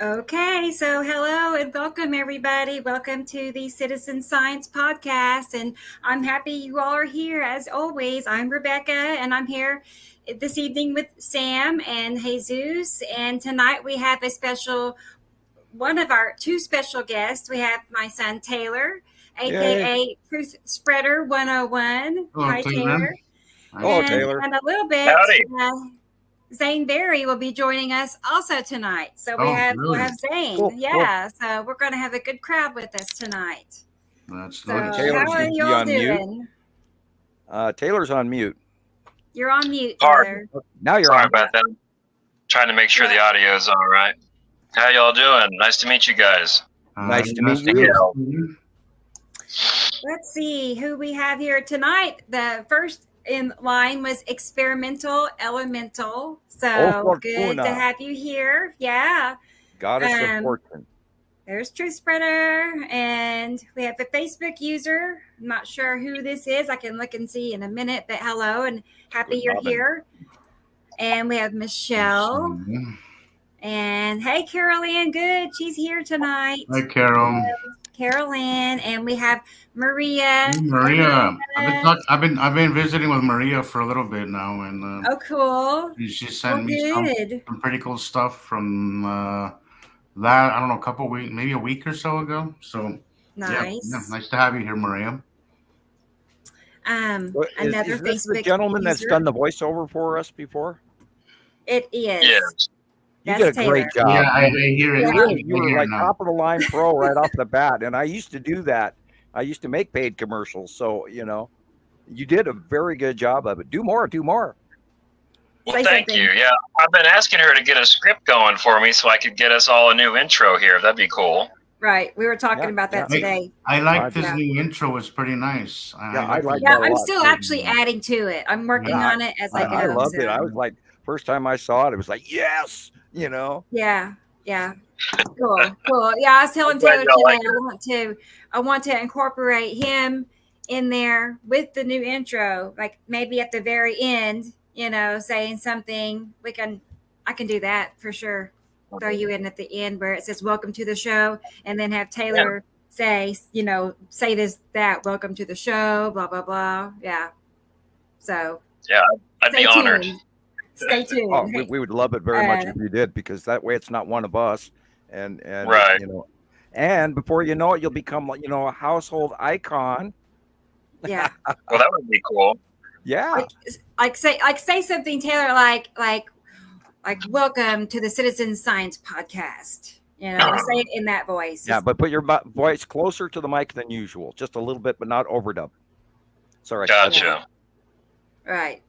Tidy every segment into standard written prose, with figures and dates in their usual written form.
Okay, so hello and welcome everybody. Welcome to the Citizen Science Podcast, and I'm happy you all are here. As always, I'm Rebecca, and I'm here this evening with Sam and Jesus. And tonight we have one of our two special guests. We have my son Taylor, aka Truth Spreader 101. Hello, Hi, Taylor. Hello, Taylor. And a little bit. Howdy. Zane Berry will be joining us also tonight. So we'll have Zane. Cool. So we're going to have a good crowd with us tonight. That's So nice. how are you all doing? Taylor's on mute. You're on mute, Sorry. Taylor. Now you're Sorry on. about that. Trying to make sure the audio is all right. How y'all doing? Nice to meet you guys. Nice to nice meet to you. meet you. Let's see who we have here tonight. The first in line was Experimental Elemental. So good to have you here. Yeah. Goddess of Fortune. There's Truth Spreader, and we have a Facebook user. I'm not sure who this is. I can look and see in a minute, but hello and happy you're here. And we have Michelle. And hey, Carol Ann, good. She's here tonight. Hi, Carol. Carol Ann, and we have Maria. Maria. I've been visiting with Maria for a little bit now, and Oh, cool. she sent me some pretty cool stuff from that. I don't know, a couple weeks, maybe a week or so ago. So nice. Yeah, nice to have you here, Maria. Another is this Facebook the gentleman user. that's done the voiceover for us before? It is. Yes. You did a great job. Yeah, I hear it. You were like top of the line pro right off the bat. And I used to do that. I used to make paid commercials. So, you did a very good job of it. Do more. Well, thank you. Yeah, I've been asking her to get a script going for me so I could get us all a new intro here. That'd be cool. Right. We were talking about that today. I like this new intro. It's pretty nice. I like Yeah, that a I'm lot, still too. actually adding to it. I'm working on it as I go. I loved it. I was like, first time I saw it, it was like, yes, Yeah. Cool. Yeah, I was telling Taylor today I want to incorporate him in there with the new intro, like maybe at the very end, saying something. I can do that for sure. Throw you in at the end where it says "Welcome to the show," and then have Taylor say that "Welcome to the show," blah blah blah. Yeah. So. Yeah, I'd be honored. Stay tuned. Oh, we would love it very much if you did, because that way it's not one of us, and right. And before you know it, you'll become a household icon. Yeah. Well, that would be cool. Yeah. Say something, Taylor, like welcome to the Citizen Science Podcast. Say it in that voice. Yeah, but put your voice closer to the mic than usual, just a little bit, but not overdub. Sorry. Gotcha. Right.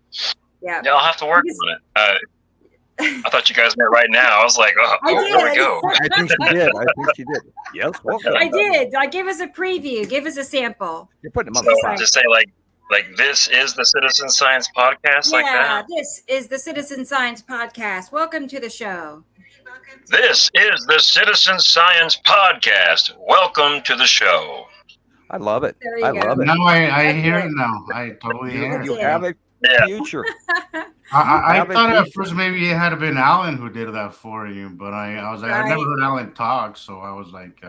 Yeah. Yeah, I'll have to work on it. I thought you guys meant right now. I was like, there we go. I think she did. Yes, welcome. I did. Give us a preview. Give us a sample. You're putting them on the side. Just say like this is the Citizen Science Podcast, like that. Yeah, this is the Citizen Science Podcast. Welcome to the show. This is the Citizen Science Podcast. Welcome to the show. I love it. There you go. Love it. Now I hear it now. I totally hear it. You have a future. I thought at first maybe it had been Alan who did that for you, but I was like, I've never heard Alan talk, so I was like,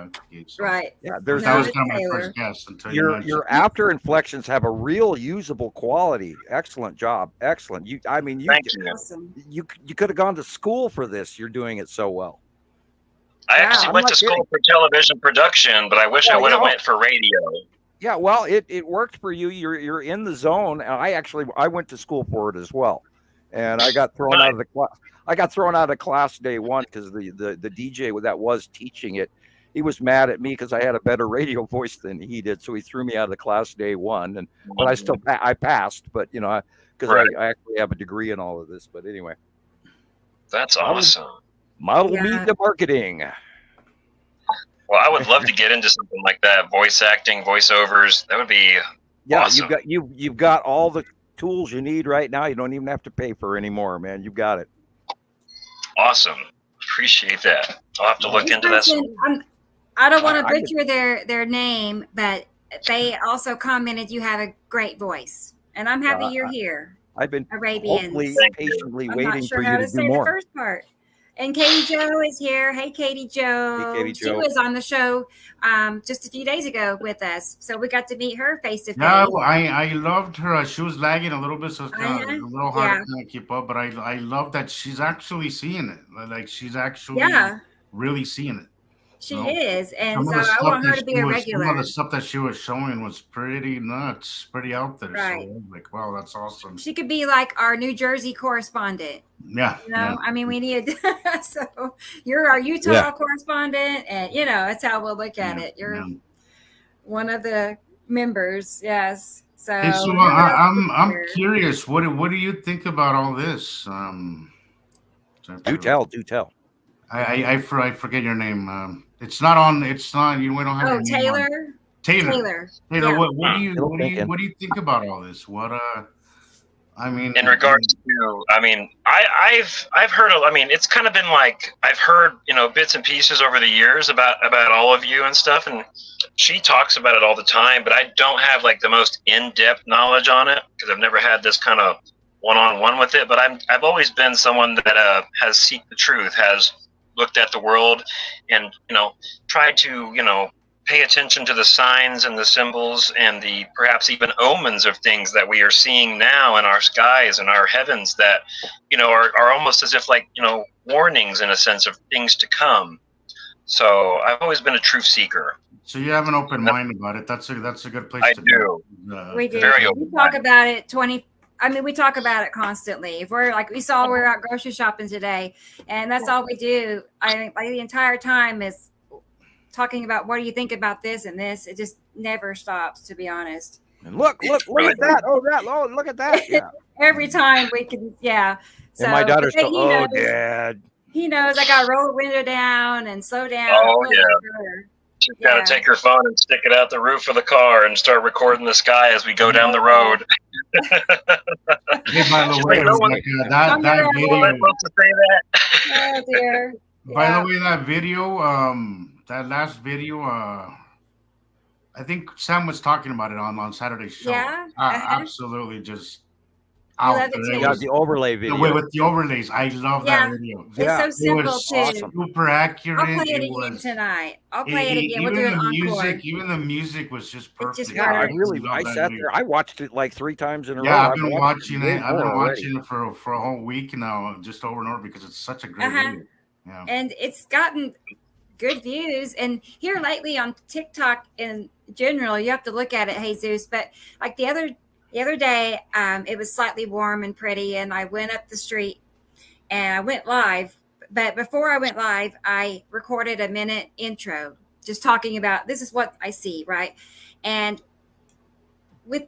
right. Yeah, that was kind of my first guess. Until your after inflections have a real usable quality. Excellent job. Excellent. You could have gone to school for this. You're doing it so well. I actually went to school for television production, but I wish I would have went for radio. Yeah, well, it worked for you. You're in the zone. And I went to school for it as well, and I got thrown out of the class. I got thrown out of class day one because the DJ that was teaching it, he was mad at me because I had a better radio voice than he did, so he threw me out of the class day one. But I passed. But because I actually have a degree in all of this. But anyway, that's awesome. Model media marketing. Well, I would love to get into something like that. Voice acting, voiceovers. That would be awesome. You've got all the tools you need right now. You don't even have to pay for anymore, man. You've got it. Awesome. Appreciate that. I'll have to look into that. I don't want to butcher their name, but they also commented you have a great voice. And I'm happy you're here. I've been Arabians. hopefully patiently waiting for you to do more. I'm not sure how to say the first part. And Katie Joe is here. Hey, Katie Joe. Hey, Katie She Joe. was on the show just a few days ago with us. So we got to meet her face to face. Yeah, I loved her. She was lagging a little bit, so it's kind of a little hard to kind of keep up. But I love that she's actually seeing it. Like she's actually really seeing it. She is. And so I want her to be a regular. Some of the stuff that she was showing was pretty nuts, pretty out there. Right. So like, wow, that's awesome. She could be like our New Jersey correspondent. Yeah. You know, I mean, we need so you're our Utah correspondent, and you know, that's how we'll look at it. You're one of the members, yes. So, hey, so I'm curious. What do you think about all this? Do tell. I forget your name. It's not on. It's not. We don't have. Oh, Taylor. Taylor. Yeah. What do you think about all this? What I mean, in regards to, I mean, I've heard. I mean, it's kind of been like I've heard, you know, bits and pieces over the years about all of you and stuff, and she talks about it all the time. But I don't have like the most in-depth knowledge on it because I've never had this kind of one-on-one with it. But I've always been someone that has seeked the truth, has looked at the world, and you know, tried to pay attention to the signs and the symbols and the perhaps even omens of things that we are seeing now in our skies and our heavens that, you know, are almost as if like, you know, warnings in a sense of things to come. So I've always been a truth seeker. So you have an open mind about it. That's a good place to do. We do. Very we talk about it we talk about it constantly. If we're like, we're out grocery shopping today, and that's all we do. I mean, like the entire time is talking about what do you think about this and this. It just never stops, to be honest. And look at that. Oh, look at that. Yeah. Every time we can, So, and my daughter's still, Dad. He knows I got to roll the window down and slow down. Oh, She's got to take her phone and stick it out the roof of the car and start recording the sky as we go down the road. Hey, by the way, that video. Oh, dear. By the way, that video, that last video, I think Sam was talking about it on Saturday's show. Yeah, absolutely, just out there. Yeah, the overlay video. With the overlays, I love that video. It's so simple too. Awesome. Super accurate. I'll play it again tonight. I'll play it again. We'll do an encore. Even the music was just perfect. I sat there. I watched it like 3 times in a row. Yeah, I've been watching it for a whole week now, just over and over because it's such a great video. Yeah. And it's gotten good views, and here lately on TikTok in general, you have to look at it, Jesus. But like the other day, it was slightly warm and pretty, and I went up the street and I went live. But before I went live, I recorded a minute intro, just talking about this is what I see, right? And by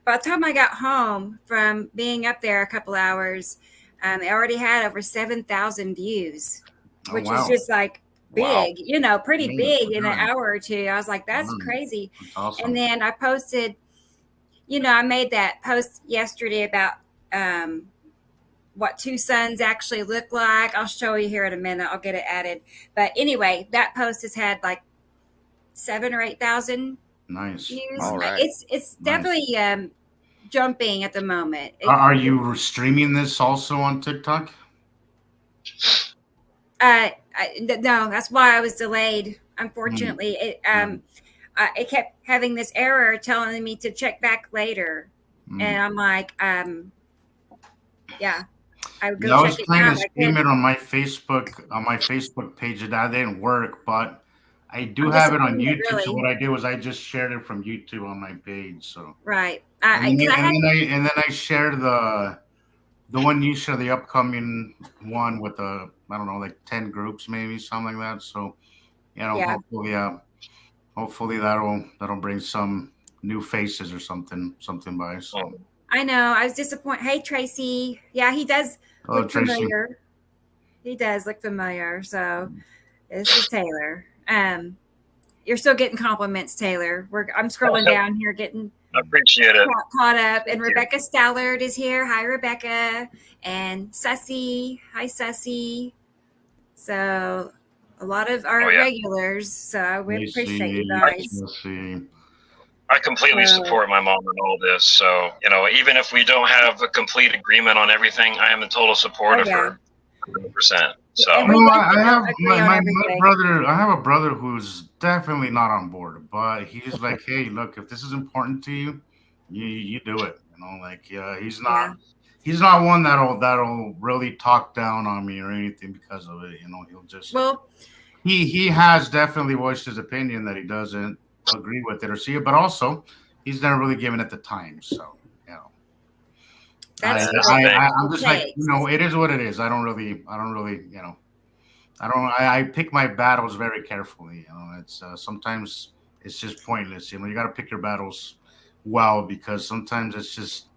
the time I got home from being up there a couple hours, I already had over 7,000 views, which is just like big, pretty big in an hour or two. I was like, that's crazy. That's awesome. And then I posted, I made that post yesterday about what 2 suns actually look like. I'll show you here in a minute. I'll get it added. But anyway, that post has had like 7,000 or 8,000 nice views. All right. It's definitely jumping at the moment. Are you streaming this also on TikTok? No, that's why I was delayed. Unfortunately, it kept having this error telling me to check back later, and I'm like, I would go. I was trying to stream it on my Facebook page, and that didn't work. But I do have it on YouTube. Really. So what I did was I just shared it from YouTube on my page. So right, and then I shared the one you share, the upcoming one with like 10 groups, maybe something like that. So, hopefully that'll bring some new faces or something by. So I know I was disappointed. Hey, Tracy. Yeah, he does look familiar. He does look familiar. So this is Taylor. You're still getting compliments, Taylor. I'm scrolling down here, getting. I appreciate it. Caught up. And Rebecca Stallard is here. Hi, Rebecca. And Sussy. Hi, Sussy. So a lot of our regulars. So I would appreciate you guys. I completely support my mom in all this. So, even if we don't have a complete agreement on everything, I am in total support of her 100%. So I have my brother. I have a brother who's definitely not on board, but he's like, hey, look, if this is important to you, you do it. Like he's not. Yeah. He's not one that'll really talk down on me or anything because of it. He'll just he has definitely voiced his opinion that he doesn't agree with it or see it, but also he's never really given it the time. So that's I'm just like it is what it is. I don't really I pick my battles very carefully. It's sometimes it's just pointless. You got to pick your battles well because sometimes it's just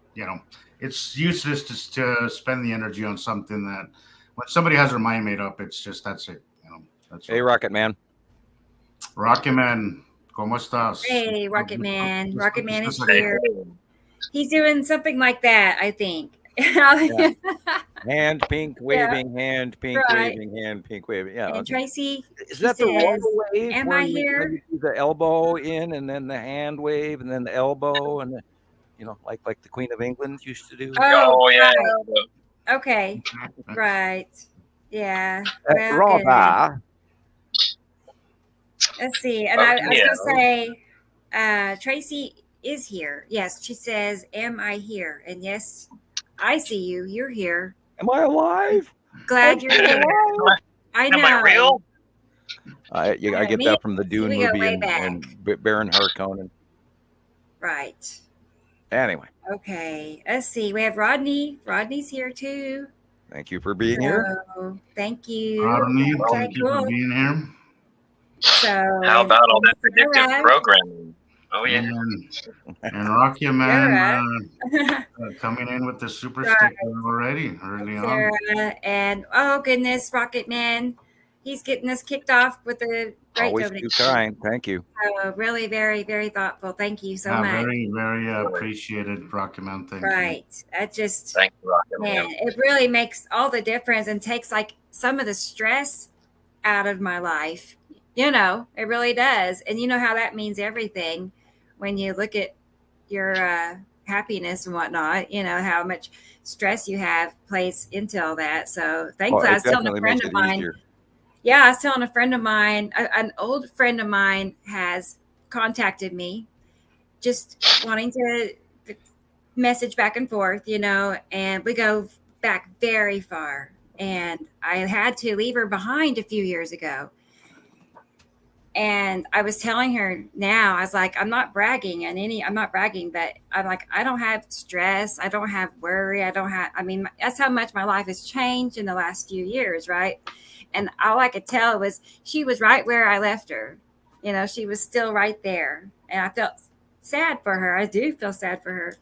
it's useless to spend the energy on something that when somebody has their mind made up, it's just that's it. That's hey, Rocket Man. Rocket Man, ¿cómo estás? Hey, Rocket Man. Rocket Man is here. He's doing something like that, I think. Yeah. Hand pink waving, hand pink waving, hand pink waving. Yeah. And Tracy, is that the roll wave? Am I here? You do the elbow in, and then the hand wave, and then the elbow, and like the Queen of England used to do. Oh yeah. Right. Okay. Right. Yeah. Well, let's see. And I was going to say, Tracy is here. Yes, she says, "Am I here?" And yes, I see you. You're here. Am I alive? Glad you're here. I know. Am I real? I get that from the Dune movie and Baron Harkonnen. Right. Anyway. Okay. Let's see. We have Rodney. Rodney's here too. Thank you for being here. Thank you. Rodney, thank you for being here. So how about all that predictive programming? Oh yeah. And Rocky Man coming in with the super sticker already early on. And oh goodness, Rocket Man, he's getting us kicked off with the great always donation. Too kind. Thank you. So really, very, very thoughtful. Thank you so much. Very, very appreciated, Rocket Man. Thank you. That just thank you, Rocket Man. It really makes all the difference and takes like some of the stress out of my life. It really does. And you know how that means everything when you look at your happiness and whatnot, how much stress you have plays into all that. So thankfully, I was telling a friend of mine. Yeah, I was telling a friend of mine, an old friend of mine has contacted me just wanting to message back and forth, and we go back very far. And I had to leave her behind a few years ago. And I was telling her now, I was like, I'm not bragging, but I'm like, I don't have stress. I don't have worry. That's how much my life has changed in the last few years. Right. And all I could tell was she was right where I left her. She was still right there. And I felt sad for her. I do feel sad for her.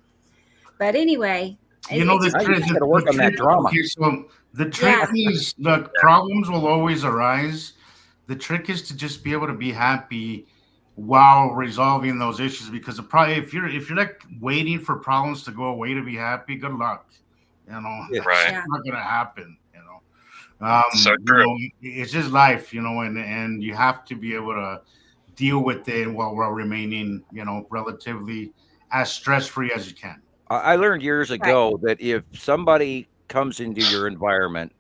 But anyway, you got to work on that drama. Okay, so the trick is the problems will always arise. The trick is to just be able to be happy while resolving those issues. Because if you're like waiting for problems to go away to be happy, good luck. It's not gonna happen. So true. It's just life, and you have to be able to deal with it while remaining, relatively as stress-free as you can. I learned years ago that if somebody comes into your environment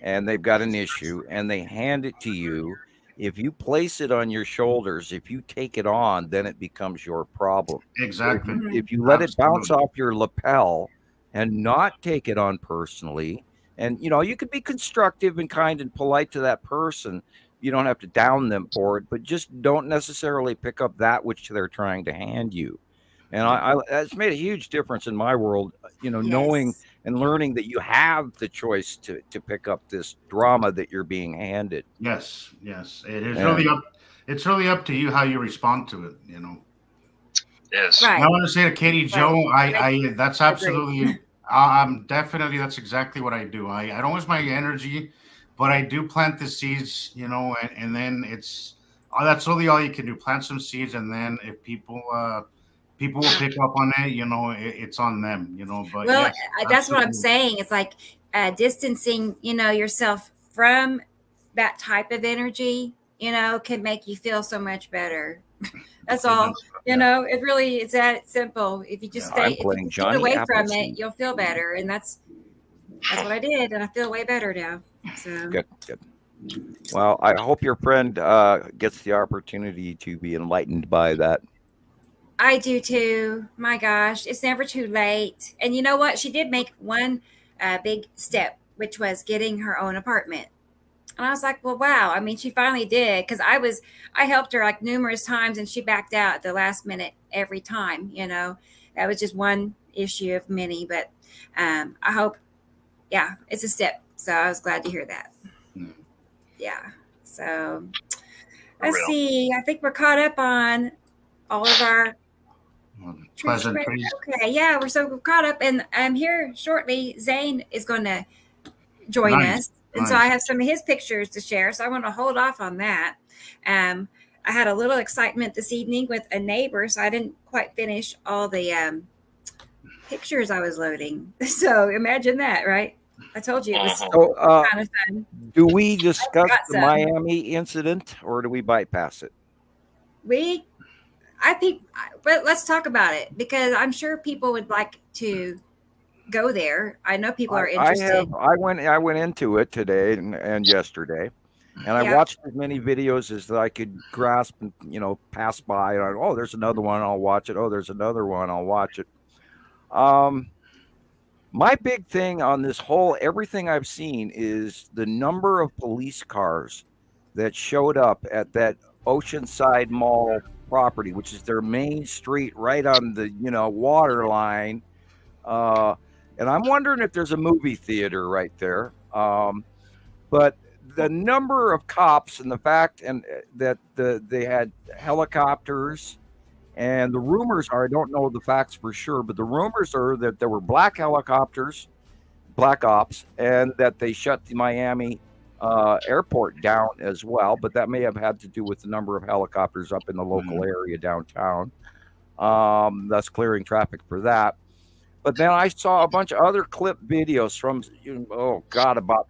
and they've got an issue and they hand it to you, if you place it on your shoulders, if you take it on, then it becomes your problem. Exactly. If you let it bounce off your lapel and not take it on personally, and you could be constructive and kind and polite to that person. You don't have to down them for it, but just don't necessarily pick up that which they're trying to hand you. And that's made a huge difference in my world, knowing and learning that you have the choice to pick up this drama that you're being handed. Yes. It is really up. It's really up to you how you respond to it. Yes. Right. I want to say to Katie Joe, I that's absolutely. That's exactly what I do. I don't use my energy, but I do plant the seeds. And then that's really all you can do. Plant some seeds, and then if people will pick up on it, it's on them, but that's what I'm saying. It's like distancing, yourself from that type of energy, can make you feel so much better. That's all, it really is that simple. If you just stay away from it, you'll feel better. And that's what I did. And I feel way better now. So Good. Well, I hope your friend gets the opportunity to be enlightened by that. I do too. My gosh, it's never too late. And you know what? She did make one big step, which was getting her own apartment. And I was like, well, wow. I mean, she finally did, because I helped her like numerous times, and she backed out at the last minute every time. That was just one issue of many. But I hope, yeah, it's a step. So I was glad to hear that. Yeah. So let's see. I think we're caught up on all of our pleasantries. Okay, yeah, we're so caught up, and here shortly Zane is going to join us, and so I have some of his pictures to share. So I want to hold off on that. I had a little excitement this evening with a neighbor, so I didn't quite finish all the pictures I was loading. So imagine that, right? I told you it was kind of fun. Do we discuss the Miami incident, or do we bypass it? But let's talk about it, because I'm sure people would like to go there. I know people are interested. I went into it today and yesterday, and I watched as many videos as I could grasp and pass by. And there's another one, I'll watch it. Oh, there's another one, I'll watch it. My big thing on this whole everything I've seen is the number of police cars that showed up at that Oceanside Mall property, which is their main street right on the water line. And I'm wondering if there's a movie theater right there. But the number of cops and the fact that they had helicopters, and the rumors are, I don't know the facts for sure, but the rumors are that there were black helicopters, black ops, and that they shut the Miami airport down as well. But that may have had to do with the number of helicopters up in the local area downtown. Thus clearing traffic for that. But then I saw a bunch of other clip videos from, about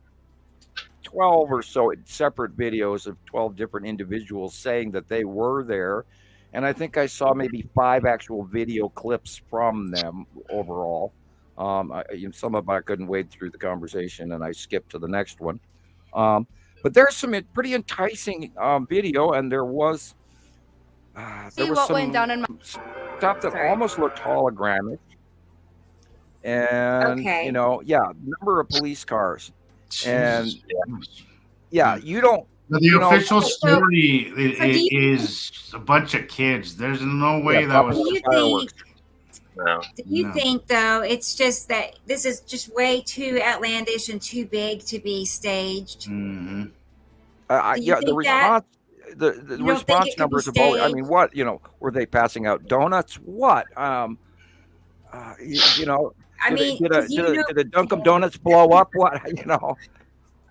12 or so separate videos of 12 different individuals saying that they were there. And I think I saw maybe 5 actual video clips from them overall. Some of them I couldn't wade through the conversation, and I skipped to the next one. But there's some pretty enticing video, and there was some went down in stuff that almost looked hologramic. And number of police cars, and you don't. The official story is a bunch of kids. There's no way that was fireworks. Do you think, though, it's just that this is just way too outlandish and too big to be staged? Mm-hmm. The response, the response numbers of all. I mean, what were they passing out donuts? What did a Dunkin' Donuts blow up? What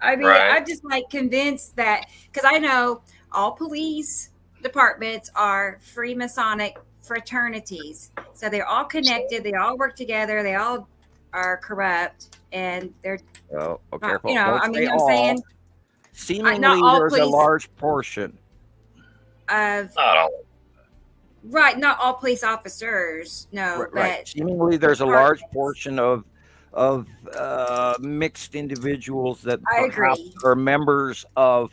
I mean, I'm just convinced that, because I know all police departments are Freemasonic fraternities, so they're all connected, they all work together, they all are corrupt, and they're careful. I'm saying seemingly there's a large portion of not all police officers, but seemingly there's a large portion of mixed individuals that are members of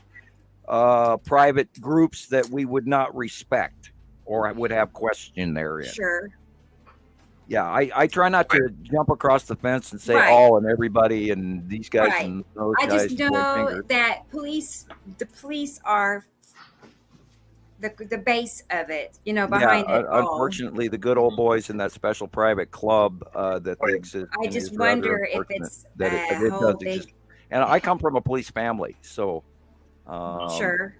private groups that we would not respect or would have question therein. Sure. Yeah, I try not to jump across the fence and say all and everybody and these guys and those guys. I just know that the police are the base of it, behind it all. Unfortunately, the good old boys in that special private club that they exist. I just wonder if it's it does exist. And I come from a police family, so sure.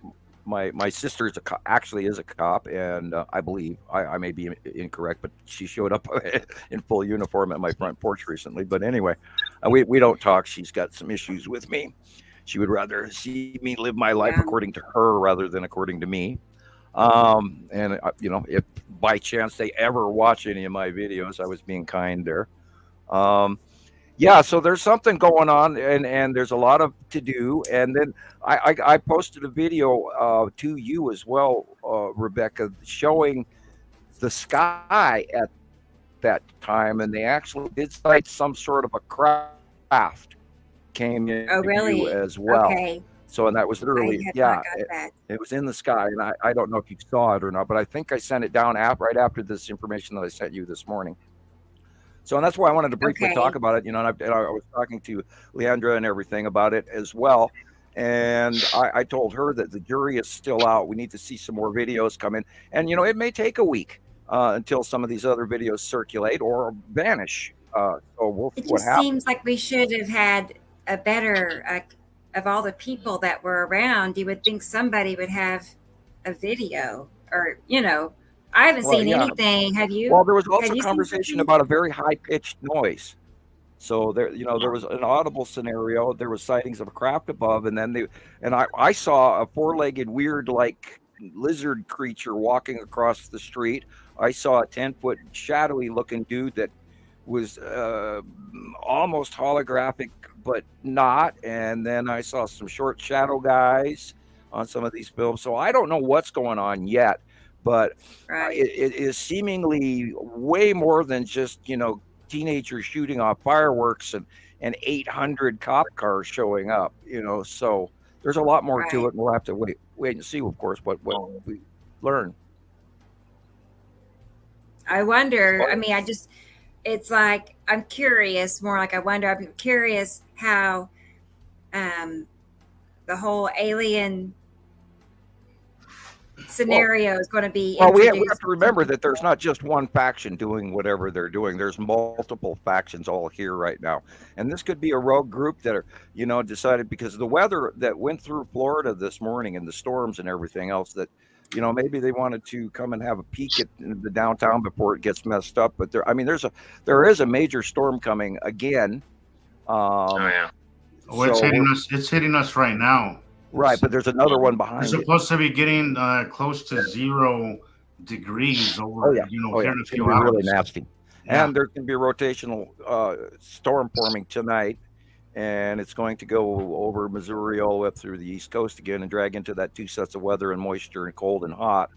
My sister is actually is a cop, and I believe I may be incorrect, but she showed up in full uniform at my front porch recently. But anyway, we don't talk. She's got some issues with me. She would rather see me live my life according to her rather than according to me. And if by chance they ever watch any of my videos, I was being kind there. So there's something going on, and there's a lot of to do. And then I posted a video to you as well, Rebecca, showing the sky at that time, and they actually did cite some sort of a craft came into Oh, view really? as well. Okay. So, and that was I literally, had yeah, not got that. it was in the sky. And I don't know if you saw it or not, but I think I sent it down right after this information that I sent you this morning. So, and that's why I wanted to briefly talk Okay. about it. And I was talking to Leandra and everything about it as well. And I told her that the jury is still out. We need to see some more videos come in. And, it may take a week until some of these other videos circulate or vanish. So we'll see It what just happens. seems like we should have had a better, of all the people that were around, you would think somebody would have a video or, I haven't Well, seen yeah. anything. Have you? Well, there was also Have you seen conversation something? about a very high-pitched noise. So there was an audible scenario. There was sightings of a craft above, and then I saw a four-legged weird like lizard creature walking across the street. I saw a 10-foot shadowy looking dude that was almost holographic, but not. And then I saw some short shadow guys on some of these films. So I don't know what's going on yet, but Right. it is seemingly way more than just, teenagers shooting off fireworks and 800 cop cars showing up, so there's a lot more to Right. it. And we'll have to wait and see, of course, what we learn. I wonder, it's like, I'm curious, more like I'm curious how the whole alien scenario is going to be Well, we have introduced. to remember that there's not just one faction doing whatever they're doing. There's multiple factions all here right now. And this could be a rogue group that are, decided because of the weather that went through Florida this morning and the storms and everything else that, maybe they wanted to come and have a peek at the downtown before it gets messed up. But there is a major storm coming again. Oh yeah. It's hitting us right now. Right, but there's another one We're behind it. supposed to be getting close to 0 degrees over, here in a It's few gonna be hours. really nasty. Yeah. And there's going to be a rotational storm forming tonight, and it's going to go over Missouri all the way up through the East Coast again and drag into that two sets of weather and moisture and cold and hot.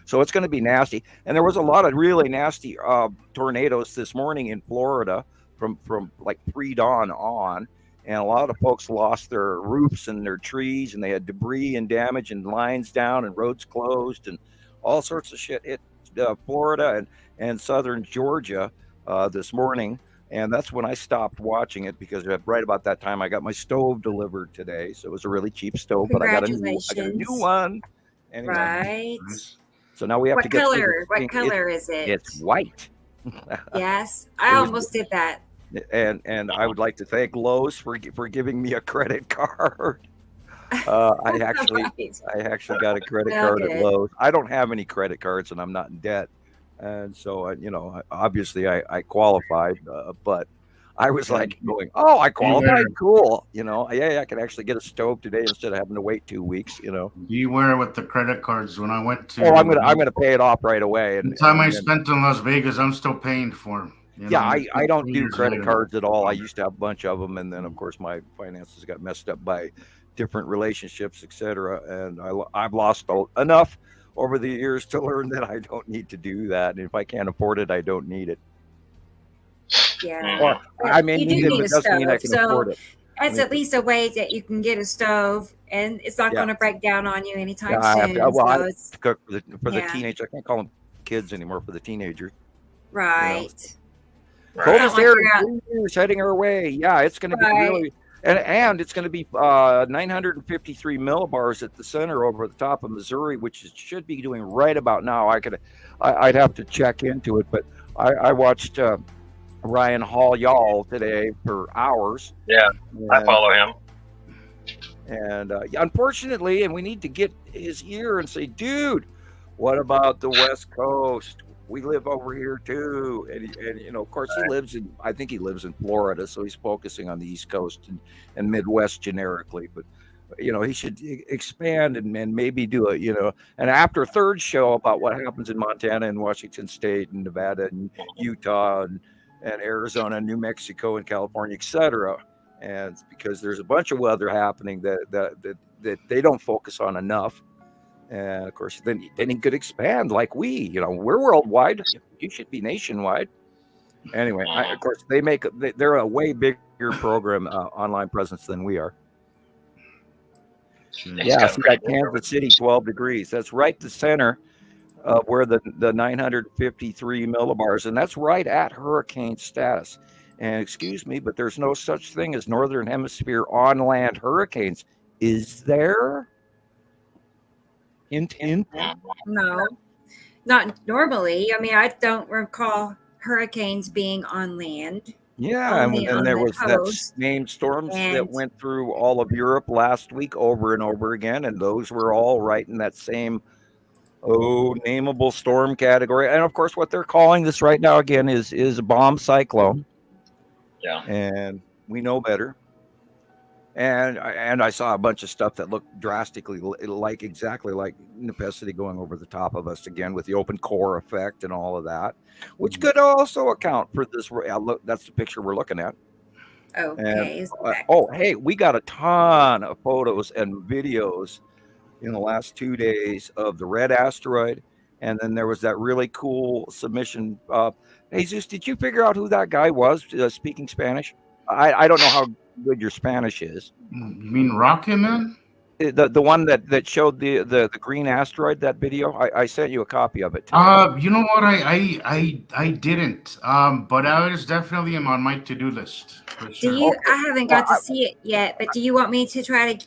So it's going to be nasty. And there was a lot of really nasty tornadoes this morning in Florida from like pre-dawn on. And a lot of folks lost their roofs and their trees, and they had debris and damage and lines down and roads closed and all sorts of shit. It Florida and southern Georgia this morning, and that's when I stopped watching it because right about that time I got my stove delivered today. So it was a really cheap stove, but I got a new one. Anyway, right. So now we have What to get color? What color is it? It's white. Yes, I almost did that. And I would like to thank Lowe's for giving me a credit card. I actually got a credit card at Lowe's. I don't have any credit cards, and I'm not in debt, and so obviously I qualified. But I was like going, "Oh, I qualified, cool." I can actually get a stove today instead of having to wait 2 weeks. Beware with the credit cards. When I went to, I'm gonna pay it off right away. The time I spent in Las Vegas, I'm still paying for them. I don't do credit cards at all. I used to have a bunch of them, and then of course my finances got messed up by different relationships, etc. And I've lost enough over the years to learn that I don't need to do that. And if I can't afford it, I don't need it. Yeah. Or I may need it, but it doesn't mean I can afford it. That's at least a way that you can get a stove, and it's not going to break down on you anytime soon. I have to cook for the teenagers. I can't call them kids anymore, for the teenagers. Right. Coldest air in 3 years heading our way. Yeah, it's going to be really, and it's going to be 953 millibars at the center over the top of Missouri, which it should be doing right about now. I'd have to check into it, but I watched Ryan Hall Y'all today for hours. Yeah, I follow him. And unfortunately, and we need to get his ear and say, dude, what about the West Coast? We live over here too, and of course I think he lives in Florida, so he's focusing on the East Coast and Midwest generically. But he should expand and maybe do an after third show about what happens in Montana and Washington State and Nevada and Utah and Arizona, and New Mexico and California, etc. And because there's a bunch of weather happening that they don't focus on enough. And of course, then he could expand like we're worldwide. You should be nationwide. Anyway, of course, they're a way bigger program, online presence than we are. Yeah, see that Kansas City, 12 degrees. That's right the center of where the 953 millibars, and that's right at hurricane status. And excuse me, but there's no such thing as Northern Hemisphere on land hurricanes. Is there? No, not normally. I mean, I don't recall hurricanes being on land. Yeah, and then there was that named storms that went through all of Europe last week over and over again, and those were all right in that same nameable storm category. And of course, what they're calling this right now again is a bomb cyclone. Yeah, and we know better. And I saw a bunch of stuff that looked drastically exactly like Nepenthe going over the top of us again with the open core effect and all of that, which could also account for this. Look, that's the picture we're looking at. Okay. And, hey, we got a ton of photos and videos in the last 2 days of the red asteroid, and then there was that really cool submission. Jesus, did you figure out who that guy was speaking Spanish? I don't know how good your Spanish is. You mean Rocket Man? The one that showed the green asteroid, that video. I sent you a copy of it. You know what? I didn't. But I was definitely on my to-do list. For sure. I haven't got to see it yet, but do you want me to try to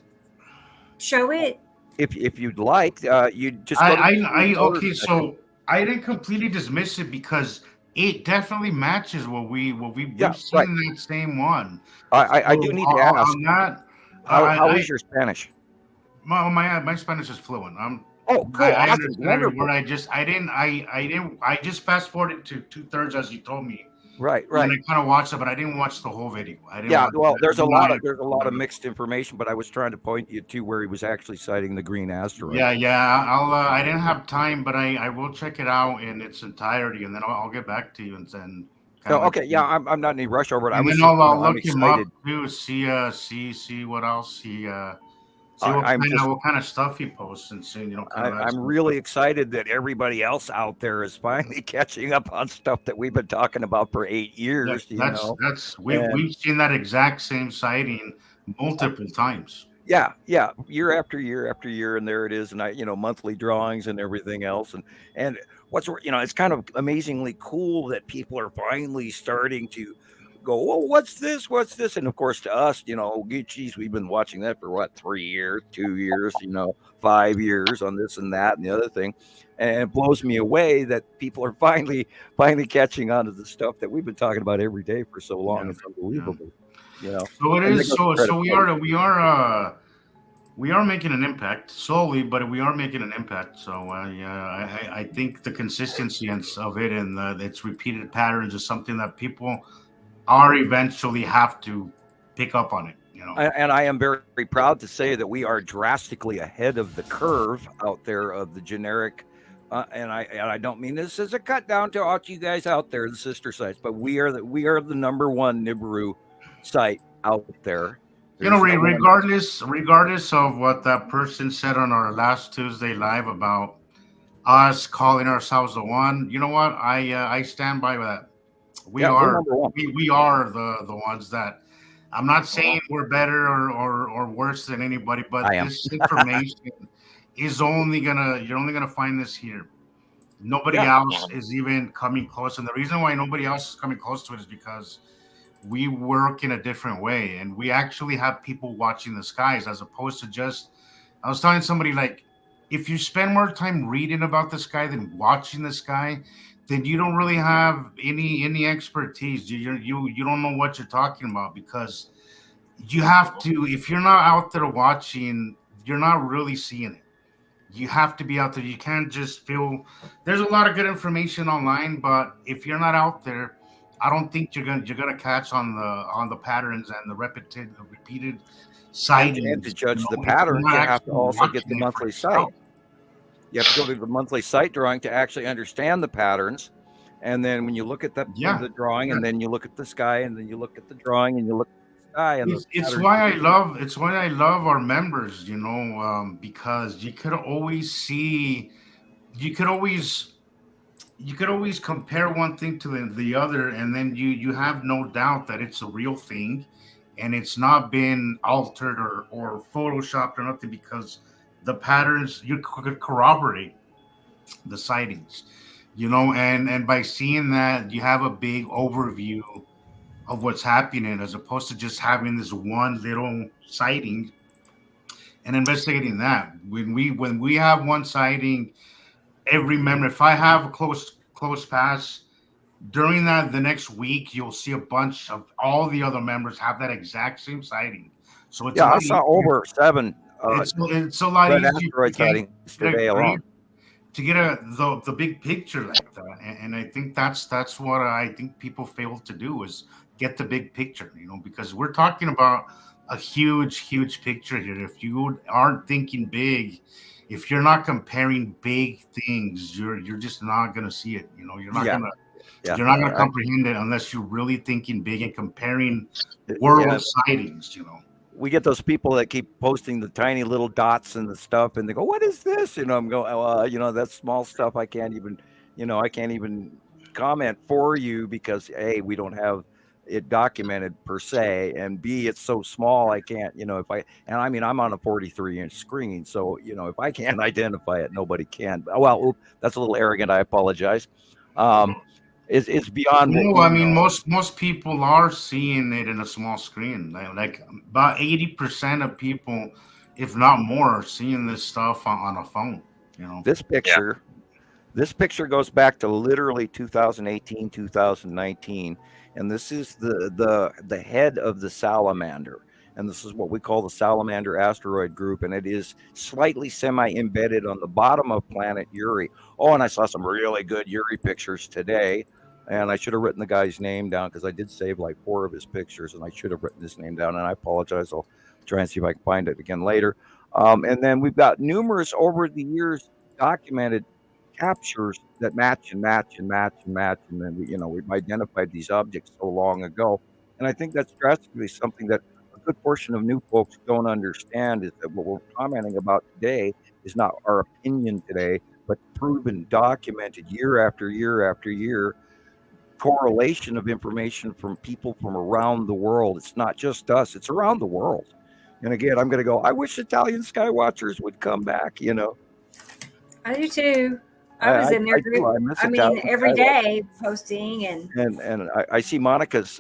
show it? If you'd like, you just. Okay. So I didn't completely dismiss it because it definitely matches what we've seen in that same one. I do need to ask. On that, how is your Spanish? My Spanish is fluent. Cool. I understand where I just fast forwarded to 2/3 as you told me. Right. And I kind of watched it, but I didn't watch the whole video. There's a lot of mixed information, but I was trying to point you to where he was actually citing the green asteroid. Yeah. I didn't have time, but I will check it out in its entirety, and then I'll get back to you and send. Okay. Yeah, I'm not in any rush over it. I'll look him up too. See what else he. See what kind of stuff he posts and see, I'm really excited that everybody else out there is finally catching up on stuff that we've been talking about for 8 years. We've seen that exact same sighting multiple times. Yeah, year after year after year, and there it is, and monthly drawings and everything else, and what's it's kind of amazingly cool that people are finally starting to go, well, what's this? And of course, to us, geez, we've been watching that for 3 years, 2 years, 5 years on this and that and the other thing. And it blows me away that people are finally catching on to the stuff that we've been talking about every day for so long. Yeah, it's unbelievable. So it is. So we are making an impact slowly, but we are making an impact. So I think the consistency of it and its repeated patterns is something that people are eventually have to pick up on it. And I am very, very proud to say that we are drastically ahead of the curve out there of the generic. And I don't mean this as a cut down to all you guys out there, the sister sites, but we are the number one Nibiru site out there. Regardless of what that person said on our last Tuesday live about us calling ourselves the one, you know what? I stand by that. We are the ones that. I'm not saying we're better or worse than anybody, but this information is you're only gonna find this here. Nobody else is even coming close, and the reason why nobody else is coming close to it is because we work in a different way, and we actually have people watching the skies as opposed to just. I was telling somebody, like, if you spend more time reading about the sky than watching the sky, then you don't really have any expertise. You don't know what you're talking about, because you have to. If you're not out there watching, you're not really seeing it. You have to be out there. You can't just feel. There's a lot of good information online, but if you're not out there, I don't think you're gonna catch on the patterns and the repeated sightings. And to judge the patterns, you have to also get the monthly site. You have to go to the monthly site drawing to actually understand the patterns. And then when you look at the drawing, and then you look at the sky, and then you look at the drawing, and you look at the sky. And it's why I love our members, because you could always you could always compare one thing to the other, and then you have no doubt that it's a real thing, and it's not been altered or photoshopped or nothing, because the patterns you could corroborate the sightings, and by seeing that, you have a big overview of what's happening, as opposed to just having this one little sighting and investigating that. When we have one sighting, every member, if I have a close pass during that, the next week you'll see a bunch of all the other members have that exact same sighting. So it's a Yeah, I lot saw easier. over 7 It's a lot red easier asteroid sightings get a today alone. to get the big picture like that. And I think that's what I think people fail to do, is get the big picture, because we're talking about a huge picture here. If you aren't thinking big, if you're not comparing big things, you're just not gonna see it. You're not Yeah, gonna yeah, you're not gonna comprehend it unless you're really thinking big and comparing world yeah. sightings. We get those people that keep posting the tiny little dots and the stuff, and they go, "What is this?" I'm going, that's small stuff. I can't even comment for you because A, we don't have it documented per se, and B, it's so small I can't, if I and I mean I'm on a 43-inch screen, so if I can't identify it, nobody can. Well, that's a little arrogant. I apologize. It's beyond what No, we I mean know. most people are seeing it in a small screen. Like about 80% of people, if not more, are seeing this stuff on a phone. This Yeah. picture This picture goes back to literally 2018, 2019, and this is the head of the salamander, and this is what we call the salamander asteroid group, and it is slightly semi-embedded on the bottom of planet Uri. Oh, and I saw some really good Uri pictures today, and I should have written the guy's name down because I did save like 4 of his pictures, and I should have written his name down, and I apologize. I'll try and see if I can find it again later. And then we've got numerous over the years documented captures that match and match and match and match, and then we've identified these objects so long ago, and I think that's drastically something that a good portion of new folks don't understand, is that what we're commenting about today is not our opinion today, but proven, documented year after year after year correlation of information from people from around the world. It's not just us; it's around the world. And again, I'm going to go. I wish Italian sky watchers would come back. I do too. I was in their I do. group. I miss I mean, Italian every sky watchers. day posting and And I see Monica's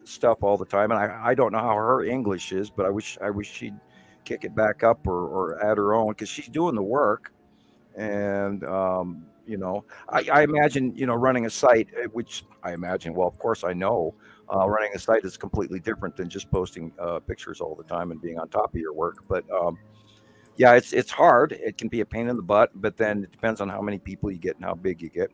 stuff all the time, and I don't know how her English is, but I wish she'd kick it back up or add her own because she's doing the work. And I imagine running a site, which I imagine, well, of course I know, running a site is completely different than just posting pictures all the time and being on top of your work. But yeah, it's hard. It can be a pain in the butt, but then it depends on how many people you get and how big you get.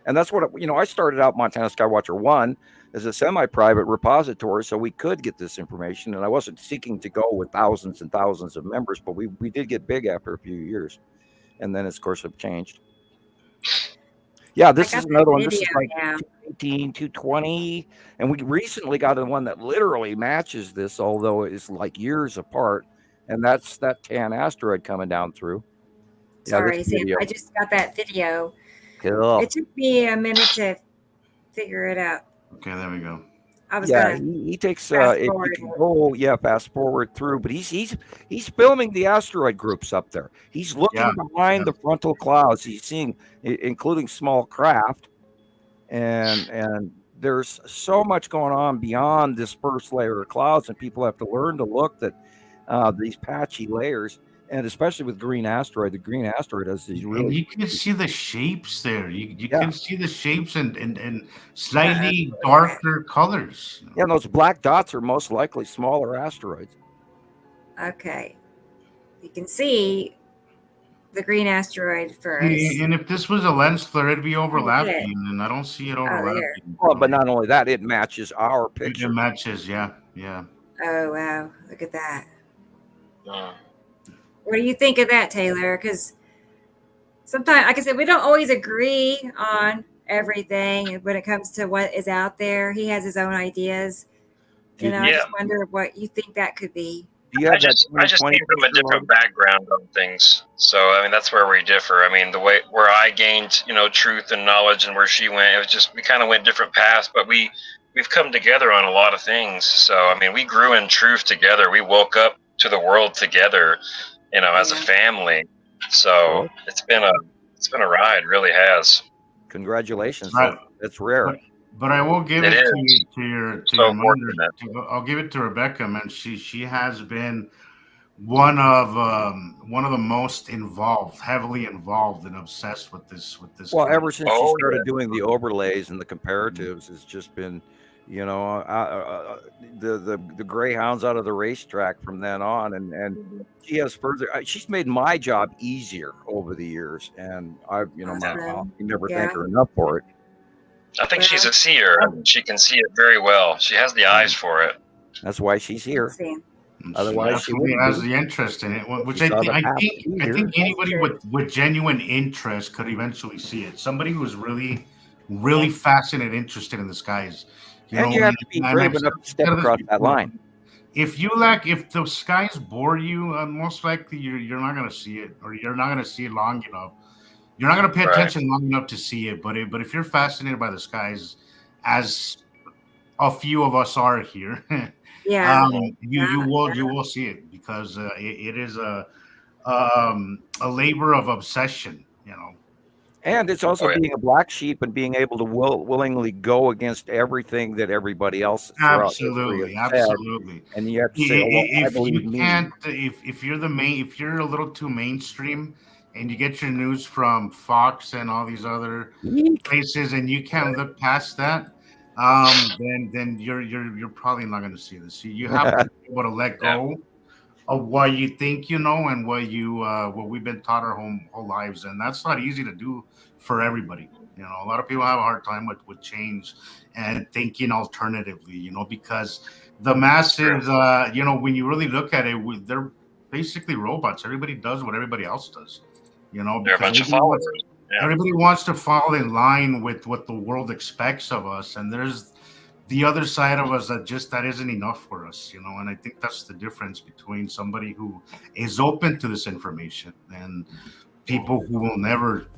And that's what I started out Montana Skywatcher 1 as a semi-private repository, so we could get this information. And I wasn't seeking to go with thousands and thousands of members, but we did get big after a few years, and then of course have changed. Yeah, this is another one. This is like 218, 220, and we recently got one that literally matches this, although it's like years apart. And that's that tan asteroid coming down through. Sorry, Sam, I just got that video. Cool. It took me a minute to figure it out. Okay, there we go. I was he takes if you can go fast forward through, but he's filming the asteroid groups up there. He's looking behind the frontal clouds. He's seeing, including small craft, and there's so much going on beyond this first layer of clouds, and people have to learn to look at these patchy layers. And especially with green asteroid, the green asteroid has these really. And you can see the shapes there. You can see the shapes and slightly darker colors. Yeah, and those black dots are most likely smaller asteroids. Okay, you can see the green asteroid first. And if this was a lens flare, it'd be overlapping, and I don't see it overlapping. Well, but not only that, it matches our picture. It matches, yeah. Oh wow, look at that. What do you think of that, Taylor? Because sometimes, like I said, we don't always agree on everything when it comes to what is out there. He has his own ideas. I just wonder what you think that could be. Do you have I just came from a different background on things, so I mean that's where we differ. I mean the way where I gained truth and knowledge, and where she went, it was just we kind of went different paths, but we've come together on a lot of things. So I mean we grew in truth together. We woke up to the world together, as a family. So it's been a ride, really has. Congratulations, Right. that's rare. But I will give it to your mother. I'll give it to Rebecca, man. She has been one of the most involved, heavily involved, and obsessed with this. Well, ever since she started doing the overlays and the comparatives, it's just been, the greyhounds out of the racetrack from then on, and she has further. She's made my job easier over the years, and I never thank her enough for it. I think she's a seer. She can see it very well. She has the eyes for it. That's why she's here. Otherwise, she has the interest in it, which I think anybody with genuine interest could eventually see it. Somebody who's really, really fascinated, interested in the skies. You have to be brave enough to step across that line. If the skies bore you, most likely you're not going to see it, or you're not going to see it long enough. You're not going to pay attention long enough to see it, but if you're fascinated by the skies, as a few of us are here, you will see it, because it is a labor of obsession, And it's also being a black sheep and being able to willingly go against everything that everybody else. Absolutely. And you have to say, if you're a little too mainstream, and you get your news from Fox and all these other places, and you can't look past that, then you're probably not going to see this. So you have to be able to let go of what you think and what we've been taught our whole lives, and that's not easy to do for everybody. A lot of people have a hard time with change and thinking alternatively. Because the masses, when you really look at it, they're basically robots. Everybody does what everybody else does. They're a bunch of followers. Everybody wants to fall in line with what the world expects of us, and there's the other side of us that isn't enough for us, and I think that's the difference between somebody who is open to this information and people who will never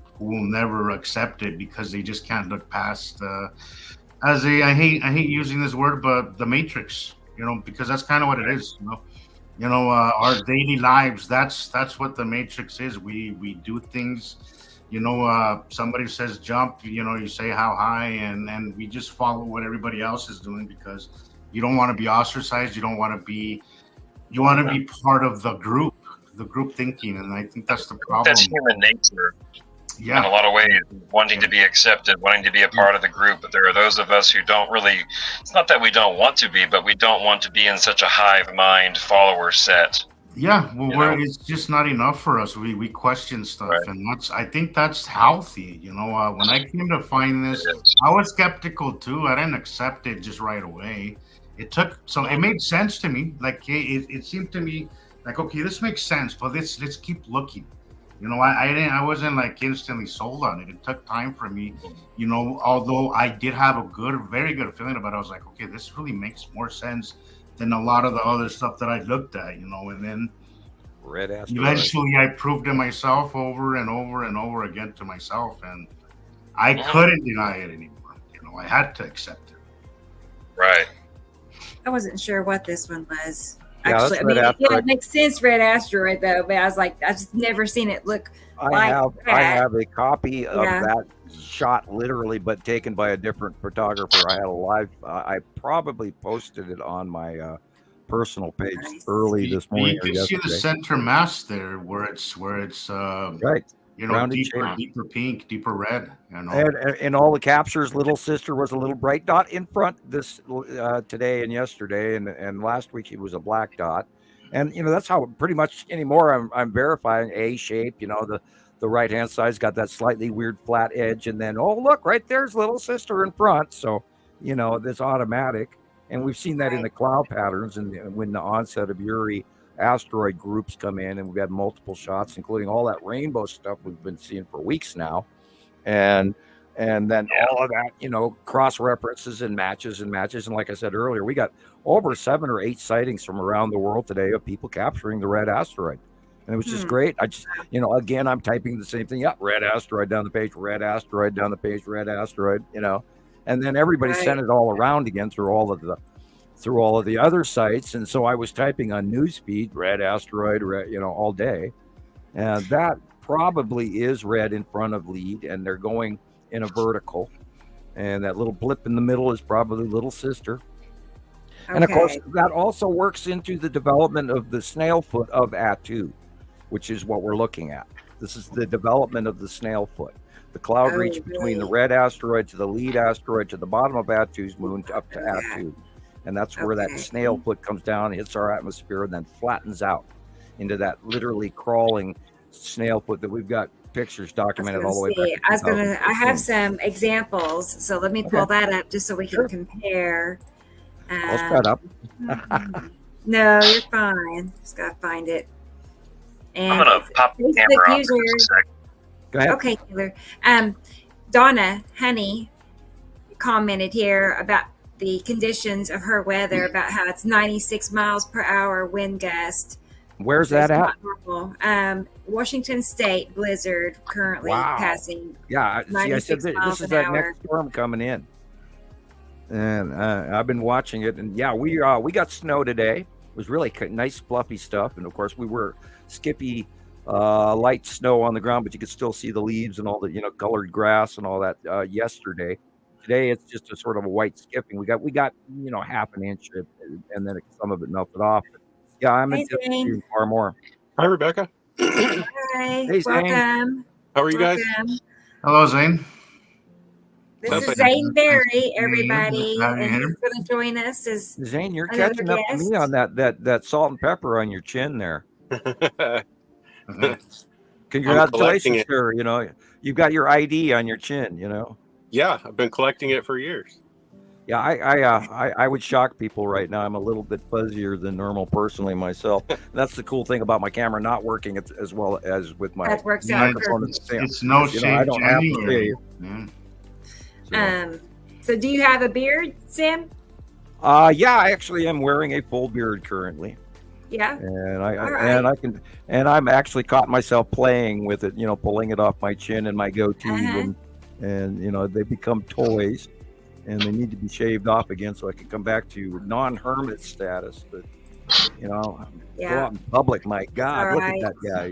accept it because they just can't look past I hate using this word, but the matrix, because that's kind of what it is, our daily lives, that's what the matrix is. We do things, somebody says jump, you say how high, and we just follow what everybody else is doing, because you don't want to be ostracized. You want to be part of the group thinking. And I think that's the problem. That's human nature. In a lot of ways, wanting to be accepted, wanting to be a part of the group. But there are those of us who don't really, it's not that we don't want to be, but we don't want to be in such a hive mind follower set. Yeah, well, it's just not enough for us. We question stuff, and I think that's healthy. When I came to find this, I was skeptical too. I didn't accept it just right away. It made sense to me. Like it seemed to me like, okay, this makes sense, but let's keep looking. I wasn't like instantly sold on it. It took time for me, although I did have a very good feeling about it. I was like, okay, this really makes more sense than a lot of the other stuff that I looked at, and then eventually I proved it myself over and over and over again to myself, and I couldn't deny it anymore. I had to accept it. Right. I wasn't sure what this one was. Yeah, actually, it makes sense, red asteroid, though. But I was like, I just never seen it look. I have a copy of that shot, literally, but taken by a different photographer. I had a live. I probably posted it on my personal page early this morning. You can see the center mass there, where it's right. Deeper pink, deeper red. And all the captures, little sister was a little bright dot in front this today and yesterday, and last week it was a black dot. And that's how pretty much anymore I'm verifying a shape. The right hand side's got that slightly weird flat edge, and then look, right there's little sister in front. So that's automatic, and we've seen that in the cloud patterns and when the onset of Uri asteroid groups come in, and we've had multiple shots, including all that rainbow stuff we've been seeing for weeks now. And And then all of that, cross references and matches. And like I said earlier, we got over 7 or 8 sightings from around the world today of people capturing the red asteroid. And it was just great. I just, again, I'm typing the same thing. Yeah, red asteroid down the page, red asteroid down the page, red asteroid, and then everybody sent it all around again through all of the other sites. And so I was typing on newsfeed, red asteroid, all day. And that probably is red in front of lead, and they're going in a vertical. And that little blip in the middle is probably little sister. Okay. And of course, that also works into the development of the snail foot of Attu, which is what we're looking at. This is the development of the snail foot. The cloud reach between the red asteroid to the lead asteroid to the bottom of Attu's moon up to Attu. And that's where that snail foot comes down, hits our atmosphere, and then flattens out into that literally crawling snail foot that we've got pictures documented all the way back. I have some examples, so let me pull that up just so we can compare. I'll spread up. No, you're fine. Just gotta find it. And I'm gonna pop the camera off for a second. Go ahead. Okay, Taylor. Donna Honey commented here about the conditions of her weather, about how it's 96 miles per hour wind gust. Where's that at? Washington State blizzard currently passing. Yeah, see, I said this is that next storm coming in, and I've been watching it. And yeah, we got snow today. It was really nice, fluffy stuff, and of course we were skippy, light snow on the ground, but you could still see the leaves and all the colored grass and all that yesterday. Today it's just a sort of a white skipping. We got half an inch, and then some of it melted off. But yeah, I'm anticipating far more. Hi, Rebecca. Hi, hey, welcome. How are you guys? Hello, Zane. This is Zane Berry, everybody, and he's going to join us. Zane, you're catching up to me on that salt and pepper on your chin there. Congratulations, sir. You've got your ID on your chin. Yeah, I've been collecting it for years. Yeah, I would shock people right now. I'm a little bit fuzzier than normal personally myself. That's the cool thing about my camera not working as well as with my microphone. It's no shade. I don't have to shave. So do you have a beard, Sam? Yeah, I actually am wearing a full beard currently. Yeah. And I'm actually caught myself playing with it, pulling it off my chin and my goatee and they become toys. And they need to be shaved off again so I can come back to non-hermit status. But, go out in public, my God, look at that guy,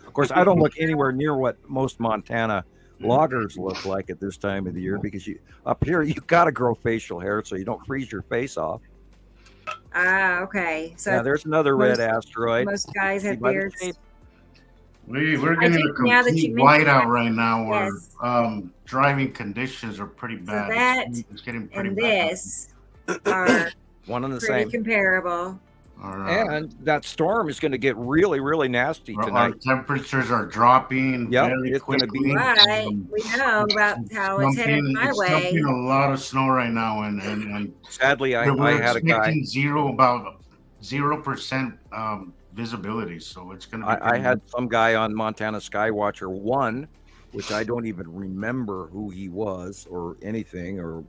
Of course, I don't look anywhere near what most Montana loggers look like at this time of the year because up here, you got to grow facial hair so you don't freeze your face off. Okay. So there's another red asteroid. Most guys have beards. We're getting a complete whiteout right now where driving conditions are pretty bad. It's getting pretty bad. This are one and the pretty same. comparable. And that storm is going to get really, really nasty tonight. Our temperatures are dropping very quickly. Right. We know about how it's headed my way. It's dumping a lot of snow right now, and sadly, I had a guy about 0% visibility, so it's going to be I had some guy on Montana Skywatcher 1, which I don't even remember who he was or anything or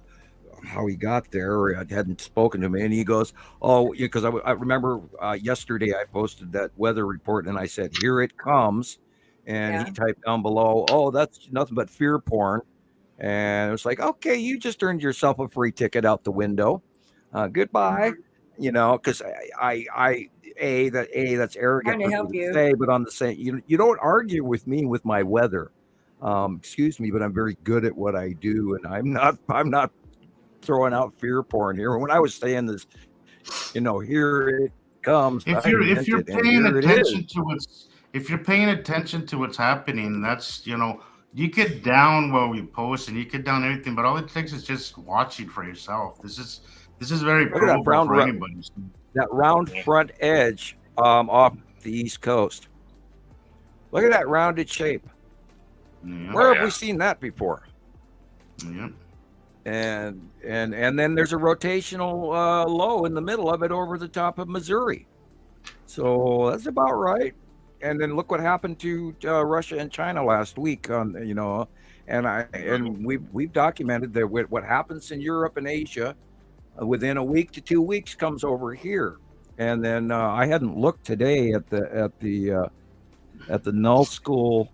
how he got there, or I hadn't spoken to me, and he goes, because I remember yesterday I posted that weather report and I said, here it comes, and he typed down below, that's nothing but fear porn, and it was like, okay, you just earned yourself a free ticket out the window, goodbye. Because that's arrogant to say, but on the same, you don't argue with me with my weather. Excuse me, but I'm very good at what I do, and I'm not throwing out fear porn here. When I was saying this, here it comes. If you're paying attention to what's happening, that's you get down what we post and you get down everything, but all it takes is just watching for yourself. This is very pro for anybody. That round front edge off the East Coast. Look at that rounded shape. Yeah. Where have we seen that before? Yeah. And then there's a rotational low in the middle of it over the top of Missouri. So that's about right. And then look what happened to Russia and China last week. and we've documented that what happens in Europe and Asia within a week to 2 weeks comes over here. And then I hadn't looked today at the Null School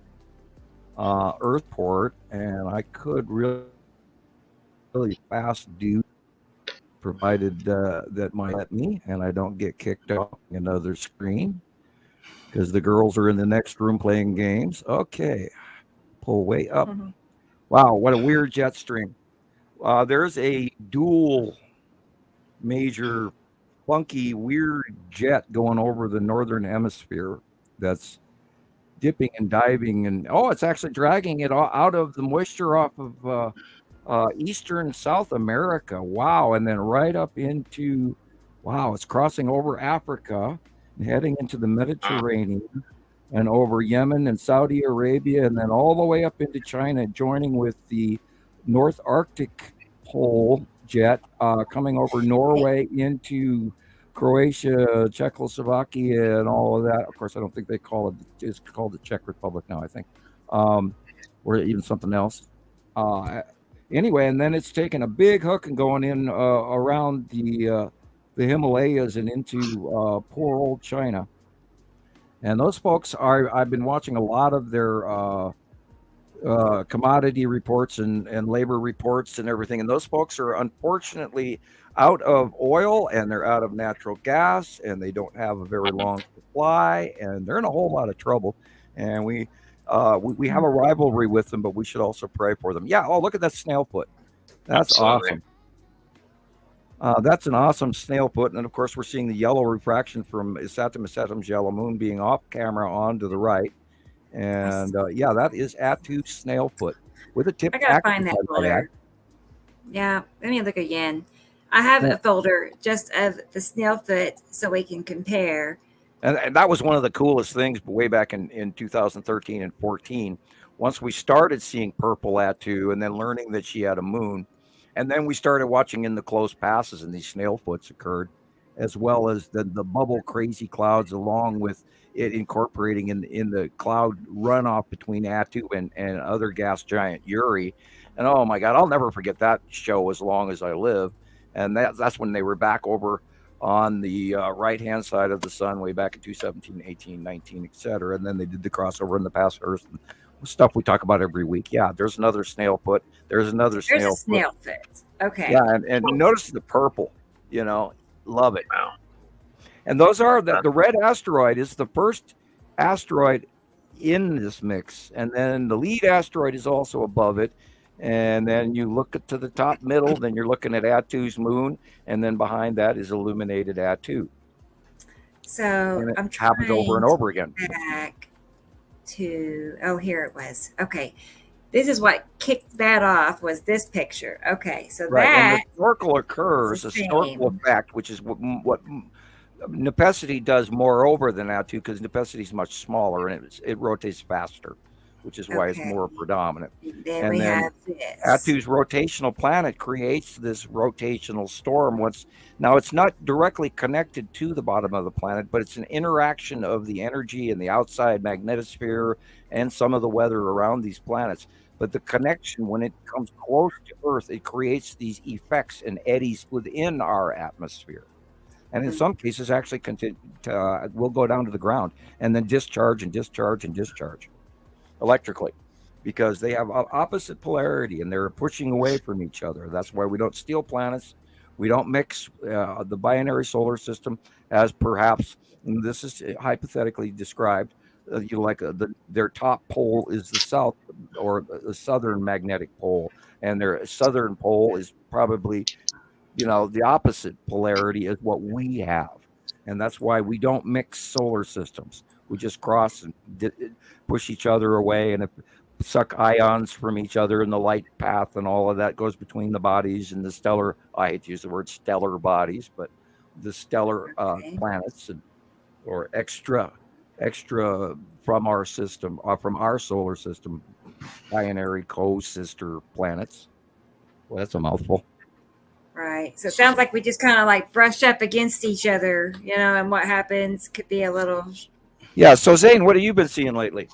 Earthport, and I could really fast do, provided that might let me and I don't get kicked off another screen because the girls are in the next room playing games. Okay, pull way up. Mm-hmm. Wow, what a weird jet stream. There's a dual major funky weird jet going over the northern hemisphere that's dipping and diving, and it's actually dragging it out of the moisture off of eastern South America. Wow. And then right up into, it's crossing over Africa and heading into the Mediterranean and over Yemen and Saudi Arabia, and then all the way up into China, joining with the North Arctic pole jet coming over Norway into Croatia, Czechoslovakia, and all of that. Of course, I don't think they call it, it's called the Czech Republic now, I think, or even something else. Anyway, and then it's taking a big hook and going in around the Himalayas and into poor old China. And those folks I've been watching a lot of their commodity reports and labor reports and everything. And those folks are unfortunately out of oil, and they're out of natural gas, and they don't have a very long supply, and they're in a whole lot of trouble. And we have a rivalry with them, but we should also pray for them. Yeah. Oh, look at that snail foot. That's Absolutely. Awesome. That's an awesome snail foot. And of course, we're seeing the yellow refraction from Isatum Isatum's yellow moon being off camera on to the right. And that is Attu snail foot with a tip. I gotta find that folder. Yeah, let me look again. I have a folder just of the snail foot so we can compare. And that was one of the coolest things way back in 2013 and 14. Once we started seeing purple Attu and then learning that she had a moon, and then we started watching in the close passes and these snail foots occurred, as well as the bubble crazy clouds, along with it incorporating in the cloud runoff between Attu and other gas giant Uri. And oh my God, I'll never forget that show as long as I live. And that's when they were back over on the right-hand side of the sun way back in 2017, 18, 19, et cetera. And then they did the crossover in the past Earth and stuff we talk about every week. Yeah, there's another snail foot. There's another snail foot. Okay. Yeah, and notice the purple, love it. Wow. And those are the red asteroid is the first asteroid in this mix. And then the lead asteroid is also above it. And then you look to the top middle, then you're looking at Attu's moon. And then behind that is illuminated Attu. So I'm trying happens over and over again. Back to, here it was. Okay. This is what kicked that off was this picture. Okay. So right. that. And the snorkel occurs, a snorkel effect, which is what Nepacity does more over than Attu, because Nepacity is much smaller and it rotates faster, which is why it's more predominant. Then we have this. Attu's rotational planet creates this rotational storm. Now it's not directly connected to the bottom of the planet, but it's an interaction of the energy in the outside magnetosphere and some of the weather around these planets. But the connection, when it comes close to Earth, it creates these effects and eddies within our atmosphere. And in some cases, actually will go down to the ground and then discharge and discharge and discharge electrically, because they have opposite polarity and they're pushing away from each other. That's why we don't steal planets. We don't mix the binary solar system, as perhaps, and this is hypothetically described, their top pole is the south or the southern magnetic pole, and their southern pole is probably the opposite polarity is what we have. And that's why we don't mix solar systems. We just cross and push each other away and suck ions from each other in the light path, and all of that goes between the bodies and the stellar, I hate to use the word stellar bodies, but the stellar planets or extra from our system, from our solar system, binary co-sister planets. Well, that's a mouthful. Right. So it sounds like we just kind of like brush up against each other, and what happens could be a little. Yeah. So Zane, what have you been seeing lately?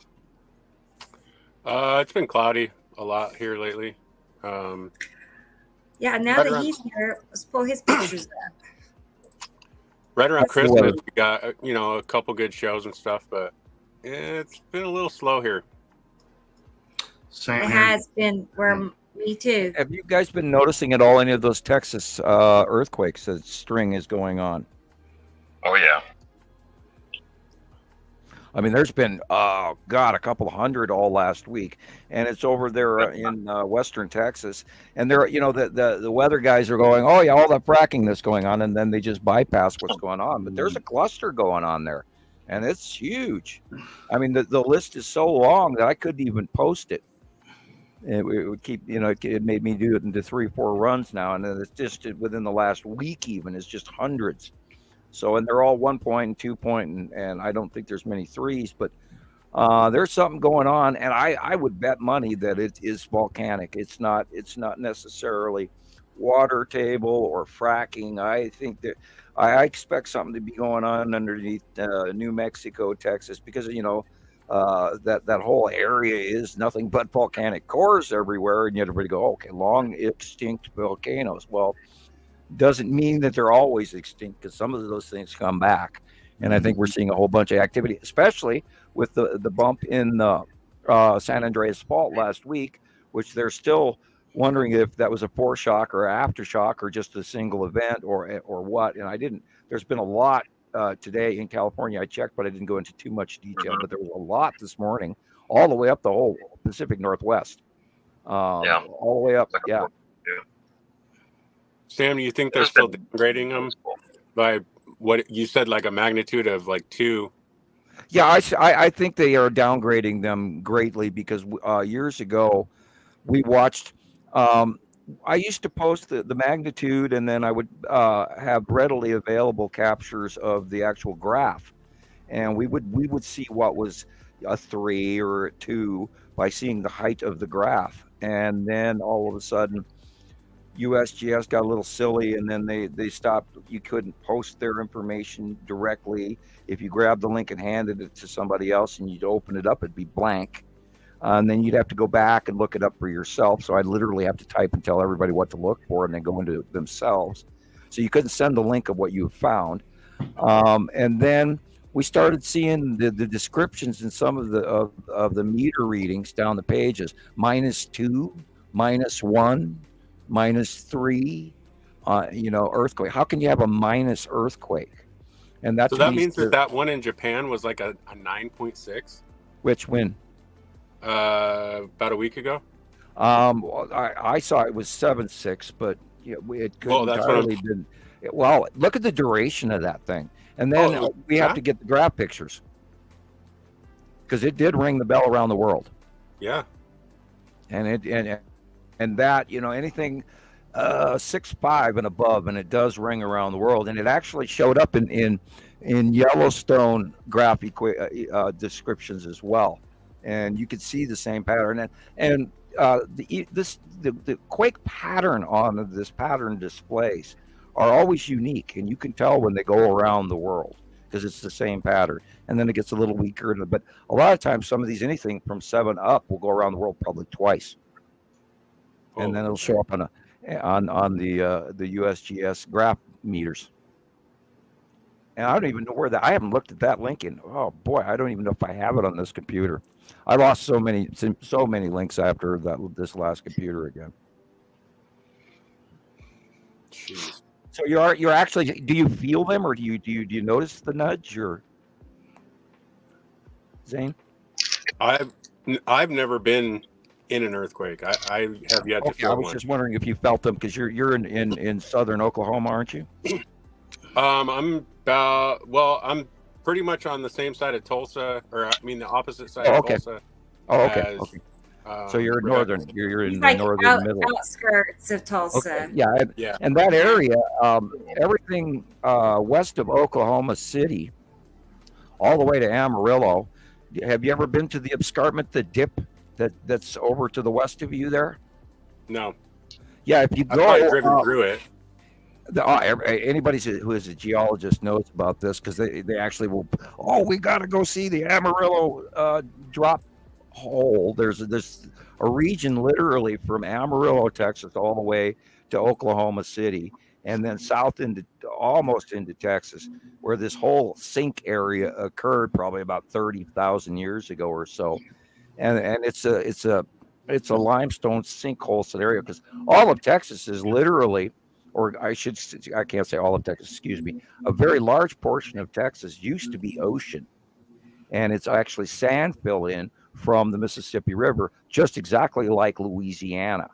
It's been cloudy. a lot here lately. Yeah, now that he's here, let's pull his pictures up. Right around Christmas, we got a couple good shows and stuff, but it's been a little slow here. Same It here. has been. Me too. Have you guys been noticing at all any of those Texas earthquakes that string is going on? Oh yeah. I mean, there's been, a couple hundred all last week, and it's over there in western Texas. And they're, the weather guys are going, oh yeah, all that fracking that's going on, and then they just bypass what's going on. But there's a cluster going on there, and it's huge. I mean, the list is so long that I couldn't even post it. It would keep, it made me do it into 3-4 runs now, and then it's just within the last week even, it's just hundreds. So, and they're all 1 point and 2 point, and I don't think there's many threes, but there's something going on, and I would bet money that it is volcanic. It's not necessarily water table or fracking. I think that I expect something to be going on underneath New Mexico, Texas, because that whole area is nothing but volcanic cores everywhere, and yet everybody go, okay, long extinct volcanoes. Well, doesn't mean that they're always extinct, because some of those things come back, and I think we're seeing a whole bunch of activity, especially with the bump in the San Andreas Fault last week, which they're still wondering if that was a foreshock or aftershock or just a single event or what. And there's been a lot today in California. I checked, but I didn't go into too much detail, but there was a lot this morning all the way up the whole Pacific Northwest. All the way up. Yeah. Sam, do you think they're still degrading them by what you said, like a magnitude of like 2? Yeah, I think they are downgrading them greatly, because years ago we watched. I used to post the magnitude, and then I would have readily available captures of the actual graph, and we would see what was a 3 or a 2 by seeing the height of the graph, and then all of a sudden USGS got a little silly, and then they stopped. You couldn't post their information directly. If you grabbed the link and handed it to somebody else and you'd open it up, it'd be blank. And then you'd have to go back and look it up for yourself. So I'd literally have to type and tell everybody what to look for, and then go into it themselves. So you couldn't send the link of what you found. And then we started seeing the descriptions in some of the meter readings down the pages: -2, -1. -3, earthquake. How can you have a minus earthquake? And so that means that one in Japan was like a 9.6. Which when? About a week ago. I saw it was 7.6, but it couldn't entirely been. Well, look at the duration of that thing, and then we have to get the graph pictures, because it did ring the bell around the world. Yeah, and that, anything 6.5 and above, and it does ring around the world, and it actually showed up in Yellowstone graphic descriptions as well, and you could see the same pattern, and the quake pattern on this pattern displays are always unique, and you can tell when they go around the world, because it's the same pattern, and then it gets a little weaker, but a lot of times some of these, anything from 7 up, will go around the world probably twice. And then it'll show up on the USGS graph meters. And I don't even know where I haven't looked at that link in. Oh boy, I don't even know if I have it on this computer. I lost so many links after this last computer again. Jeez. So you're actually, do you feel them, or do you notice the nudge, or Zane? I've never been in an earthquake. I have yet to feel one. I was just wondering if you felt them, because you're in southern Oklahoma, aren't you? I'm pretty much on the same side of Tulsa, or the opposite side of Tulsa. Oh, okay. So you're northern. You're in the northern middle outskirts of Tulsa. Okay. Yeah. And that area, everything west of Oklahoma City, all the way to Amarillo. Have you ever been to the escarpment, the dip that's over to the west of you there? No. Yeah, if you go, I've driven through it. Anybody who is a geologist knows about this, because they actually will. Oh, we got to go see the Amarillo drop hole. There's this a region literally from Amarillo, Texas, all the way to Oklahoma City, and then south into almost into Texas, where this whole sink area occurred probably about 30,000 years ago or so. And it's a limestone sinkhole scenario, because all of Texas is literally, or I can't say all of Texas, excuse me, a very large portion of Texas used to be ocean, and it's actually sand fill in from the Mississippi River, just exactly like Louisiana.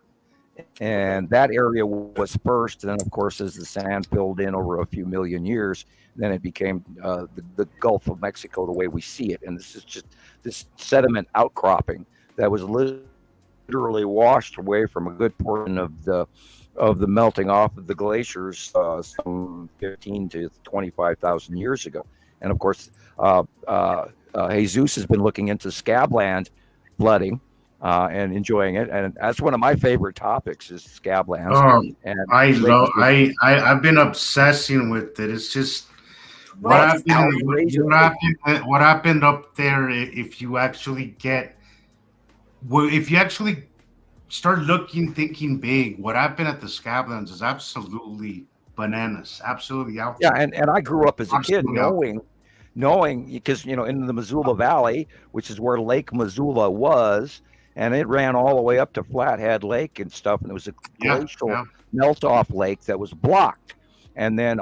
And that area was first, and then of course as the sand filled in over a few million years, then it became the Gulf of Mexico the way we see it. And this is just this sediment outcropping that was literally washed away from a good portion of the melting off of the glaciers some 15 to 25,000 years ago. And of course, Jesus has been looking into scabland flooding and enjoying it, and that's one of my favorite topics is scablands. And I've been obsessing with it. It's just what happened up there. If you actually start looking, thinking big, what happened at the scablands is absolutely bananas, absolutely out there. Yeah, and I grew up as a kid knowing because in the Missoula Valley, which is where Lake Missoula was. And it ran all the way up to Flathead Lake and stuff. And it was a glacial melt-off lake that was blocked. And then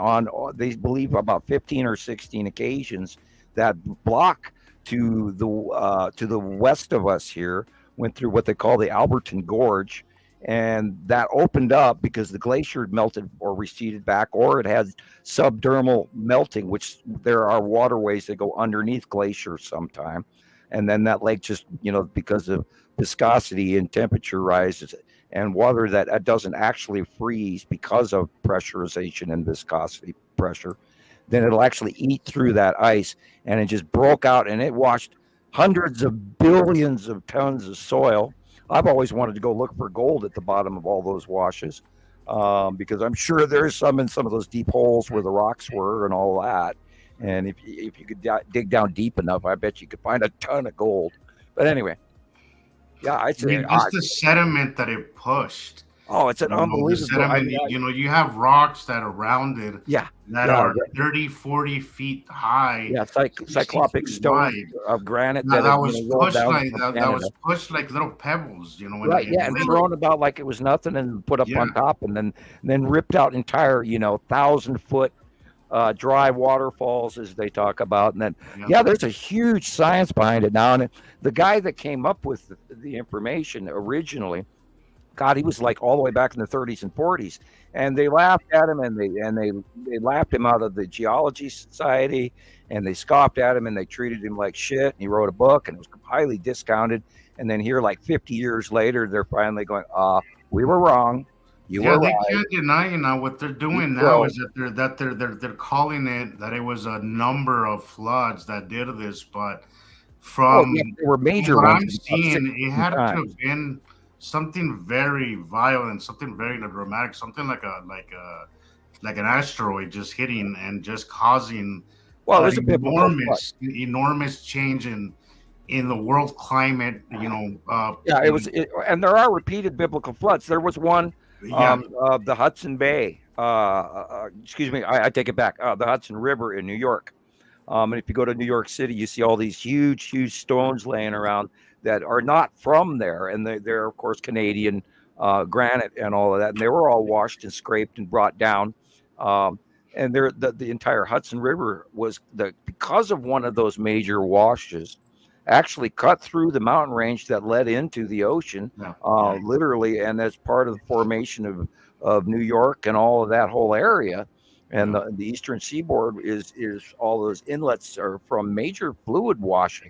they believe about 15 or 16 occasions, that block to the west of us here went through what they call the Alberton Gorge. And that opened up because the glacier melted or receded back, or it had subdermal melting, which there are waterways that go underneath glaciers sometime. And then that lake just, because of viscosity and temperature rises, and water that doesn't actually freeze because of pressurization and viscosity pressure, then it'll actually eat through that ice, and it just broke out, and it washed hundreds of billions of tons of soil. I've always wanted to go look for gold at the bottom of all those washes, because I'm sure there's some in some of those deep holes where the rocks were and all that. And if you could dig down deep enough, I bet you could find a ton of gold. But anyway, yeah, I'd say just the sediment that it pushed. Oh, it's an unbelievable sediment. You have rocks that are rounded. That are 30, 40 feet high. Yeah, cyclopic stone of granite that was pushed like little pebbles. Right. And thrown about like it was nothing, and put up on top, and then ripped out entire 1,000-foot. Dry waterfalls, as they talk about. And then there's a huge science behind it now. And the guy that came up with the information originally, God, he was like all the way back in the 30s and 40s, and they laughed at him, and they laughed him out of the Geology Society, and they scoffed at him, and they treated him like shit. And he wrote a book, and it was highly discounted. And then here, like 50 years later, they're finally going, we were wrong. They can't deny what they're doing now is that they're calling it that it was a number of floods that did this, but from there were major what ones I'm seeing, it had to have been something very violent, something very dramatic, something like an asteroid just hitting and just causing enormous change in the world climate. It was, and there are repeated biblical floods. There was one. The Hudson Bay, excuse me, I take it back. The Hudson River in New York. And if you go to New York City, you see all these huge stones laying around that are not from there. And they're of course, Canadian granite and all of that. And they were all washed and scraped and brought down. And the entire Hudson River was because of one of those major washes, actually cut through the mountain range that led into the ocean, literally, and that's part of the formation of New York and all of that whole area. And the eastern seaboard is all those inlets are from major fluid washing,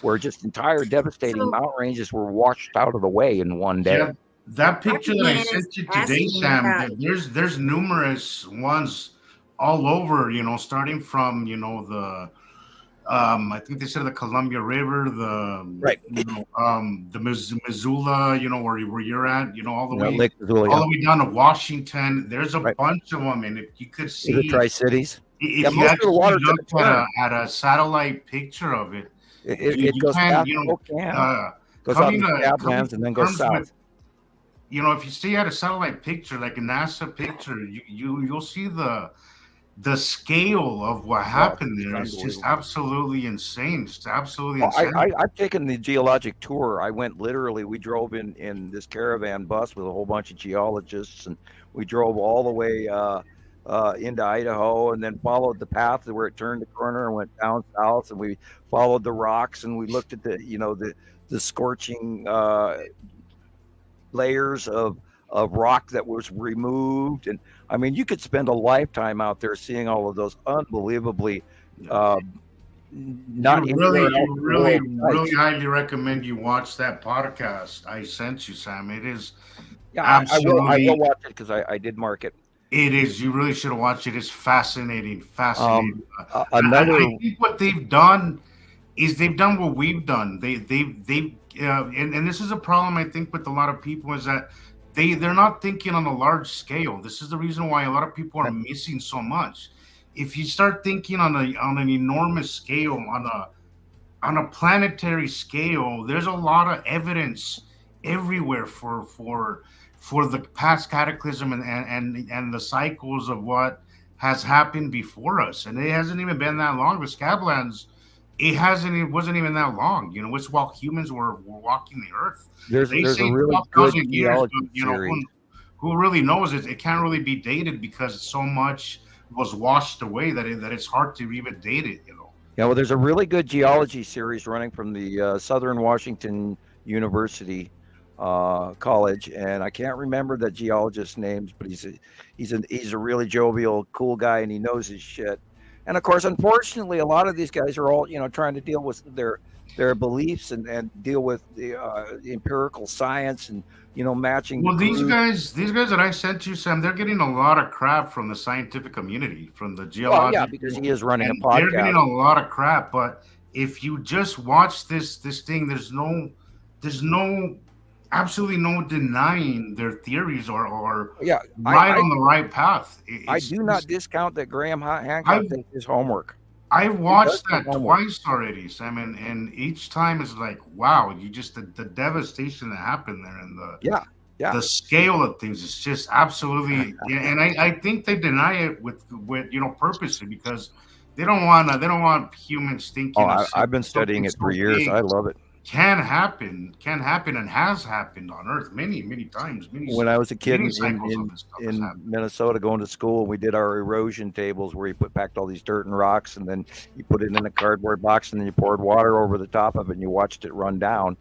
where just entire devastating mountain ranges were washed out of the way in one day. Yeah, that picture that I sent you today, Sam, there's numerous ones all over, starting from, the I think they said the Columbia River, the Missoula, where you're at, all the way, Lake Missoula, all the way down to Washington. There's a bunch of them, and if you could see the Tri-Cities, if you actually look at a satellite picture of it, it goes past Spokane. goes out in the Scablands and then goes south. You know, if you see at a satellite picture, like a NASA picture, you'll see the scale of what happened there is just absolutely insane. Just absolutely insane. I've taken the geologic tour. I went literally, we drove in this caravan bus with a whole bunch of geologists, and we drove all the way into Idaho, and then followed the path where it turned the corner and went down south, and we followed the rocks, and we looked at the scorching layers of rock that was removed. And I mean, you could spend a lifetime out there seeing all of those unbelievably really highly recommend you watch that podcast I sent you, Sam. It is absolutely, I will watch it because I did mark it. It is. You really should have watched it. It's fascinating. I think what they've done is they've done what we've done. And this is a problem I think with a lot of people, is that they're not thinking on a large scale. This is the reason why a lot of people are missing so much. If you start thinking on an enormous scale, on a planetary scale, there's a lot of evidence everywhere for the past cataclysm and the cycles of what has happened before us. And it hasn't even been that long. The Scablands, it wasn't even that long. You know, it's while humans were walking the earth. There's a really good geology series. Who really knows it? It can't really be dated because so much was washed away that it's hard to even date it. You know. Yeah, well, there's a really good geology series running from the Southern Washington University college, and I can't remember the geologist's names, but he's a really jovial, cool guy, and he knows his shit. And of course, unfortunately, a lot of these guys are all trying to deal with their beliefs and deal with the empirical science and matching. Well, these guys that I sent you, Sam, they're getting a lot of crap from the scientific community, from the geological. Well, yeah, because he is running a podcast. They're getting a lot of crap, but if you just watch this thing, there's absolutely no denying their theories or on the right path. I do not discount that Graham Hancock did his homework. I've watched that twice already, Sam, and each time is like, wow, the devastation that happened there, and the scale of things is just absolutely. And I think they deny it with purposely, because they don't want humans thinking. I've been studying it for years. I love it. Can happen, and has happened on Earth many times. When I was a kid in Minnesota going to school, we did our erosion tables where you packed all these dirt and rocks, and then you put it in a cardboard box, and then you poured water over the top of it, and you watched it run down.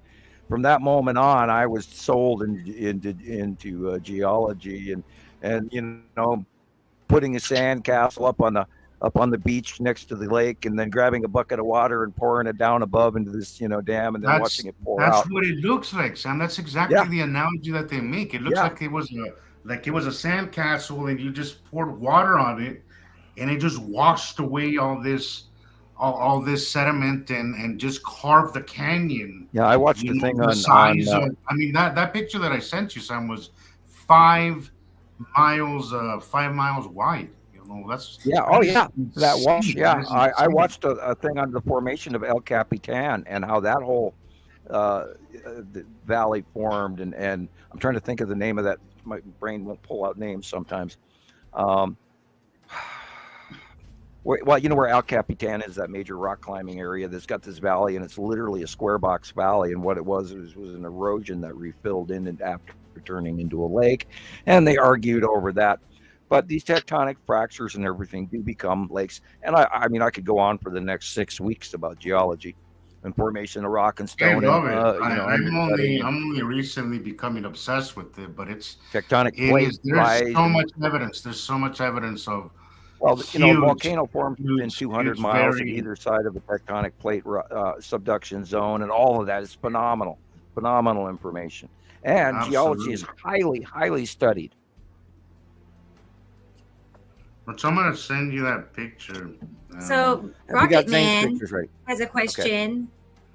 From that moment on, I was sold into geology and putting a sand castle up on the beach next to the lake, and then grabbing a bucket of water and pouring it down above into this dam, and then watching it pour out. That's what it looks like, Sam. That's exactly the analogy that they make. It looks like it was a sand castle, and you just poured water on it, and it just washed away all this sediment and just carved the canyon. Yeah, I watched the thing I mean, that picture that I sent you, Sam, was 5 miles wide. That's that wash. Yeah, I watched a thing on the formation of El Capitan and how that whole valley formed, and I'm trying to think of the name of that. My brain won't pull out names sometimes. Well, where El Capitan is, that major rock climbing area that's got this valley, and it's literally a square box valley, and what it was an erosion that refilled in and after turning into a lake, and they argued over that. But these tectonic fractures and everything do become lakes. And I mean, I could go on for the next 6 weeks about geology and formation of rock and stone. I love it. I'm only recently becoming obsessed with it, but it's tectonic plates. There's so much evidence. There's so much evidence of. Well, a volcano formed within 200 miles of either side of a tectonic plate subduction zone, and all of that is phenomenal information. And geology is highly, highly studied. So I'm going to send you that picture. So Rocket Man has a question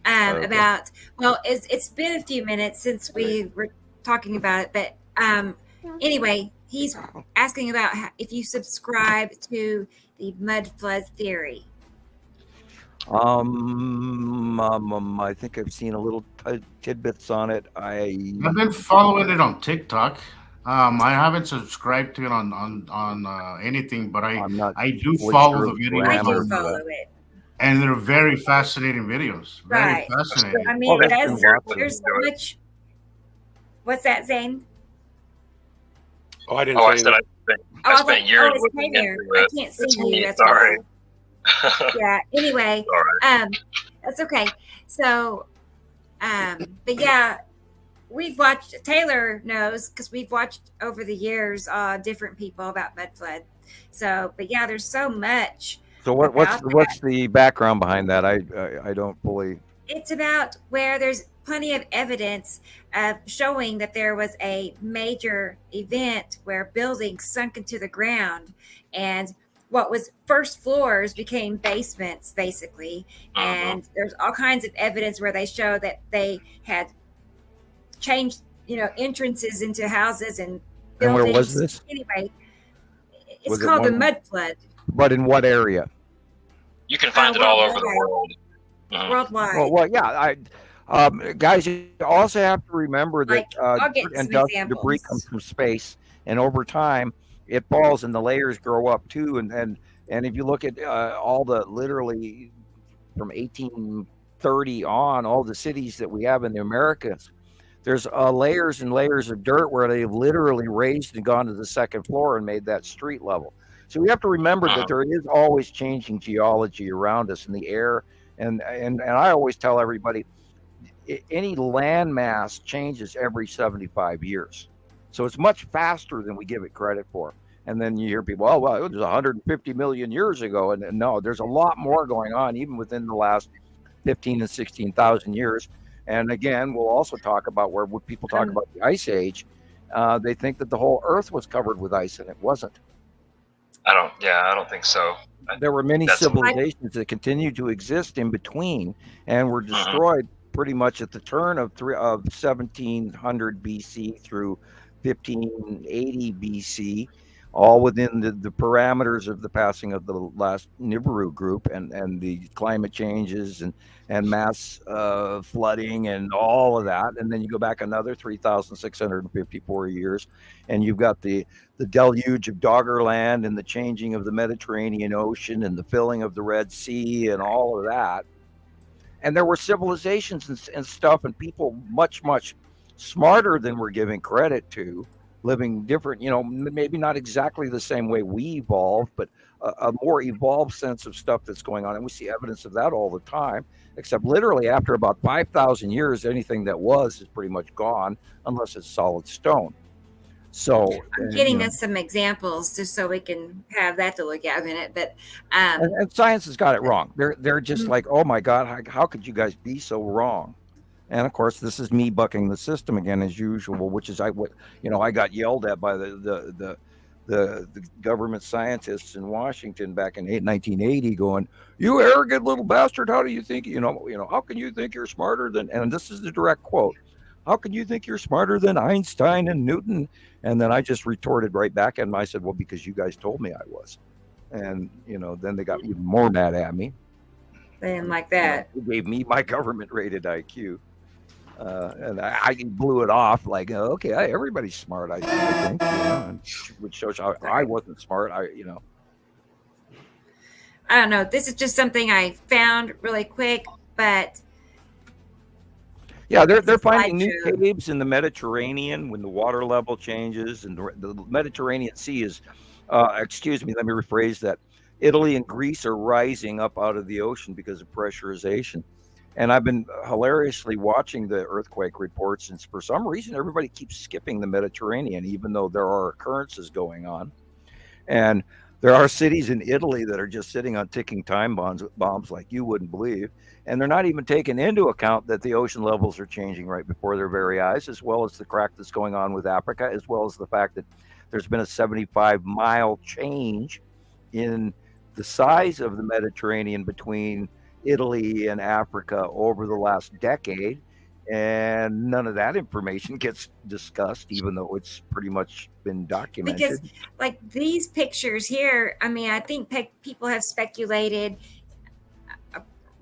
about, well, it's been a few minutes since we were talking about it, but anyway, he's asking about if you subscribe to the mud flood theory. I think I've seen a little tidbits on it. I've been following it on TikTok. I haven't subscribed to it on anything, but I do follow the videos. I do follow it, and they're very fascinating videos. Very fascinating. I mean, there's so much. What's that, Zane? Oh, I didn't. I said I spent years looking into it. I can't see you. That's sorry. Yeah. Anyway, that's okay. So, but yeah, we've watched. Taylor knows because we've watched over the years different people about mud flood. So, but yeah, there's so much. So what's the background behind that? I don't fully. It's about where there's plenty of evidence of showing that there was a major event where buildings sunk into the ground, and what was first floors became basements, basically. And there's all kinds of evidence where they show that they had changed, entrances into houses and buildings. And where was this? Anyway, it's called the mud flood. But in what area? You can find it all over the world. Worldwide. Well, yeah. Guys, you also have to remember that debris comes from space, and over time it falls and the layers grow up too. And if you look at all the literally from 1830 on, all the cities that we have in the Americas, there's layers and layers of dirt where they've literally raised and gone to the second floor and made that street level. So we have to remember that there is always changing geology around us in the air. And I always tell everybody, any landmass changes every 75 years. So it's much faster than we give it credit for. And then you hear people, well, it was 150 million years ago. And no, there's a lot more going on, even within the last 15 and 16,000 years. And again, we'll also talk about when people talk about the Ice Age, they think that the whole Earth was covered with ice, and it wasn't. I don't think so. There were many civilizations that continued to exist in between and were destroyed pretty much at the turn of 1700 BC through 1580 BC, all within the parameters of the passing of the last Nibiru group and the climate changes and mass flooding and all of that. And then you go back another 3,654 years, and you've got the deluge of Doggerland and the changing of the Mediterranean Ocean and the filling of the Red Sea and all of that. And there were civilizations and stuff and people much, much smarter than we're giving credit to, living different, maybe not exactly the same way we evolved, but a more evolved sense of stuff that's going on. And we see evidence of that all the time, except literally after about 5,000 years, anything that was is pretty much gone unless it's solid stone. So I'm getting us some examples just so we can have that to look at in a minute. But and science has got it wrong. They're just like, oh my God, how could you guys be so wrong? And of course, this is me bucking the system again as usual, which is I got yelled at by the government scientists in Washington back in 1980, going, "You arrogant little bastard! How do you think how can you think you're smarter than?" And this is the direct quote. How can you think you're smarter than Einstein and Newton? And then I just retorted right back at him. I said, well, because you guys told me I was. And, then they got even more mad at me. They didn't like that. They gave me my government rated IQ. And I blew it off like, okay, everybody's smart, I think, which shows how I wasn't smart. I don't know. This is just something I found really quick, but yeah, they're finding new caves in the Mediterranean when the water level changes, and the Mediterranean Sea is, excuse me, let me rephrase that. Italy and Greece are rising up out of the ocean because of pressurization. And I've been hilariously watching the earthquake reports, and for some reason, everybody keeps skipping the Mediterranean, even though there are occurrences going on. And there are cities in Italy that are just sitting on ticking time bombs like you wouldn't believe. And they're not even taking into account that the ocean levels are changing right before their very eyes, as well as the crack that's going on with Africa, as well as the fact that there's been a 75-mile change in the size of the Mediterranean between Italy and Africa over the last decade. And none of that information gets discussed, even though it's pretty much been documented. Because like these pictures here, I mean, I think people have speculated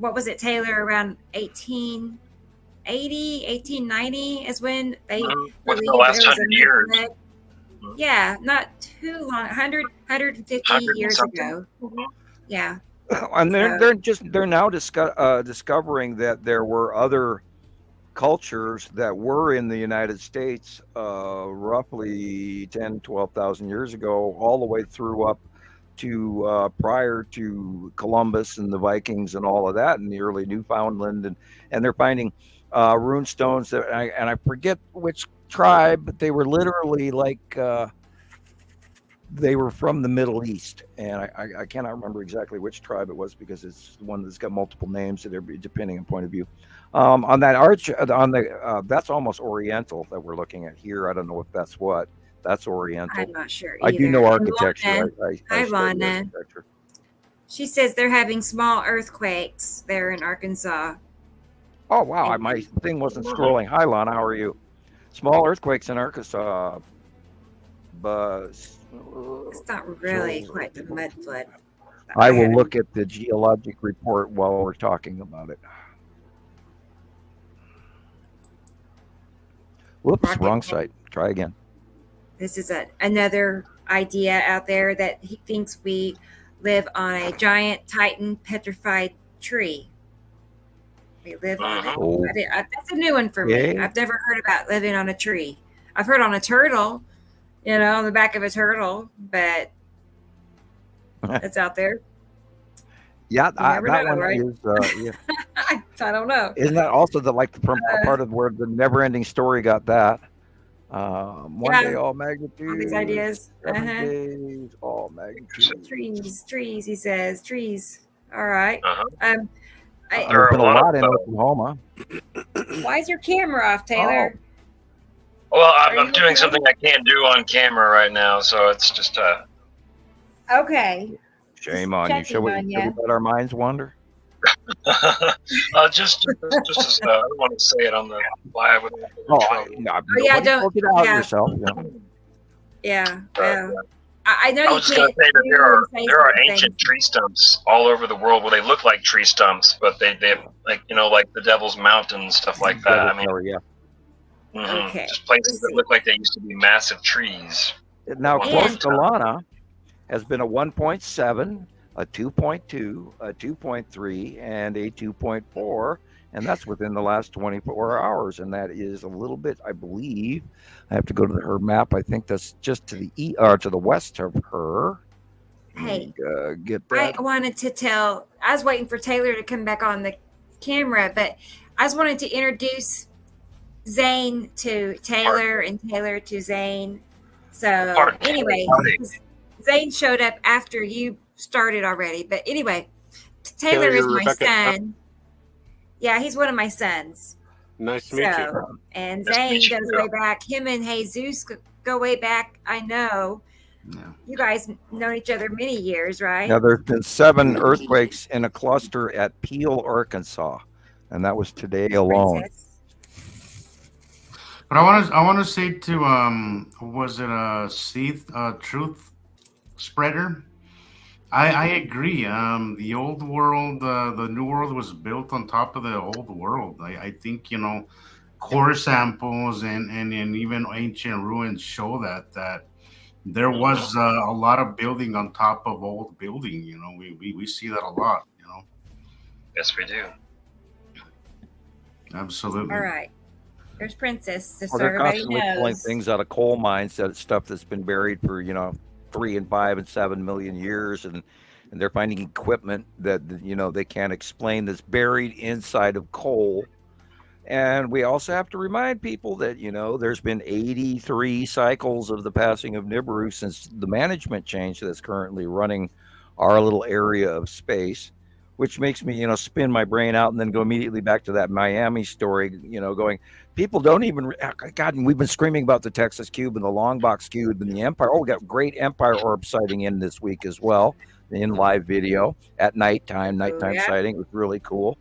what was it, Taylor, around 1880, 1890 is when they within the last 100 years. Yeah, not too long, 150 years ago. Yeah. And they're now discovering that there were other cultures that were in the United States roughly 10, 12,000 years ago, all the way through up to prior to Columbus and the Vikings and all of that in the early Newfoundland. And they're finding rune stones that, and I forget which tribe, but they were literally like they were from the Middle East, and I cannot remember exactly which tribe it was because it's one that's got multiple names depending on point of view. On that arch, that's almost Oriental that we're looking at here. I don't know if that's what. That's Oriental. I'm not sure either. I do know architecture. Hi, Lana. She says they're having small earthquakes there in Arkansas. Oh, wow. My thing wasn't scrolling. Hi, Lana. How are you? Small earthquakes in Arkansas. But it's not really quite the mud flood. I will look at the geologic report while we're talking about it. Whoops, wrong site. Try again. This is another idea out there that he thinks we live on a giant Titan petrified tree. We live on it. That's a new one for me. I've never heard about living on a tree. I've heard on a turtle, on the back of a turtle, but it's out there. Yeah, that know, one right? is. Yeah. I don't know. Isn't that also the part of where the never-ending story got that? One day, all magnitude. All these ideas. 7 days, all magnitude. Trees. He says trees. All right. There's been a lot in Oklahoma. Why is your camera off, Taylor? Well, I'm doing something I can't do on camera right now, so it's just Okay. Shame on you. Shall we let our minds wander? just I don't want to say it on the live. Don't. Yourself. Yeah. I know I was just going to say that there are ancient tree stumps all over the world where they look like tree stumps, but they have like the Devil's Mountain and stuff like that. Okay. Just places that look like they used to be massive trees. Now, close to Lana has been a 1.7, a 2.2, a 2.3, and a 2.4, and that's within the last 24 hours. And that is a little bit, I believe. I have to go to her map. I think that's just to the west of her. Hey, get that. I wanted to tell. I was waiting for Taylor to come back on the camera, but I just wanted to introduce Zane to Taylor and Taylor to Zane. So anyway, Zane showed up after you started already. But anyway, Taylor is my son. Yeah, he's one of my sons. Nice to meet you. And Zane goes way back. Him and Jesus go way back. I know. Yeah. You guys know each other many years, right? Now, there's been 7 earthquakes in a cluster at Peel, Arkansas, and that was today alone. But I want to say to was it a truth spreader? I agree. The old world, the new world was built on top of the old world. I think core samples and even ancient ruins show that there was a lot of building on top of old building. We see that a lot. Yes, we do. Absolutely. All right. There's Princess. They're constantly pulling things out of coal mines, that stuff that's been buried for 3 and 5 and 7 million years, and they're finding equipment that they can't explain that's buried inside of coal. And we also have to remind people that there's been 83 cycles of the passing of Nibiru since the management change that's currently running our little area of space, which makes me spin my brain out and then go immediately back to that Miami story, going, people don't even, God, and we've been screaming about the Texas Cube and the Longbox Cube and the Empire. Oh, we got great Empire orb sighting in this week as well, in live video at nighttime sighting. It was really cool.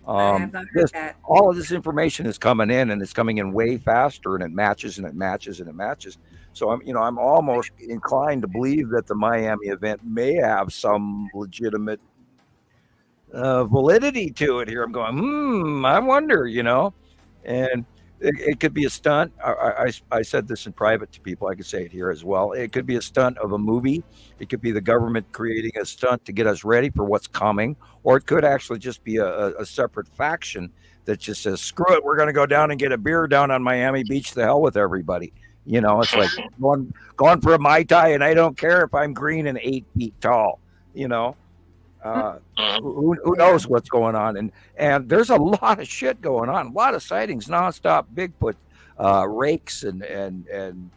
I have not heard that. All of this information is coming in, and it's coming in way faster, and it matches and it matches and it matches. So I'm almost inclined to believe that the Miami event may have some legitimate validity to it here. I'm going, I wonder, and it could be a stunt. I said this in private to people. I could say it here as well. It could be a stunt of a movie. It could be the government creating a stunt to get us ready for what's coming, or it could actually just be a separate faction that just says, screw it, we're going to go down and get a beer down on Miami Beach. The hell with everybody. It's like going for a Mai Tai, and I don't care if I'm green and 8 feet tall. Who knows what's going on? And there's a lot of shit going on. A lot of sightings, nonstop Bigfoot, rakes, and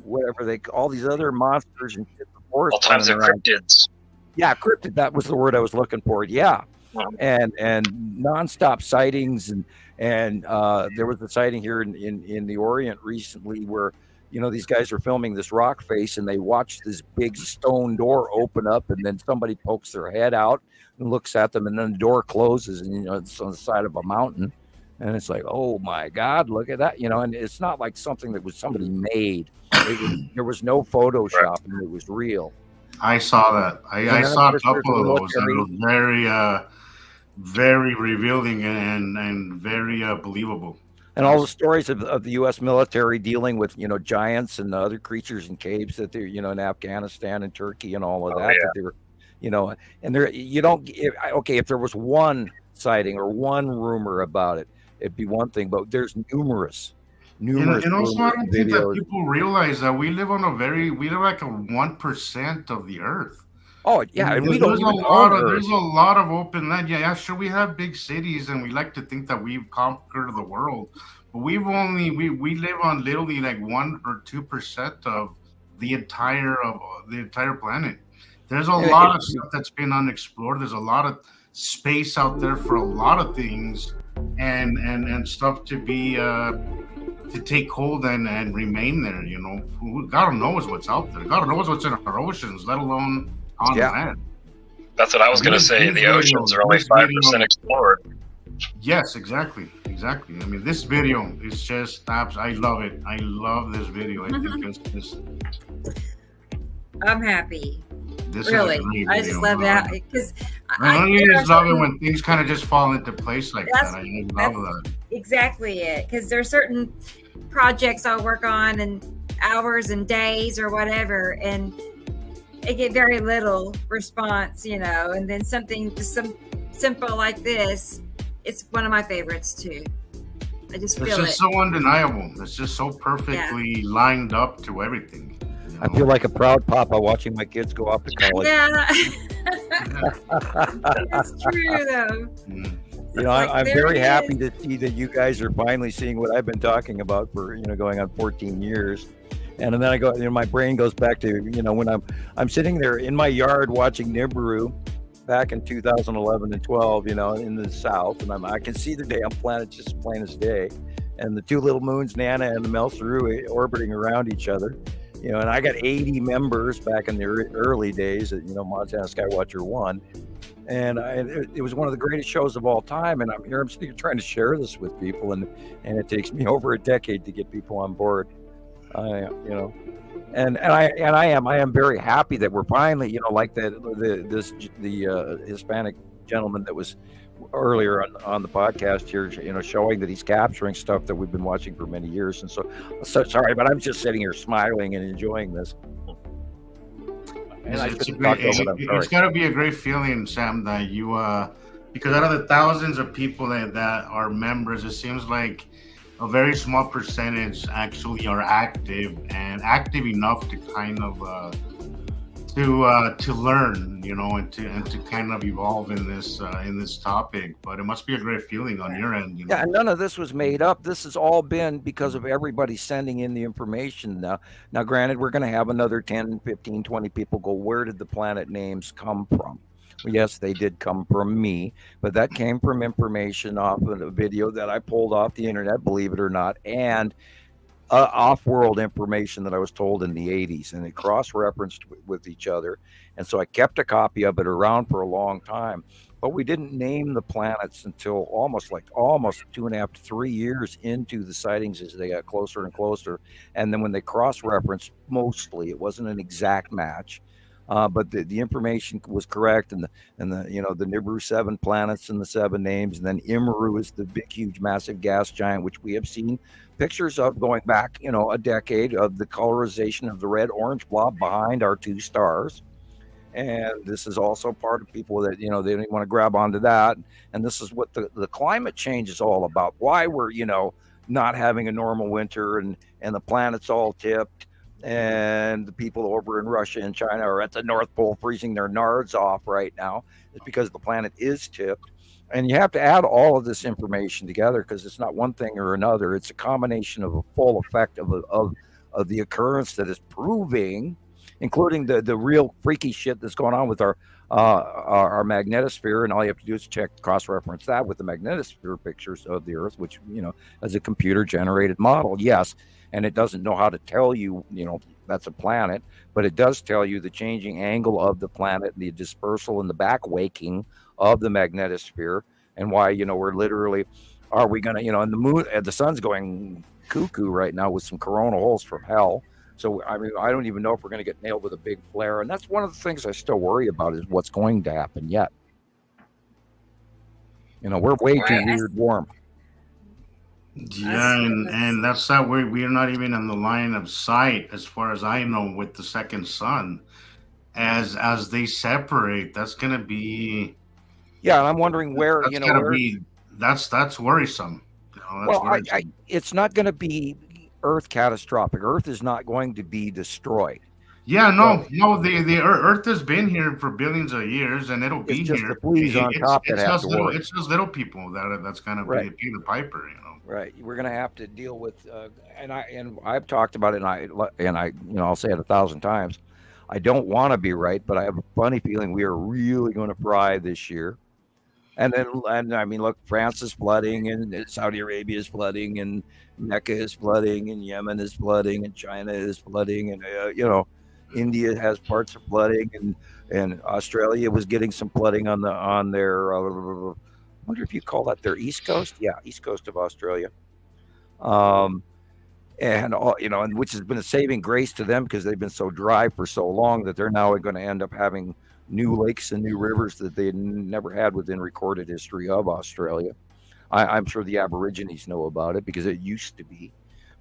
whatever all these other monsters and shit. All times of cryptids. Yeah, cryptid. That was the word I was looking for. Yeah. And nonstop sightings, and there was a sighting here in the Orient recently where these guys are filming this rock face, and they watch this big stone door open up, and then somebody pokes their head out and looks at them, and then the door closes, and it's on the side of a mountain, and it's like, oh my God, look at that, and it's not like something that was somebody made. There was no Photoshop, and it was real. I saw that. I saw a couple of those, and it was very, very revealing and very believable. And all the stories of the U.S. military dealing with, giants and other creatures in caves that they're, in Afghanistan and Turkey and all of that, that they were, and there, if there was one sighting or one rumor about it, it'd be one thing, but there's numerous. And also, I don't think that people realize that we live like a 1% of the earth. Oh yeah, and there's a lot of open land. Yeah, sure. We have big cities, and we like to think that we've conquered the world, but we live on literally like 1 or 2% of the entire planet. There's a lot of stuff that's been unexplored. There's a lot of space out there for a lot of things, and stuff to be to take hold and remain there. God knows what's out there. God knows what's in our oceans, let alone on land. That's what I was going to say. The oceans are only 5% explored. Yes, exactly. I mean, this video is just I love it. I love this video. I think it's just. I'm happy. This really, is I just love that because I just love it when things kind of just fall into place like that. I love that. Exactly it, because there are certain projects I'll work on and hours and days or whatever, and I get very little response, and then something simple like this, it's one of my favorites too. I just feel it's just so undeniable. It's just so perfectly lined up to everything. I feel like a proud papa watching my kids go off to college. Yeah, that's true though. I'm very happy to see that you guys are finally seeing what I've been talking about for going on 14 years. And then I go, my brain goes back to, when I'm sitting there in my yard watching Nibiru back in 2011 and 12, in the south, and I can see the damn planet just plain as day, and the two little moons, Nana and the Melsaru, orbiting around each other, and I got 80 members back in the early days at, Montana Skywatcher 1. And it was one of the greatest shows of all time. And I'm sitting here trying to share this with people, and it takes me over a decade to get people on board. I am very happy that we're finally, like the Hispanic gentleman that was earlier on the podcast here, showing that he's capturing stuff that we've been watching for many years. And so sorry, but I'm just sitting here smiling and enjoying this. It's got to be a great feeling, Sam, that you because out of the thousands of people that are members, it seems like a very small percentage actually are active enough to kind of to learn, and to kind of evolve in this topic. But it must be a great feeling on your end. Yeah, and none of this was made up. This has all been because of everybody sending in the information. Now, granted, we're going to have another 10, 15, 20 people go, where did the planet names come from? Well, yes, they did come from me, but that came from information off of a video that I pulled off the internet, believe it or not, and off-world information that I was told in the 80s, and it cross-referenced with each other. And so I kept a copy of it around for a long time, but we didn't name the planets until almost 2.5 to 3 years into the sightings as they got closer and closer. And then when they cross-referenced, mostly, it wasn't an exact match. But the information was correct, and the the Nibiru 7 planets and the 7 names, and then Imru is the big, huge, massive gas giant, which we have seen pictures of going back a decade, of the colorization of the red orange blob behind our 2 stars. And this is also part of people that they don't want to grab onto that. And this is what the climate change is all about. Why we're not having a normal winter, and the planet's all tipped, and the people over in Russia and China are at the North Pole freezing their nards off right now. It's because the planet is tipped. And you have to add all of this information together, because it's not one thing or another. It's a combination of a full effect of the occurrence that is proving, including the real freaky shit that's going on with our magnetosphere. And all you have to do is cross-reference that with the magnetosphere pictures of the Earth, which as a computer-generated model, yes. And it doesn't know how to tell you, that's a planet, but it does tell you the changing angle of the planet, the dispersal and the back waking of the magnetosphere, and why we're literally, are we going to and the moon and the sun's going cuckoo right now with some coronal holes from hell. So I mean, I don't even know if we're going to get nailed with a big flare, and that's one of the things I still worry about, is what's going to happen yet. We're way too weird warm. Yeah, and that's that we're not even on the line of sight, as far as I know, with the second sun. As they separate, that's gonna be. Yeah, and I'm wondering where that's worrisome. Worrisome. It's not going to be Earth catastrophic. Earth is not going to be destroyed. Yeah, no. The Earth has been here for billions of years, and it'll be just here. The fleas on top that have to work. It's just little people that's gonna pay the piper. Right. We're going to have to deal with, and I've talked about it, and I I'll say it 1,000 times. I don't want to be right, but I have a funny feeling we are really going to fry this year. And I mean, look, France is flooding, and Saudi Arabia is flooding, and Mecca is flooding, and Yemen is flooding, and China is flooding, and India has parts of flooding, and Australia was getting some flooding on their. I wonder if you call that their east coast. Yeah, east coast of Australia. And and which has been a saving grace to them, because they've been so dry for so long that they're now going to end up having new lakes and new rivers that they never had within recorded history of Australia. I'm sure the Aborigines know about it, because it used to be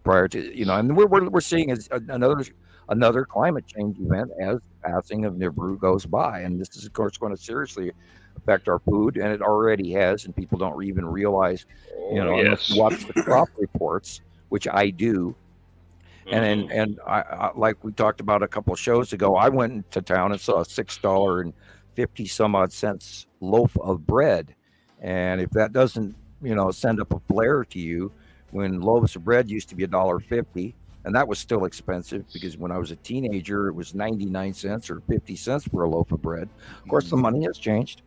prior to and we're seeing another climate change event as passing of Nibiru goes by, and this is of course going to seriously affect our food, and it already has, and people don't even realize, unless you watch the crop reports, which I do. And I like we talked about a couple of shows ago, I went into town and saw a $6.50 some odd cents loaf of bread, and if that doesn't send up a flare to you, when loaves of bread used to be $1.50, and that was still expensive, because when I was a teenager it was 99 cents or 50 cents for a loaf of bread. Of course, the money has changed.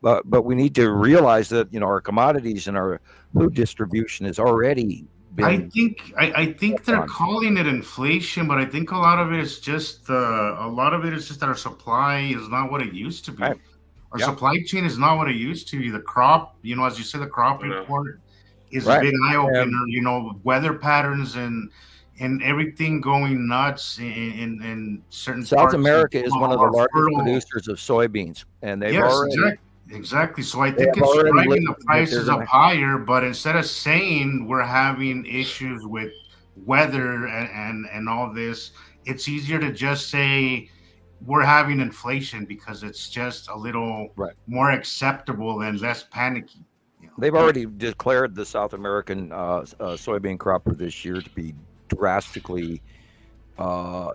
But we need to realize that our commodities and our food distribution is already been. I think they're calling it inflation, but I think a lot of it is just that our supply is not what it used to be. Right. Our supply chain is not what it used to be. The crop, as you said, the crop report is a big eye opener. Weather patterns and everything going nuts in certain South parts. America is one of the largest producers of soybeans, and they've already. Exactly. So I think it's driving the prices up higher, but instead of saying we're having issues with weather and all this, it's easier to just say we're having inflation, because it's just a little more acceptable and less panicky. They've already declared the South American soybean crop for this year to be drastically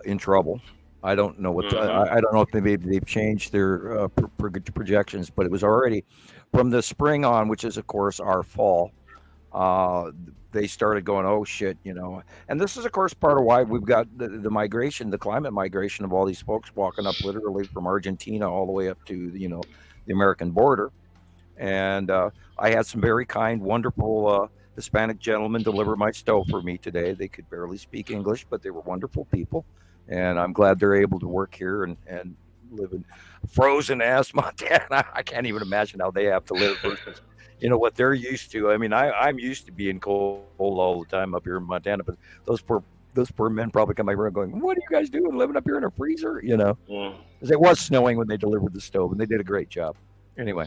in trouble. I don't know what I don't know if they've changed their projections, but it was already from the spring on, which is of course our fall. They started going, oh shit, and this is of course part of why we've got the migration, the climate migration of all these folks walking up literally from Argentina all the way up to the American border. And I had some very kind, wonderful Hispanic gentlemen deliver my stove for me today. They could barely speak English, but they were wonderful people. And I'm glad they're able to work here and live in frozen ass Montana. I can't even imagine how they have to live versus, what they're used to. I mean, I'm used to being cold all the time up here in Montana, but those poor those poor men probably come over going, "What are you guys doing, living up here in a freezer?" You know, Mm. because it was snowing when they delivered the stove, and they did a great job. Anyway,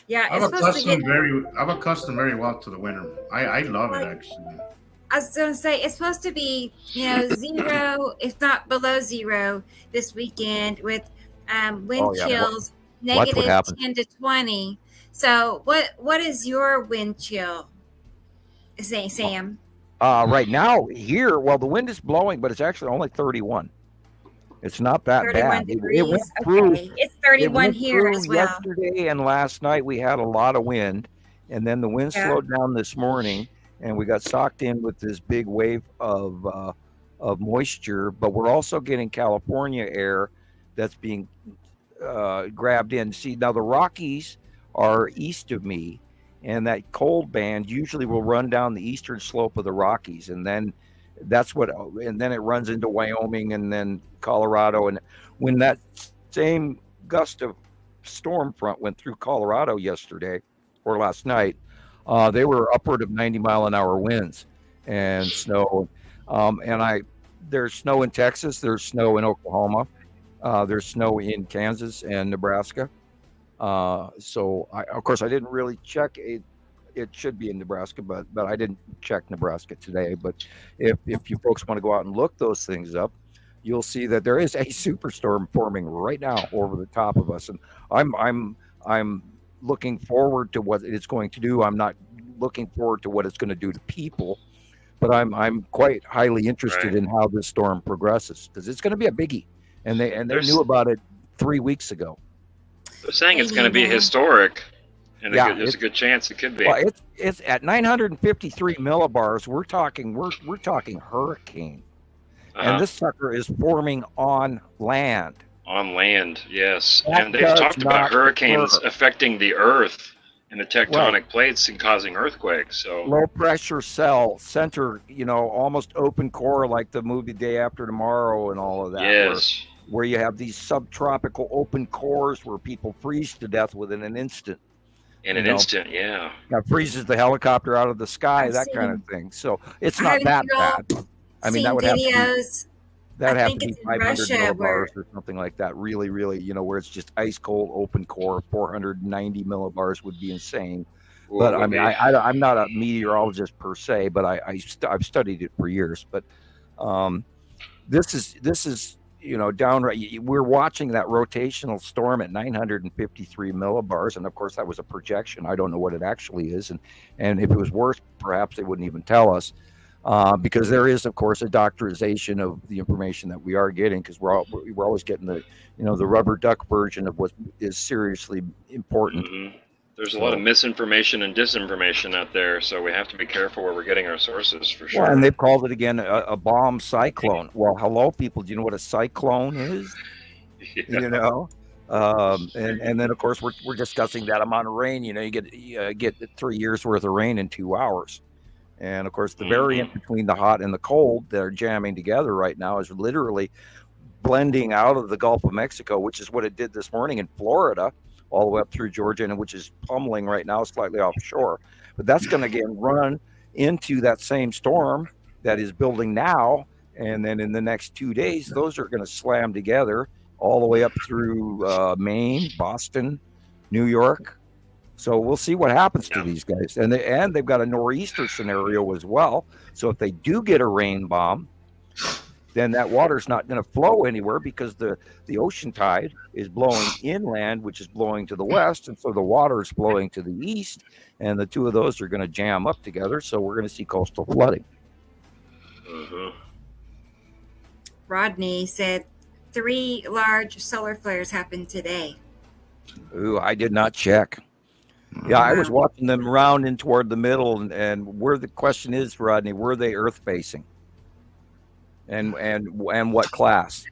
Yeah, I've it's supposed to get. I've accustomed very well to the winter. I love it Like, actually. I was going to say it's supposed to be, zero, if not below zero, this weekend with wind Oh, yeah. chills Watch what negative happens. 10 to 20. So what is your wind chill, Sam? Right now here, well, the wind is blowing, but it's actually only 31. It's not that 31 bad. degrees. It went through. Okay, it's It 31 went here through as well. yesterday and last night. We had a lot of wind, and then the wind Yeah. slowed down this morning, and we got socked in with this big wave of moisture. But we're also getting California air that's being grabbed in. See, now the Rockies are east of me, and that cold band usually will run down the eastern slope of the Rockies, and then and then it runs into Wyoming and then Colorado. And when that same gust of storm front went through Colorado yesterday or last night, they were upward of 90-mile-an-hour winds and snow. There's snow in Texas. There's snow in Oklahoma. There's snow in Kansas and Nebraska. So of course, I didn't really check it. It should be in Nebraska, but I didn't check Nebraska today. But if you folks want to go out and look those things up, you'll see that there is a superstorm forming right now over the top of us, and I'm looking forward to what it's going to do. I'm not looking forward to what it's going to do to people, but I'm quite highly interested in how this storm progresses, because it's going to be a biggie, and they knew about it 3 weeks ago. They're saying it's going to be historic. And there's a good chance it could be. Well, it's at 953 millibars. We're talking hurricane, and this sucker is forming on land. On land, yes. That and they've talked about hurricanes occur. affecting the earth and the tectonic plates and causing earthquakes. So low pressure cell center, almost open core, like the movie Day After Tomorrow and all of that. Yes. Where you have these subtropical open cores where people freeze to death within an instant. In an instant, yeah. That freezes the helicopter out of the sky, that kind of thing. So it's not that bad. I mean, that would have to be 500 millibars or something like that. Really, really, where it's just ice cold open core. 490 millibars would be insane. But I mean, I'm not a meteorologist per se, but I've studied it for years. But this is. Downright, we're watching that rotational storm at 953 millibars, and of course that was a projection. I don't know what it actually is, and if it was worse, perhaps they wouldn't even tell us, because there is, of course, a doctorization of the information that we are getting, because we're always getting the the rubber duck version of what is seriously important. Mm-hmm. There's a lot of misinformation and disinformation out there, so we have to be careful where we're getting our sources, for sure. Well, and they've called it again a bomb cyclone. Well, hello, people. Do you know what a cyclone is? Yeah. And then of course we're discussing that amount of rain. You get 3 years worth of rain in 2 hours, and of course the variant between the hot and the cold that are jamming together right now is literally blending out of the Gulf of Mexico, which is what it did this morning in Florida, all the way up through Georgia, and which is pummeling right now, slightly offshore. But that's going to again run into that same storm that is building now, and then in the next 2 days, those are going to slam together all the way up through Maine, Boston, New York. So we'll see what happens to these guys, and they've got a nor'easter scenario as well. So if they do get a rain bomb, then that water's not going to flow anywhere, because the ocean tide is blowing inland, which is blowing to the west, and so the water is flowing to the east, and the two of those are going to jam up together, so we're going to see coastal flooding. Mm-hmm. Rodney said 3 large solar flares happened today. Ooh, I did not check. Yeah, I was watching them round in toward the middle, and where the question is, Rodney, were they earth facing? And what class?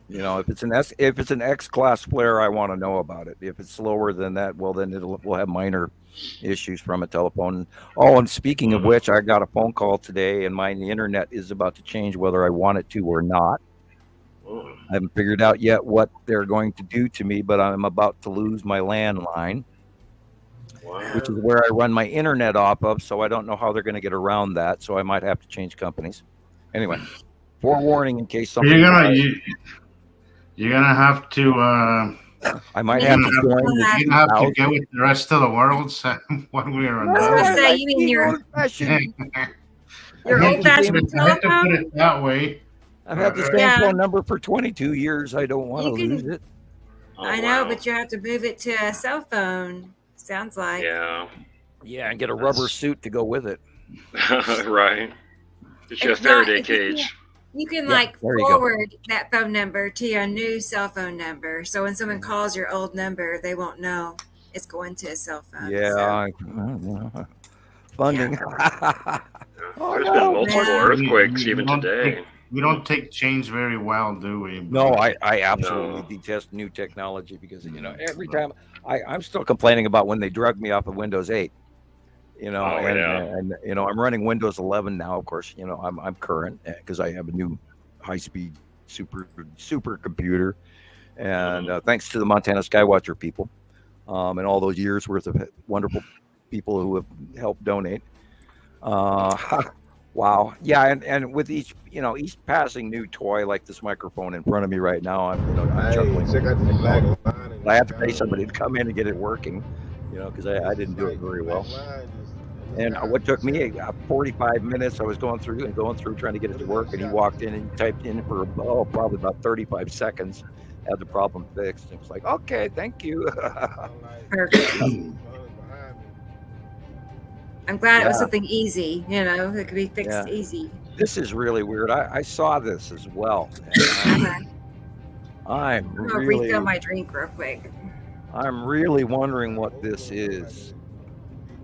If it's an X class flare, I want to know about it. If it's lower than that, well, then we'll have minor issues from a telephone. Oh, and speaking of which, I got a phone call today, and my internet is about to change whether I want it to or not. I haven't figured out yet what they're going to do to me, but I'm about to lose my landline. which is where I run my internet off of. So I don't know how they're going to get around that. So I might have to change companies. Anyway, forewarning in case something. You're gonna have to. I might have to join. You're gonna have to get with the rest of the world one way or another. Say, you mean your old-fashioned telephone? Put it that way. I've had the same phone number for 22 years. I don't want to lose it. I know, but you have to move it to a cell phone. Sounds like. Yeah. Yeah, and get a rubber suit to go with it. Right. Get you a Faraday cage. You can forward that phone number to your new cell phone number. So when someone calls your old number, they won't know it's going to a cell phone. Yeah. Funding. There's been multiple earthquakes even today. We don't take change very well, do we? No, I absolutely detest new technology because, every time I'm still complaining about when they drug me off of Windows 8. And I'm running Windows 11 now. Of course, I'm current because I have a new high-speed super computer, and thanks to the Montana Skywatcher people, and all those years worth of wonderful people who have helped donate. Wow, yeah, and with each passing new toy like this microphone in front of me right now, I'm chuckling. I have to pay somebody to come in and get it working, because I didn't do it very well. And what took me 45 minutes, I was going through trying to get it to work, and he walked in and typed in for probably about 35 seconds, had the problem fixed. It was like, okay, thank you. Perfect. I'm glad it was something easy, that could be fixed easy. This is really weird. I saw this as well. I'm going to refill my drink real quick. I'm really wondering what this is.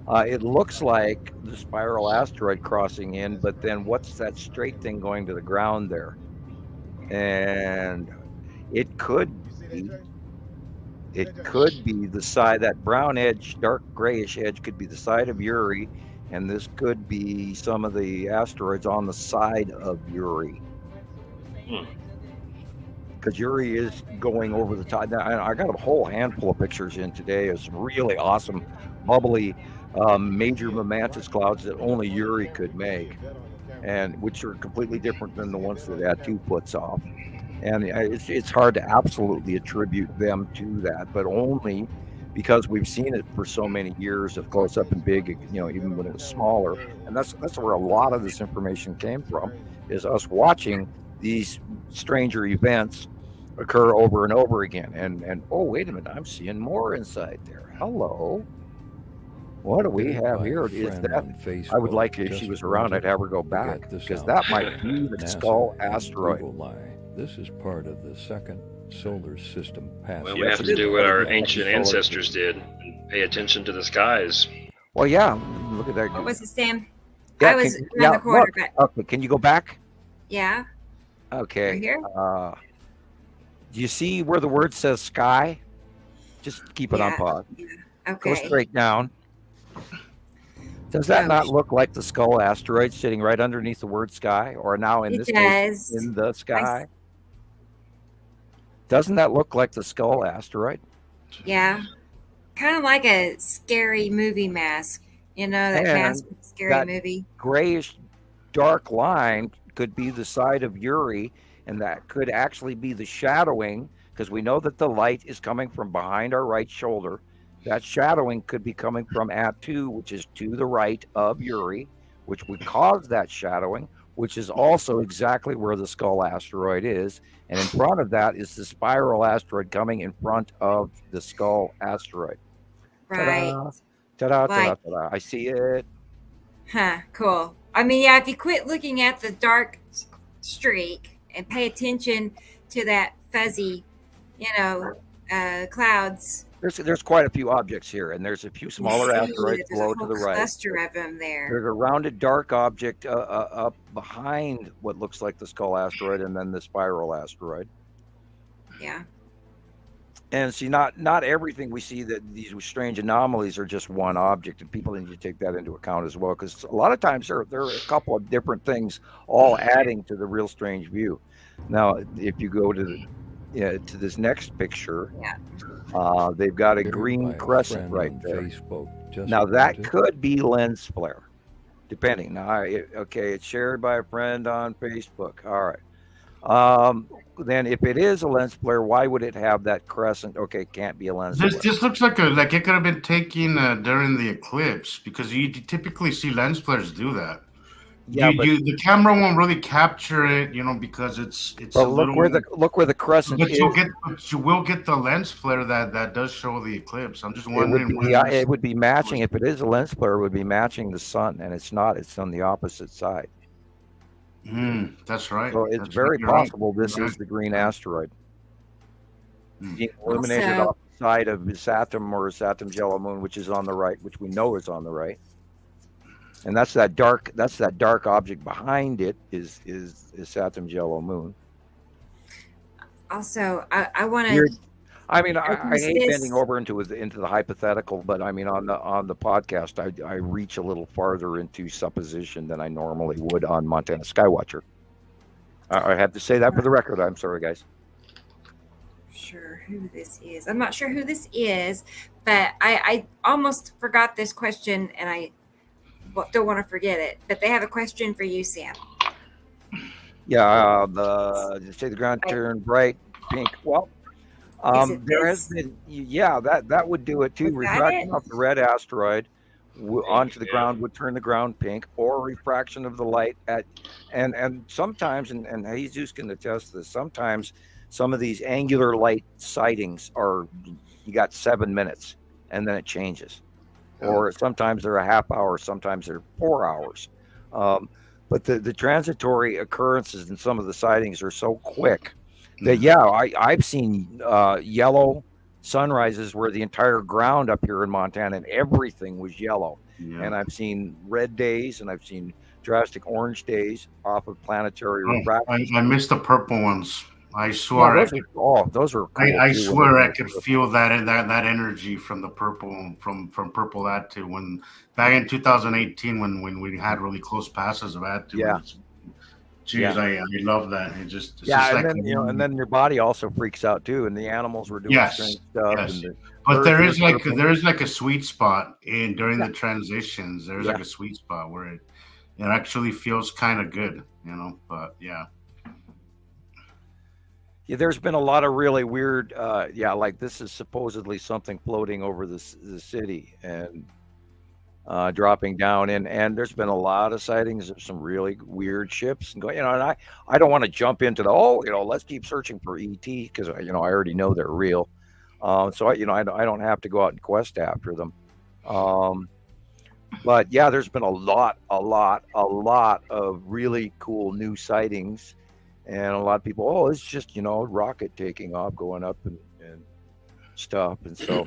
It looks like the spiral asteroid crossing in, but then what's that straight thing going to the ground there? And it could be the side, that brown edge, dark grayish edge could be the side of Uri, and this could be some of the asteroids on the side of Uri. Because Uri is going over the top. Now, I got a whole handful of pictures in today of some really awesome, bubbly, major momentous clouds that only Uri could make, and which are completely different than the ones that Atu puts off. And it's hard to absolutely attribute them to that, but only because we've seen it for so many years of close up and big, even when it was smaller. And that's where a lot of this information came from, is us watching these stranger events occur over and over again. And oh, wait a minute, I'm seeing more inside there. Hello. What do we have here? Is that I would like, if she was around, I'd have her go back, because that might be the Skull asteroid. This is part of the second solar system passage. Well, we have to do what our ancient ancestors did and pay attention to the skies. Well, yeah. Look at that. What was it, Sam? Yeah, I was around the corner. Okay, can you go back? Yeah. Okay. Right here? Do you see where the word says sky? Just keep it on pause. Yeah. Okay. Go straight down. Does that not look like the Skull asteroid sitting right underneath the word sky, or now in this case in the sky? Doesn't that look like the Skull asteroid? Yeah. Kind of like a scary movie mask. That mask from Scary Movie. Grayish dark line could be the side of Uri, and that could actually be the shadowing, because we know that the light is coming from behind our right shoulder. That shadowing could be coming from Atu, which is to the right of Uri, which would cause that shadowing, which is also exactly where the Skull asteroid is. And in front of that is the spiral asteroid coming in front of the Skull asteroid. Right. Ta-da, ta-da, ta-da. I see it. Huh, cool. I mean, yeah, if you quit looking at the dark streak and pay attention to that fuzzy, clouds. There's quite a few objects here, and there's a few smaller asteroids below to the right. Cluster of them there. There's a rounded dark object up behind what looks like the Skull asteroid, and then the spiral asteroid. Yeah. And see, not everything we see, that these strange anomalies are just one object, and people need to take that into account as well, because a lot of times there are a couple of different things all adding to the real strange view. Now, if you go to this next picture, they've got a green crescent right there. Facebook Now that could be lens flare, depending. Now, okay, it's shared by a friend on Facebook. All right. Then if it is a lens flare, why would it have that crescent? Okay, can't be a lens flare. This looks like it could have been taken during the eclipse, because you typically see lens flares do that. Yeah, the camera won't really capture it, because it's a look where the crescent is. You will get the lens flare that does show the eclipse. I'm just wondering. It would be matching. If it is a lens flare, it would be matching the sun, and it's not. It's on the opposite side. That's right. So it's very possible this is the green asteroid being illuminated off the side of Saturn or Saturn's yellow moon, which is on the right, which we know is on the right. And that's that dark object behind it is Saturn's yellow moon. Also, I want to. I hate bending over into the hypothetical, but I mean on the podcast, I reach a little farther into supposition than I normally would on Montana Skywatcher. I have to say that for the record. I'm sorry, guys. Sure, who this is? I'm not sure who this is, but I almost forgot this question, and I don't want to forget it. But they have a question for you, Sam. Yeah, the ground turned bright pink. Well. There has been, that would do it too. Refraction of the red asteroid onto the ground would turn the ground pink, or refraction of the light and sometimes, and Jesus can attest to this, sometimes some of these angular light sightings you got 7 minutes and then it changes, or sometimes they're a half hour, sometimes they're 4 hours. But the transitory occurrences in some of the sightings are so quick that I've seen yellow sunrises where the entire ground up here in Montana and everything was yellow. And I've seen red days and I've seen drastic orange days off of planetary refraction. I missed the purple ones. I swear. Those are cool. I swear I could feel that energy from the purple from purple Attu when back in 2018 when we had really close passes of Attu. Yeah. Jeez, I love that. And then your body also freaks out too, and the animals were doing strange stuff. Yes. But there is like a sweet spot during the transitions. There's like a sweet spot where it actually feels kind of good, But yeah, there's been a lot of really weird. Like this is supposedly something floating over the city and dropping down and there's been a lot of sightings of some really weird ships and going, and I don't want to jump into let's keep searching for ET because I already know they're real. So I don't have to go out and quest after them. But there's been a lot of really cool new sightings, and a lot of people, it's just, rocket taking off, going up and stuff. And so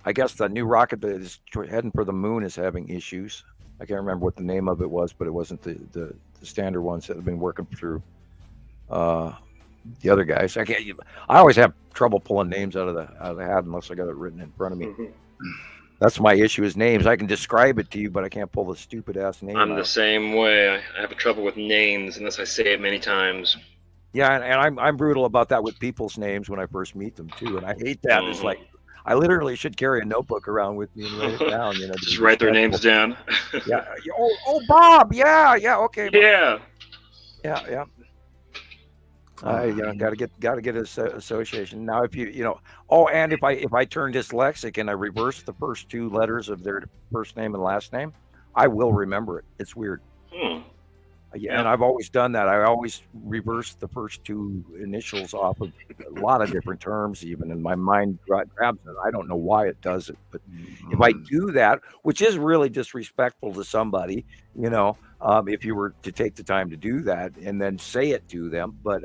I guess the new rocket that is heading for the moon is having issues. I can't remember what the name of it was, but it wasn't the standard ones that have been working through the other guys. I always have trouble pulling names out of the hat unless I got it written in front of me. Mm-hmm. That's my issue is names. I can describe it to you, but I can't pull the stupid ass name. I'm the same way. I have trouble with names unless I say it many times. Yeah, and I'm brutal about that with people's names when I first meet them too, and I hate that. Mm-hmm. It's like I literally should carry a notebook around with me and write it down. Just write their names down. Yeah. Oh, Bob. Yeah. Okay. Yeah. Yeah. Got to get association. Now, if and if I turn dyslexic and I reverse the first two letters of their first name and last name, I will remember it. It's weird. Yeah, and I've always done that. I always reverse the first two initials off of a lot of different terms, even, and my mind grabs it. I don't know why it does it, but if I do that, which is really disrespectful to somebody, if you were to take the time to do that and then say it to them, but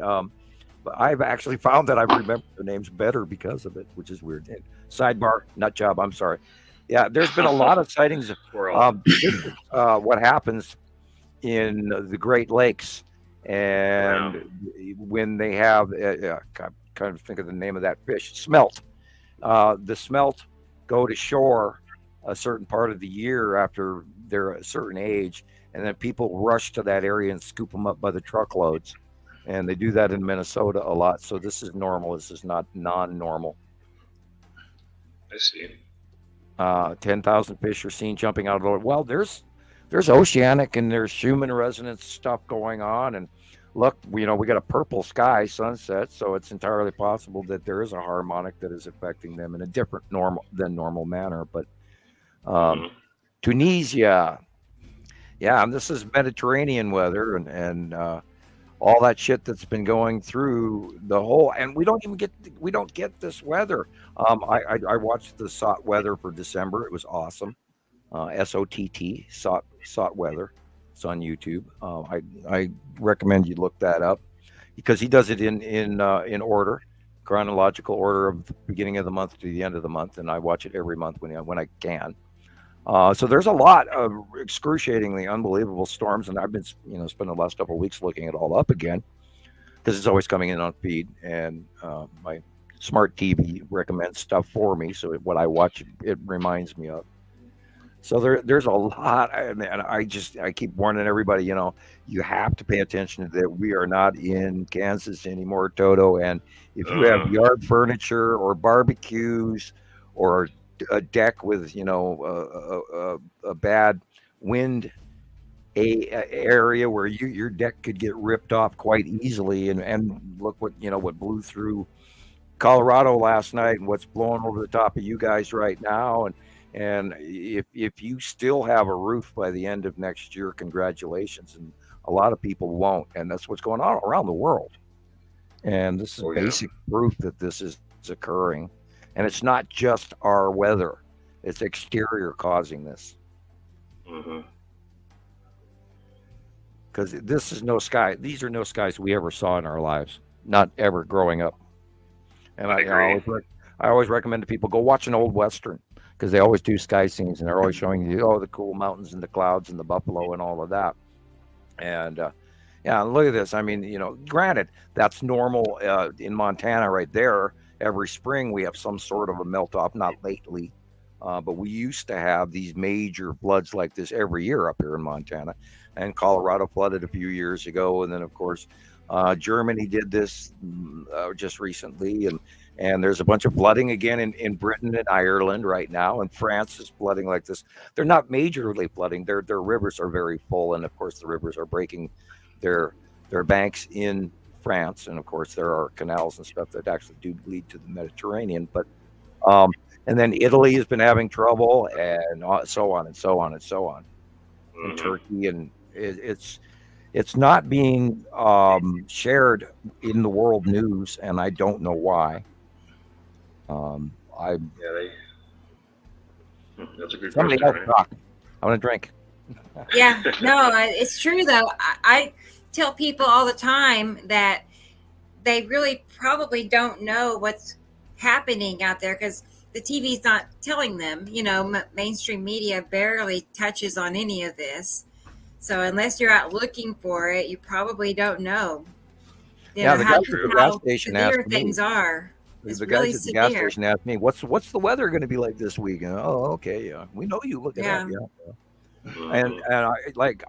I've actually found that I remember their names better because of it, which is weird. And sidebar, nut job. I'm sorry. Yeah, there's been a lot of sightings. What happens in the Great Lakes, and when they have I'm trying to think of the name of that fish, smelt. The smelt go to shore a certain part of the year after they're a certain age, and then people rush to that area and scoop them up by the truckloads, and they do that in Minnesota a lot. So this is normal. This is not non-normal. I see. 10,000 fish are seen jumping out of the water. Well, there's oceanic and there's human resonance stuff going on. And look, we got a purple sky sunset, so it's entirely possible that there is a harmonic that is affecting them in a different normal manner. But Tunisia, yeah, this is Mediterranean weather and all that shit that's been going through the whole, and we don't get this weather. I watched the SOT weather for December. It was awesome. SOTT, SOT weather. It's on YouTube. I recommend you look that up because he does it in order, chronological order of the beginning of the month to the end of the month, and I watch it every month when I can. So there's a lot of excruciatingly unbelievable storms, and I've been spending the last couple of weeks looking it all up again because it's always coming in on feed, and my smart TV recommends stuff for me, so what I watch it reminds me of. So there's a lot, and I keep warning everybody, you have to pay attention to that. We are not in Kansas anymore, Toto, and if you have yard furniture or barbecues or a deck with a bad wind area where your deck could get ripped off quite easily, and look what blew through Colorado last night and what's blowing over the top of you guys right now, and if you still have a roof by the end of next year, congratulations. And a lot of people won't, and that's what's going on around the world, and this is basic proof that this is occurring. And it's not just our weather; it's exterior causing this. Because this is no sky. These are no skies we ever saw in our lives, not ever growing up. And I always recommend to people go watch an old Western because they always do sky scenes and they're always showing you the cool mountains and the clouds and the buffalo and all of that. And look at this. I mean, granted, that's normal in Montana right there. Every spring we have some sort of a melt off, not lately, but we used to have these major floods like this every year up here in Montana, and Colorado flooded a few years ago. And then of course, Germany did this just recently. And there's a bunch of flooding again in Britain and Ireland right now. And France is flooding like this. They're not majorly flooding. Their rivers are very full. And of course the rivers are breaking their banks in France, and of course there are canals and stuff that actually do lead to the Mediterranean, but and then Italy has been having trouble, and so on and so on and so on, and Turkey, and it's not being shared in the world news, and I don't know why. That's a good somebody question. else talk. I want to drink. Yeah, no, it's true though. I tell people all the time that they really probably don't know what's happening out there because the TV's not telling them. Mainstream media barely touches on any of this. So unless you're out looking for it, you probably don't know. The guys at the gas station asked me. Things are. The guys at the gas station asked me, "What's the weather going to be like this week?" And okay, yeah, we know you look it up, And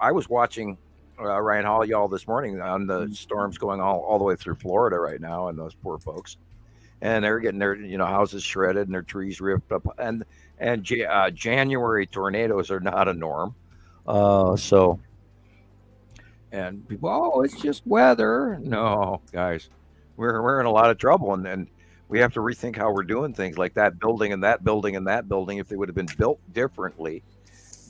I was watching Ryan Hall y'all this morning on the storms going all the way through Florida right now, and those poor folks, and they're getting their houses shredded and their trees ripped up, and January tornadoes are not a norm, so. And people, it's just weather. No, guys, we're in a lot of trouble, and we have to rethink how we're doing things, like that building and that building and that building. If they would have been built differently,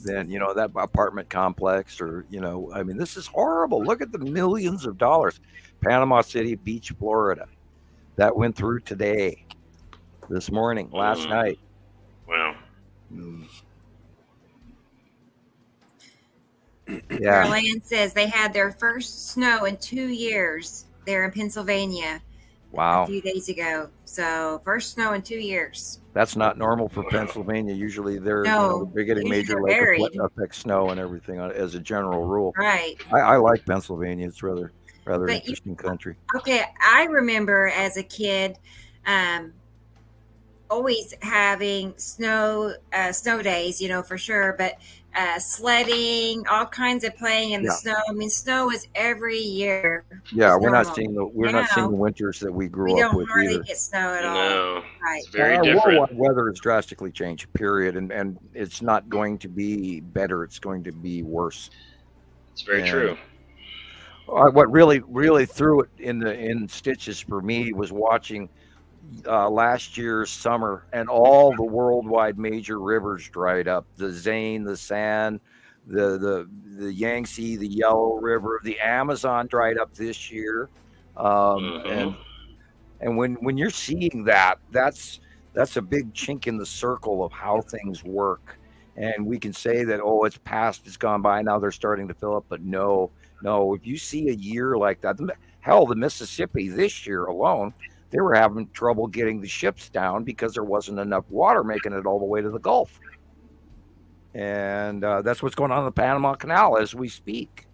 then that apartment complex, or this is horrible. Look at the millions of dollars. Panama City Beach, Florida, that went through today, this morning, last night. Wow. Yeah. Caroline says they had their first snow in 2 years there in Pennsylvania. Wow. A few days ago. So first snow in 2 years. That's not normal for Pennsylvania. Usually they're getting major effect snow and everything as a general rule. Right. I like Pennsylvania. It's rather interesting country. Okay, I remember as a kid, always having snow days, for sure, but sledding, all kinds of playing in the snow. I mean, snow is every year. Yeah, It's we're not normal. seeing the Now, winters that we we grew up don't with hardly either. get snow at all. No, Right. it's very Our different. worldwide weather has drastically changed, period, and it's not going to be better. It's going to be worse. It's very true. What really threw it in stitches for me was watching last year's summer, and all the worldwide major rivers dried up. The Zane, the San, the Yangtze, the Yellow River, the Amazon dried up this year. And when you're seeing that, that's a big chink in the circle of how things work. And we can say that, oh, it's past, it's gone by, now they're starting to fill up. But no, if you see a year like that, hell, the Mississippi this year alone, they were having trouble getting the ships down because there wasn't enough water making it all the way to the Gulf. And that's what's going on in the Panama Canal as we speak.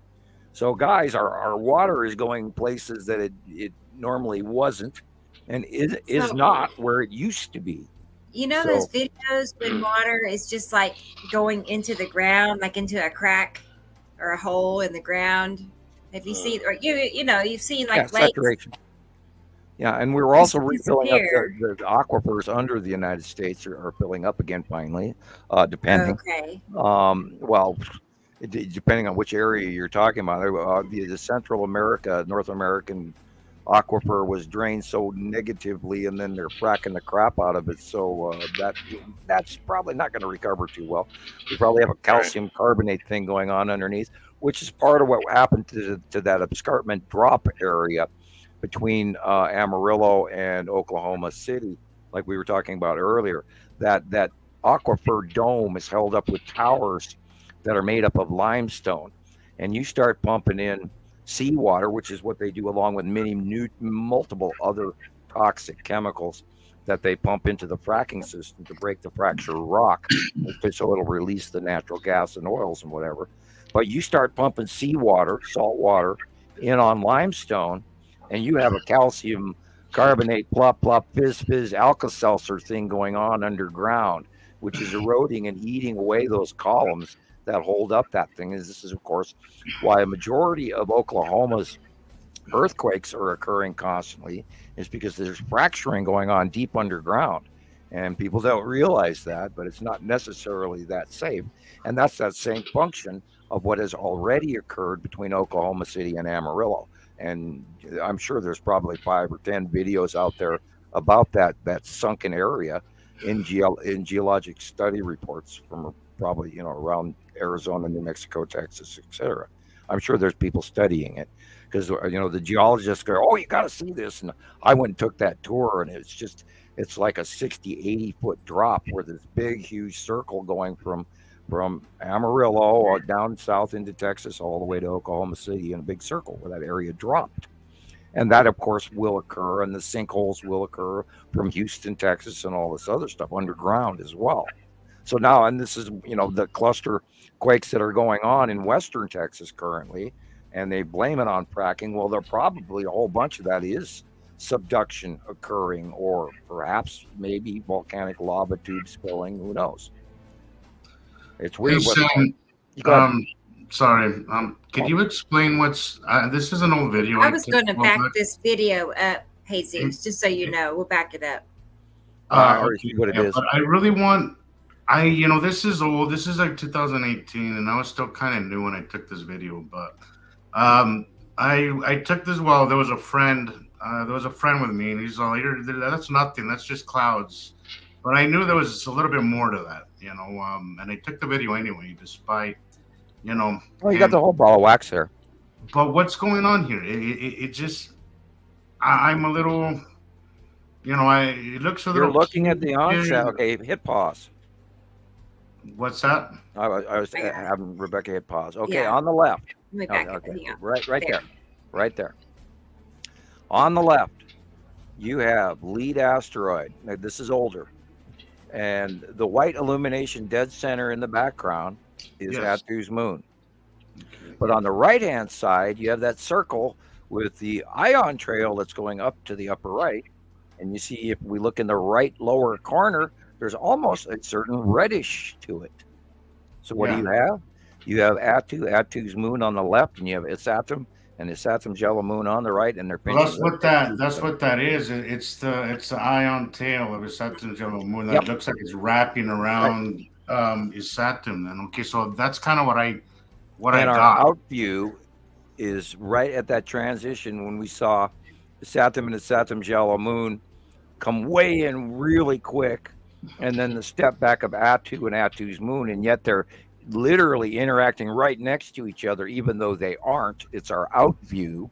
So, guys, our water is going places that it normally wasn't, and is not where it used to be. Those videos when water is just like going into the ground, like into a crack or a hole in the ground. Have you seen, or you've seen like lakes. Saturation. Yeah, and we're also refilling up the aquifers under the United States are filling up again finally, depending. Okay. Well, depending on which area you're talking about, the Central America, North American aquifer was drained so negatively, and then they're fracking the crap out of it. So that's probably not going to recover too well. We probably have a calcium carbonate thing going on underneath, which is part of what happened to that escarpment drop area between Amarillo and Oklahoma City, like we were talking about earlier. That aquifer dome is held up with towers that are made up of limestone, and you start pumping in seawater, which is what they do, along with multiple other toxic chemicals that they pump into the fracking system to break the fracture rock, so it'll release the natural gas and oils and whatever. But you start pumping seawater, salt water, in on limestone, and you have a calcium carbonate, plop, plop, fizz, Alka-Seltzer thing going on underground, which is eroding and eating away those columns that hold up that thing. And this is, of course, why a majority of Oklahoma's earthquakes are occurring constantly, is because there's fracturing going on deep underground. And people don't realize that, but it's not necessarily that safe. And that's that same function of what has already occurred between Oklahoma City and Amarillo. And I'm sure there's probably 5 or 10 videos out there about that sunken area in geologic study reports from probably around Arizona, New Mexico, Texas, etc. I'm sure there's people studying it, because the geologists go, oh, you got to see this. And I went and took that tour, and it's like a 60-80 foot drop where this big huge circle going from Amarillo down south into Texas all the way to Oklahoma City, in a big circle where that area dropped. And that, of course, will occur, and the sinkholes will occur from Houston, Texas, and all this other stuff underground as well. So now, and this is, the cluster quakes that are going on in western Texas currently, and they blame it on fracking. Well, there probably a whole bunch of that is subduction occurring, or perhaps maybe volcanic lava tube spilling. Who knows? It's weird. Hey, Sam, sorry. Could you explain what's this is an old video. I was going to back this video up, Jesus, just so you know. We'll back it up. What it is. But I really want. This is old. This is like 2018, and I was still kind of new when I took this video. But I took this while there was a friend. There was a friend with me, and he's all, "That's nothing. That's just clouds." But I knew there was a little bit more to that, and I took the video anyway, despite, Well, you got the whole ball of wax there. But what's going on here? It just, I'm a little, it looks a little. You're looking at the onset. Okay, hit pause. What's that? I was having Rebecca hit pause. Okay, on the left. Let me back it. Right there. On the left, you have lead asteroid. Now, this is older. And the white illumination dead center in the background is Hatu's moon. But on the right-hand side, you have that circle with the ion trail that's going up to the upper right. And you see, if we look in the right lower corner, there's almost a certain reddish to it. So what do you have? You have Atu's moon on the left, and you have Isatum and Isatum's yellow moon on the right, and they're pinching. That's what that is. It's the ion tail of Isatum's yellow moon that looks like it's wrapping around Isatum. And okay, so that's kind of what I got. Our out view is right at that transition when we saw Isatum and Isatum's yellow moon come way in really quick, and then the step back of Atu and Atu's moon, and yet they're literally interacting right next to each other, even though they aren't. It's our out view,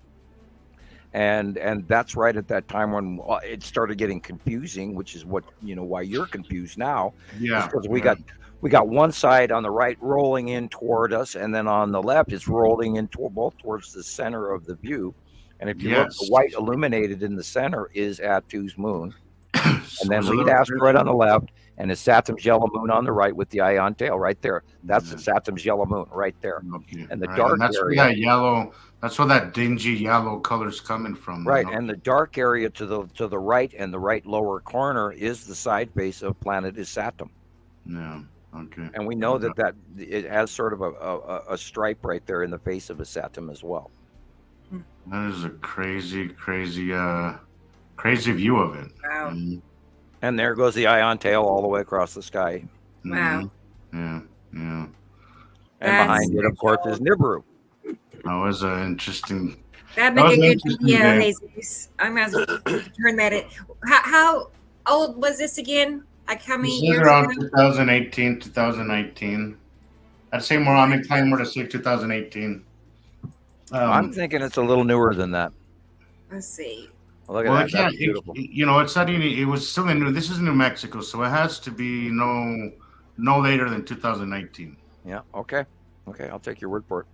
and that's right at that time when it started getting confusing, which is what why you're confused now. Yeah, because we got one side on the right rolling in toward us, and then on the left it's rolling in both towards the center of the view. And if you look, the white illuminated in the center is Atu's moon, and then lead asteroid on the left, and it's Saturn's yellow moon on the right with the ion tail right there. That's the Saturn's yellow moon right there. Okay. And the dark and that's area. Where that yellow. That's where that dingy yellow color's coming from. Right, and the dark area to the right and the right lower corner is the side face of planet Isatum. Yeah. Okay. And we know that it has sort of a stripe right there in the face of Isatum as well. That is a crazy view of it. Wow. And there goes the ion tail all the way across the sky. Wow. Yeah. And behind it, of course, is Nibiru. That was an interesting. That'd make a good video, Jesus. I'm going to turn that in. How old was this again? Like how many years around ago? 2018, 2019. I'd say more. I'm inclined more to say 2018. I'm thinking it's a little newer than that. Let's see. Look at that. That's beautiful. It's not even. It was still in New. This is New Mexico, so it has to be no later than 2019. Yeah. Okay. I'll take your word for it.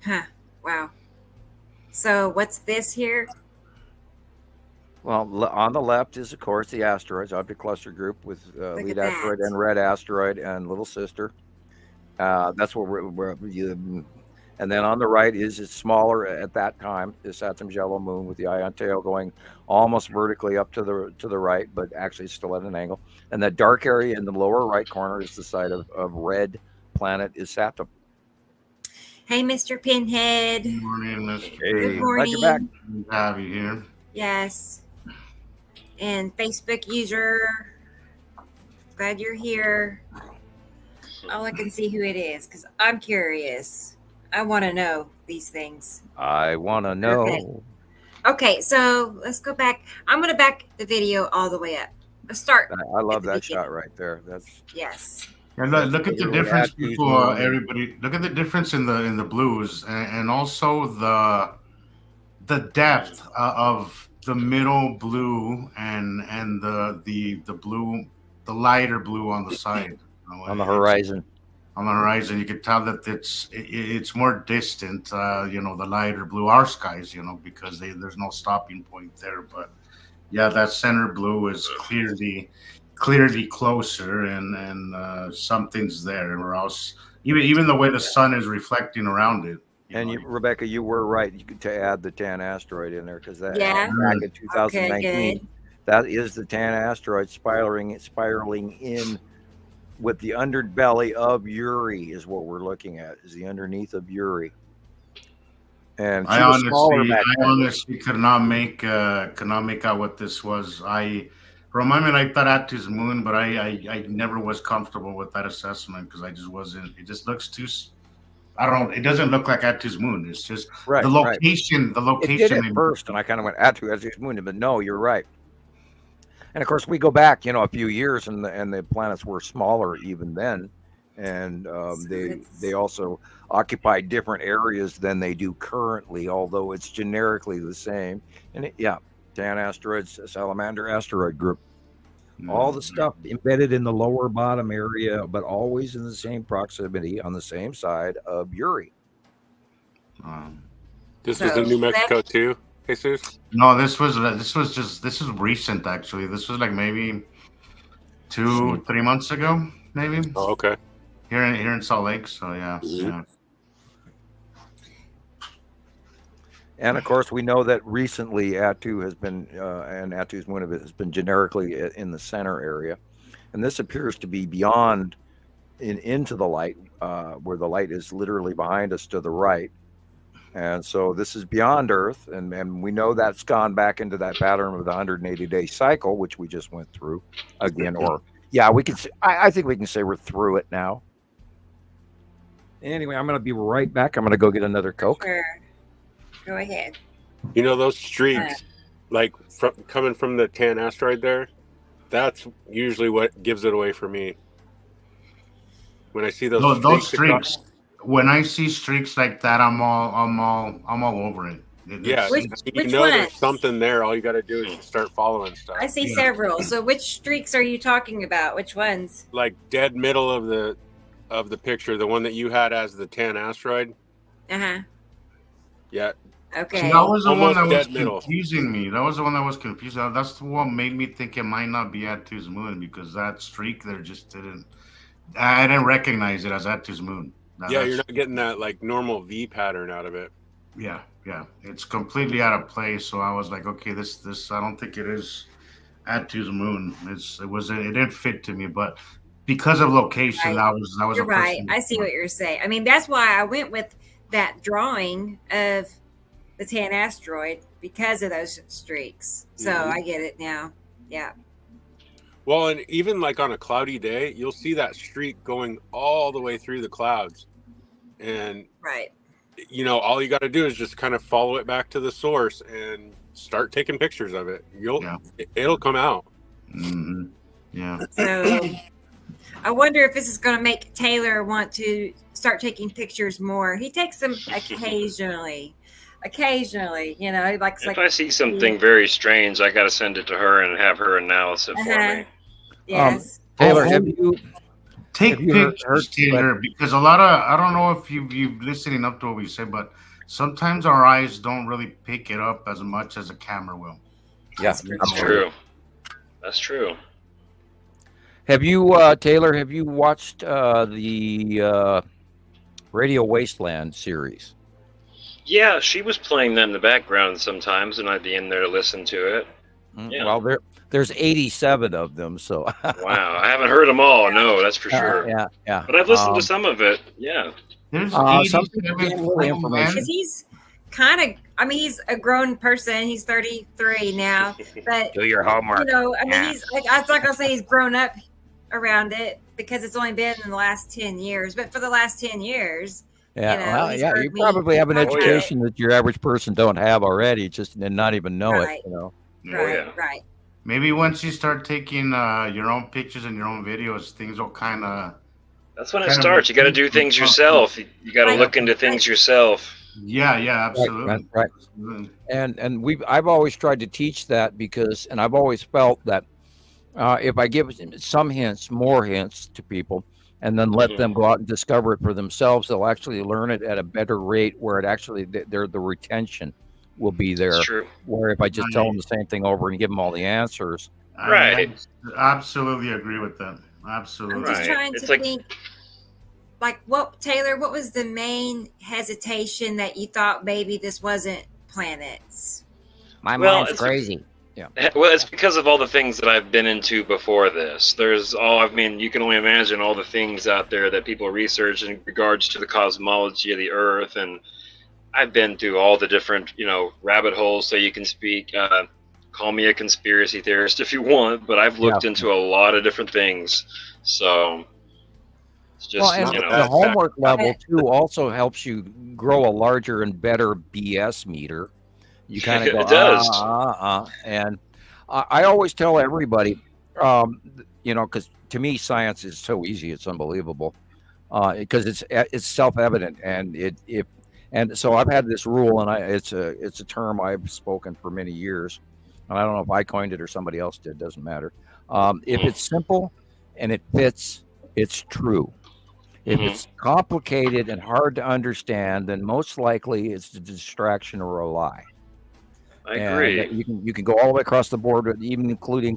Huh. Wow. So what's this here? Well, on the left is, of course, the asteroids, object cluster group with lead asteroid and red asteroid and little sister. That's what we're and then on the right is it's smaller at that time, is Saturnine's yellow moon with the ion tail going almost vertically up to the right, but actually still at an angle. And that dark area in the lower right corner is the site of red planet is Saturn. Hey, Mr. Pinhead. Good morning, Mr. Hey, good morning. Glad you're back. Good to have you here. Yes. And Facebook user, glad you're here. All I can see who it is because I'm curious. I want to know these things. I want to know. Okay, so let's go back. I'm going to back the video all the way up. Let's start. I love that shot right there. Yes. And look at the difference, people. Everybody, look at the difference in the blues, and also the depth of the middle blue and the blue, the lighter blue on the side. On the horizon. On the horizon, you could tell that it's more distant. The lighter blue, our skies, because there's no stopping point there. But yeah, that center blue is clearly closer, and something's there, or else even the way the sun is reflecting around it. Rebecca, you were right to add the tan asteroid in there because back in 2019, that is the tan asteroid spiraling in with the underbelly of Uri is what we're looking at, is the underneath of Uri. And I honestly could not make out what this was. I thought Atu's moon, but I never was comfortable with that assessment because I just wasn't. It just looks too. I don't know. It doesn't look like Atu's moon. It's just the location. Right. The location. It did at first, and I kind of went Atu's moon, but no, you're right. And of course, we go back, a few years, and the planets were smaller even then, and they also occupied different areas than they do currently, although it's generically the same. And tan asteroids, salamander asteroid group, all the stuff embedded in the lower bottom area, but always in the same proximity on the same side of Uri. This was in New Mexico too. Jesus? No, this was recent actually. This was like maybe 2-3 months ago, maybe. Oh, okay. Here in Salt Lake, so yeah. And of course, we know that recently Attu has been, and Attu's moon has been generically in the center area. And this appears to be beyond into the light, where the light is literally behind us to the right. And so this is beyond Earth. And we know that's gone back into that pattern of the 180-day cycle, which we just went through again. Or, yeah, we can. I think we can say we're through it now. Anyway, I'm going to be right back. I'm going to go get another Coke. Sure. Go ahead. You know, those streaks, like coming from the tan asteroid there, that's usually what gives it away for me. When I see those streaks, when I see streaks like that, I'm all over it. Which there's something there. All you got to do is start following stuff. I see several. So which streaks are you talking about? Which ones? Like dead middle of the picture, the one that you had as the tan asteroid. Uh-huh. Yeah. Okay. So that was the one that was confusing me. That was the one that was confusing. That's the one made me think it might not be Attu's moon, because that streak there just didn't. I didn't recognize it as Attu's moon. You're not getting that like normal V pattern out of it. Yeah, it's completely out of place. So I was like, okay, this I don't think it is Attu's moon. It didn't fit to me, but because of location, that was. You're right. I see what you're saying. I mean, that's why I went with that drawing of the tan asteroid, because of those streaks. So I get it now. Yeah. Well, and even like on a cloudy day, you'll see that streak going all the way through the clouds. And you know, all you got to do is just kind of follow it back to the source and start taking pictures of it. It'll come out. Mm-hmm. Yeah. So I wonder if this is going to make Taylor want to start taking pictures more. He takes them occasionally, you know. If I see something very strange, I got to send it to her and have her analyze it for me. Yes. Taylor, have you pictures, Taylor? Because a lot of, I don't know if you've listened enough to what we said, but sometimes our eyes don't really pick it up as much as a camera will. Yeah, that's true. That's true. Have you, Taylor? Have you watched the Radio Wasteland series? Yeah, she was playing that in the background sometimes, and I'd be in there to listen to it. Yeah. Well, there's 87 of them, so. Wow, I haven't heard them all. No, that's for sure. Yeah. But I've listened to some of it. Yeah. There's information. He's kind of. I mean, he's a grown person. He's 33 now, but do your homework. You know, I mean, he's like I was gonna say he's grown up around it, because it's only been in the last 10 years. But for the last 10 years. Yeah, you probably have an education that your average person don't have already, just and not even know it. You know. Right. Maybe once you start taking your own pictures and your own videos, things will kind of. That's when it starts. You got to do things yourself. You got to look into things yourself. Yeah, absolutely. Right. And I've always tried to teach that, because, and I've always felt that if I give some hints, more hints to people, and then let them go out and discover it for themselves, they'll actually learn it at a better rate, where it actually the retention will be there. That's true. Where if I just tell them the same thing over and give them all the answers. Right. I absolutely agree with that. Absolutely. I'm just trying to think, like, Taylor, what was the main hesitation that you thought maybe this wasn't planets? My mind's crazy. Yeah. Well, it's because of all the things that I've been into before this. You can only imagine all the things out there that people research in regards to the cosmology of the Earth. And I've been through all the different, rabbit holes, so you can speak. Call me a conspiracy theorist if you want, but I've looked into a lot of different things. So it's just, the homework level too also helps you grow a larger and better BS meter. You kind of go, it does. And I always tell everybody, because to me science is so easy, it's unbelievable, because it's self-evident, and so I've had this rule, and it's a term I've spoken for many years, and I don't know if I coined it or somebody else did. Doesn't matter. If it's simple and it fits, it's true. If it's complicated and hard to understand, then most likely it's a distraction or a lie. I agree. You can go all the way across the board, even including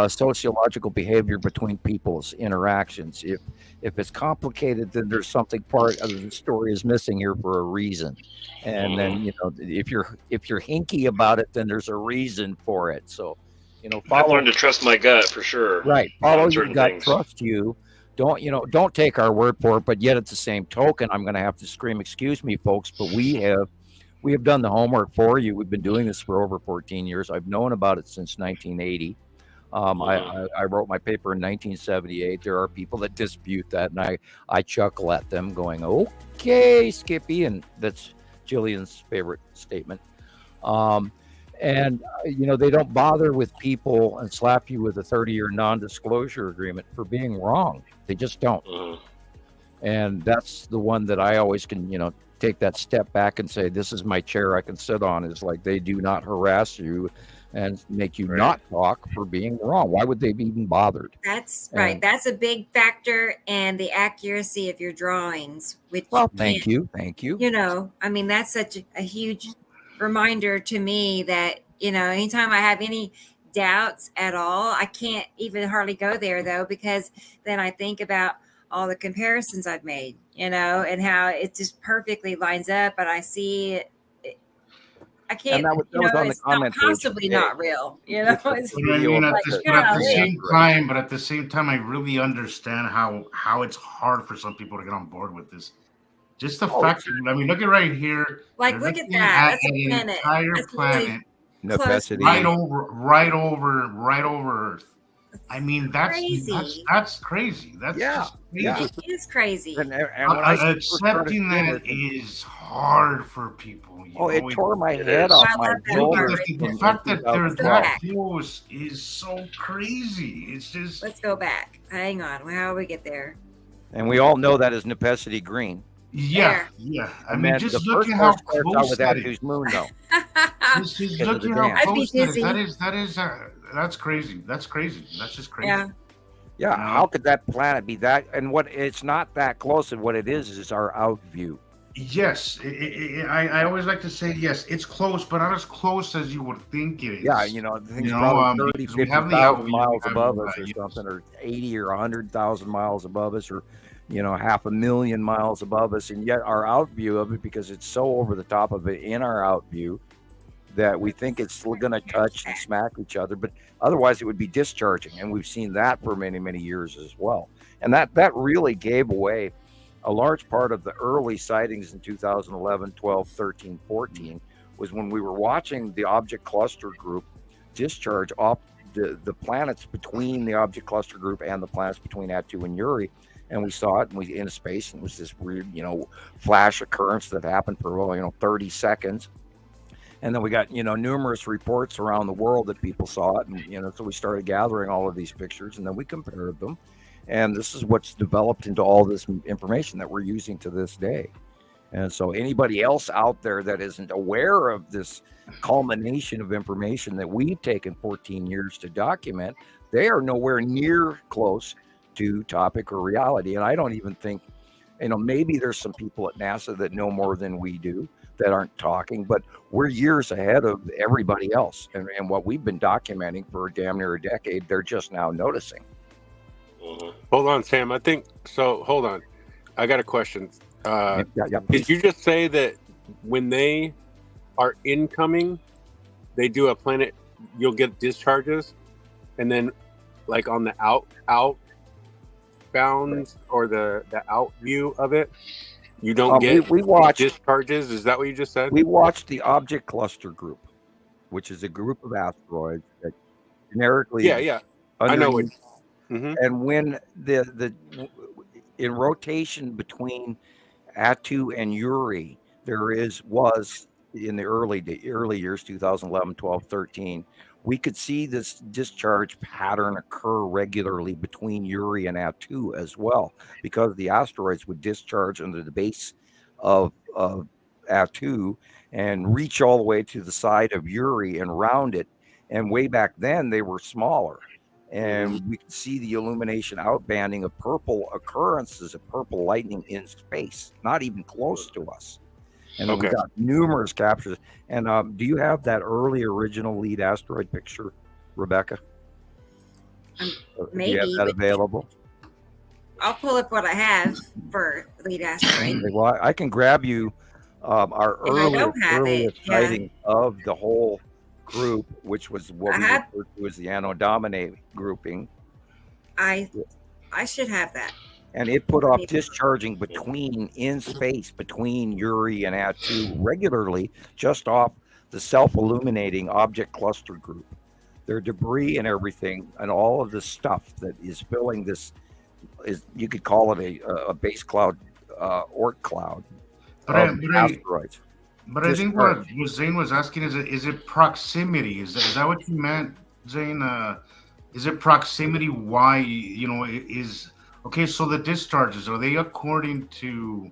sociological behavior between people's interactions. If it's complicated, then there's something part of the story is missing here for a reason. And then, you know, if you're hinky about it, then there's a reason for it. So, you know, I've learned to trust my gut for sure. Right. Follow your gut, trust you. Don't take our word for it, but yet at the same token, I'm going to have to scream, excuse me, folks, but we have done the homework for you. We've been doing this for over 14 years. I've known about it since 1980. I wrote my paper in 1978. There are people that dispute that, and I chuckle at them going, okay, Skippy, and that's Gillian's favorite statement. And, you know, they don't bother with people and slap you with a 30-year non-disclosure agreement for being wrong. They just don't. And that's the one that I always can, you know, take that step back and say, this is my chair I can sit on. Is like, they do not harass you and make you not talk for being wrong. Why would they be even bothered? That's right. That's a big factor, and the accuracy of your drawings. Which, thank you. You know, I mean, that's such a huge reminder to me that, you know, anytime I have any doubts at all, I can't even hardly go there, though, because then I think about all the comparisons I've made, you know, and how it just perfectly lines up, but I see it. I can't, that was on it's not possibly not real, you know. It's but at the same time, I really understand how it's hard for some people to get on board with this. Just the fact that, I mean, look at right here. Like, look at that. That's a planet. Entire planet. Necessity. Right over Earth. I mean, that's crazy. That's crazy. That's just crazy. It is crazy. And accepting that is hard for people. It tore my head off my shoulders. The fact that they're that close is so crazy. It's just. Let's go back. Hang on. How do we get there? And we all know that is Nepenthe Green. Yeah. I mean, just look at how close that is. Moon, though. Just look at how close that is. That's crazy. That's crazy. That's just crazy. Yeah. How could that planet be that? And what it's not that close, and what it is our out view. Yes, I always like to say yes. It's close, but not as close as you would think it is. Yeah, you know, the thing's probably 30, 50,000 miles above us, or something, or 80 or 100,000 miles above us, or, you know, 500,000 miles above us, and yet our out view of it, because it's so over the top of it in our out view, that we think it's going to touch and smack each other, but otherwise it would be discharging, and we've seen that for many, many years as well. And that really gave away a large part of the early sightings in 2011, 12, 13, 14 was when we were watching the object cluster group discharge off the planets between the object cluster group and the planets between Attu and Uri. And we saw it in space, and it was this weird, you know, flash occurrence that happened for, 30 seconds. And then we got, numerous reports around the world that people saw it. And, so we started gathering all of these pictures, and then we compared them. And this is what's developed into all this information that we're using to this day. And so anybody else out there that isn't aware of this culmination of information that we've taken 14 years to document, they are nowhere near close to topic or reality. And I don't even think, maybe there's some people at NASA that know more than we do that aren't talking, but we're years ahead of everybody else. And what we've been documenting for damn near a decade, they're just now noticing. Hold on, Sam. Hold on. I got a question. Did you just say that when they are incoming, they do a planet, you'll get discharges, and then like on the outbound or the out view of it, you don't get we watch discharges? Is that what you just said? We watched the object cluster group, which is a group of asteroids that generically I know it. And when the in rotation between Attu and Uri, was in the early years, 2011, 12, 13, we could see this discharge pattern occur regularly between Uri and Attu as well, because the asteroids would discharge under the base of Attu and reach all the way to the side of Uri and round it. And way back then, they were smaller. And we could see the illumination outbanding of purple occurrences of purple lightning in space, not even close to us. And we got numerous captures. And do you have that early original lead asteroid picture, Rebecca? Do you have that available? I'll pull up what I have for lead asteroid. Well, I can grab you our earliest sighting of the whole group, which was what we referred to as the Anodomini grouping. I should have that. And it put off discharging in space between Uri and Atu regularly, just off the self-illuminating object cluster group. Their debris and everything, and all of the stuff that is filling this, you could call it a base cloud, Oort cloud. Asteroids. But I think what Zane was asking is it proximity? Is that what you meant, Zane? Is it proximity? Why is okay? So the discharges, are they according to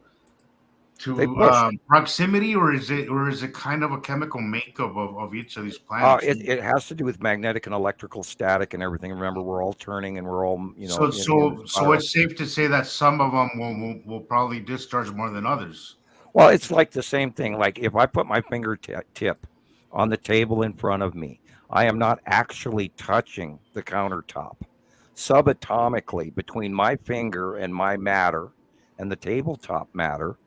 proximity, or is it kind of a chemical makeup of each of these planets? It has to do with magnetic and electrical static and everything. Remember, we're all turning and we're all So it's safe to say that some of them will probably discharge more than others. Well, it's like the same thing. Like if I put my fingertip on the table in front of me, I am not actually touching the countertop. Subatomically, between my finger and my matter and the tabletop matter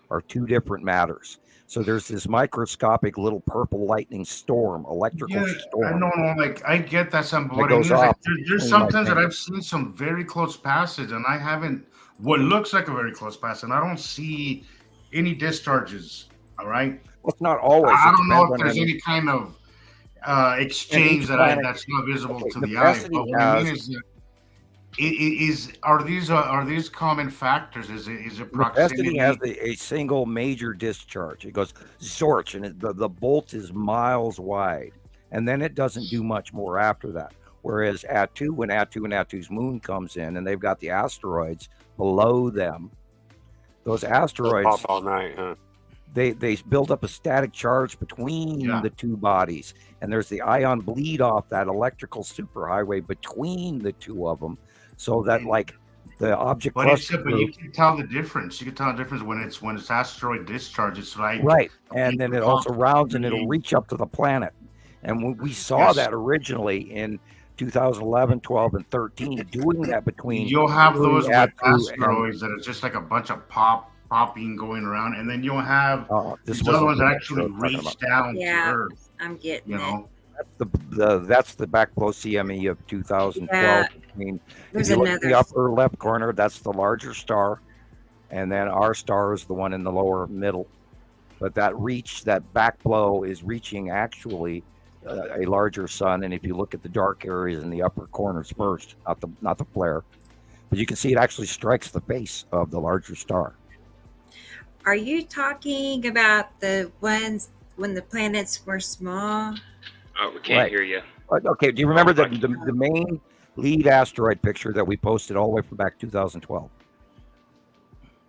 are two different matters. So there's this microscopic little purple lightning storm, electrical storm. No, like I get that some, but there's sometimes that I've seen some very close passage, and I haven't what looks like a very close pass, and I don't see any discharges. All right. Well, it's not always. I don't know if there's any kind of exchange that's not visible to the eye. But what I mean is are these common factors? Is it proximity? Necessity has a single major discharge. It goes zorch, and the bolt is miles wide, and then it doesn't do much more after that. Whereas Atu, when Atu's moon comes in, and they've got the asteroids below them, those asteroids pop all night, huh? They build up a static charge between the two bodies, and there's the ion bleed off that electrical superhighway between the two of them, so that like the object. But you can tell the difference. You can tell the difference when it's asteroid discharge. It's like right, and then it also rounds and it'll reach up to the planet, and when we saw that originally in 2011, 12, and 13, doing that between. You'll have those with asteroids that are just like a bunch of popping going around, and then you'll have these other ones that actually reach down to Earth. I'm getting it. That's the backflow CME of 2012. Yeah. I mean, if you look at the upper left corner, that's the larger star, and then our star is the one in the lower middle. But that backflow is reaching actually a larger sun, and if you look at the dark areas in the upper corners first, not the flare, but you can see it actually strikes the face of the larger star. Are you talking about the ones when the planets were small? Oh, we can't hear you. Okay, do you remember the main lead asteroid picture that we posted all the way from back 2012?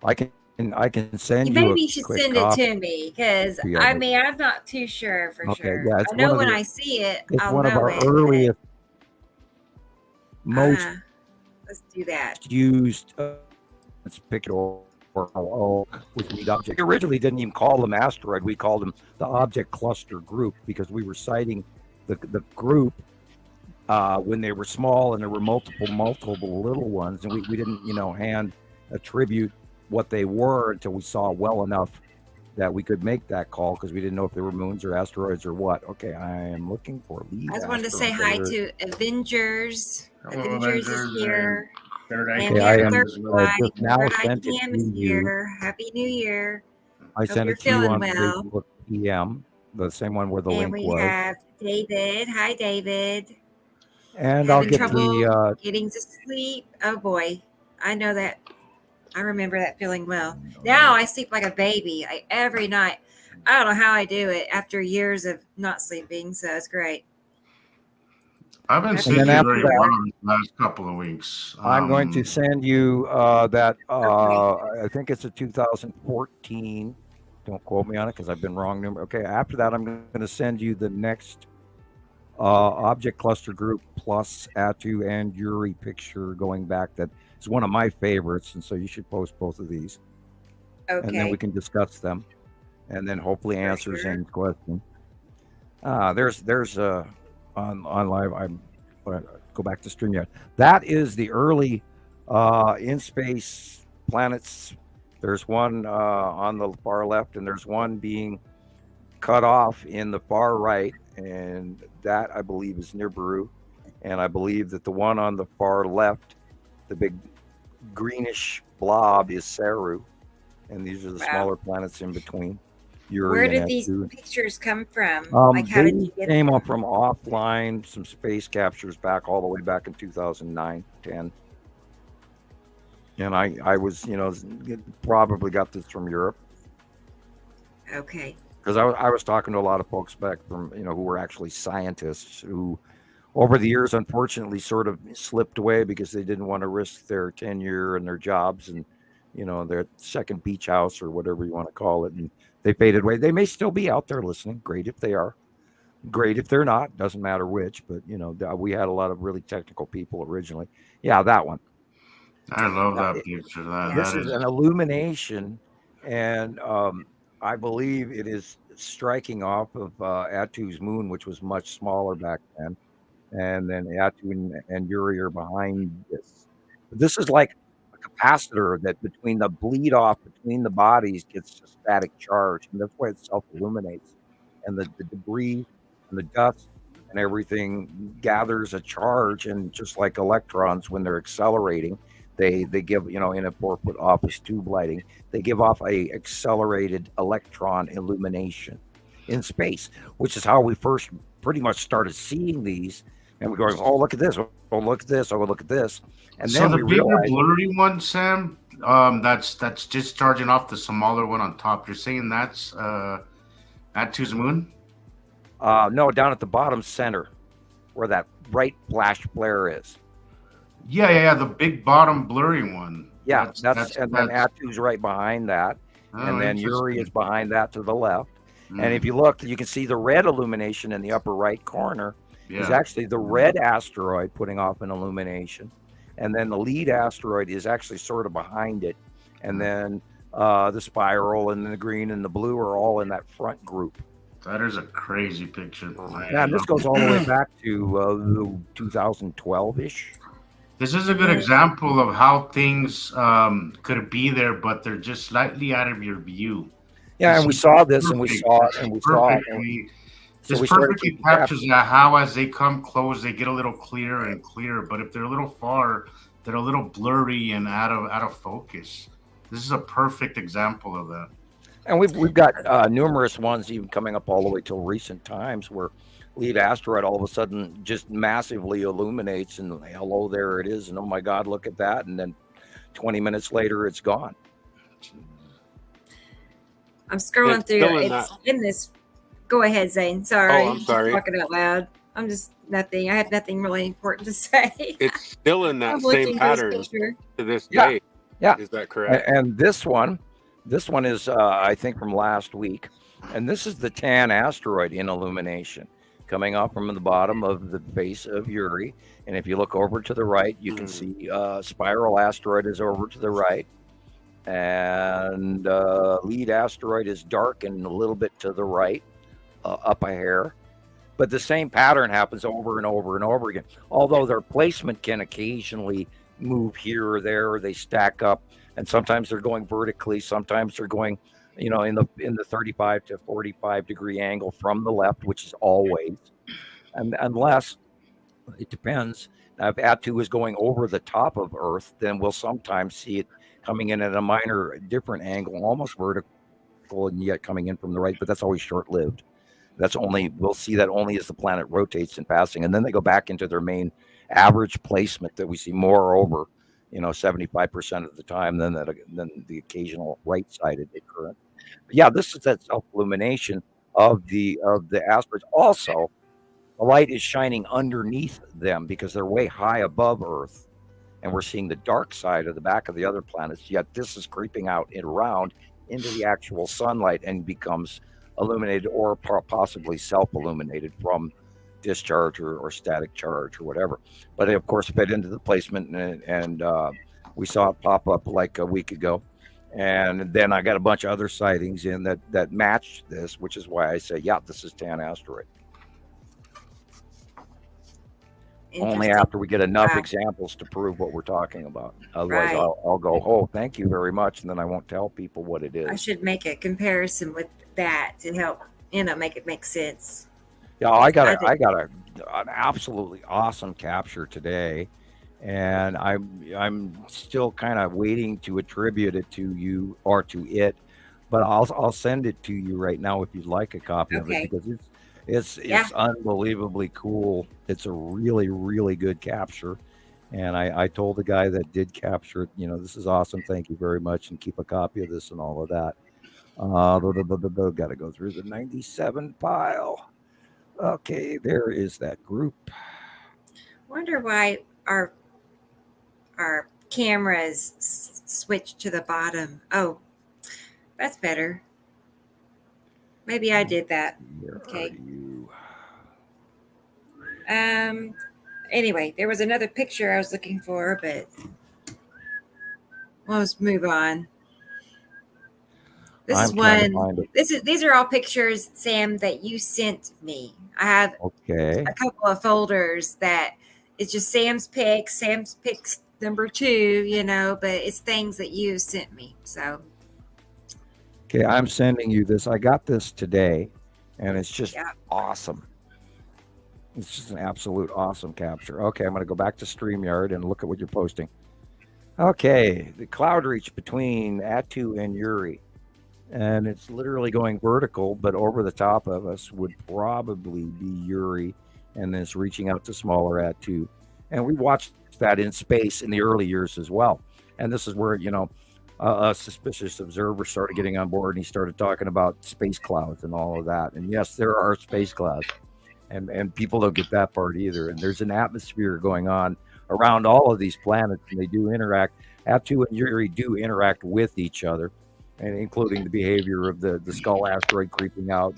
I can send you. Maybe you should send it to me, because I mean I'm not too sure for sure. Yeah, I know when I see it, it's I'll one know of our earliest, most let's do that. Used. Let's pick it over. With lead object. We originally didn't even call them asteroid. We called them the object cluster group because we were citing the group when they were small and there were multiple little ones, and we didn't hand attribute what they were until we saw well enough that we could make that call, because we didn't know if they were moons or asteroids or what. Okay, I am looking for lead. I just wanted to say hi to Avengers. Avengers is here. Okay, I am just now sent it to you. Happy New Year. I sent it to you on Facebook PM, the same one where the link was. And we have David. Hi, David. And I'll get getting to sleep. Oh boy, I know that. I remember that feeling well. Now I sleep like a baby every night. I don't know how I do it after years of not sleeping, so it's great. I've been sleeping very well the last couple of weeks. I'm going to send you that. I think it's a 2014. Don't quote me on it because I've been wrong. Okay, after that, I'm going to send you the next object cluster group plus Atu and Uri picture going back. That is one of my favorites, and so you should post both of these. Okay. And then we can discuss them, and then hopefully answer Zane's question. There's on live. go back to StreamYard. That is the early in space planets. There's one on the far left, and there's one being cut off in the far right, and that I believe is Nibiru, and I believe that the one on the far left, the big greenish blob, is Saru, and these are the smaller planets in between. Where did these pictures come from? Like, how did you get them? Came up from offline, some space captures back all the way back in 2009, 10. And I was, probably got this from Europe. Okay. Because I was talking to a lot of folks back from, who were actually scientists who, over the years, unfortunately, sort of slipped away because they didn't want to risk their tenure and their jobs and, their second beach house or whatever you want to call it. And they faded away. They may still be out there listening. Great if they are. Great if they're not. Doesn't matter which. But, we had a lot of really technical people originally. Yeah, that one. I love that picture. This is an illumination, and I believe it is striking off of Attu's moon, which was much smaller back then. And then Attu and Yuri are behind this. This is like a capacitor that between the bleed off between the bodies gets a static charge, and that's why it self-illuminates. And the debris and the dust and everything gathers a charge, and just like electrons when they're accelerating, they give, in a 4-foot office tube lighting, they give off a accelerated electron illumination in space, which is how we first pretty much started seeing these. And we're going, oh, look at this. Oh, look at this. Oh, look at this. And so then the we bigger realized, blurry one, Sam, that's discharging off the smaller one on top. You're saying that's Attu's moon? No, down at the bottom center where that bright flash flare is. Yeah. The big bottom blurry one. Yeah, that's then Attu's right behind that. And then Yuri is behind that to the left. And if you look, you can see the red illumination in the upper right corner is actually the red asteroid putting off an illumination. And then the lead asteroid is actually sort of behind it. And then the spiral and the green and the blue are all in that front group. That is a crazy picture. Yeah, and this goes all the way back to 2012-ish. This is a good example of how things could be there, but they're just slightly out of your view. Yeah, and we saw this, and we saw it, and we saw it. This perfectly captures how, as they come close, they get a little clearer and clearer. But if they're a little far, they're a little blurry and out of focus. This is a perfect example of that. And we've got numerous ones even coming up all the way till recent times where lead asteroid all of a sudden just massively illuminates, and hello, there it is, and oh my God, look at that, and then 20 minutes later it's gone. I'm scrolling through. It's in this. Go ahead, Zane. Sorry. Oh, I'm sorry. Talking out loud. I'm just nothing. I have nothing really important to say. It's still in that same pattern to this day. Yeah. Is that correct? And this one is I think from last week, and this is the tan asteroid in illumination coming up from the bottom of the base of Yuri. And if you look over to the right, you can see spiral asteroid is over to the right. And lead asteroid is dark and a little bit to the right, up a hair. But the same pattern happens over and over and over again. Although their placement can occasionally move here or there, or they stack up. And sometimes they're going vertically. Sometimes they're going, in the 35 to 45 degree angle from the left, which is always. And unless, it depends. Now, if Attu is going over the top of Earth, then we'll sometimes see it coming in at a minor different angle, almost vertical, and yet coming in from the right, but that's always short-lived. We'll see that only as the planet rotates and passing, and then they go back into their main average placement that we see more over, 75% of the time than the occasional right-sided occurrence. But yeah, this is that self-illumination of the asteroids. Also, the light is shining underneath them because they're way high above Earth. And we're seeing the dark side of the back of the other planets, yet this is creeping out and around into the actual sunlight and becomes illuminated or possibly self-illuminated from discharge or static charge or whatever. But it, of course, fit into the placement, and we saw it pop up like a week ago. And then I got a bunch of other sightings in that matched this, which is why I say, yeah, this is tan asteroid. Only after we get enough examples to prove what we're talking about. Otherwise, I'll go, oh, thank you very much, and then I won't tell people what it is. I should make a comparison with that to help, make it make sense. Yeah, I got an absolutely awesome capture today, and I'm still kind of waiting to attribute it to you or to it, but I'll send it to you right now if you'd like a copy of it, because it's unbelievably cool. It's a really, really good capture. And I told the guy that did capture it, this is awesome. Thank you very much. And keep a copy of this and all of that. Got to go through the 97 pile. Okay, there is that group. Wonder why our cameras switched to the bottom. Oh, that's better. Maybe I did that. Okay. Anyway, there was another picture I was looking for, but let's move on. These are all pictures, Sam, that you sent me. I have a couple of folders that it's just Sam's picks number 2, but it's things that you sent me. So. Okay, I'm sending you this. I got this today, and it's just awesome. It's just an absolute awesome capture. Okay, I'm going to go back to StreamYard and look at what you're posting. Okay, the cloud reach between Attu and Uri. And it's literally going vertical, but over the top of us would probably be Uri, and then it's reaching out to smaller Attu. And we watched that in space in the early years as well. And this is where, a suspicious observer started getting on board, and he started talking about space clouds and all of that. And yes, there are space clouds, and people don't get that part either. And there's an atmosphere going on around all of these planets, and they do interact. Attu and Uri do interact with each other, and including the behavior of the skull asteroid creeping out,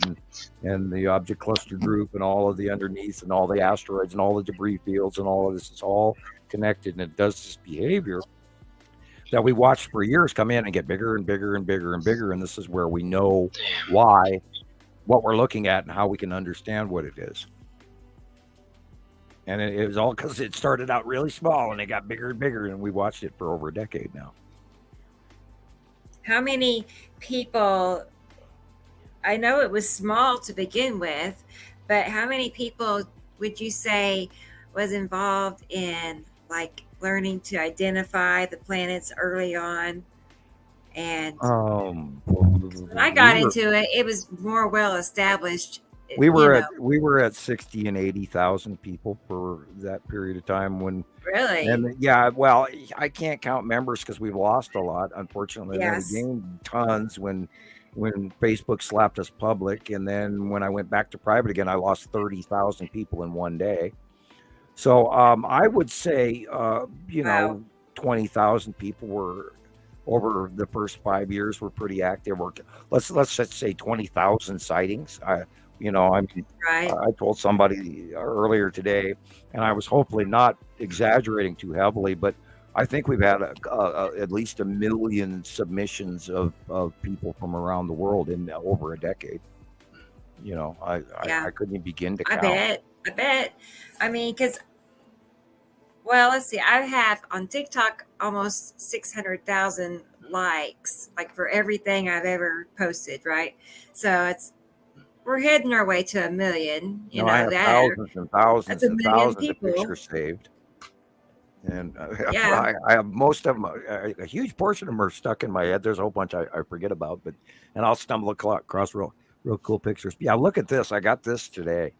and the object cluster group, and all of the underneath, and all the asteroids, and all the debris fields, and all of this is all connected, and it does this behavior that we watched for years come in and get bigger and bigger and bigger and bigger. And this is where we know what we're looking at and how we can understand what it is. And it was all because it started out really small and it got bigger and bigger, and we watched it for over a decade now. How many people, I know it was small to begin with, but how many people would you say was involved in learning to identify the planets early on? And when I got into it, it was more well established. We were at 60 and 80,000 people for that period of time when. Really? And yeah, well, I can't count members because we've lost a lot, unfortunately. Yes. We gained tons when Facebook slapped us public, and then when I went back to private again, I lost 30,000 people in one day. So I would say, 20,000 people were over the first 5 years were pretty active. Let's just say 20,000 sightings. I told somebody earlier today, and I was hopefully not exaggerating too heavily, but I think we've had at least 1 million submissions of people from around the world in over a decade. I couldn't even begin to count. I bet. I mean, because, let's see. I have on TikTok almost 600,000 likes, for everything I've ever posted, right? So we're heading our way to 1 million. I have thousands and thousands and thousands of pictures saved. And I have most of them, a huge portion of them are stuck in my head. There's a whole bunch I forget about, and I'll stumble across real cool pictures. Yeah, look at this. I got this today.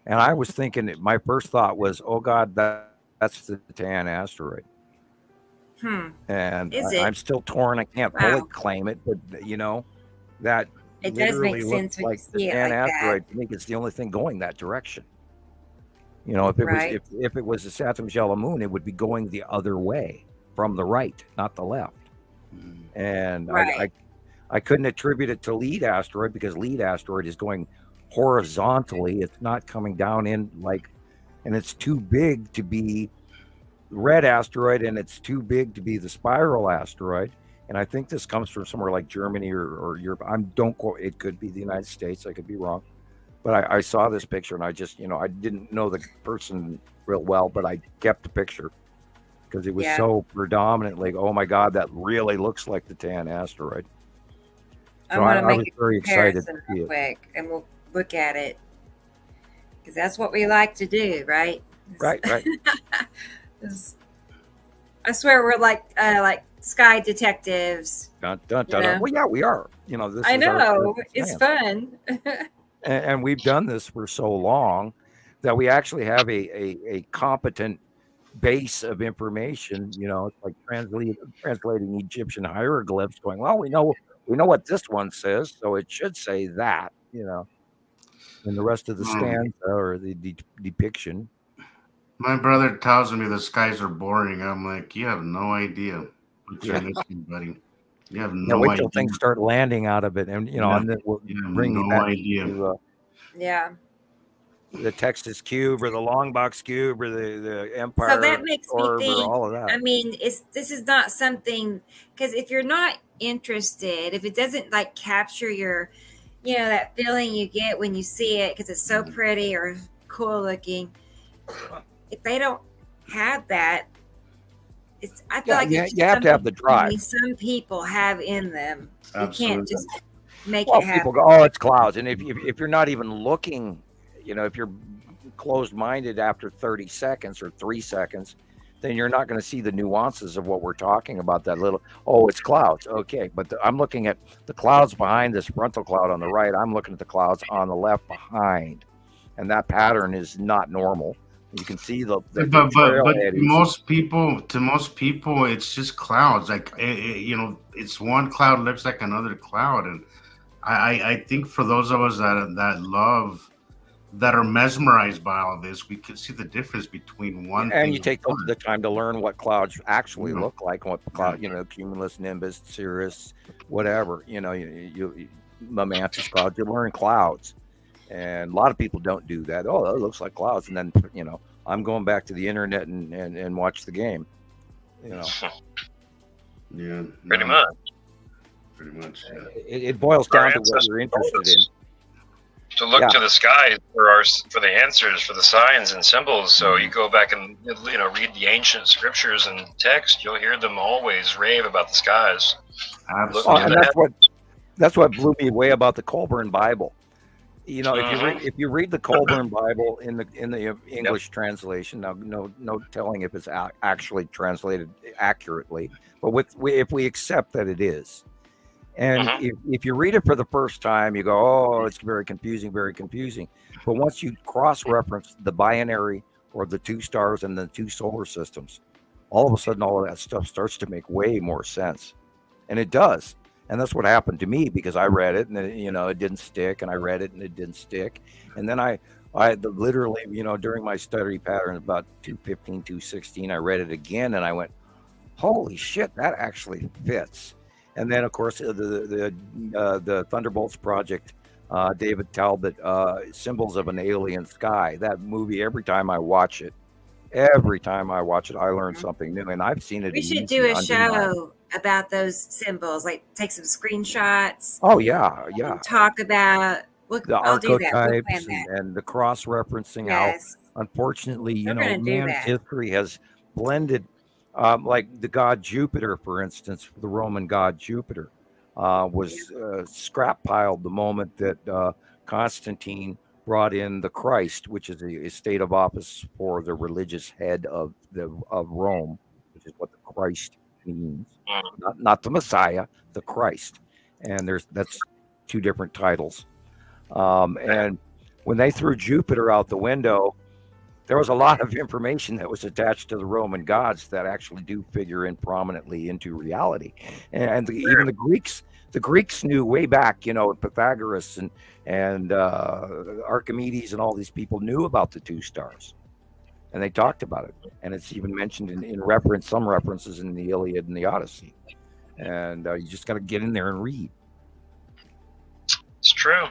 And I was thinking, my first thought was, oh God, that's the Tan asteroid. And I'm still torn. I can't fully claim it, but that it does make sense when you see it like asteroid. that. I think it's the only thing going that direction. If it was a Saturn's yellow moon, it would be going the other way from the right, not the left. And I couldn't attribute it to lead asteroid because lead asteroid is going horizontally. It's not coming down and it's too big to be red asteroid, and it's too big to be the spiral asteroid. And I think this comes from somewhere like Germany or Europe. Don't quote. It could be the United States. I could be wrong. But I saw this picture, and I just, I didn't know the person real well, but I kept the picture because it was so predominantly, oh my God, that really looks like the Tan asteroid. So I was very excited to see it. Quick, and we'll look at it because that's what we like to do, right? Right. I swear we're like sky detectives. Dun, dun, dun, dun. Well, yeah, we are. This. I know it's fun, and we've done this for so long that we actually have a competent base of information. It's like translating Egyptian hieroglyphs. Going, well, we know what this one says, so it should say that. And the rest of the stanza or the depiction. My brother tells me the skies are boring. I'm like, you have no idea what you're missing, buddy. You have no idea. Wait till things start landing out of it, and and then we'll bring no back idea. To, the Texas cube or the Longbox cube or the Empire. So that makes me think. All of that. I mean, this is not something, because if you're not interested, if it doesn't like capture your, that feeling you get when you see it because it's so pretty or cool looking. If they don't have that, I feel like you have to have the drive. Some people have in them. Absolutely. You can't just make it happen. People go, oh, it's clouds, and if you're not even looking, if you're closed-minded after 30 seconds or 3 seconds, then you're not going to see the nuances of what we're talking about. That little, oh, it's clouds, okay, but I'm looking at the clouds behind this frontal cloud on the right. I'm looking at the clouds on the left behind, and that pattern is not normal. You can see but to most people, it's just clouds. Like it's one cloud looks like another cloud, and I think for those of us that are mesmerized by all this, we can see the difference between one. And you take the time to learn what clouds actually look like, what cloud, cumulus, nimbus, cirrus, whatever. You Mantis clouds. You learn clouds. And a lot of people don't do that. Oh, that looks like clouds. And then, I'm going back to the internet and watch the game. Yeah. Pretty much. Yeah. It boils down to what you're interested in. To look to the skies for the answers, for the signs and symbols. So you go back and read the ancient scriptures and text. You'll hear them always rave about the skies. Absolutely. And that's what blew me away about the Colburn Bible. If you read the Colburn Bible in the English translation, now no telling if it's actually translated accurately, but if we accept that it is, and if you read it for the first time, you go, oh, it's very confusing. But once you cross-reference the binary or the two stars and the two solar systems, all of a sudden all of that stuff starts to make way more sense, and it does. And that's what happened to me, because I read it and it didn't stick, and I read it and it didn't stick. And then I literally, during my study pattern, about 215, 216, I read it again and I went, holy shit, that actually fits. And then, of course, the Thunderbolts Project, David Talbot, Symbols of an Alien Sky. That movie, every time I watch it, I learn something new. And I've seen it. We should do a show about those symbols, like take some screenshots. Oh yeah. Talk about the archetypes and the cross-referencing. Yes. How, unfortunately, man's history has blended, like the god Jupiter, for instance, the Roman god Jupiter, was scrap-piled the moment that Constantine brought in the Christ, which is a state of office for the religious head of Rome, which is what the Christ means. Not the Messiah, the Christ. And that's two different titles. And when they threw Jupiter out the window, there was a lot of information that was attached to the Roman gods that actually do figure in prominently into reality. And even the Greeks knew way back, Pythagoras and Archimedes and all these people knew about the two stars. And they talked about it, and it's even mentioned in some references in the Iliad and the Odyssey. And you just got to get in there and read. It's true.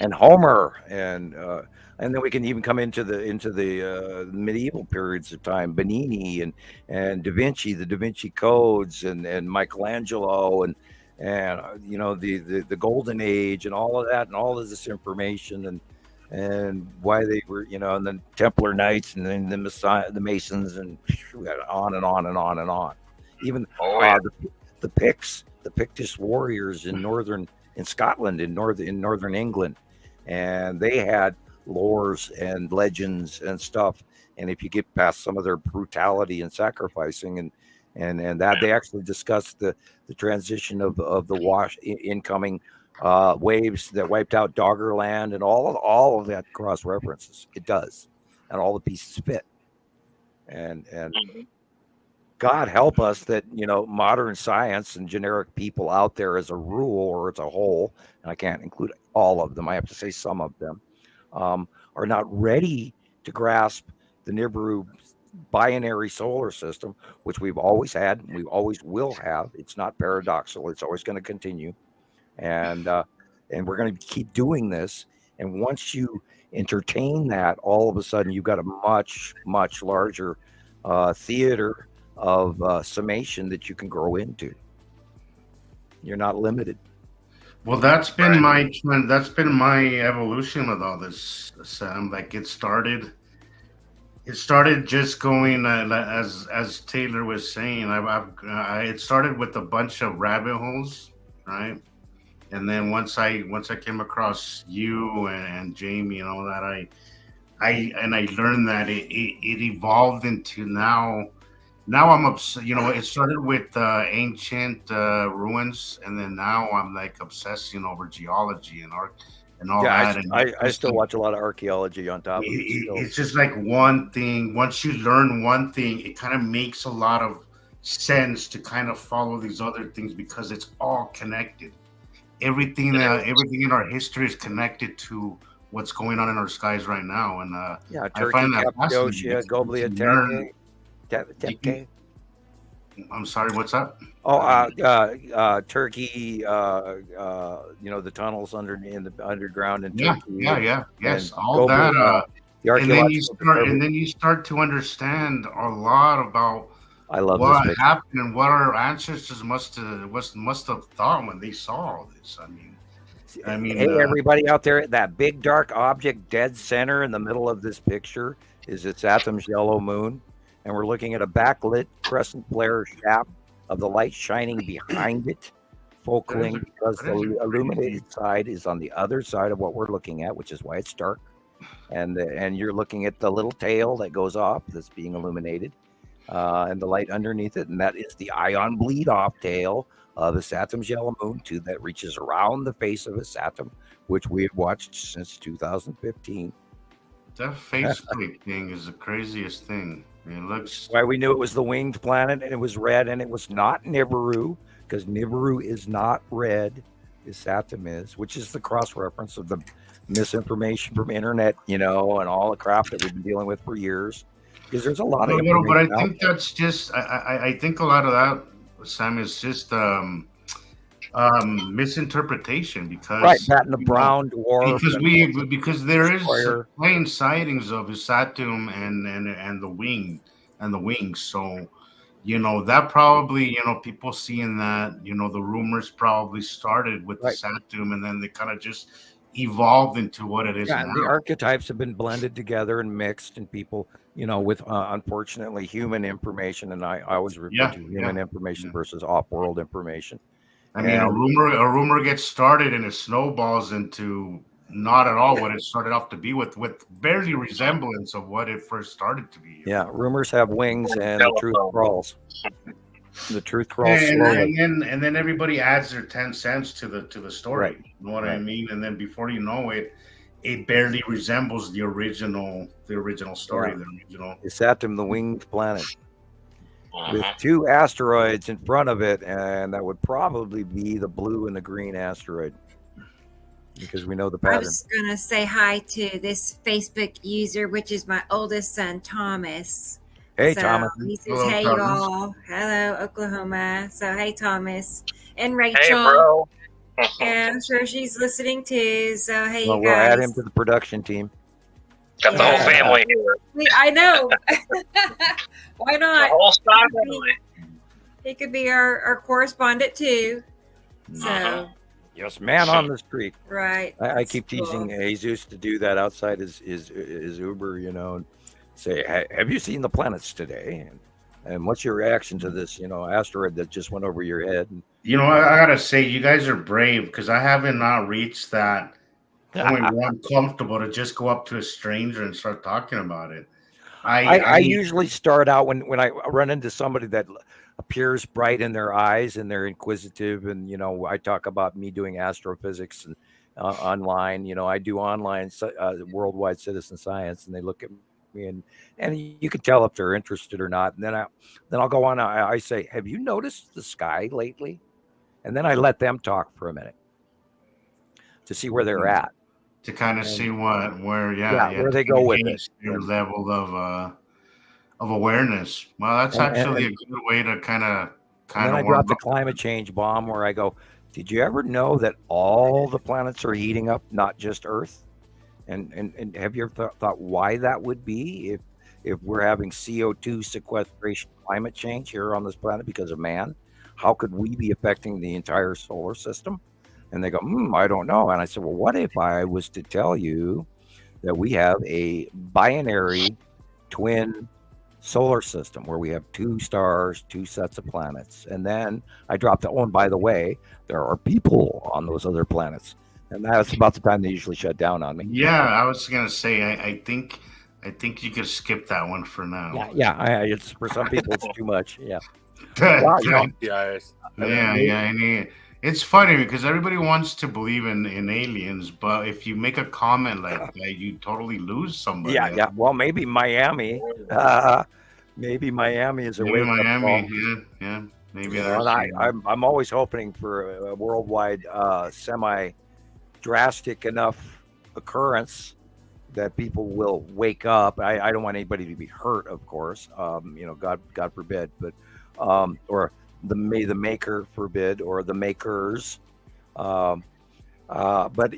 And Homer, and then we can even come into the medieval periods of time, Bernini and Da Vinci, the Da Vinci codes, and Michelangelo, and the Golden Age, and all of that, and all of this information, and and why they were, and then Templar Knights, and then the Masons, and on and on and on and on. Even the Picts, the Pictish warriors in Scotland, in northern England, and they had lores and legends and stuff. And if you get past some of their brutality and sacrificing, and that they actually discussed the transition of the incoming waves that wiped out Doggerland, and all of that cross references. It does, and all the pieces fit. And God help us that modern science and generic people out there as a rule or as a whole, and I can't include all of them, I have to say some of them, are not ready to grasp the Nibiru binary solar system, which we've always had and we always will have. It's not paradoxical. It's always going to continue. And we're going to keep doing this. And once you entertain that, all of a sudden you've got a much, much larger theater of summation that you can grow into. You're not limited. Well, that's been my evolution with all this, Sam. Like it started just going as Taylor was saying. It started with a bunch of rabbit holes, right? And then once I came across you and Jamie and all that, I learned that it evolved into now I'm obsessed. It started with ancient ruins, and then now I'm like obsessing over geology and art and all that. I still watch a lot of archaeology on top of it. It's just like one thing. Once you learn one thing, it kind of makes a lot of sense to kind of follow these other things because it's all connected. Everything in our history is connected to what's going on in our skies right now, and Turkey, I find that Cappadocia, Goblia Tepe. I'm sorry, what's up? Turkey. The tunnels in the underground in Turkey. Yes, all Goblia, that. And then you start to understand a lot about. I love what happened and what our ancestors must have thought when they saw all this. I mean, hey, everybody out there, that big dark object dead center in the middle of this picture is Saturn's yellow moon, and we're looking at a backlit crescent flare shaft of the light shining behind it, focaling because the illuminated side is on the other side of what we're looking at, which is why it's dark, and you're looking at the little tail that goes off that's being illuminated. And the light underneath it, and that is the ion bleed off tail of the Saturn's yellow moon that reaches around the face of a Saturn, which we have watched since 2015. That faceplate thing is the craziest thing. It looks. Why we knew it was the winged planet, and it was red, and it was not Nibiru, because Nibiru is not red, as Saturn is, which is the cross reference of the misinformation from internet, and all the crap that we've been dealing with for years. Because there's a lot of but I think that's just I think a lot of that, Sam, is just misinterpretation because that and the brown dwarf because there is plain sightings of Saturn and the wings. So that probably people seeing that the rumors probably started with the Saturn, and then they kind of just evolved into what it is now. The archetypes have been blended together and mixed, and people with unfortunately human information, and I always refer to human information versus off-world information. I mean, a rumor gets started and it snowballs into not at all what it started off to be with barely resemblance of what it first started to be. Yeah, rumors have wings, and the truth crawls. The truth crawls slowly. And then everybody adds their 10 cents to the story. Right. You know what I mean? And then before you know it, it barely resembles the original story. Yeah. The Saturn, the winged planet, with 2 asteroids in front of it, and that would probably be the blue and the green asteroid, because we know the pattern. I was gonna say hi to this Facebook user, which is my oldest son, Thomas. Hey, Thomas. He says, hello, hey, Thomas. Y'all. Hello, Oklahoma. So, hey, Thomas. And Rachel. Hey, bro. And I'm sure she's listening too. So, hey, you guys. We'll add him to the production team. Got the whole family here. I know. Why not? The whole family. He could be our correspondent too. So. Yes, man on the street. Right. I keep teasing Jesus to do that outside his Uber, you know, and say, have you seen the planets today? And what's your reaction to this, you know, asteroid that just went over your head? And, You know, I gotta say, you guys are brave because I haven't not reached that point where I'm comfortable to just go up to a stranger and start talking about it. I usually start out when I run into somebody that appears bright in their eyes and they're inquisitive, and you know, I talk about me doing astrophysics and online. You know, I do online worldwide citizen science, and they look at me and you can tell if they're interested or not. And then I'll go on. I say, have you noticed the sky lately? And then I let them talk for a minute to see where they're at. To kind of see where they go with it. Their level of awareness. Well, that's actually a good way to kind of. Then I drop the climate change bomb where I go, did you ever know that all the planets are heating up, not just Earth? And have you ever thought why that would be if we're having CO2 sequestration, climate change here on this planet because of man? How could we be affecting the entire solar system? And they go, I don't know. And I said, well, what if I was to tell you that we have a binary twin solar system where we have two stars, two sets of planets. And then I dropped it. Oh, and by the way, there are people on those other planets. And that's about the time they usually shut down on me. Yeah, I was going to say, I think you could skip that one for now. Yeah. It's for some people, it's too much. Yeah. Well, you know, yeah. It's funny because everybody wants to believe in aliens, but if you make a comment like that, you totally lose somebody. Yeah. Well, maybe Miami. Maybe Miami is a wake-up Miami. Yeah. Maybe. I'm always hoping for a worldwide, semi-drastic enough occurrence that people will wake up. I don't want anybody to be hurt, of course. You know, God forbid, but or may the maker forbid, or the makers. But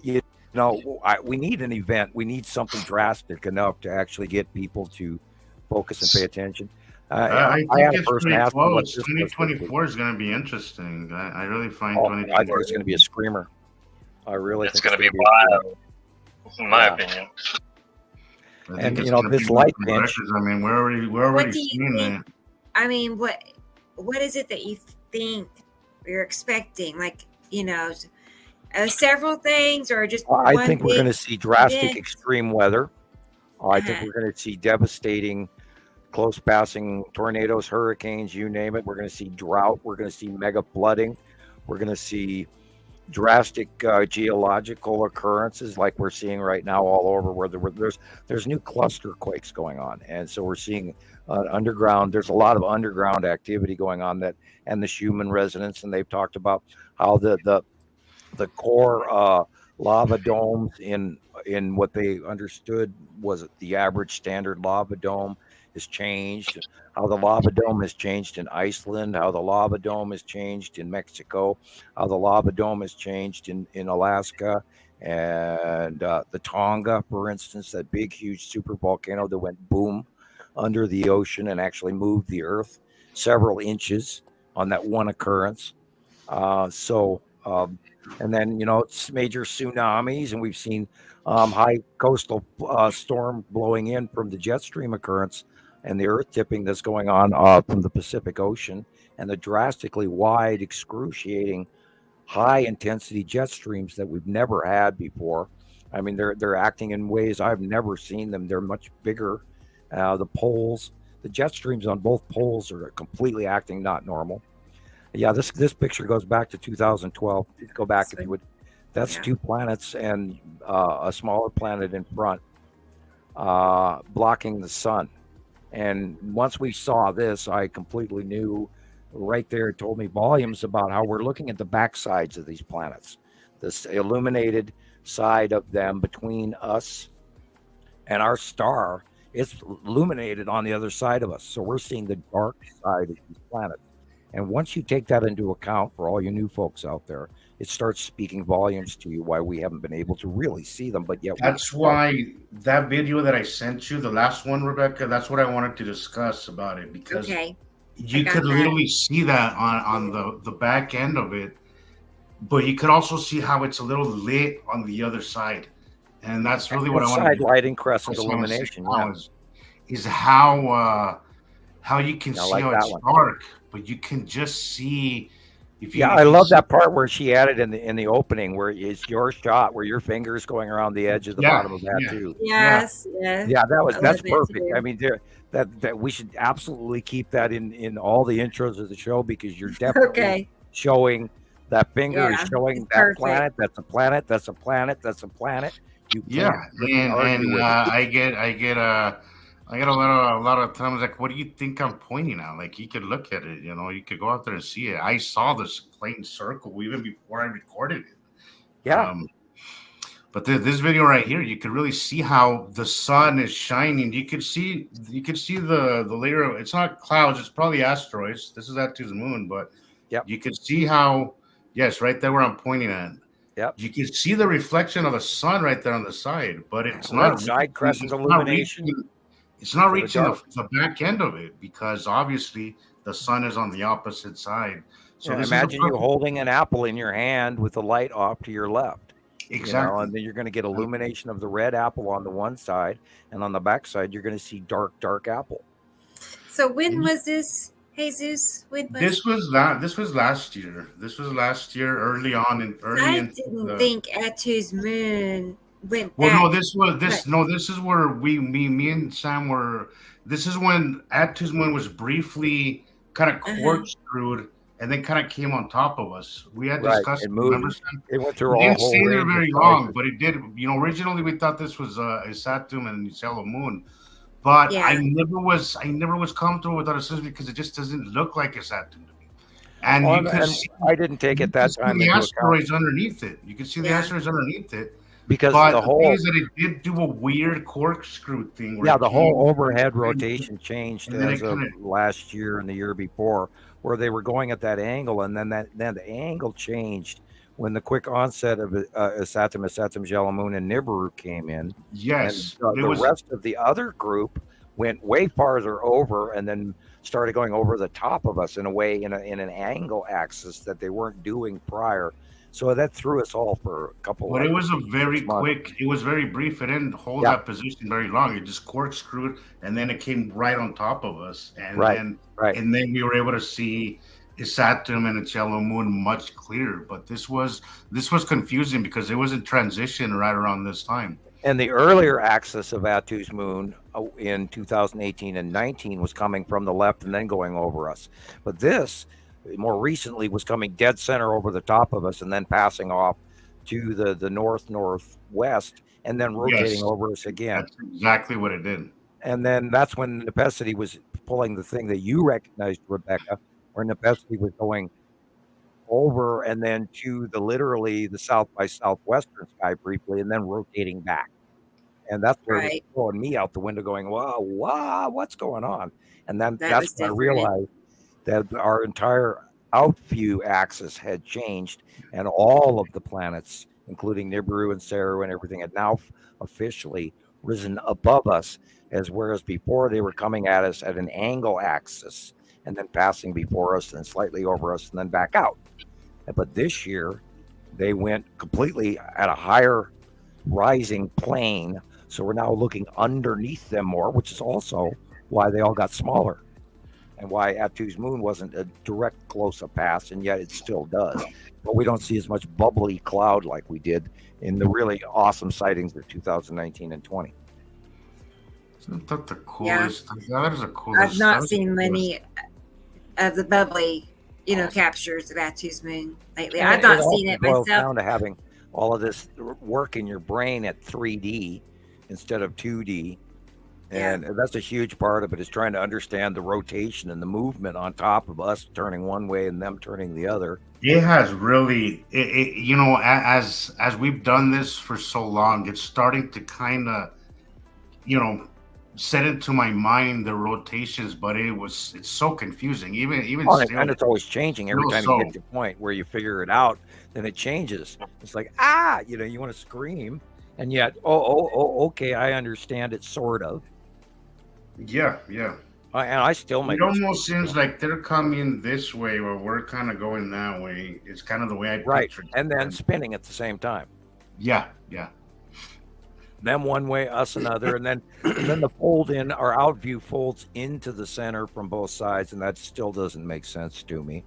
you know, we need an event. We need something drastic enough to actually get people to focus and pay attention. I think it's pretty close. 2024 is going to be interesting. I really find 2024. I think it's going to be a screamer. I really think it's going to be wild, in my opinion. And you know, this light pinch. I mean, we're already seeing that. I mean, what is it that you think you're expecting? Like, you know, several things, or just I think we're going to see drastic extreme weather. I think we're going to see devastating, close passing tornadoes, hurricanes, you name it. We're going to see drought. We're going to see mega flooding. We're going to see drastic geological occurrences like we're seeing right now all over, where there's new cluster quakes going on. And so we're seeing underground, there's a lot of underground activity going on, that, and the Schumann resonance. And they've talked about how the core lava domes in what they understood was the average standard lava dome has changed, how the lava dome has changed in Iceland, how the lava dome has changed in Mexico, how the lava dome has changed in Alaska, and the Tonga, for instance, that big, huge super volcano that went boom under the ocean and actually moved the earth several inches on that one occurrence. And then, you know, it's major tsunamis, and we've seen high coastal storm blowing in from the jet stream occurrence and the earth tipping that's going on from the Pacific Ocean, and the drastically wide, excruciating, high intensity jet streams that we've never had before. I mean, they're acting in ways I've never seen them. They're much bigger. The poles, the jet streams on both poles are completely acting not normal. Yeah, this picture goes back to 2012. Go back if you would. That's two planets and a smaller planet in front blocking the sun. And once we saw this, I completely knew right there. It told me volumes about how we're looking at the backsides of these planets, this illuminated side of them between us and our star. It's illuminated on the other side of us. So we're seeing the dark side of these planets. And once you take that into account, for all you new folks out there, it starts speaking volumes to you why we haven't been able to really see them. But yet, that's why that video that I sent you, the last one, Rebecca, that's what I wanted to discuss about it, because you could literally see that on the back end of it, but you could also see how it's a little lit on the other side, and that's really what I want to side lighting crescent illumination. Is how you can see like how it's dark, but you can just see. I love that part where she added in the opening where it's your shot where your fingers going around the edge of the bottom of that too. Yes, that's perfect. I mean, that we should absolutely keep that in all the intros of the show, because you're definitely showing that finger is showing that planet. That's a planet. That's a planet. That's a planet. You I get a lot of times like, what do you think I'm pointing at? Like, you could look at it, you could go out there and see it. I saw this plain circle even before I recorded it. Yeah. But this video right here, you could really see how the sun is shining. You could see the layer of, it's not clouds, it's probably asteroids. This is Attu's moon, but you could see how, right there where I'm pointing at. Yep. You can see the reflection of the sun right there on the side, but it's not side crescent illumination. It's not reaching the back end of it, because obviously the sun is on the opposite side. So imagine you holding an apple in your hand with the light off to your left. Exactly. And then you're going to get illumination of the red apple on the one side, and on the back side you're going to see dark apple. So when was this, Jesus? This was last year. This was last year, early on. I didn't think Attu's moon went back. Well, no, this is where me and Sam were. This is when Attu's moon was briefly kind of corkscrewed and then kind of came on top of us. We had discussed it. Remember, Sam? It went through all didn't stay there very long, but it did. Originally we thought this was a Saturn and Yellow moon, but I never was comfortable with our system because it just doesn't look like a Saturn to me. And I didn't take it that time. The asteroids underneath it. You can see the asteroids underneath it. Because the thing is that it did do a weird corkscrew thing. The whole overhead rotation changed as of last year and the year before, where they were going at that angle, and then the angle changed when the quick onset of Saturn, Yellow Moon, and Nibiru came in. Yes, and, the rest of the other group went way farther over, and then started going over the top of us in a way in an angle axis that they weren't doing prior. So that threw us all for a couple. But it was a very quick. It was very brief. It didn't hold that position very long. It just corkscrewed, and then it came right on top of us. And then we were able to see Saturn and its yellow moon much clearer. But this was confusing because it was in transition right around this time. And the earlier axis of Attu's moon in 2018 and 19 was coming from the left and then going over us. But this, more recently, was coming dead center over the top of us and then passing off to the northwest and then rotating over us again. That's exactly what it did. And then that's when Necessity was pulling the thing that you recognized, Rebecca, where Necessity was going over and then to literally the south by southwestern sky briefly and then rotating back. And that's where it was throwing me out the window going, wow, what's going on? And then that's when I realized that our entire out view axis had changed, and all of the planets, including Nibiru and Saru and everything, had now officially risen above us, whereas before they were coming at us at an angle axis and then passing before us and slightly over us and then back out. But this year, they went completely at a higher rising plane, so we're now looking underneath them more, which is also why they all got smaller. And why Attu's moon wasn't a direct close-up pass, and yet it still does. But we don't see as much bubbly cloud like we did in the really awesome sightings of 2019 and 20. Isn't that the coolest? Yeah. That is the coolest. I've not seen many of the bubbly, captures of Attu's moon lately. I've not seen it myself. It boils down to having all of this work in your brain at 3D instead of 2D. And that's a huge part of it, is trying to understand the rotation and the movement on top of us turning one way and them turning the other. It has really, as we've done this for so long, it's starting to kind of, set into my mind the rotations, but it's so confusing. Even still, and it's always changing every time you get to a point where you figure it out, then it changes. It's like, you want to scream, and yet, okay, I understand it sort of. Yeah. And I still make It almost seems like they're coming this way, or we're kind of going that way. It's kind of the way I picture it. And then spinning at the same time. Yeah. Them one way, us another, and then the fold in or out view folds into the center from both sides, and that still doesn't make sense to me.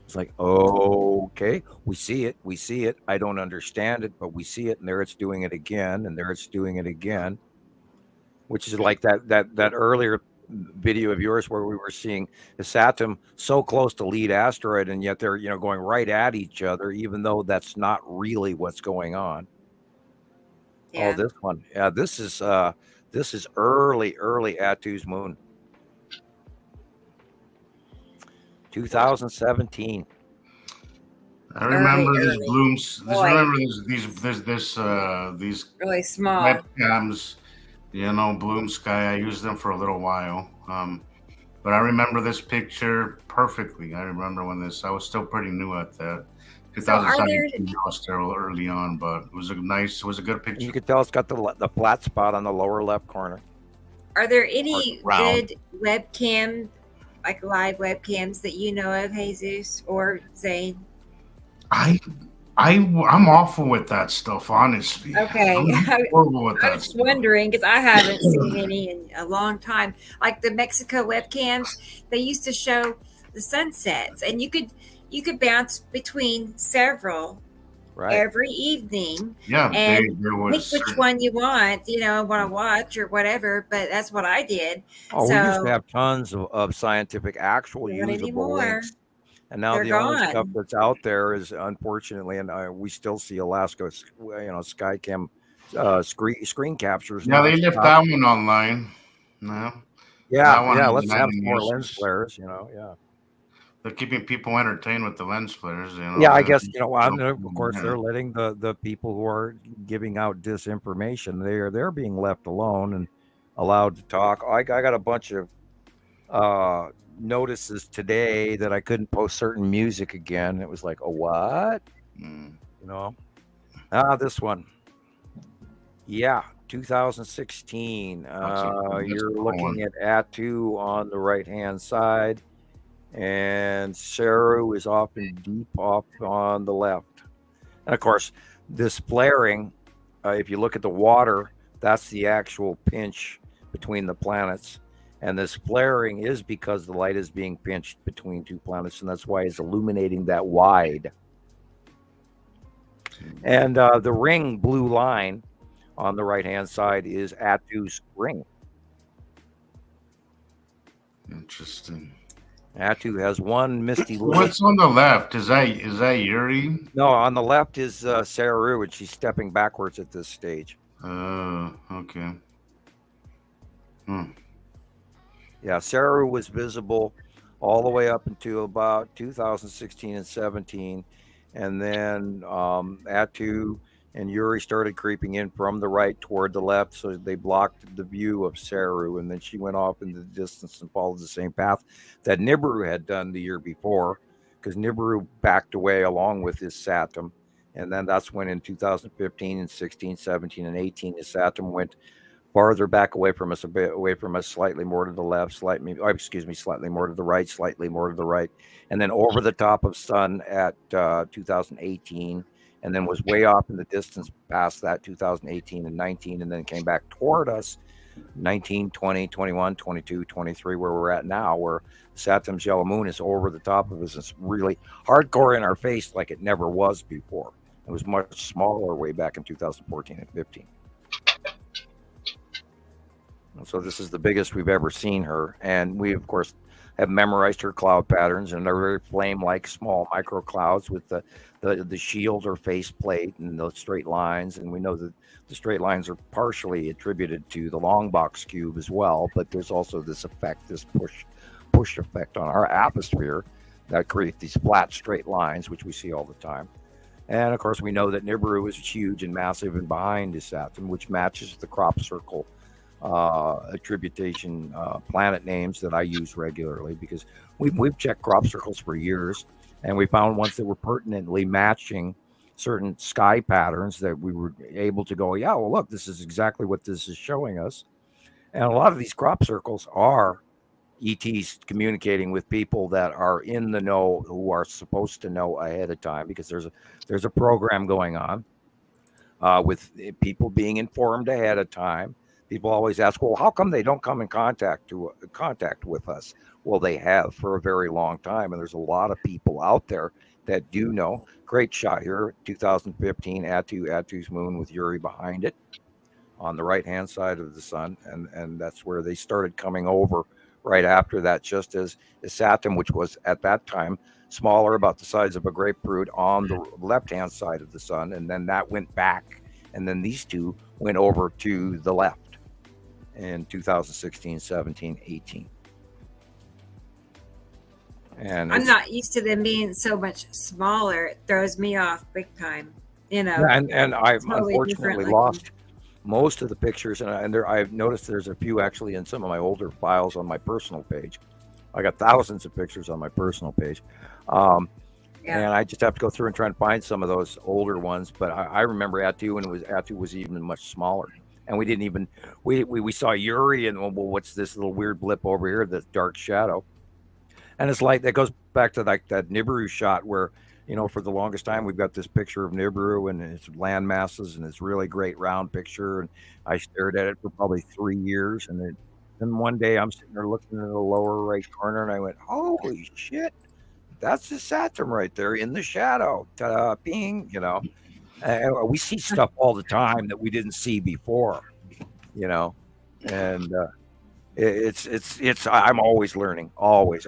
It's like, okay, we see it. I don't understand it, but we see it, and there it's doing it again, and there it's doing it again, which is like that earlier video of yours where we were seeing the Saturn so close to lead asteroid, and yet they're going right at each other, even though that's not really what's going on. Yeah. Oh, this one, yeah, this is early Attu's moon, 2017. I remember these blooms. These really small webcams. Bloom Sky. I used them for a little while. But I remember this picture perfectly. I remember when I was still pretty new at that. 2017, I was still early on, but it was a good picture. You could tell it's got the flat spot on the lower left corner. Are there any good webcam, like live webcams that you know of, Jesus or Zane? I'm awful with that stuff, honestly. Okay. I was wondering because I haven't seen any in a long time. Like the Mexico webcams, they used to show the sunsets, and you could bounce between several every evening. Yeah, and pick which one you want to watch or whatever. But that's what I did. Oh, we used to have tons of scientific, actual usable links. And now the only stuff that's out there is, unfortunately, and we still see Alaska, Skycam screen captures. Yeah, they left that one online. No. Yeah. Let's have more lens flares. Yeah. They're keeping people entertained with the lens flares. Yeah, I guess of course they're letting the people who are giving out disinformation. They're being left alone and allowed to talk. I got a bunch of notices today that I couldn't post certain music again. It was like, oh, what? This one. Yeah, 2016. You're looking at Attu on the right-hand side, and Saru is deep off on the left. And of course, this flaring, if you look at the water, that's the actual pinch between the planets. And this flaring is because the light is being pinched between two planets, and that's why it's illuminating that wide. And the ring blue line on the right-hand side is Attu's ring. Interesting. Attu has one misty. What's on the left? Is that Yuri? No, on the left is Saru, and she's stepping backwards at this stage. Okay. Yeah, Saru was visible all the way up until about 2016 and 17. And then Attu and Yuri started creeping in from the right toward the left, so they blocked the view of Saru. And then she went off into the distance and followed the same path that Nibiru had done the year before, because Nibiru backed away along with his Saturn. And then that's when in 2015 and 16, 17, and 18, his Saturn went farther back away from us, a bit away from us, slightly more to the left, slightly more to the right, slightly more to the right, and then over the top of Sun at 2018, and then was way off in the distance past that 2018 and 19, and then came back toward us 19, 20, 21, 22, 23, where we're at now, where Saturn's yellow moon is over the top of us. It's really hardcore in our face like it never was before. It was much smaller way back in 2014 and 15. So this is the biggest we've ever seen her. And we, of course, have memorized her cloud patterns, and they're very flame-like small microclouds with the shield or faceplate and the straight lines. And we know that the straight lines are partially attributed to the long box cube as well, but there's also this effect, this push effect on our atmosphere that create these flat straight lines, which we see all the time. And of course, we know that Nibiru is huge and massive and behind is Saturn, which matches the crop circle attribution planet names that I use regularly, because we've checked crop circles for years, and we found ones that were pertinently matching certain sky patterns that we were able to go, yeah, well, look, this is exactly what this is showing us. And a lot of these crop circles are ETs communicating with people that are in the know, who are supposed to know ahead of time, because there's a program going on with people being informed ahead of time. People always ask, well, how come they don't come in contact with us? Well, they have for a very long time, and there's a lot of people out there that do know. Great shot here, 2015, Attu's moon with Yuri behind it on the right-hand side of the sun, and that's where they started coming over right after that, just as Saturn, which was at that time smaller, about the size of a grapefruit, on the left-hand side of the sun, and then that went back, and then these two went over to the left in 2016, 17, 18. And I'm not used to them being so much smaller. It throws me off big time, you know. And I've totally unfortunately lost most of the pictures, and I've noticed there's a few actually in some of my older files on my personal page. I got thousands of pictures on my personal page, and I just have to go through and try and find some of those older ones. But I remember Attu when Attu was even much smaller, and we didn't even we saw Yuri, and well, what's this little weird blip over here, this dark shadow, and it's like that goes back to like that Nibiru shot where, you know, for the longest time, we've got this picture of Nibiru and its land masses and this really great round picture. And I stared at it for probably 3 years. And then one day I'm sitting there looking in the lower right corner and I went, holy shit, that's the Saturn right there in the shadow. Ta-da, bing, you know. We see stuff all the time that we didn't see before, you know. And it's I'm always learning, always.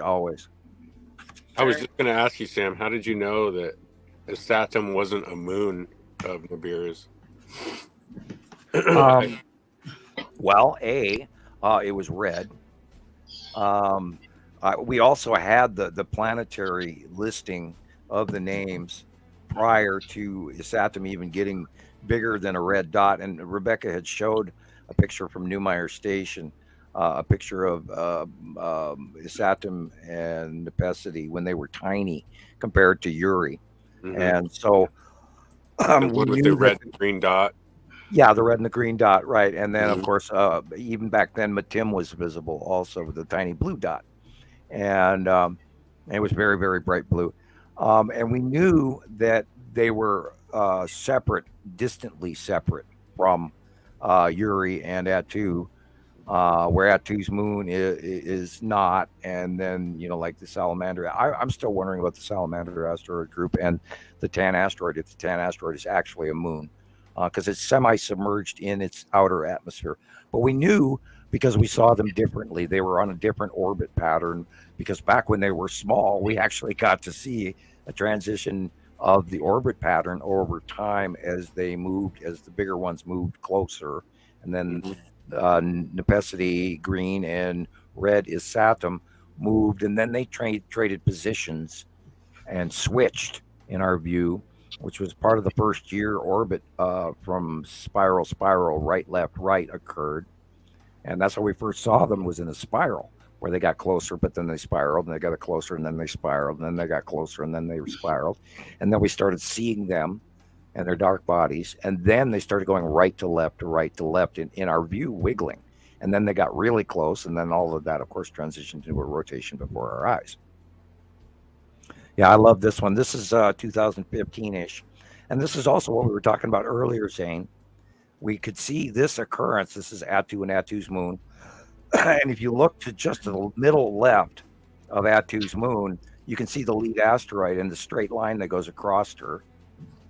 I was just going to ask you, Sam, how did you know that Saturn wasn't a moon of Nibiru's? Well, it was red. We also had the planetary listing of the names prior to Saturn even getting bigger than a red dot. And Rebecca had showed a picture from Newmeyer Station, a picture of Saturn and Nepesity when they were tiny compared to Yuri. Mm-hmm. And so we knew the red and green dot. Yeah, the red and the green dot, right. And then, of course, even back then, Matim was visible also with the tiny blue dot. And it was very, very bright blue. And we knew that they were separate, distantly separate from Yuri and Attu. Where Attu's moon is not, and then, you know, like the Salamander. I'm still wondering about the Salamander asteroid group and the Tan asteroid, if the Tan asteroid is actually a moon, because it's semi-submerged in its outer atmosphere. But we knew because we saw them differently. They were on a different orbit pattern, because back when they were small, we actually got to see a transition of the orbit pattern over time as they moved, as the bigger ones moved closer, and then Nepesity, green, and red is Saturn, moved, and then they traded positions and switched, in our view, which was part of the first year orbit from spiral, right, left, right occurred. And that's how we first saw them, was in a spiral, where they got closer, but then they spiraled, and they got closer, and then they spiraled, and then they got closer, and then they spiraled. And then we started seeing them and their dark bodies, and then they started going right to left, in our view, wiggling. And then they got really close, and then all of that, of course, transitioned into a rotation before our eyes. Yeah, I love this one. This is 2015-ish. And this is also what we were talking about earlier, Zane. We could see this occurrence. This is Attu and Attu's moon. And if you look to just to the middle left of Attu's moon, you can see the lead asteroid and the straight line that goes across her.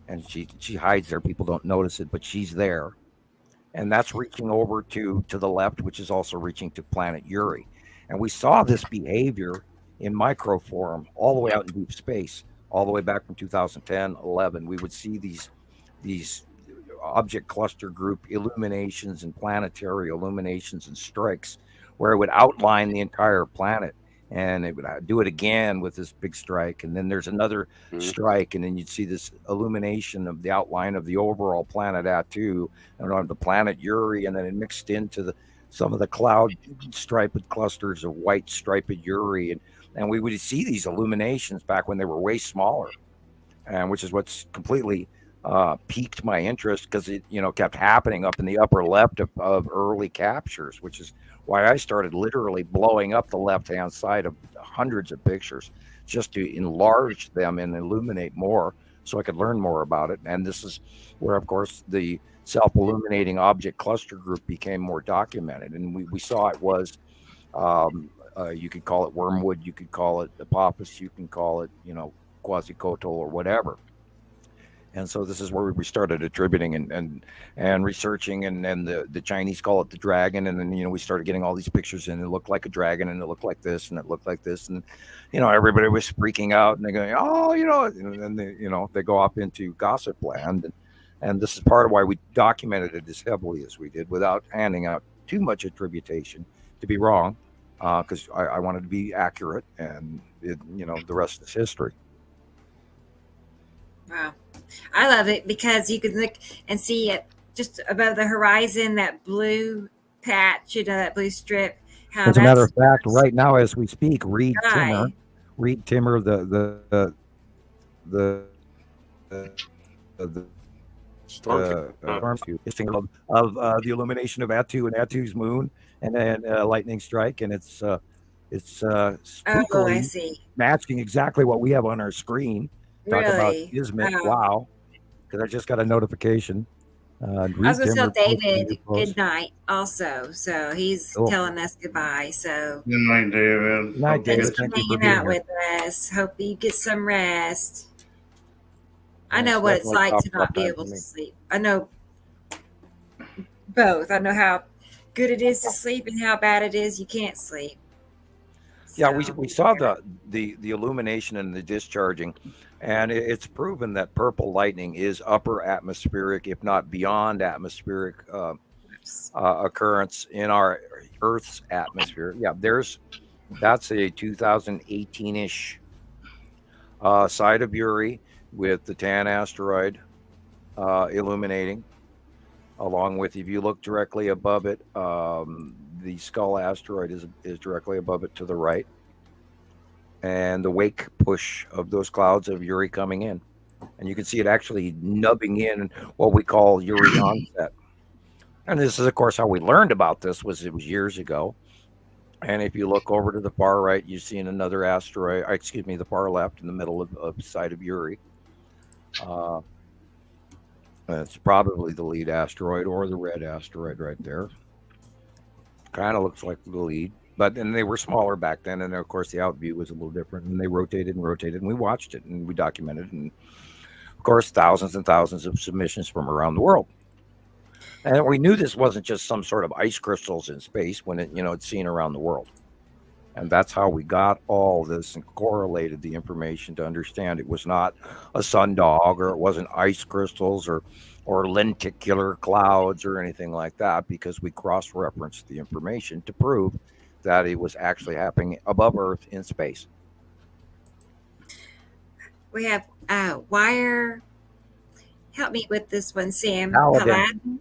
And she hides there. People don't notice it, but she's there. And that's reaching over to the left, which is also reaching to planet Yuri. And we saw this behavior in microform all the way out in deep space, all the way back from 2010, 11. We would see these object cluster group illuminations and planetary illuminations and strikes where it would outline the entire planet. And it would do it again with this big strike. And then there's another strike. And then you'd see this illumination of the outline of the overall planet Attu, and the planet Yuri. And then it mixed into some of the cloud striped clusters of white striped Yuri. And we would see these illuminations back when they were way smaller, and which is what's completely piqued my interest because it, kept happening up in the upper left of early captures, which is why I started literally blowing up the left-hand side of hundreds of pictures just to enlarge them and illuminate more so I could learn more about it. And this is where, of course, the self-illuminating object cluster group became more documented. And we saw it was, you could call it wormwood, you could call it apophis, you can call it, quasicotl or whatever. And so this is where we started attributing and researching, and the Chinese call it the dragon. And then, we started getting all these pictures, and it looked like a dragon, and it looked like this, and it looked like this. And, everybody was freaking out, and they're going, oh, and then they go off into gossip land. And this is part of why we documented it as heavily as we did without handing out too much attribution to be wrong, because I wanted to be accurate, and, the rest is history. Wow. I love it because you can look and see it just above the horizon, that blue patch, that blue strip. As a matter of fact, right now as we speak, Reed Timmer, the storm of the illumination of Atu and Atu's moon, and then lightning strike, and it's spookily matching exactly what we have on our screen. Talk about Kismet. Wow. Because I just got a notification. I was going to tell David good night also. So he's telling us goodbye. So good night, David. Good night, David. Thanks for hanging out with us. Hope you get some rest. I know what it's like to not be able to sleep. I know both. I know how good it is to sleep and how bad it is you can't sleep. So, yeah, we saw the illumination and the discharging, and it's proven that purple lightning is upper atmospheric, if not beyond atmospheric occurrence in our Earth's atmosphere. Yeah, that's a 2018-ish side of Uri with the Tan asteroid illuminating, along with, if you look directly above it, the Skull asteroid is directly above it to the right, and the wake push of those clouds of Uri coming in, and you can see it actually nubbing in what we call Uri onset. And this is, of course, how we learned about this. It was years ago. And if you look over to the far right, you see another asteroid. The far left in the middle of the side of Uri. It's probably the lead asteroid or the red asteroid right there. Kind of looks like the lead, but then they were smaller back then, and of course the out view was a little different, and they rotated, and we watched it, and we documented, and of course thousands and thousands of submissions from around the world. And we knew this wasn't just some sort of ice crystals in space when it's seen around the world. And that's how we got all this and correlated the information to understand it was not a sundog, or it wasn't ice crystals or lenticular clouds or anything like that, because we cross-referenced the information to prove that it was actually happening above Earth in space. We have wire. Help me with this one, Sam. Paladin.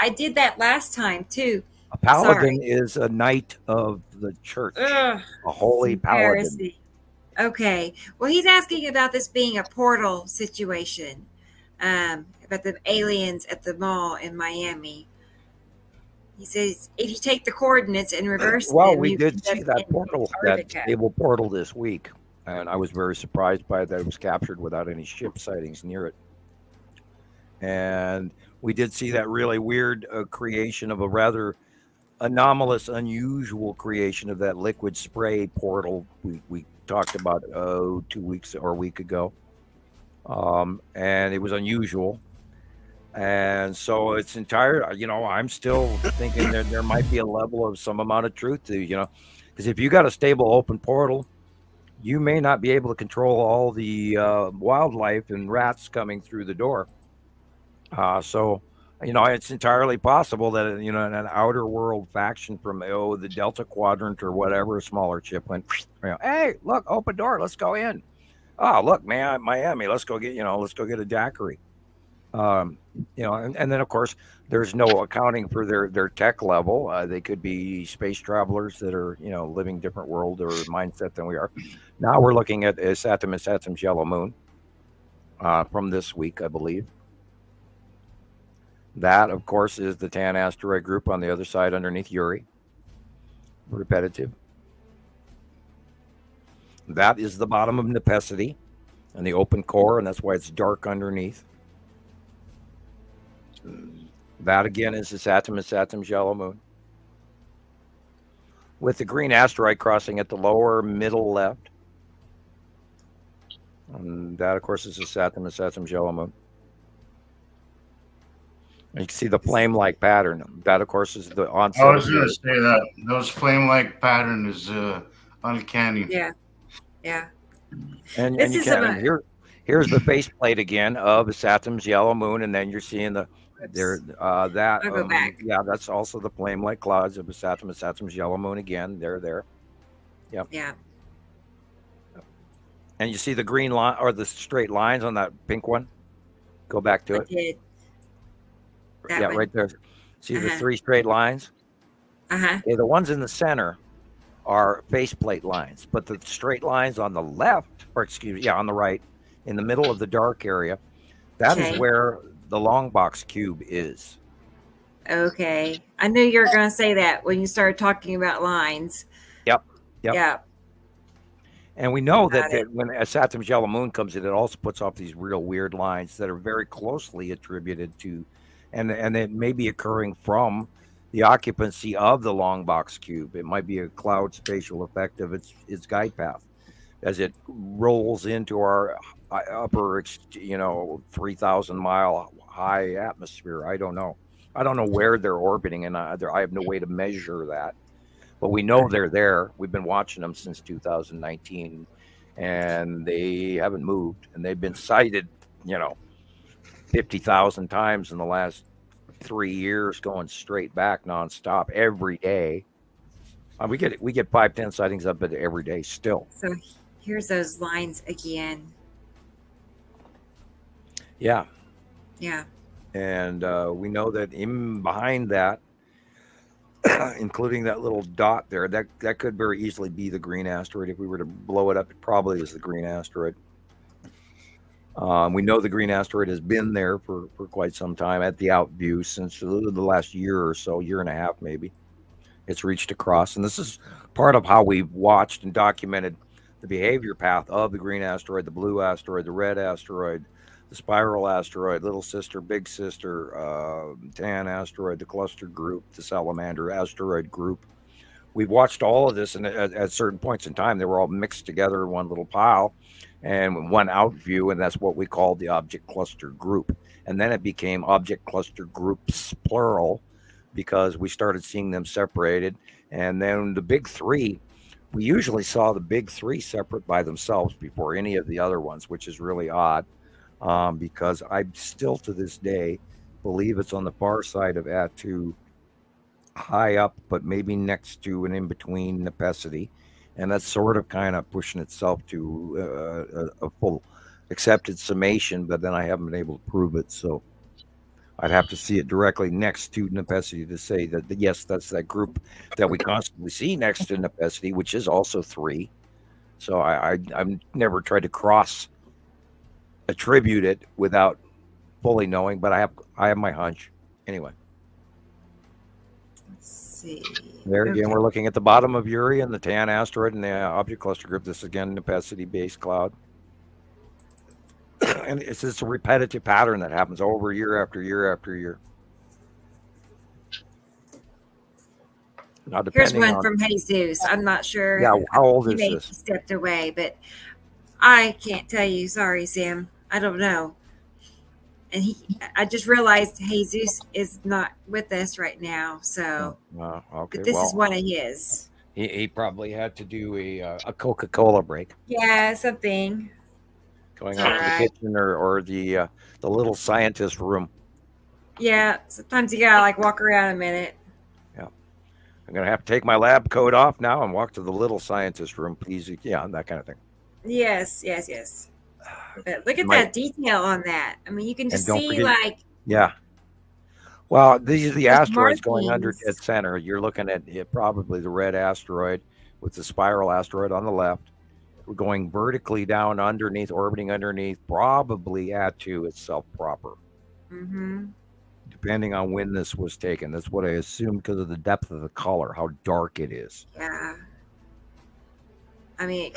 I did that last time too. A paladin is a knight of the church. A holy paladin. Okay. Well, he's asking about this being a portal situation. About the aliens at the mall in Miami. He says if you take the coordinates and reverse them, we did see that portal, that stable portal this week, and I was very surprised by that it was captured without any ship sightings near it. And we did see that really weird creation of a rather anomalous, unusual creation of that liquid spray portal we talked about 2 weeks or a week ago. And it was unusual. And so it's I'm still thinking that there might be a level of some amount of truth to, because if you got a stable open portal, you may not be able to control all the wildlife and rats coming through the door. So it's entirely possible that, an outer world faction from, the Delta Quadrant or whatever, a smaller ship went, hey, look, open door, let's go in. Oh, look, man, Miami, let's go get a daiquiri. And then of course there's no accounting for their tech level. They could be space travelers that are, living different world or mindset than we are. Now we're looking at Saturn and Saturn's yellow moon. from this week, I believe. That, of course, is the tan asteroid group on the other side underneath Uri. Repetitive. That is the bottom of Nepesity and the open core, and that's why it's dark underneath. That, again, is the Saturn's yellow moon. With the green asteroid crossing at the lower middle left. And that, of course, is the Saturn's yellow moon. And you can see the flame-like pattern. That, of course, is the onset. I was going to say that. Those flame-like pattern is uncanny. Yeah. Yeah. And you can. And here's the faceplate again of Saturn's yellow moon, and then you're seeing the there that I'll go back. Yeah, that's also the flame-like clouds of Saturn's yellow moon again. They're there. Yep. Yeah. And you see the green line or the straight lines on that pink one. Go back to it. Did. Yeah, one. Right there. See the three straight lines? Okay, the ones in the center are faceplate lines, but the straight lines on the left, or on the right, in the middle of the dark area, that is where the long box cube is. Okay. I knew you were going to say that when you started talking about lines. Yep. Yeah. And we know that when a Saturn's yellow moon comes in, it also puts off these real weird lines that are very closely attributed to, and it may be occurring from the occupancy of the long box cube. It might be a cloud spatial effect of its guide path as it rolls into our upper, 3,000 mile high atmosphere. I don't know where they're orbiting, and I have no way to measure that. But we know they're there. We've been watching them since 2019, and they haven't moved. And they've been sighted, 50,000 times in the last 3 years, going straight back nonstop every day. We get 5-10 sightings up every day still. So here's those lines again. Yeah. Yeah. And we know that in behind that, including that little dot there, that could very easily be the green asteroid. If we were to blow it up, it probably is the green asteroid. We know the green asteroid has been there for quite some time at the out view since the last year or so, year and a half maybe. It's reached across, and this is part of how we've watched and documented the behavior path of the green asteroid, the blue asteroid, the red asteroid, the spiral asteroid, little sister, big sister, tan asteroid, the cluster group, the salamander asteroid group. We've watched all of this, and at certain points in time, they were all mixed together in one little pile and one out view, and that's what we call the object cluster group. And then it became object cluster groups, plural, because we started seeing them separated. And then the big three, we usually saw the big three separate by themselves before any of the other ones, which is really odd. Because I still to this day believe it's on the far side of Attu, high up, but maybe next to and in between Nepesity. And that's sort of kind of pushing itself to a full accepted summation, but then I haven't been able to prove it. So I'd have to see it directly next to Nepesity to say that, yes, that's that group that we constantly see next to Nepesity, which is also three. So I've never tried to cross attribute it without fully knowing, but I have my hunch anyway. Let's see. There again, we're looking at the bottom of Uri and the tan asteroid and the object cluster group. This is again Nepesity based cloud, and it's just a repetitive pattern that happens over year after year after year. Now, here's one from Jesus. I'm not sure. Yeah, how old is this? He stepped away, but I can't tell you. Sorry, Sam. I don't know. And I just realized Jesus is not with us right now. So, okay. But this is one of his. He probably had to do a Coca-Cola break. Yeah, something. Going out to the kitchen or the little scientist room. Yeah, sometimes you gotta walk around a minute. Yeah, I'm gonna have to take my lab coat off now and walk to the little scientist room, please. Yeah, that kind of thing. Yes. But look at that detail on that. I mean, you can just see Yeah. Well, these are the asteroids going under dead center. You're looking at probably the red asteroid with the spiral asteroid on the left. going vertically down underneath, orbiting underneath, probably Atu itself proper. Mm-hmm. Depending on when this was taken. That's what I assumed because of the depth of the color, how dark it is. Yeah. I mean,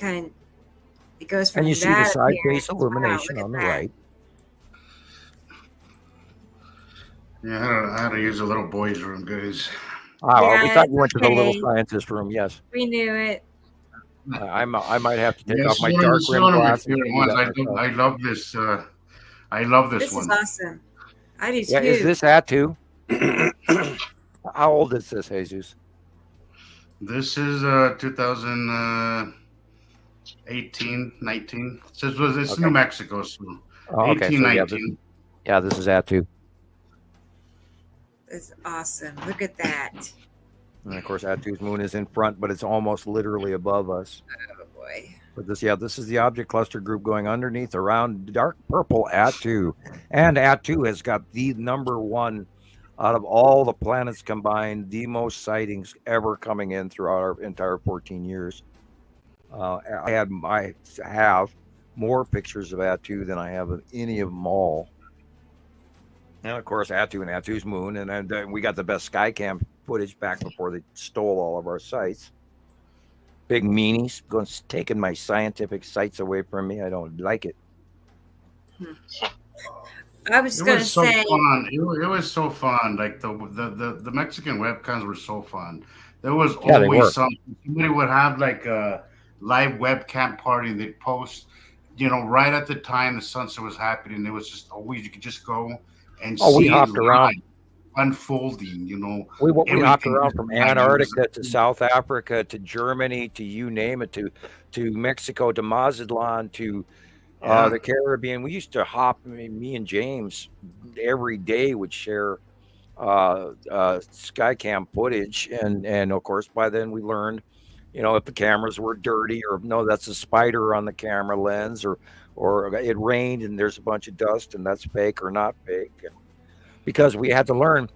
it goes from and you see the side appearance. face illumination Wow, on the that. right. Yeah, I had to use a little boys' room, guys. Oh, we thought you went to the little scientist room. Yes, we knew it. I might have to take off my one dark rim glasses. I love this. I love this one. This is awesome. I do too. Yeah, is this Atu? How old is this, Jesus? This is 2018, 19. It's New Mexico, so 18, 19. Yeah, this is Atu. It's awesome. Look at that. And of course, Atu's moon is in front, but it's almost literally above us. Oh boy. But this is the object cluster group going underneath around dark purple Atu. And Atu has got the number one out of all the planets combined, the most sightings ever coming in throughout our entire 14 years. I have more pictures of Atu than I have of any of them all. And of course, Atu and Atu's moon, and then we got the best Skycam footage back before they stole all of our sites. Big meanies, taking my scientific sites away from me. I don't like it. I was going to say, fun. It was so fun. Like the Mexican webcams were so fun. There was always something. Somebody would have like a live webcam party. And they'd post, right at the time the sunset was happening. It was just always you could just go and see. We hopped around, unfolding. We hopped around from Antarctica to South Africa to Germany to you name it, to Mexico to Mazatlan to the Caribbean. We used to hop. Me and James every day would share Skycam footage, and of course by then we learned, if the cameras were dirty or no, that's a spider on the camera lens, or it rained and there's a bunch of dust and that's fake or not fake, because we had to learn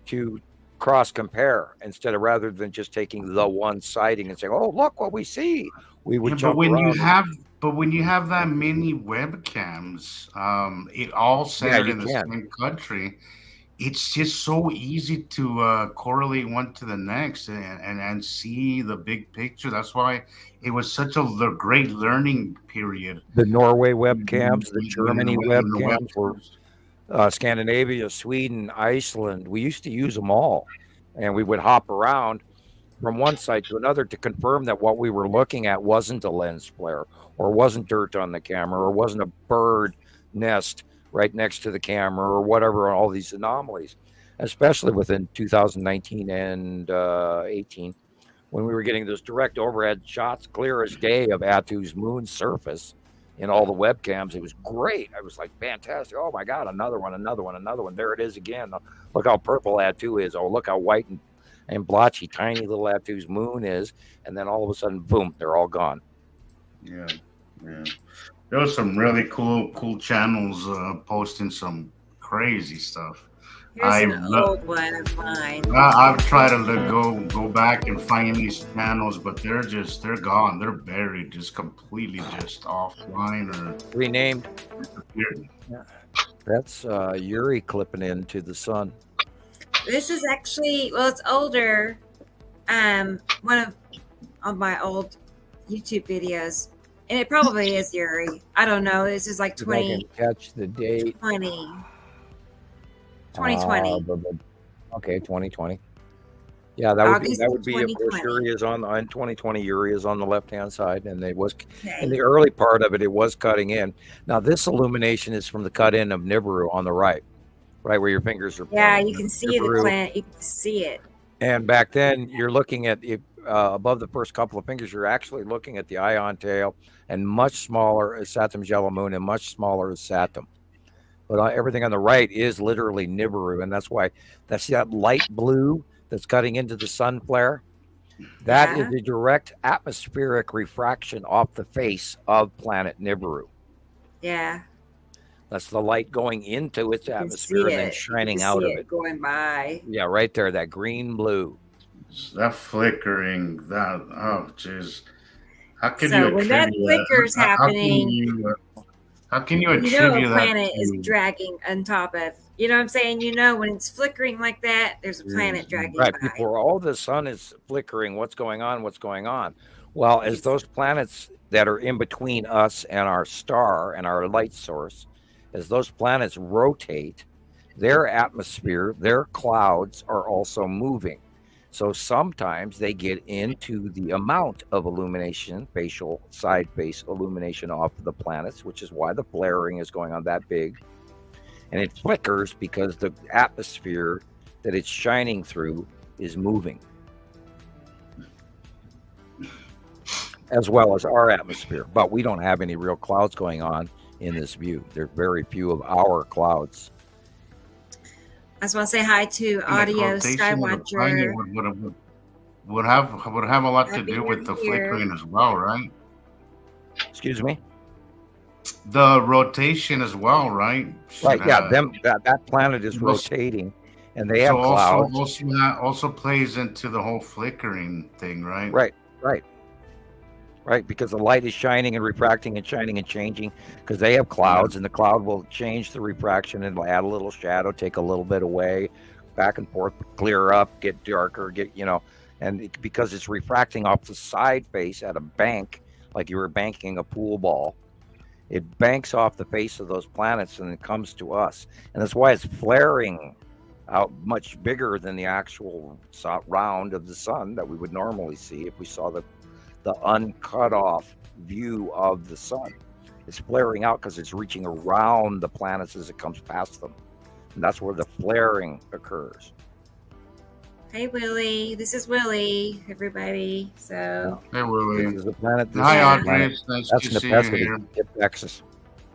to cross compare rather than just taking the one sighting and saying, "Oh, look what we see." We would jump around. But when you have that many webcams, it all centered in the same country, it's just so easy to correlate one to the next and see the big picture. That's why it was such a great learning period. The Norway webcams, the Germany webcams were Scandinavia, Sweden, Iceland. We used to use them all, and we would hop around from one site to another to confirm that what we were looking at wasn't a lens flare, or wasn't dirt on the camera, or wasn't a bird nest right next to the camera, or whatever, all these anomalies, especially within 2019 and 18, when we were getting those direct overhead shots, clear as day, of Atu's moon surface in all the webcams. It was great. I was like, fantastic. Oh my God, another one. There it is again. Look how purple Atu is. Oh, look how white and blotchy, tiny little Atu's moon is. And then all of a sudden, boom, they're all gone. Yeah. There was some really cool channels posting some crazy stuff. Here's an old one of mine. I've tried to go back and find these channels, but they're gone. They're buried, just completely just offline or renamed. Yeah. That's Yuri clipping into the sun. This is actually, it's older. One of my old YouTube videos, and it probably is Yuri. I don't know. This is like 20. I can catch the date. 2020. Okay, 2020. Yeah, that would be of course Yuri is on in 2020. Yuri is on the left hand side, and it was in the early part of it was cutting in. Now this illumination is from the cut in of Nibiru on the right where your fingers are. Yeah, you can see the plant. You can see it. And back then, you're looking at it above the first couple of fingers. You're actually looking at the ion tail, and much smaller is Saturn's yellow moon, and much smaller is Saturn. But everything on the right is literally Nibiru, and that's why that's that light blue that's cutting into the sun flare. That is the direct atmospheric refraction off the face of planet Nibiru. Yeah. That's the light going into its atmosphere and then shining out of it. Going by. Yeah, right there, that green blue. That flickering, jeez. How can So you when that attribute flicker's that? happening, How can you a attribute that planet is to? dragging on top of. You know what I'm saying? When it's flickering like that, there's a planet dragging Right. by. People the sun is flickering. What's going on? What's going on? Well, as those planets that are in between us and our star and our light source, as those planets rotate, their atmosphere, their clouds are also moving. So sometimes they get into the amount of illumination, facial side face illumination off of the planets, which is why the flaring is going on that big. And it flickers because the atmosphere that it's shining through is moving, as well as our atmosphere. But we don't have any real clouds going on in this view. There are very few of our clouds. I just want to say hi to Audio Skywatcher. Would have a lot to do with the flickering as well, right? Excuse me? The rotation as well, right? Right, yeah. That planet is rotating, and they have clouds. Also plays into the whole flickering thing, right? Right, because the light is shining and refracting and shining and changing because they have clouds, and the cloud will change the refraction and add a little shadow, take a little bit away, back and forth, clear up, get darker, and because it's refracting off the side face at a bank, like you were banking a pool ball, it banks off the face of those planets and it comes to us. And that's why it's flaring out much bigger than the actual round of the sun that we would normally see if we saw the uncut off view of the sun. It's flaring out because it's reaching around the planets as it comes past them. And that's where the flaring occurs. Hey, Willie. This is Willie, everybody. So, hey, Willie. This is a planet. Hi, Audrey. It's nice to see you here. Texas.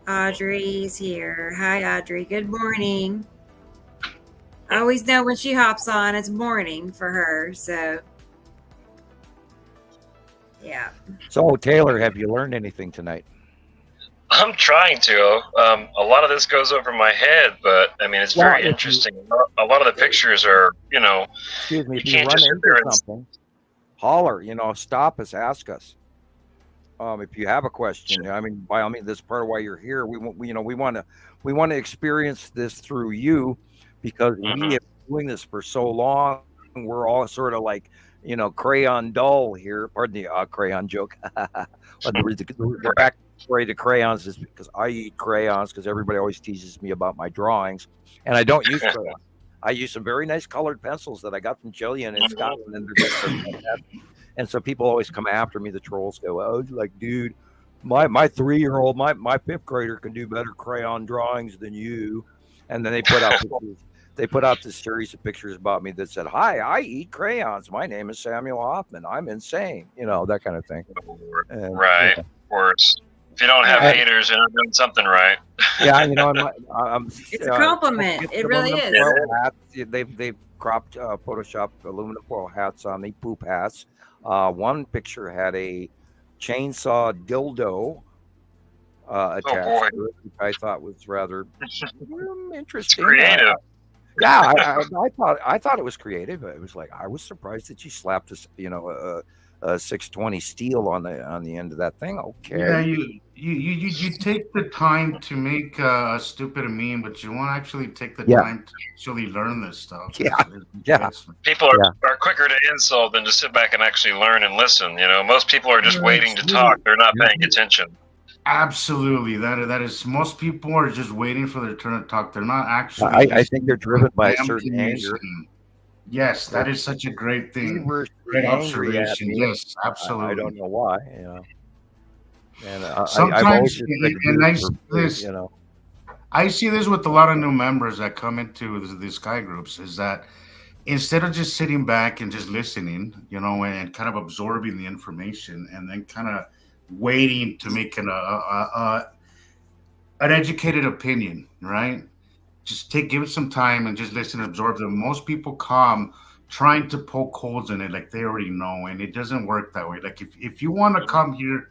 Audrey's here. Hi, Audrey. Good morning. I always know when she hops on, it's morning for her. So, yeah. So, Taylor, have you learned anything tonight? I'm trying to. A lot of this goes over my head, but I mean, it's very interesting. A lot of the pictures are, Excuse me, if you run into something, holler, stop us, ask us. If you have a question, I mean, by all means, this is part of why you're here. We want to experience this through you because we have been doing this for so long. We're all sort of like, crayon dull here. Pardon the crayon joke. The back story to crayons is because I eat crayons because everybody always teases me about my drawings, and I don't use crayons. I use some very nice colored pencils that I got from Gillian in Scotland, and so people always come after me. The trolls go, "Oh, like, dude, my 3-year-old, my 5th grader can do better crayon drawings than you," and then they put out pictures. They put out this series of pictures about me that said, "Hi, I eat crayons. My name is Samuel Hofman. I'm insane." That kind of thing. Right. Of course. If you don't have haters, you're not doing something right. Yeah, I'm it's a compliment. It really is. Hats. They've cropped, photoshopped aluminum foil hats on me, poop hats. One picture had a chainsaw dildo attached to it, which I thought was rather interesting. It's creative. Yeah, I thought it was creative. It was like I was surprised that you slapped a 620 steel on the end of that thing. Okay. Yeah, you take the time to make a stupid meme, but you won't actually take the time to actually learn this stuff. Yeah. People are quicker to insult than to sit back and actually learn and listen. Most people are just waiting to talk. They're not paying attention. Absolutely, that is. Most people are just waiting for their turn to talk. They're not actually. I think they're driven by a certain anger. Yes, that is such a great thing. Great observation. Yes, absolutely. I don't know why. And sometimes, I see this with a lot of new members that come into the Sky groups. Is that instead of just sitting back and just listening, and kind of absorbing the information, and then kind of waiting to make an educated opinion, right? Just give it some time and just listen and absorb them. Most people come trying to poke holes in it like they already know, and it doesn't work that way. Like if you want to come here,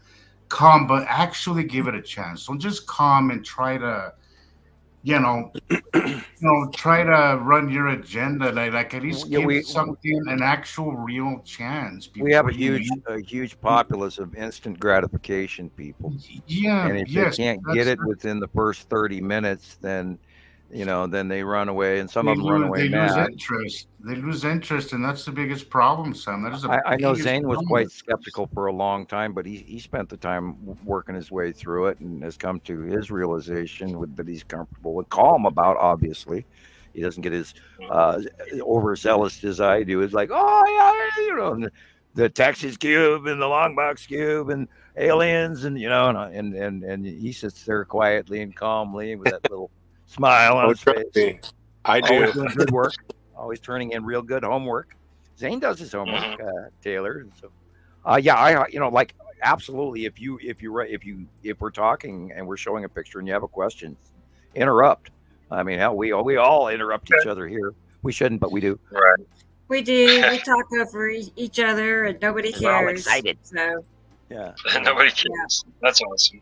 come, but actually give it a chance. Don't just come and try to try to run your agenda, like at least give something an actual real chance. We have a huge populace of instant gratification people. Yeah, and if they can't get it within the first 30 minutes, then then they run away, and some of them run away mad. They lose interest, and that's the biggest problem, Sam. That is I know Zane was quite skeptical for a long time, but he spent the time working his way through it and has come to his realization that he's comfortable with, calm about. Obviously, he doesn't get as overzealous as I do. It's like, oh yeah, the Texas cube and the long box cube and aliens, and and he sits there quietly and calmly with that little smile on his face. I do. Always doing good work. Always turning in real good homework. Zane does his homework, Taylor. So, like absolutely. If we're talking and we're showing a picture and you have a question, interrupt. I mean, hell, we all interrupt each other here. We shouldn't, but we do. Right. We do. We talk over each other, and nobody cares. We're all excited. So yeah, nobody cares. Yeah. That's awesome.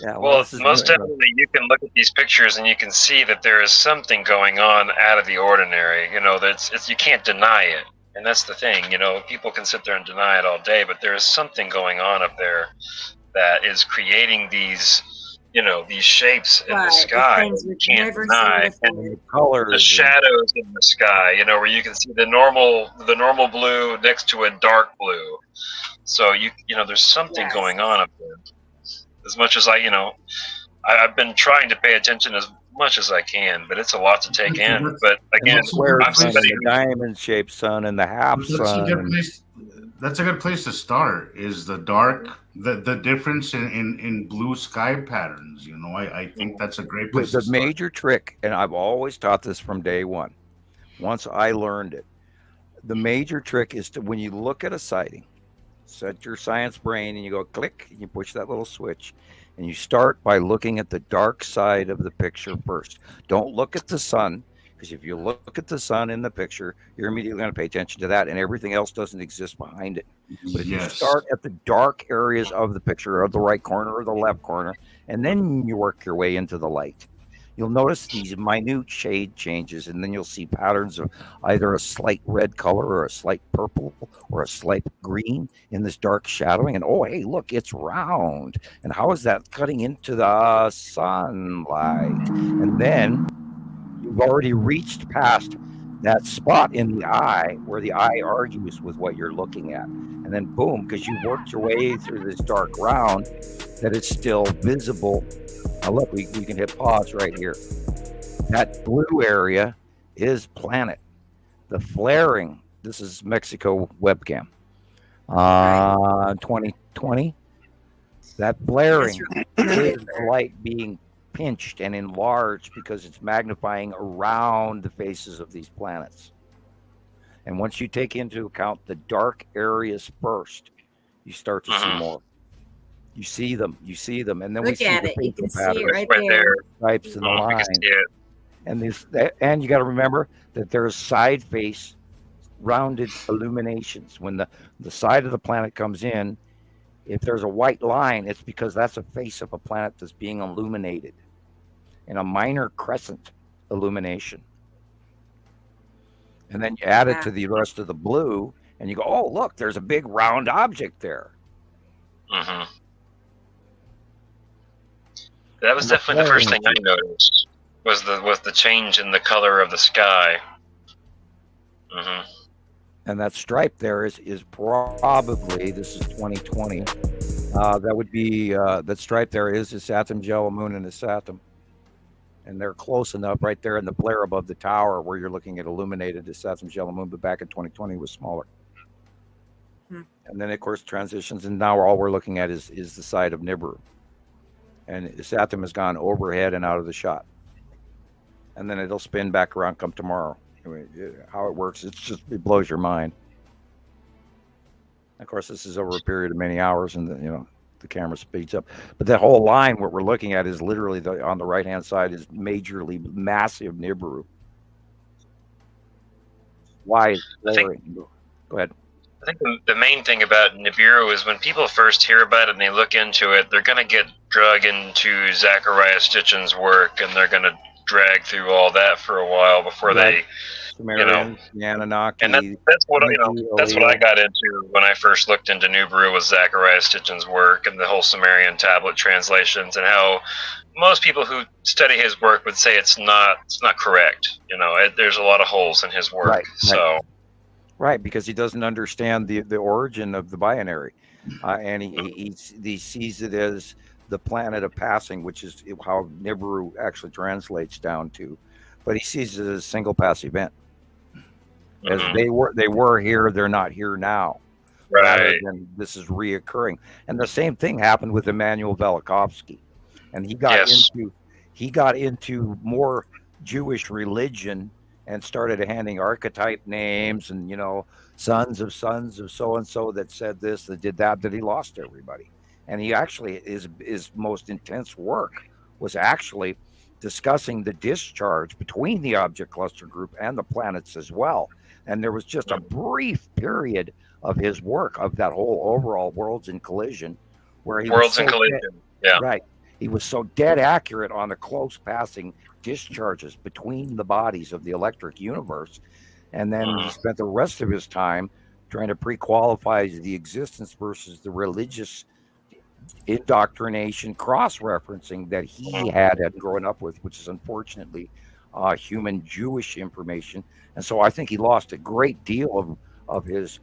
Yeah, well, most definitely, you can look at these pictures and you can see that there is something going on out of the ordinary. You can't deny it, and that's the thing. People can sit there and deny it all day, but there is something going on up there that is creating these, these shapes in the sky. You can't deny, and the colors, the shadows in the sky. Where you can see the normal blue next to a dark blue. So there's something going on up there. As much as I've been trying to pay attention as much as I can, but it's a lot to take in. But again, I'm somebody the diamond-shaped sun and the half sun. That's a good place to start. Is the dark, the difference in blue sky patterns? I think that's a great place. The major trick, and I've always taught this from day one. Once I learned it, the major trick is to, when you look at a sighting, set your science brain and you go click and you push that little switch and you start by looking at the dark side of the picture first. Don't look at the sun, because if you look at the sun in the picture, you're immediately going to pay attention to that and everything else doesn't exist behind it. But if you start at the dark areas of the picture, of the right corner or the left corner, and then you work your way into the light, you'll notice these minute shade changes, and then you'll see patterns of either a slight red color or a slight purple or a slight green in this dark shadowing. And oh, hey, look, it's round. And how is that cutting into the sunlight? And then you've already reached past that spot in the eye where the eye argues with what you're looking at. And then boom, because you worked your way through this dark round, that it's still visible. Now look, we can hit pause right here. That blue area is planet. The flaring, this is Mexico webcam. 2020. That flaring is light being pinched and enlarged because it's magnifying around the faces of these planets. And once you take into account the dark areas first, you start to see more. You see them, and then we see the you can patterns, see it right there. stripes in the line. And you got to remember that there's side face rounded illuminations. When the side of the planet comes in, if there's a white line, it's because that's a face of a planet that's being illuminated in a minor crescent illumination. And then you add it to the rest of the blue, and you go, oh, look, there's a big round object there. Mm-hmm. That was definitely the first thing I noticed was the change in the color of the sky. Mm-hmm. And that stripe there is probably, this is 2020. That would be that stripe there is a Saturn Jell moon and a Saturn, and they're close enough right there in the flare above the tower where you're looking at illuminated the Saturn Jell moon, but back in 2020 was smaller. And then of course transitions, and now all we're looking at is the side of Nibiru. And Saturn has gone overhead and out of the shot. And then it'll spin back around come tomorrow. I mean, how it works, it blows your mind. Of course, this is over a period of many hours, and the camera speeds up. But that whole line, what we're looking at is literally on the right-hand side is majorly massive Nibiru. Why is flaring? Go ahead. I think the main thing about Nibiru is when people first hear about it and they look into it, they're going to get drug into Zachariah Stitchen's work, and they're going to drag through all that for a while before they, Sumerians, the Anunnaki, and that's what that's what I got into when I first looked into Nibiru, was Zachariah Stitchen's work and the whole Sumerian tablet translations, and how most people who study his work would say it's not correct. There's a lot of holes in his work. Right, because he doesn't understand the origin of the binary, and he sees it as the planet of passing, which is how Nibiru actually translates down to, but he sees it as a single pass event. As they were here, they're not here now. Right. Rather than this is reoccurring, and the same thing happened with Immanuel Velikovsky, and he got into more Jewish religion and started handing archetype names and sons of so and so that said this, that did that he lost everybody. And he actually his most intense work was actually discussing the discharge between the object cluster group and the planets as well. And there was just a brief period of his work of that whole overall worlds in collision, where he right. He was so dead accurate on the close passing discharges between the bodies of the electric universe. And then he spent the rest of his time trying to pre-qualify the existence versus the religious indoctrination cross-referencing that he had grown up with, which is unfortunately human Jewish information. And so I think he lost a great deal of his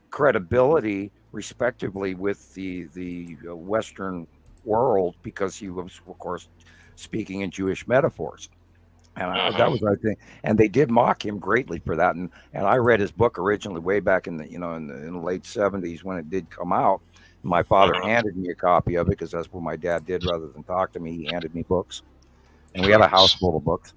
credibility, respectively, with the Western world, because he was, of course, speaking in Jewish metaphors. And that was, I think, and they did mock him greatly for that. And I read his book originally way back in the late 70s when it did come out. My father handed me a copy of it, because that's what my dad did. Rather than talk to me, he handed me books, and we had a house full of books.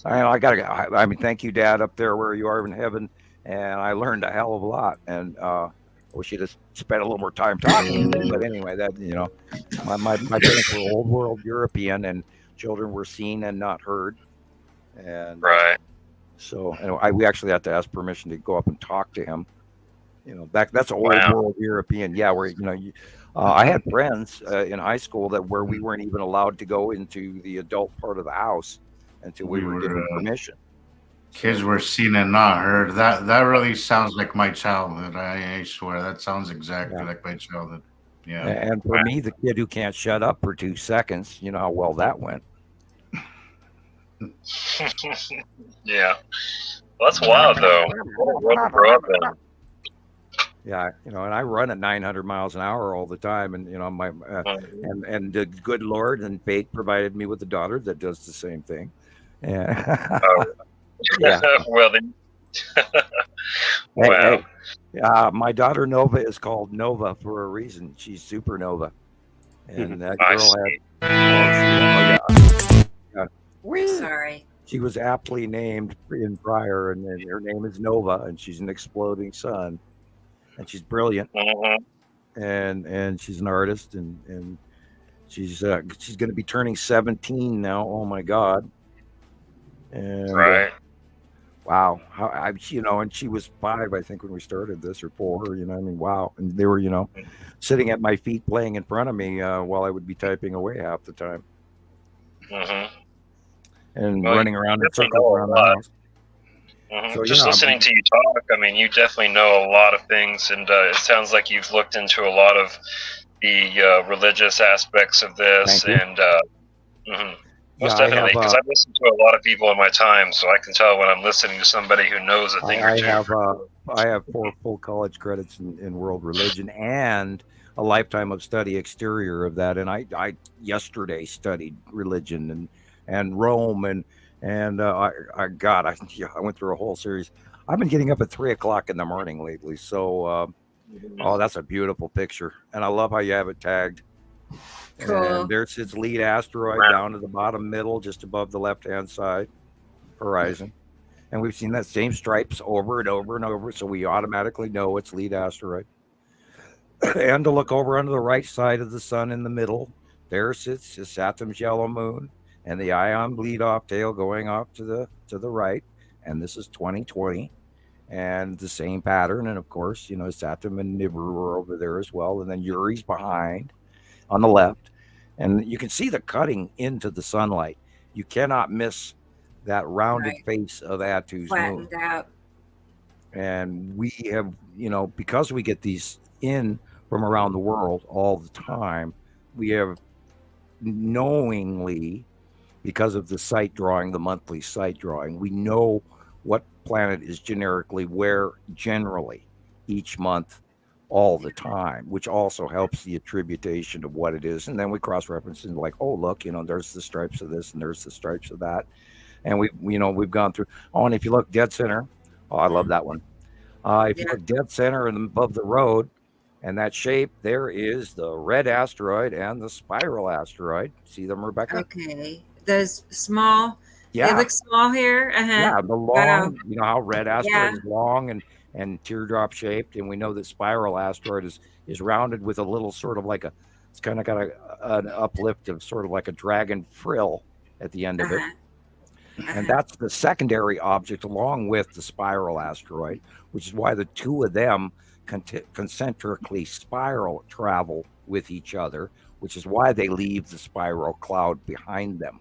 I mean, thank you, Dad, up there where you are in heaven. And I learned a hell of a lot. And I wish you'd have spent a little more time talking to me. But anyway, that my parents were old world European, and children were seen and not heard. And so we actually had to ask permission to go up and talk to him. That's old world European. Yeah, where I had friends in high school where we weren't even allowed to go into the adult part of the house until we were given permission. Kids were seen and not heard. That really sounds like my childhood. I swear, that sounds exactly like my childhood. Yeah. And for me, the kid who can't shut up for 2 seconds, you know how well that went. Yeah. Well, that's wild, though. Yeah, and I run at 900 miles an hour all the time, and my and the good Lord and fate provided me with a daughter that does the same thing. Yeah. Yeah. Well, then. Wow. My daughter Nova is called Nova for a reason. She's supernova, and that girl Sorry. She was aptly named in prior, and her name is Nova, and she's an exploding sun, and she's brilliant, and she's an artist, and she's going to be turning 17 now. Oh my God! And, wow, and she was 5, I think, when we started this, or 4. Wow, and they were, sitting at my feet playing in front of me while I would be typing away half the time. And running around in circles around the house. So, just listening to you talk, I mean, you definitely know a lot of things, and it sounds like you've looked into a lot of the religious aspects of this, and most definitely, because I've listened to a lot of people in my time, so I can tell when I'm listening to somebody who knows a thing or two. I have 4 full college credits in world religion and a lifetime of study exterior of that, and I yesterday studied religion and Rome, and I went through a whole series. I've been getting up at 3:00 in the morning lately. So, that's a beautiful picture, and I love how you have it tagged. Cool. And there's its lead asteroid down to the bottom middle, just above the left-hand side horizon, and we've seen that same stripes over and over and over, so we automatically know it's lead asteroid. And to look over onto the right side of the sun in the middle, there sits Saturn's yellow moon, and the ion bleed off tail going off to the right, and this is 2020, and the same pattern. And of course, Saturn and Nibiru are over there as well, and then Uri's behind, on the left, and you can see the cutting into the sunlight. You cannot miss that rounded face of Attu's moon. Out. And we have, because we get these in from around the world all the time, we have knowingly, because of the site drawing, the monthly site drawing, we know what planet is generically where generally each month all the time, which also helps the attribution of what it is. And then we cross-reference and like, oh, look, there's the stripes of this and there's the stripes of that. And we've gone through. Oh, and if you look dead center, oh, I love that one. If you look dead center and above the road and that shape, there is the red asteroid and the spiral asteroid. See them, Rebecca? Okay. Those small. Yeah. They look small here. Yeah, the long, how red asteroid is long and teardrop shaped, and we know that spiral asteroid is rounded with a little sort of like it's kind of got an uplift of sort of like a dragon frill at the end of it. And that's the secondary object along with the spiral asteroid, which is why the two of them concentrically spiral travel with each other, which is why they leave the spiral cloud behind them.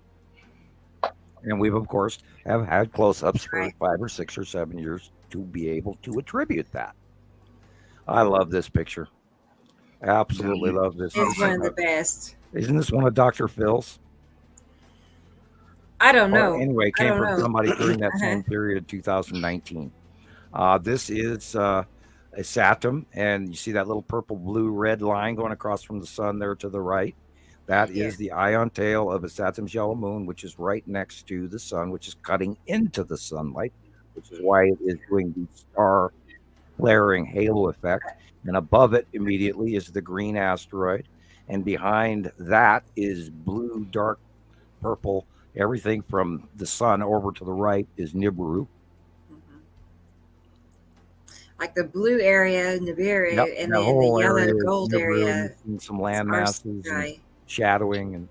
And we've, of course, have had close-ups for 5 or 6 or 7 years to be able to attribute that. I love this picture. Absolutely love this. It's one of the best. Isn't this one of Dr. Phil's? I don't know. Anyway, it came from somebody during that same period, 2019. This is a Saturn, and you see that little purple, blue, red line going across from the sun there to the right. That is the ion tail of a Saturn's yellow moon, which is right next to the sun, which is cutting into the sunlight, which is why it is doing the star flaring halo effect. And above it immediately is the green asteroid. And behind that is blue, dark purple. Everything from the sun over to the right is Nibiru. Like the blue area, Nibiru, and then the yellow gold area. And some land masses and shadowing. And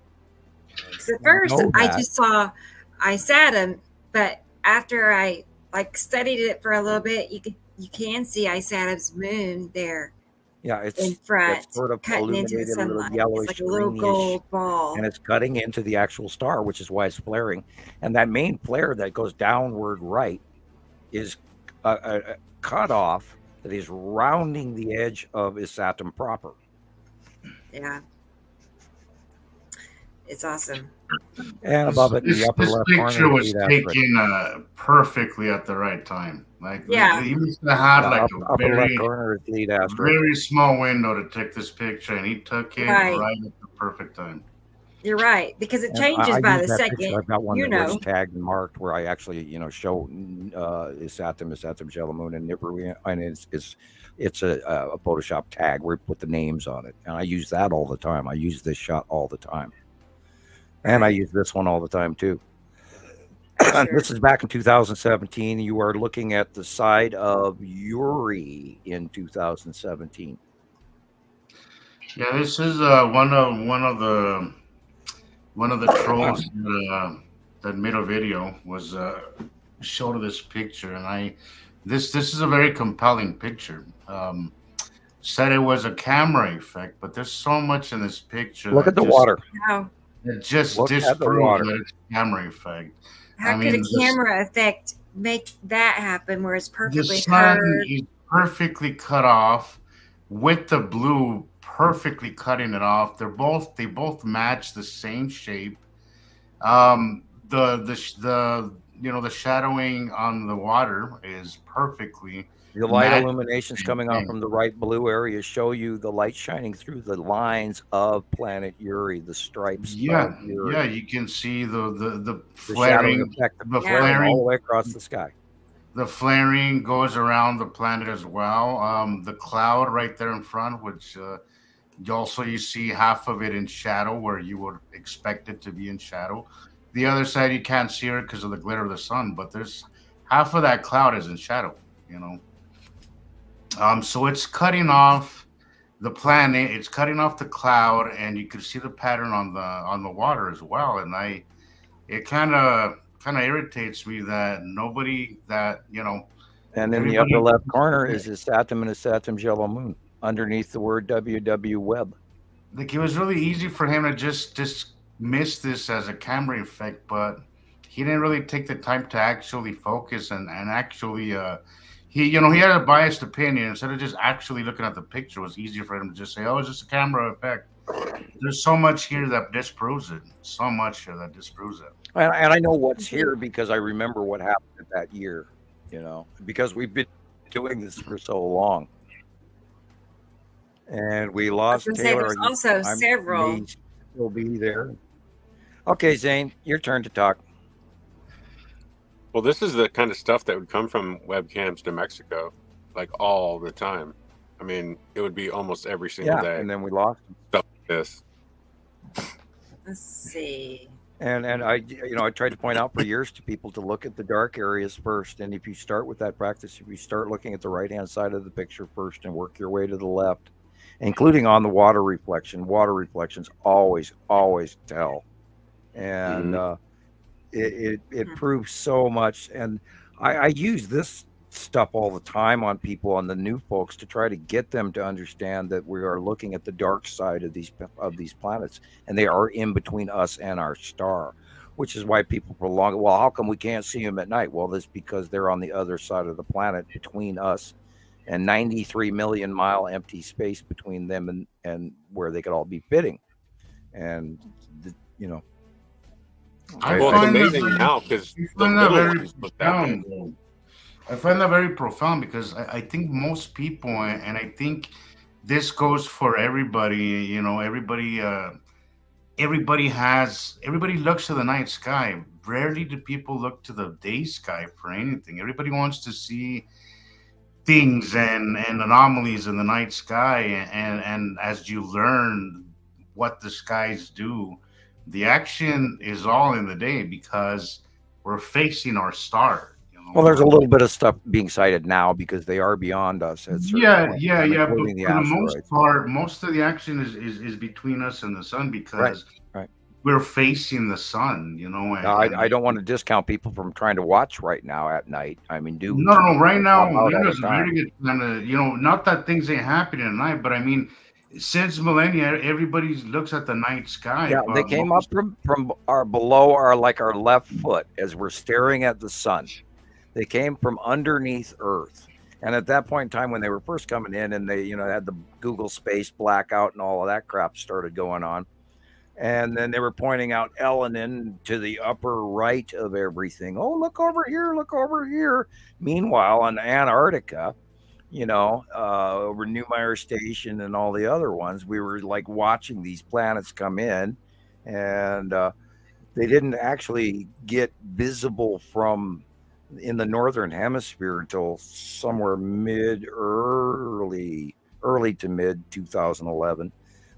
at first, I just saw Isatum, but after I studied it for a little bit, you can see Isatum's moon there. Yeah, it's in front, it's sort of cutting into the sunlight. It's like a little gold ball, and it's cutting into the actual star, which is why it's flaring. And that main flare that goes downward right is a cutoff that is rounding the edge of Isatum proper. Yeah, it's awesome. And above it, in the upper left corner, this picture was taken perfectly at the right time. He must have had a very small window to take this picture, and he took it right at the perfect time. You're right, because it changes by the second. Picture. I've got one that was tagged and marked where I actually, show Isatum's yellow moon, and Nibiru, and it's a Photoshop tag where we put the names on it, and I use that all the time. I use this shot all the time. And I use this one all the time, too. Sure. This is back in 2017. You are looking at the side of Uri in 2017. Yeah, this is one of the trolls that made a video was showed this picture, and this is a very compelling picture. Said it was a camera effect, but there's so much in this picture. Look at the water. Wow. It just disproves that it's a camera effect. How could a camera effect make that happen where it's perfectly the sun is perfectly cut off with the blue perfectly cutting it off. They both match the same shape. The shadowing on the water is perfectly. The light illuminations coming off from the right blue area show you the light shining through the lines of planet Uri, the stripes. Yeah, you can see the flaring effect, the flaring all the way across the sky. The flaring goes around the planet as well. The cloud right there in front, which you see half of it in shadow where you would expect it to be in shadow. The other side you can't see it because of the glitter of the sun, but there's half of that cloud is in shadow. So it's cutting off the planet, it's cutting off the cloud, and you can see the pattern on the water as well. And it kind of irritates me that nobody And in the upper left corner is a Saturn and a Saturn's yellow moon underneath the word WW Web. like it was really easy for him to just miss this as a camera effect, but he didn't really take the time to actually focus and actually he had a biased opinion. Instead of just actually looking at the picture, it was easier for him to just say, "Oh, it's just a camera effect." There's so much here that disproves it. So much here that disproves it. And I know what's here because I remember what happened that year, because we've been doing this for so long. And we lost Taylor. There's also several. Will be there. Okay, Zane, your turn to talk. Well, this is the kind of stuff that would come from webcams to Mexico, like all the time. I mean, it would be almost every single day. And then we lost stuff like this. Let's see. And I tried to point out for years to people to look at the dark areas first. And if you start with that practice, if you start looking at the right-hand side of the picture first and work your way to the left, including on the water reflections always tell. And it proves so much. And I use this stuff all the time on people, on the new folks, to try to get them to understand that we are looking at the dark side of these planets, and they are in between us and our star, which is why people prolong it. Well, how come we can't see them at night? Well, that's because they're on the other side of the planet between us and 93 million mile empty space between them and where they could all be fitting. And it's amazing now because I find that very profound because I think most people, and I think this goes for everybody, everybody looks to the night sky. Rarely do people look to the day sky for anything. Everybody wants to see things and anomalies in the night sky. And as you learn what the skies do, the action is all in the day because we're facing our star. Well, there's a little bit of stuff being cited now because they are beyond us. But for the most part, most of the action is between us and the sun because we're facing the sun. And, I don't want to discount people from trying to watch right now at night. I mean, right now is a very good time to, not that things ain't happening at night, but I mean, since millennia, everybody looks at the night sky. Yeah, they came up from below our left foot as we're staring at the sun. They came from underneath Earth. And at that point in time, when they were first coming in and they, had the Google space blackout and all of that crap started going on. And then they were pointing out Elenin to the upper right of everything. Oh, look over here. Meanwhile, in Antarctica, over Neumayer Station and all the other ones, we were like watching these planets come in. And they didn't actually get visible from in the northern hemisphere until somewhere early to mid 2011.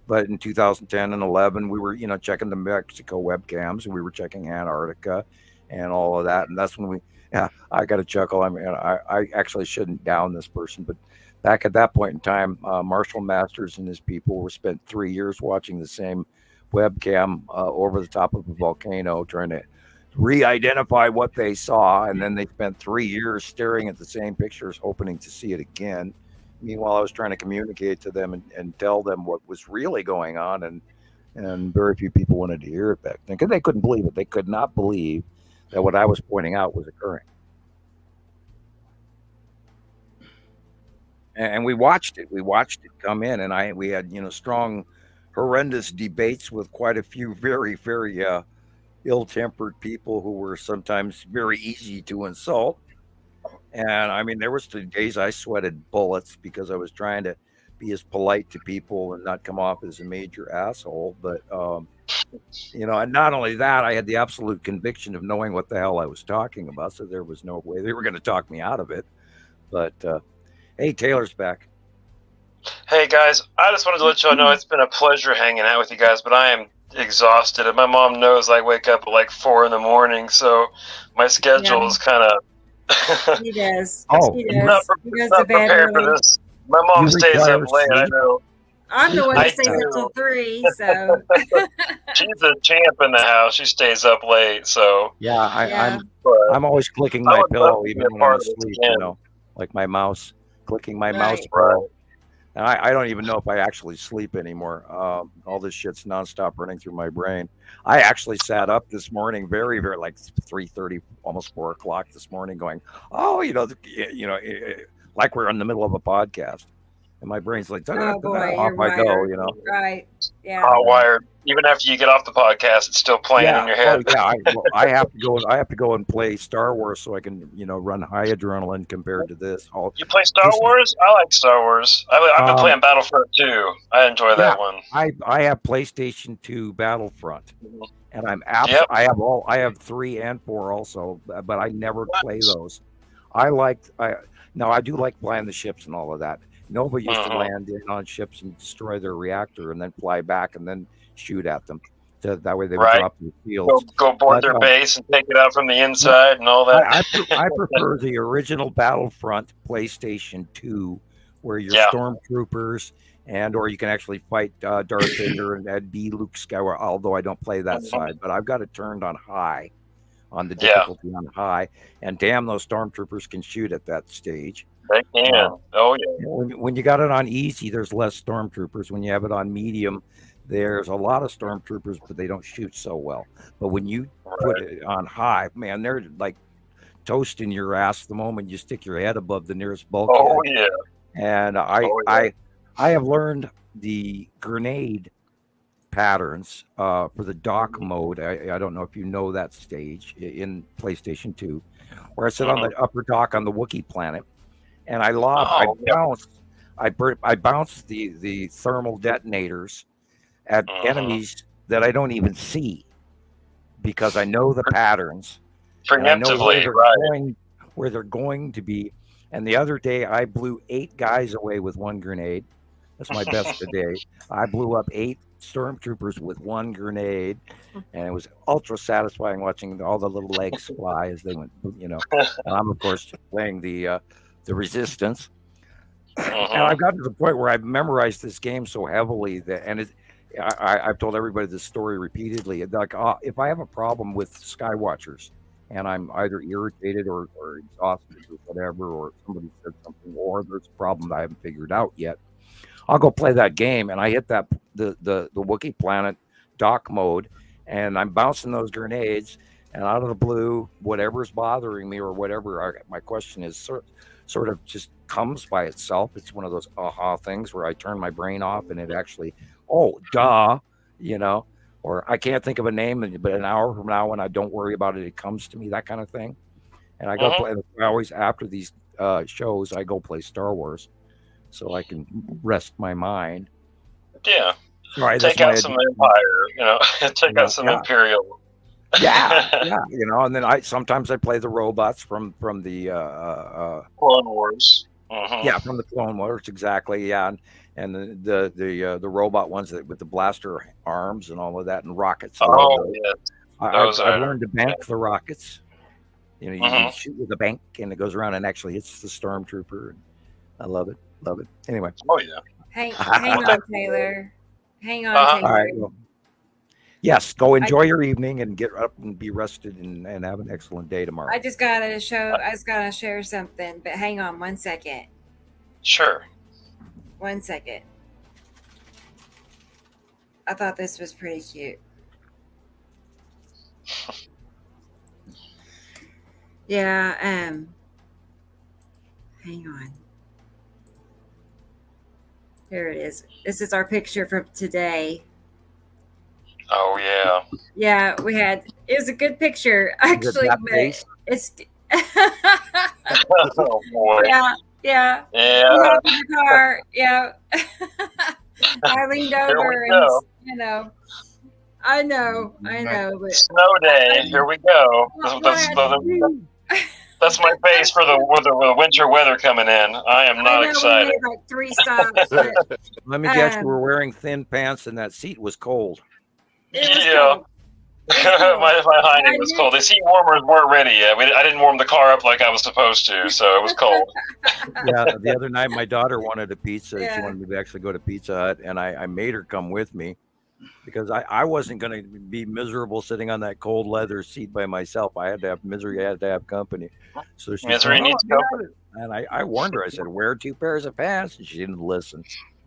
But in 2010 and 11, we were checking the Mexico webcams, and we were checking Antarctica and all of that. And that's when I got a chuckle. I mean, I actually shouldn't down this person, but back at that point in time, Marshall Masters and his people were spent 3 years watching the same webcam over the top of a volcano, trying to re-identify what they saw, and then they spent 3 years staring at the same pictures, hoping to see it again. Meanwhile, I was trying to communicate to them and tell them what was really going on, and very few people wanted to hear it back then because they couldn't believe it. They could not believe that what I was pointing out was occurring. And we watched it. We watched it come in, and we had strong, horrendous debates with quite a few very, very ill-tempered people who were sometimes very easy to insult. And I mean, there was the days I sweated bullets because I was trying to be as polite to people and not come off as a major asshole. But and not only that, I had the absolute conviction of knowing what the hell I was talking about, so there was no way they were going to talk me out of it. But hey, Taylor's back. Hey guys, I just wanted to let y'all know it's been a pleasure hanging out with you guys, but I am exhausted, and my mom knows I wake up at like 4 a.m, so my schedule is kind of he does. Oh, he does. Not prepared for this. My mom stays up late. I know. I'm the one that stays up till 3, so she's a champ in the house. She stays up late, so I'm always clicking my pillow even when I'm asleep. Like my mouse, clicking my mouse ball. And I don't even know if I actually sleep anymore. All this shit's nonstop running through my brain. I actually sat up this morning, very, very like 3:30, almost 4 o'clock this morning, going, "Oh, like we're in the middle of a podcast." And my brain's like, "Oh boy, off I go," you know. Right? Yeah. Wired. Even after you get off the podcast, it's still playing in your head. Oh, yeah. I have to go. I have to go and play Star Wars so I can, run high adrenaline compared to this. You play Star Wars? I like Star Wars. I've been playing Battlefront 2. I enjoy that one. I have PlayStation 2 Battlefront, and I have 3 and 4 also, but I never play those. I do like flying the ships and all of that. Nova used to land in on ships and destroy their reactor and then fly back and then shoot at them. That way they would drop the fields. Go board their base and take it out from the inside and all that. I prefer the original Battlefront PlayStation 2, where you're stormtroopers or you can actually fight Darth Vader and be Luke Skywalker, although I don't play that side. But I've got it turned on high, on the difficulty on high. And damn, those stormtroopers can shoot at that stage. They can. Oh, yeah. When you got it on easy, there's less stormtroopers. When you have it on medium, there's a lot of stormtroopers, but they don't shoot so well. But when you put it on high, man, they're like toasting your ass the moment you stick your head above the nearest bulkhead. Oh, yeah. And I have learned the grenade patterns for the dock mode. I don't know if you know that stage in PlayStation 2, where I sit on the upper dock on the Wookiee planet. And I bounce the thermal detonators at enemies that I don't even see because I know the patterns. Preemptively, where they're going to be. And the other day, I blew 8 guys away with 1 grenade. That's my best today. I blew up 8 stormtroopers with 1 grenade, and it was ultra satisfying watching all the little legs fly as they went. And I'm of course playing the Resistance, and I've gotten to the point where I've memorized this game so heavily I've told everybody this story repeatedly. Like, if I have a problem with Skywatchers, and I'm either irritated or exhausted or whatever, or somebody said something, or there's a problem that I haven't figured out yet, I'll go play that game, and I hit the Wookiee planet dock mode, and I'm bouncing those grenades, and out of the blue, whatever's bothering me or whatever, my question is sort of just comes by itself. It's one of those aha things where I turn my brain off and it actually, or I can't think of a name, but an hour from now when I don't worry about it, it comes to me, that kind of thing. And I go play, always after these shows, I go play Star Wars so I can rest my mind. Yeah. Right. Take out some Empire, take out some Imperial. Yeah, and then sometimes I play the robots from the Clone Wars. Yeah, from the Clone Wars, exactly. Yeah, and the robot ones with the blaster arms and all of that, and rockets. Yeah, I've learned to bank the rockets. You shoot with a bank, and it goes around and actually hits the stormtrooper. I love it. Anyway. Oh yeah. Hang on, Taylor. Hang on, Taylor. All right. Well, yes, go enjoy your evening and get up and be rested and have an excellent day tomorrow. I just gotta share something, but hang on 1 second. Sure. 1 second. I thought this was pretty cute. Yeah, hang on. Here it is. This is our picture from today. Oh yeah. Yeah, it was a good picture actually, but it's oh boy. Yeah. In the car. Yeah. I leaned over and I know, but snow day. Here we go. That's my face for the winter weather coming in. I am not excited. We made like 3 stops. But, let me guess, you were wearing thin pants and that seat was cold. Yeah. my hiding was cold. The seat warmers weren't ready yet. I didn't warm the car up like I was supposed to, so it was cold. Yeah, the other night my daughter wanted a pizza. Yeah. She wanted me to actually go to Pizza Hut, and I made her come with me. because I wasn't going to be miserable sitting on that cold leather seat by myself. I had to have misery. I had to have company. So she's Misery needs company. And I warned her. I said, wear 2 pairs of pants. And she didn't listen.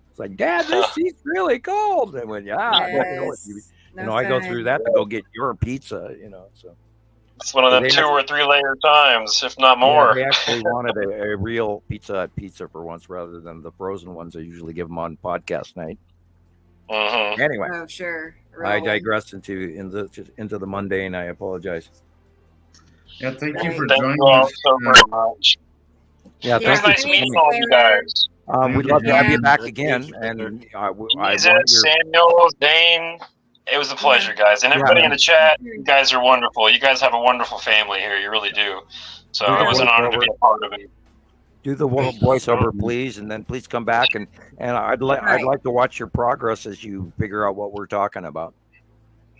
It's like, Dad, this seat's really cold. And when I go through that to go get your pizza, so. It's one of them 2 or 3 layer times, if not more. Yeah, they actually wanted a real pizza for once rather than the frozen ones I usually give them on podcast night. Mm-hmm. Anyway, oh sure. I digressed into the mundane. I apologize. Yeah, thank you for Thank joining you all us. so very much. Yeah, It was thank nice you. meeting all you guys. We'd love to have you back Yeah. again. And Samuel, Zane. It was a pleasure, guys. And everybody in the chat, you guys are wonderful. You guys have a wonderful family here. You really do. So it was an honor to be a part of it. Do the voiceover, please, and then please come back and I'd like to watch your progress as you figure out what we're talking about.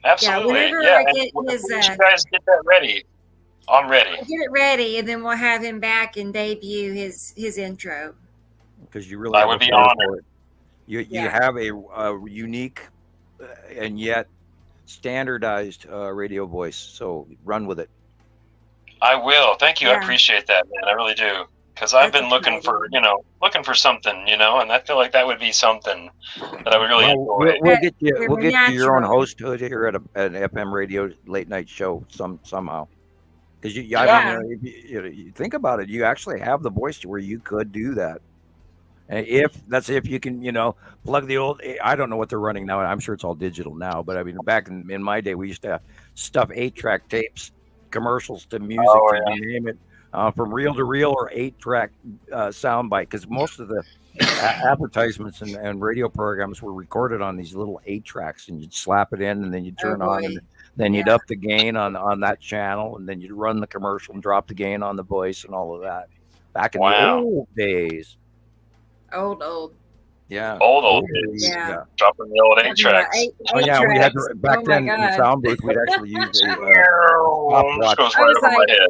Absolutely. whenever Yeah. I get his, you guys get that ready. I'm ready. get it ready, and then we'll have him back and debut his intro. Because you really I would be honored. You have a unique and yet standardized radio voice, so run with it. I will. Thank you. I Yeah. appreciate that, man. I really do. Because I've been looking for something, and I feel like that would be something that I would really enjoy. We'll get you. We'll get you your own Natural. hosthood here at an FM radio late night show somehow. Because you you think about it, you actually have the voice to where you could do that. And if you can, plug the old. I don't know what they're running now. I'm sure it's all digital now. But I mean, back in my day, we used to stuff 8-track tapes, commercials to music, you name it. From reel to reel or 8-track soundbite, because most of the advertisements and radio programs were recorded on these little 8-tracks, and you'd slap it in, and then you'd turn on, and then you'd up the gain on that channel, and then you'd run the commercial and drop the gain on the voice and all of that. Back in the old days. Old. Yeah. Old days. Yeah. Dropping the old 8-tracks. We had back then in the sound booth, we'd actually use a stopwatch. Goes right over my head.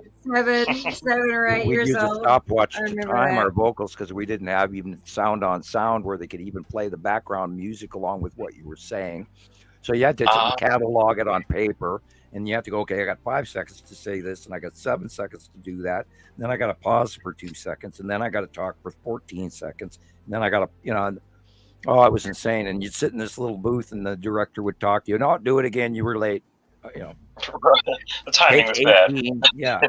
7 or 8 We'd years use a old. stopwatch I to remember time that. our vocals because we didn't have even sound on sound where they could even play the background music along with what you were saying. So you had to catalog it on paper, and you have to go, okay, I got 5 seconds to say this, and I got 7 seconds to do that. And then I got to pause for 2 seconds, and then I got to talk for 14 seconds. And then I got to, oh, it was insane. And you'd sit in this little booth, and the director would talk to you. No, do it again. You were late. The timing was bad. Yeah.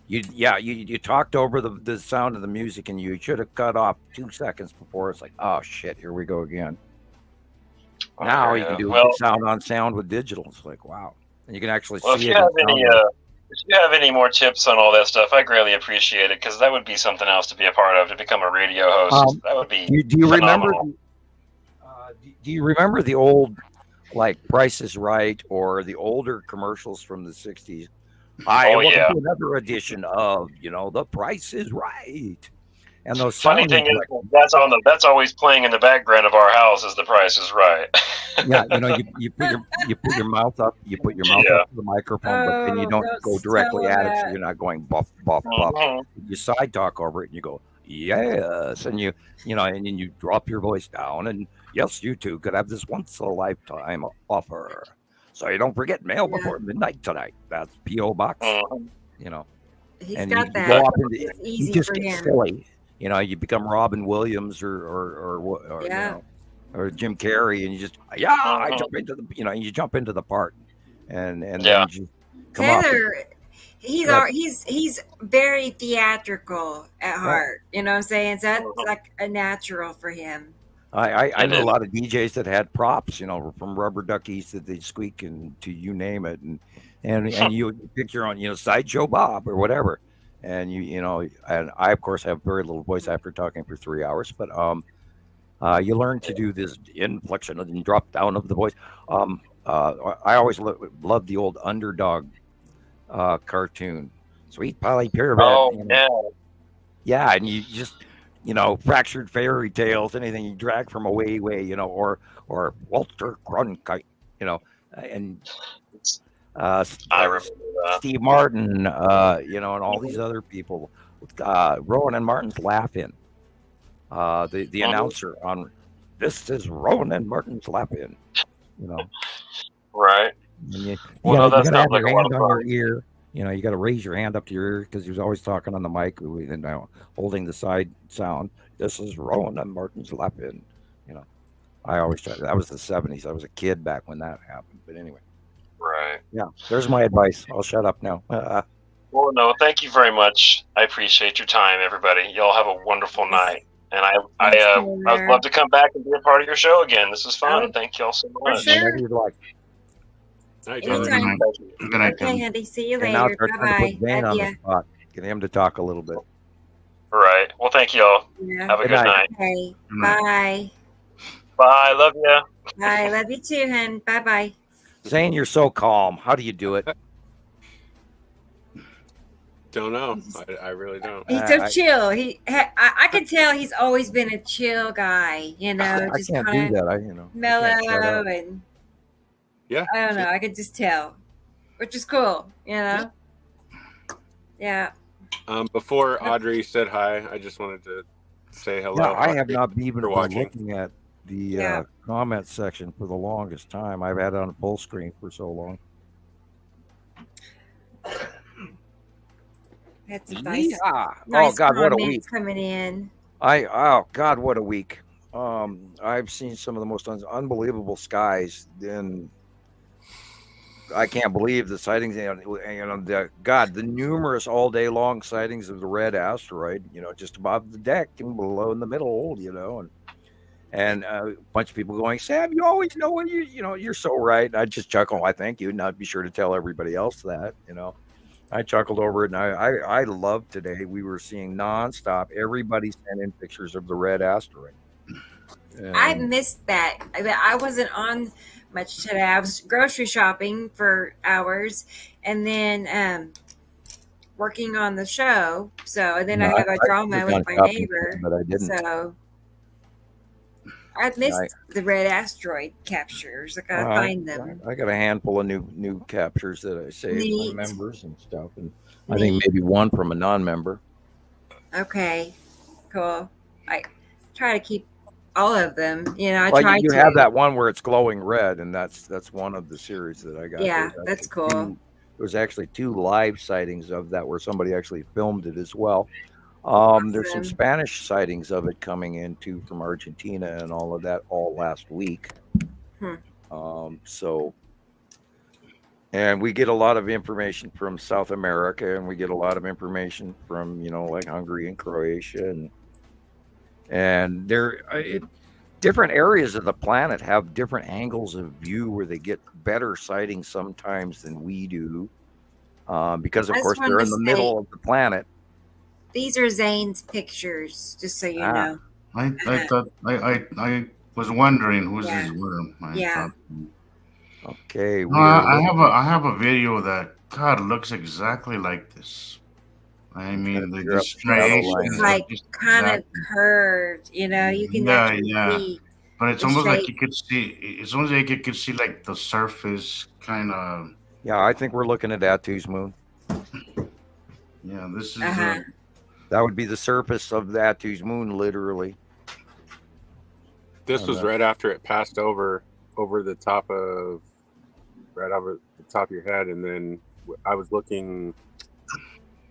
You talked over the sound of the music, and you should have cut off 2 seconds before. It's like, oh shit, here we go again. Now you can do sound on sound with digital. It's like, wow, and you can actually see if you have any more tips on all that stuff, I greatly appreciate it, because that would be something else to be a part of, to become a radio host. That would be. Do you remember? Do you remember the old, like Price is Right, or the older commercials from the '60s? Welcome to another edition of The Price is Right. And those funny thing is that's always playing in the background of our house is The Price is Right. Yeah, you put your mouth up, up to the microphone, but then you don't go directly at it, so you're not going buff, buff, buff. You side talk over it, and you go yes, and you and then you drop your voice down, and yes, you too could have this once in a lifetime offer. So you don't forget, mail before midnight tonight. That's P.O. Box. He's and got you that. go up into, it's easy you just for get him. silly. You become Robin Williams or Jim Carrey, and you just I jump into the you jump into the part, and then you just come Taylor, he's very theatrical at heart. You know what I'm saying? So that's like a natural for him. I know a lot of DJs that had props, from rubber duckies that they squeak and to you name it, and you pick your own, Sideshow Bob or whatever. And and I of course have very little voice after talking for 3 hours, but you learn to do this inflection and drop down of the voice. I always loved the old Underdog cartoon, Sweet Polly Pyramid. Yeah, and you just fractured fairy tales, anything you drag from away, or Walter Cronkite, and. I remember Steve Martin, and all these other people. Rowan and Martin's Laugh-In. The announcer on This is Rowan and Martin's Laugh-In. you know. Right. And you Well, no, that gotta have sounds like your a lot hand of on fun. your ear. You know, you got to raise your hand up to your ear because he was always talking on the mic and holding the side sound. This is Rowan and Martin's Lapin. You know, I always tried. That was the '70s. I was a kid back when that happened. But anyway, Right. yeah. There's my advice. I'll shut up now. Well, no, thank you very much. I appreciate your time, everybody. Y'all have a wonderful night. And I would love to come back and be a part of your show again. This is fun. Thank y'all so much. Whenever you'd like. Anytime. Good night, Okay, Andy. See you And now later. it's our turn to Bye put Zane bye. on the spot. Get him to talk a little bit. Right. Well, thank y'all. Yeah. Have a good night. Okay. Bye. Bye. Love you. Bye. Love you too, hun. Bye bye. Zane, you're so calm. How do you do it? Don't know. I really don't. He's so chill. I can tell he's always been a chill guy. You know, I just can't do kind that. of mellow and yeah. I don't know. I could just tell, which is cool. You know. Yeah. Before Audrey said hi, I just wanted to say hello. Yeah, I have not even been watching. looking at the comment section for the longest time. I've had it on full screen for so long. Had some nice oh God, what a week coming in. Oh God, what a week. I've seen some of the most unbelievable skies. And I can't believe the sightings. The numerous all day long sightings of the red asteroid. You know, just above the deck and below in the middle. You know, and a bunch of people going, Sam, you always know when you're so right. And I just chuckle. I thank you, and I'd be sure to tell everybody else that. You know. I chuckled over it, and I love today. We were seeing nonstop. Everybody sent in pictures of the red asteroid. I missed that. I wasn't on much today. I was grocery shopping for hours, and then working on the show. So, and then I have a drama with my neighbor. But I didn't. So I missed the red asteroid captures. I gotta find them. I got a handful of new captures that I saved from members and stuff, and I think maybe one from a non-member. Okay, cool. I try to keep all of them. You know, you have that one where it's glowing red, and that's one of the series that I got. Yeah, that's cool. There's actually 2 live sightings of that where somebody actually filmed it as well. There's some Spanish sightings of it coming in too from Argentina and all of that all last week. And we get a lot of information from South America, and we get a lot of information from like Hungary and Croatia, and different areas of the planet have different angles of view where they get better sightings sometimes than we do, because of course they're in the middle of the planet. These are Zane's pictures, just so you know. I thought I was wondering who's this worm. Okay. I have a video that looks exactly like this. I mean, the striations, like kind of curved. You know, you can see. But it's almost like you could see. It's almost like you could see like the surface, kind of. Yeah, I think we're looking at Atu's moon. Yeah, this is. That would be the surface of Atu's moon, literally. This was right after it passed over the top of, right over the top of your head, and then I was looking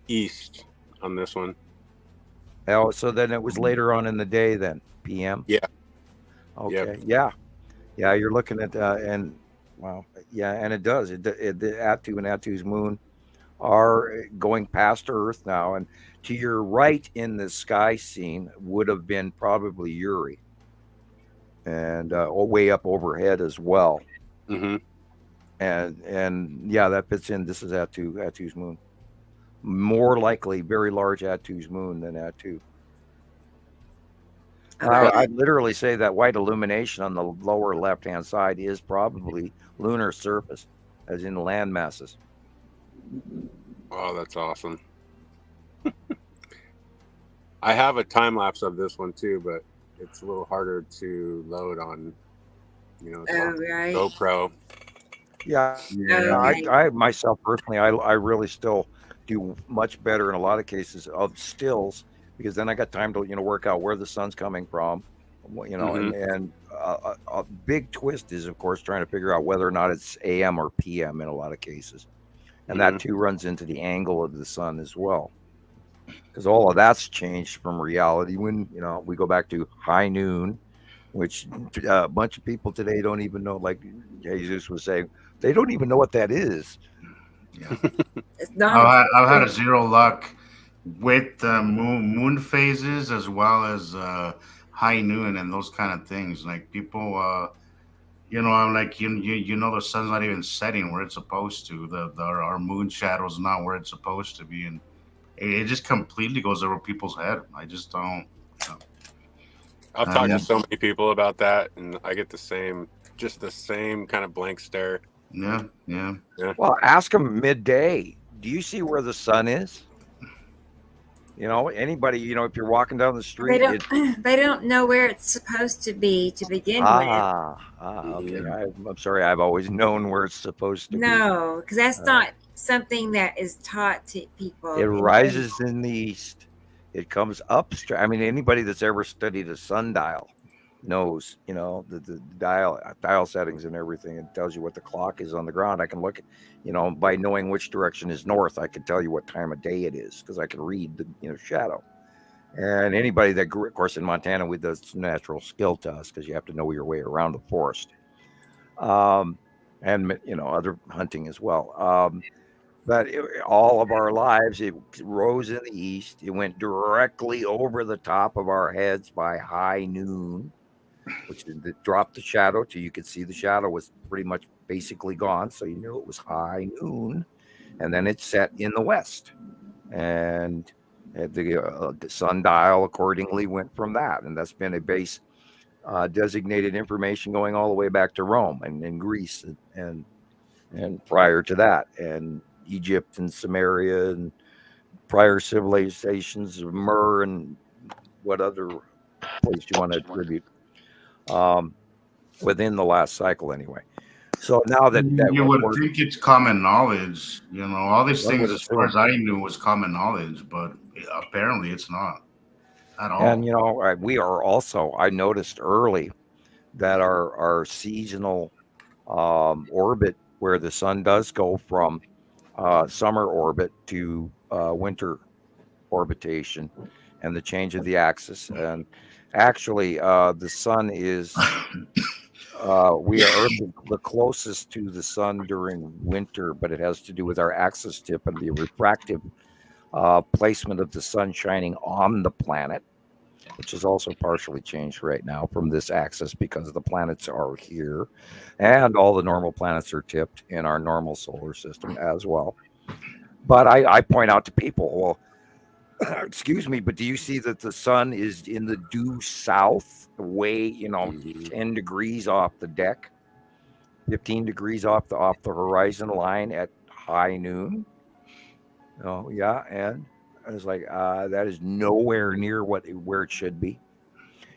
east on this one. Oh, so then it was later on in the day, then PM. Yeah. Okay. Yep. Yeah. You're looking at and wow. Yeah, and it does. The Atu and Atu's moon are going past Earth now, and to your right in the sky scene would have been probably Uri, and way up overhead as well. Mm-hmm. And yeah, that fits in. This is Atu's moon. More likely, very large Atu's moon than Atu. I'd literally say that white illumination on the lower left-hand side is probably lunar surface, as in land masses. Oh, that's awesome. I have a time lapse of this one too, but it's a little harder to load on, GoPro. Yeah. I myself personally, I really still do much better in a lot of cases of stills, because then I got time to work out where the sun's coming from, and a big twist is, of course, trying to figure out whether or not it's AM or PM in a lot of cases. And that too runs into the angle of the sun as well. Because all of that's changed from reality when, we go back to high noon, which a bunch of people today don't even know, like Jesus was saying, they don't even know what that is. Yeah. I've had a zero luck with the moon phases as well as high noon and those kind of things. Like people, I'm like, the sun's not even setting where it's supposed to. Our moon shadow's not where it's supposed to be, and it just completely goes over people's head. I just don't. I've talked to so many people about that, and I get the same kind of blank stare. Yeah. Well, ask them midday. Do you see where the sun is? Anybody, if you're walking down the street, they don't know where it's supposed to be to begin with. Okay. I'm sorry. I've always known where it's supposed to be. No, because that's not something that is taught to people. It rises in the east. It comes up. Anybody that's ever studied a sundial knows, the dial settings and everything. It tells you what the clock is on the ground. I can look at, by knowing which direction is north, I can tell you what time of day it is because I can read the, shadow. And anybody that grew, of course, in Montana, with the natural skill to us because you have to know your way around the forest. And, other hunting as well. But all of our lives, it rose in the east. It went directly over the top of our heads by high noon, which dropped the shadow till you could see the shadow was pretty much basically gone. So you knew it was high noon. And then it set in the west. And the sundial accordingly went from that. And that's been a base designated information going all the way back to Rome and in Greece and prior to that. And Egypt and Samaria and prior civilizations of Myrrh and what other place you want to attribute within the last cycle anyway. So now that you would think it's common knowledge, all these things as far as I knew was common knowledge, but apparently it's not at all. And we are also, I noticed early that our seasonal orbit where the sun does go from summer orbit to winter orbitation and the change of the axis. And actually, the sun is, we are the closest to the sun during winter, but it has to do with our axis tip and the refractive placement of the sun shining on the planet, which is also partially changed right now from this axis because the planets are here and all the normal planets are tipped in our normal solar system as well. But I point out to people, well, excuse me, but do you see that the sun is in the due south, way, 10 degrees off the deck, 15 degrees off the horizon line at high noon? Oh, yeah. And I was like, that is nowhere near where it should be.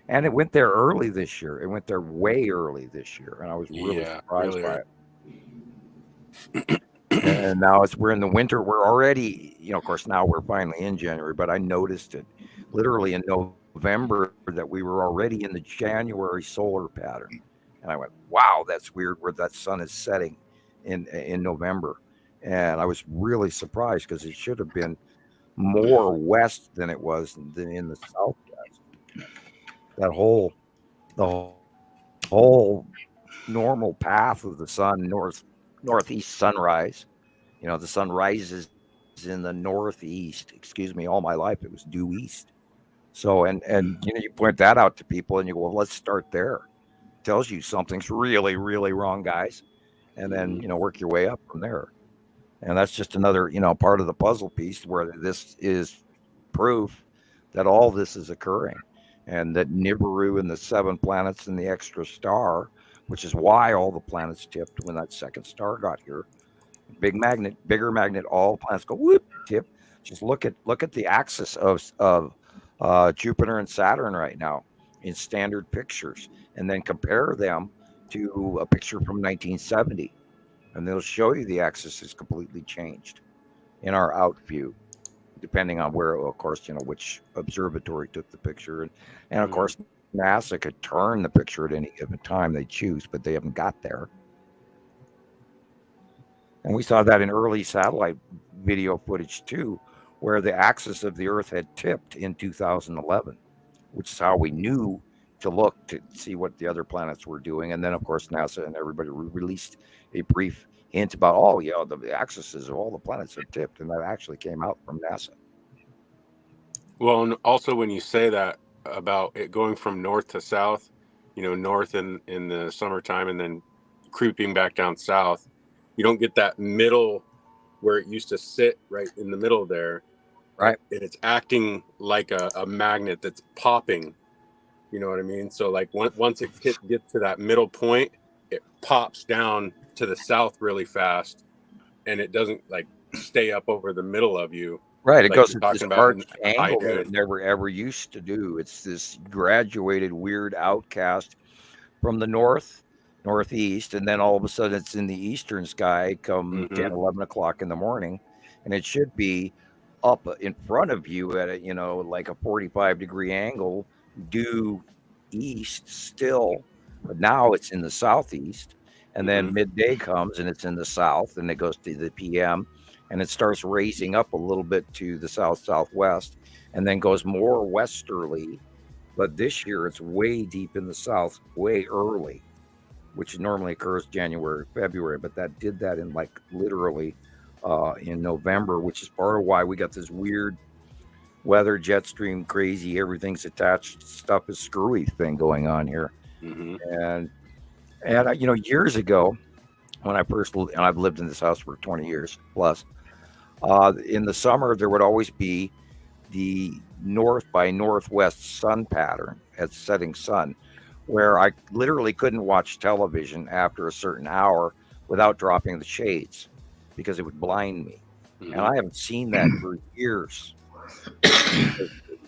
And it went there early this year. It went there way early this year. And I was really surprised by it. And now we're in the winter. We're already, of course, now we're finally in January, but I noticed it literally in November that we were already in the January solar pattern. And I went, wow, that's weird where that sun is setting in November. And I was really surprised because it should have been more west than it was than in the southwest. The whole normal path of the sun, northeast sunrise, the sun rises in the northeast. Excuse me, all my life it was due east. So and you point that out to people and you go, well, let's start there. It tells you something's really, really wrong, guys. And then work your way up from there. And that's just another, part of the puzzle piece where this is proof that all this is occurring and that Nibiru and the 7 planets and the extra star, which is why all the planets tipped when that second star got here. Bigger magnet, all planets go whoop, tip. Just look at the axis of Jupiter and Saturn right now in standard pictures and then compare them to a picture from 1970. And they'll show you the axis is completely changed in our out view, depending on where, of course, which observatory took the picture. And of course, NASA could turn the picture at any given time they choose, but they haven't got there. And we saw that in early satellite video footage too, where the axis of the Earth had tipped in 2011, which is how we knew to look to see what the other planets were doing. And then, of course, NASA and everybody released a brief hint about, oh, yeah, the axes of all the planets have tipped. And that actually came out from NASA. Well, and also when you say that about it going from north to south, north in the summertime and then creeping back down south, you don't get that middle where it used to sit right in the middle there. Right. And it's acting like a magnet that's popping. You know what I mean? So like once it gets to that middle point, it pops down to the south really fast, and it doesn't like stay up over the middle of you. Right. It like goes you're to talking this about arched in angle high that noon. it never ever used to do. It's this graduated weird outcast from the northeast, and then all of a sudden it's in the eastern sky come 10, 11 o'clock in the morning, and it should be up in front of you at a, like a 45-degree angle due east still, but now it's in the southeast, and then midday comes and it's in the south, and it goes to the PM, and it starts raising up a little bit to the southwest, and then goes more westerly. But this year it's way deep in the south, way early, which normally occurs January, February, but that did that in like literally in November, which is part of why we got this weird weather, jet stream, crazy, everything's attached, stuff is screwy thing going on here. And years ago, when and I've lived in this house for 20 years plus, in the summer there would always be the north by northwest sun pattern at setting sun, where I literally couldn't watch television after a certain hour without dropping the shades because it would blind me. And I haven't seen that for years.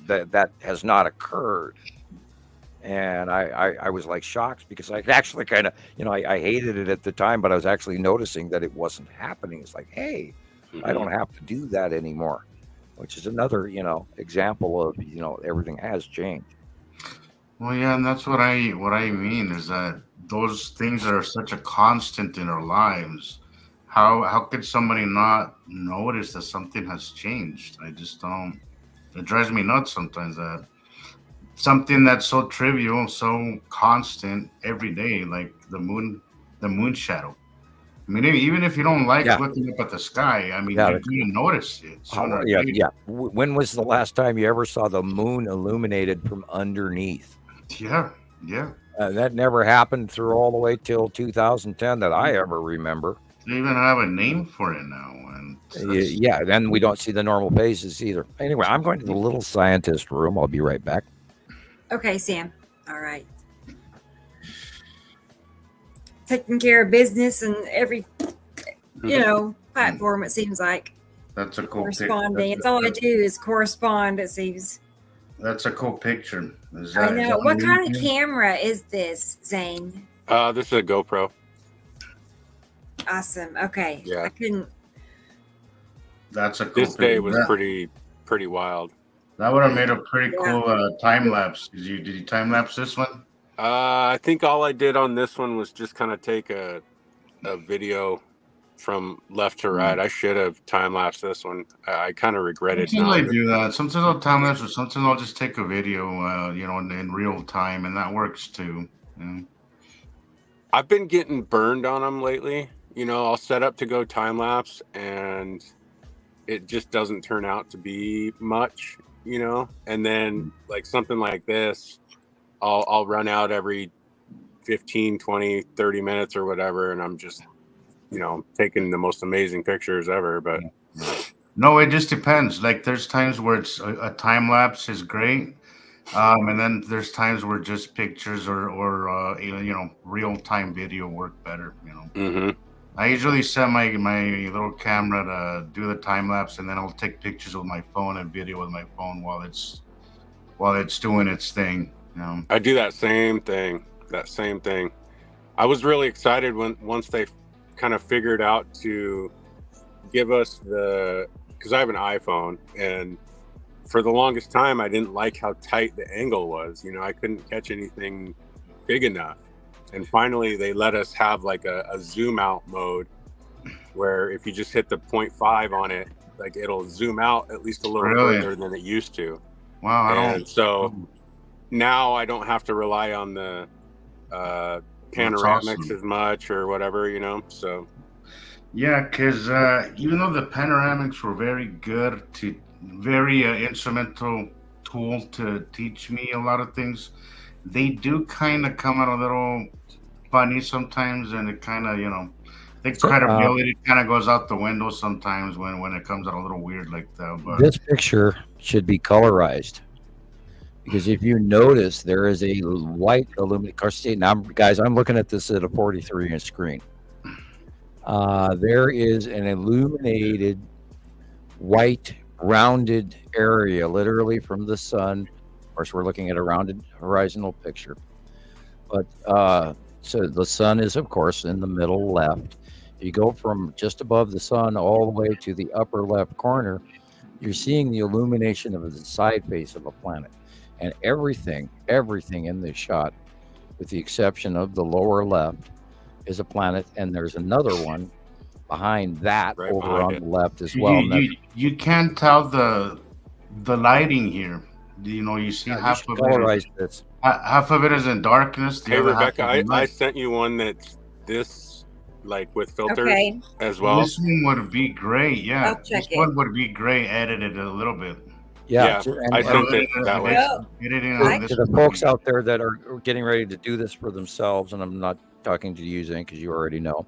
that has not occurred. And I was like shocked because I actually kind of, I hated it at the time, but I was actually noticing that it wasn't happening. It's like, hey, I don't have to do that anymore, which is another, example of, everything has changed. Well, yeah, and that's what I mean is that those things are such a constant in our lives. How could somebody not notice that something has changed? I just don't. It drives me nuts sometimes that something that's so trivial, so constant every day, like the moon shadow. I mean, even if you don't like looking up at the sky, I mean, you're going to notice it. Yeah. When was the last time you ever saw the moon illuminated from underneath? Yeah. That never happened through all the way till 2010 that I ever remember. They even have a name for it now. And then we don't see the normal phases either. Anyway, I'm going to the little scientist room. I'll be right back. Okay, Sam. All right. Taking care of business and every, platform, it seems like. That's a cool corresponding. It's all I do is correspond, it seems. That's a cool picture. I know. What kind of camera is this, Zane? This is a GoPro. Awesome. Okay. Yeah. I couldn't. That's a cool This day was pretty wild. That would have made a pretty cool time lapse. Did you time lapse this one? I think all I did on this one was just kind of take a video from left to right. I should have time lapsed this one. I kind of regret it. Sometimes I do that. Sometimes I'll time lapse, or sometimes I'll just take a video, in real time, and that works too. Yeah. I've been getting burned on them lately. I'll set up to go time lapse, and it just doesn't turn out to be much. And then like something like this, I'll run out every 15, 20, 30 minutes or whatever, and I'm just taking the most amazing pictures ever. But no, it just depends. Like there's times where it's a time lapse is great, and then there's times where just pictures or real time video work better. I usually set my little camera to do the time lapse, and then I'll take pictures with my phone and video with my phone while it's doing its thing. I do that same thing. I was really excited once they kind of figured out to give us because I have an iPhone, and for the longest time, I didn't like how tight the angle was. You know, I couldn't catch anything big enough. And finally, they let us have like a zoom out mode where if you just hit the 0.5 on it, like it'll zoom out at least a little further than it used to. Wow. So now I don't have to rely on the panoramics as much or whatever, you know, so. Yeah, because even though the panoramics were very good, very instrumental tool to teach me a lot of things, they do kind of come out a little funny sometimes, and it kind of, you know, the credibility kind of goes out the window sometimes when it comes out a little weird like that. But this picture should be colorized, because if you notice, there is a white illuminated. Now, guys, I'm looking at this at a 43-inch screen. There is an illuminated white rounded area, literally from the sun. Of course, we're looking at a rounded horizontal picture, but so the sun is, of course, in the middle left. You go from just above the sun all the way to the upper left corner, you're seeing the illumination of the side face of a planet. And everything in this shot, with the exception of the lower left, is a planet. And there's another one behind that over on the left as well. You can't tell the lighting here. You know, you see half of it. Half of it is in darkness. Hey, Rebecca, I sent you one that's this, like, with filters as well. This one would be great. Yeah, this one would be great. Edited a little bit. Yeah, I sent it that way. To the folks out there that are getting ready to do this for themselves, and I'm not talking to you, Zane, because you already know.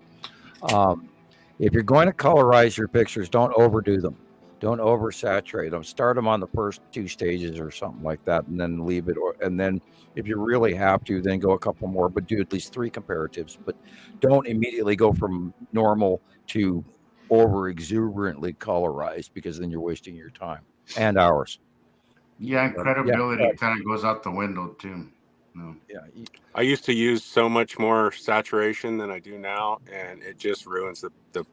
If you're going to colorize your pictures, don't overdo them. Don't oversaturate them. Start them on the first 2 stages or something like that, and then leave it. And then if you really have to, then go a couple more, but do at least 3 comparatives. But don't immediately go from normal to over exuberantly colorized, because then you're wasting your time and ours. Yeah, and credibility kind of goes out the window too. No. Yeah, I used to use so much more saturation than I do now, and it just ruins the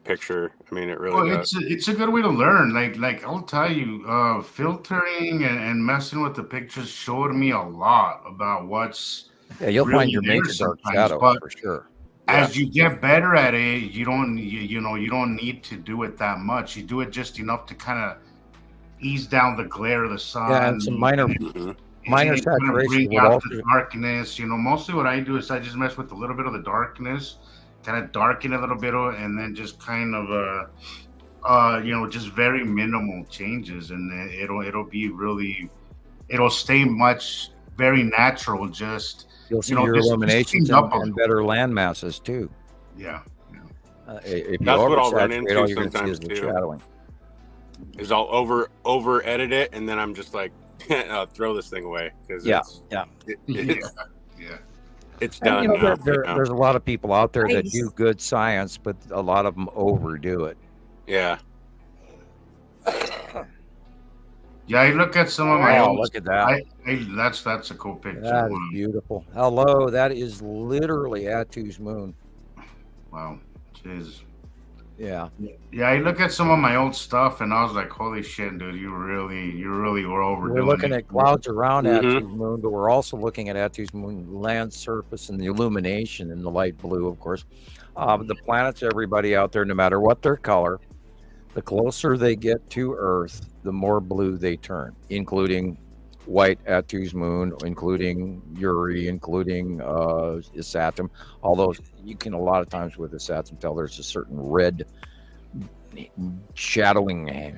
picture. I mean, it really does. It's a good way to learn. Like I'll tell you, filtering and messing with the pictures showed me a lot about what's you'll really find your major dark shadows for sure. As you get better at it, you don't need to do it that much. You do it just enough to kind of ease down the glare of the sun. Yeah, and some minor saturation. Bring out the darkness. You know, mostly what I do is I just mess with a little bit of the darkness, kind of darken a little bit, and then just kind of just very minimal changes, and it'll be really, it'll stay very natural. Just you'll see your illuminations and better land masses too. Yeah. If that's what I'll run into all you're sometimes see is the too. shadowing. Is I'll over edit it, and then I'm just like, throw this thing away because it's done. You know, there's a lot of people out there that do good science, but a lot of them overdo it. Yeah. Yeah, I look at some of my own. Look at that. That's a cool picture. That is beautiful. Hello, that is literally Atu's moon. Wow. Jeez. Yeah. Yeah, I look at some of my old stuff and I was like, holy shit, dude, you really were overdoing it. We're looking at clouds around Atu's moon, but we're also looking at Atu's moon land surface and the illumination in the light blue, of course. The planets, everybody out there, no matter what their color, the closer they get to Earth, the more blue they turn, including white Atu's moon, including Uri, including Saturn. Although you can a lot of times with the Saturn tell there's a certain red shadowing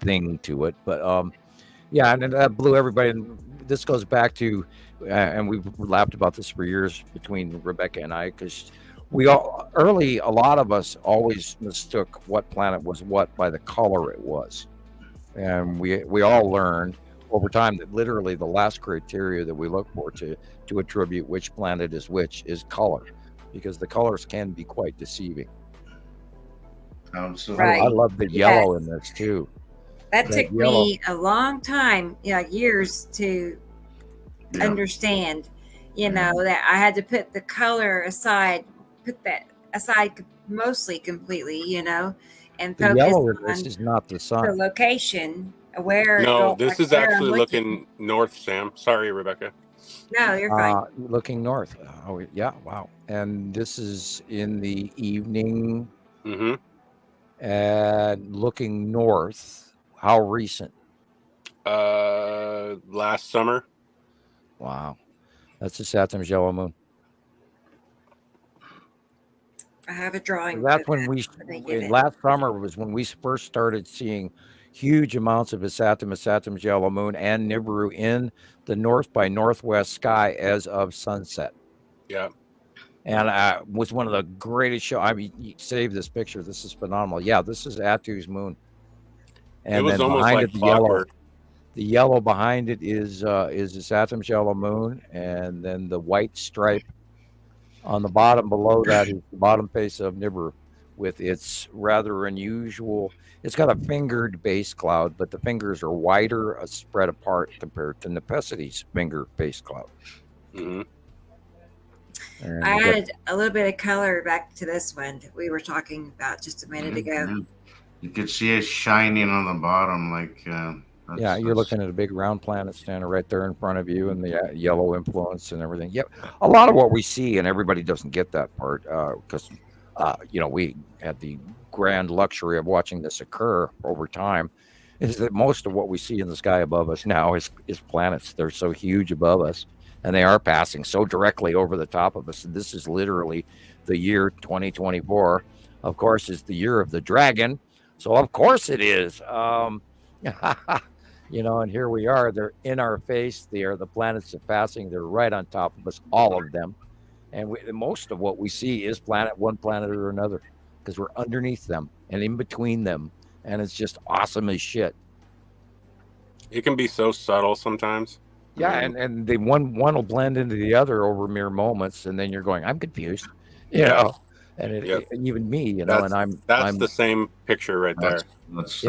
thing to it. But and that blue, everybody. And this goes back to, and we've laughed about this for years between Rebecca and I, because a lot of us always mistook what planet was what by the color it was, and we all learned over time that literally the last criteria that we look for to attribute which planet is which is color, because the colors can be quite deceiving. Absolutely. Right. I love the yellow in this too. That took me a long time, years to understand, that I had to put the color aside, mostly completely, and the focus yellow in on this is not the sun. the location aware. No, Like this is where I'm actually looking north, Sam. Sorry, Rebecca. No, you're fine. Looking north. Oh, yeah. Wow. And this is in the evening. Mm-hmm. And looking north. How recent? Last summer. Wow. That's the Saturn's yellow moon. I have a drawing. That's when last summer was when we first started seeing huge amounts of Saturn's yellow moon and Nibiru in the north by northwest sky as of sunset. Yeah. And was one of the greatest shows. I mean, you save this picture. This is phenomenal. Yeah, this is Atu's moon. And it was then almost behind like it, the clockwork. yellow behind it is the Saturn's yellow moon, and then the white stripe on the bottom below that is the bottom face of Nibiru with its rather unusual. It's got a fingered base cloud, but the fingers are wider, spread apart compared to Nepesity's finger base cloud. Mm-hmm. I added a little bit of color back to this one that we were talking about just a minute ago. You could see it shining on the bottom, like you're looking at a big round planet standing right there in front of you, and the yellow influence and everything. Yep, a lot of what we see, and everybody doesn't get that part because we had the grand luxury of watching this occur over time. Is that most of what we see in the sky above us now is planets? They're so huge above us. And they are passing so directly over the top of us. And this is literally the year 2024. Of course, is the year of the dragon. So, of course, it is. And here we are. They're in our face. They are the planets are passing. They're right on top of us, all of them. And most of what we see is one planet or another, because we're underneath them and in between them. And it's just awesome as shit. It can be so subtle sometimes. Yeah, and the one will blend into the other over mere moments, and then you're going, I'm confused, and even me, and I'm the same picture right there. That's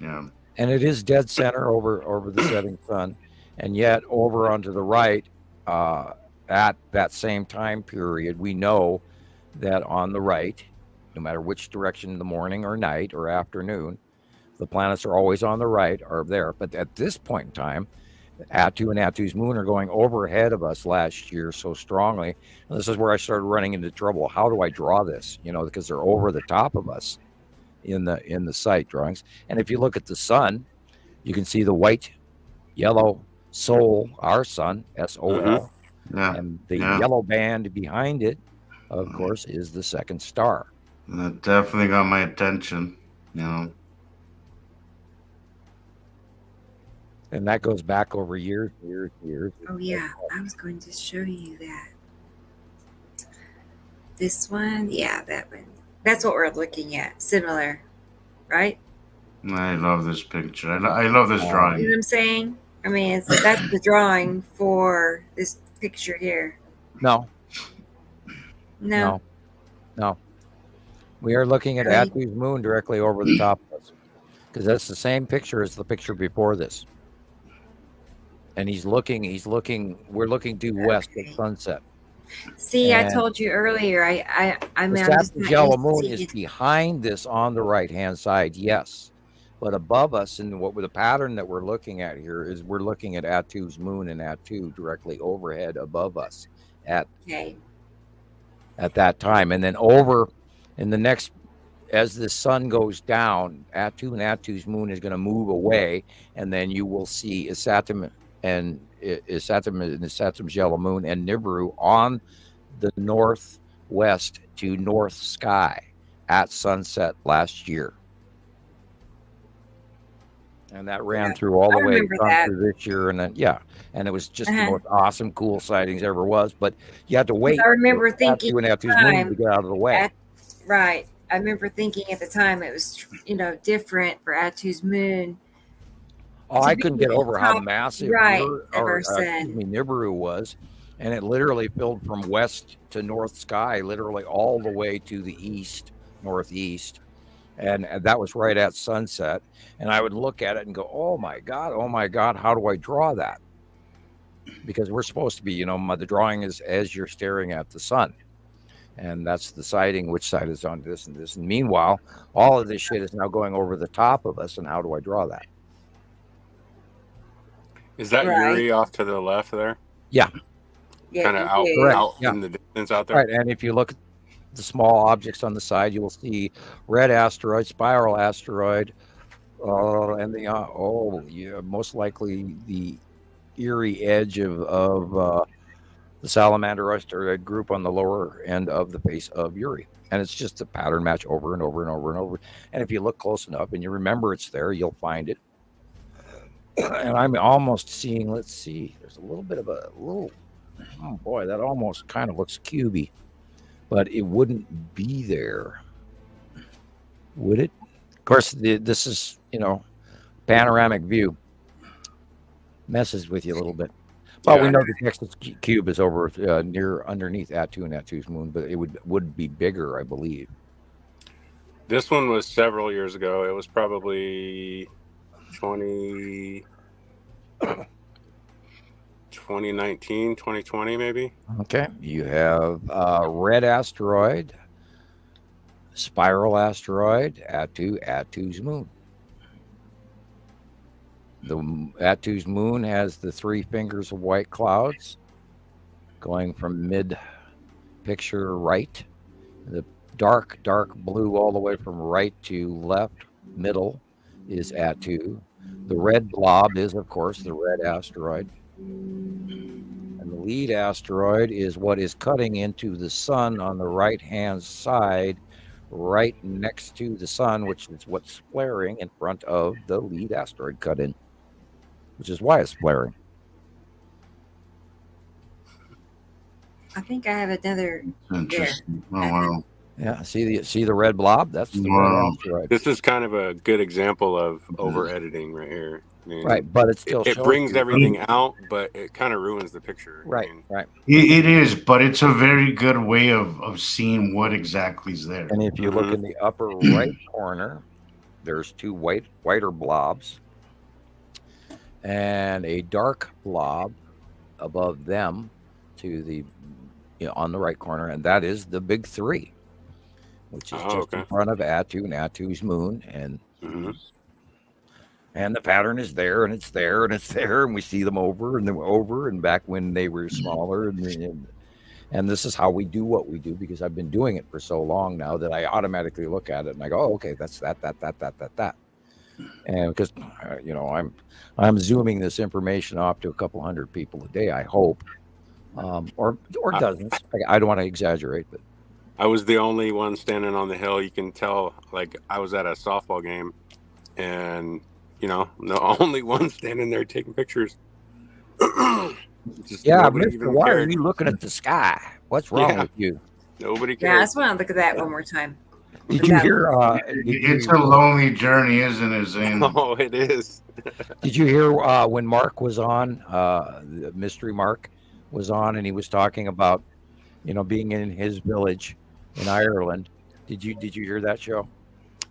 and it is dead center over the setting sun, and yet over onto the right, at that same time period, we know that on the right, no matter which direction in the morning or night or afternoon, the planets are always on the right are there. But at this point in time, Atu and Atu's moon are going overhead of us last year so strongly. And this is where I started running into trouble. How do I draw this? Because they're over the top of us in the sight drawings. And if you look at the sun, you can see the white, yellow Sol, our sun, SOL. And the yellow band behind it, of course, is the second star. That definitely got my attention, And that goes back over years. Oh, yeah. I was going to show you that. This one. Yeah, that one. That's what we're looking at. Similar, right? I love this picture. I love this drawing. You know what I'm saying? I mean, that's the drawing for this picture here. No. We are looking at Atu's moon directly over the top of us, because that's the same picture as the picture before this. And we're looking due west at sunset. See, I told you earlier, the yellow moon is behind this on the right-hand side, yes. But above us, and the pattern that we're looking at here is we're looking at Atu's moon and Atu directly overhead above us at that time. And then over in the next, as the sun goes down, Atu and Atu's moon is going to move away, and then you will see Saturn and Saturn's yellow moon and Nibiru on the northwest to north sky at sunset last year. And that ran through all the way through this year, and then and it was just the most awesome, cool sightings ever was. But you had to wait. I remember thinking to get out of the way. Right. I remember thinking at the time it was different for Atu's moon. Oh, I couldn't get over how massive Nibiru was, and it literally filled from west to north sky, literally all the way to the east, northeast. And that was right at sunset. And I would look at it and go, oh my God, how do I draw that? Because we're supposed to be, the drawing is as you're staring at the sun. And that's the sighting, which side is on this and this. And meanwhile, all of this shit is now going over the top of us. And how do I draw that? Is that Yuri off to the left there? Yeah. Kind of out in the distance out there. Right, and if you look at the small objects on the side, you will see red asteroid, spiral asteroid, and the most likely the Erie edge of the salamander asteroid group on the lower end of the face of Uri. And it's just a pattern match over and over and over and over. And if you look close enough and you remember it's there, you'll find it. And I'm almost seeing, let's see, there's a little bit of oh boy, that almost kind of looks cubey, but it wouldn't be there, would it? Of course, this is, panoramic view. Messes with you a little bit. Well, we know the Texas cube is over underneath Attu and Attu's moon, but it would be bigger, I believe. This one was several years ago. It was probably 2019, 2020, maybe. Okay. You have red asteroid, spiral asteroid, Attu's moon. The Attu's moon has the 3 fingers of white clouds going from mid-picture right. The dark blue all the way from right to left, middle, is Attu. The red blob is, of course, the red asteroid. And the lead asteroid is what is cutting into the sun on the right-hand side, right next to the sun, which is what's flaring in front of the lead asteroid cut in, which is why it's flaring. I think I have another. Interesting. Oh, wow. Yeah, see the red blob? That's the red asteroid. This is kind of a good example of over editing right here. I mean, right, but it still it brings everything out, but it kind of ruins the picture. Right, right. It is, but it's a very good way of seeing what exactly is there. And if you look in the upper right corner, there's 2 whiter blobs and a dark blob above them to the on the right corner, and that is the big 3, which is just in front of Attu and Attu's moon, and the pattern is there, and it's there, and it's there, and we see them over and over, and back when they were smaller, and this is how we do what we do, because I've been doing it for so long now that I automatically look at it and I go, oh, okay, that's that, and because I'm zooming this information off to a couple hundred people a day, I hope, or dozens. I don't want to exaggerate, but I was the only one standing on the hill. You can tell, like, I was at a softball game, and the only one standing there taking pictures. Mister, why are you looking at the sky? What's wrong with you? Nobody cares. Yeah, I just want to look at that one more time. Did you hear? It's a lonely journey, isn't it, Zane? Oh, it is. Did you hear when Mark was on? The Mystery Mark was on, and he was talking about, being in his village in Ireland. Did you hear that show?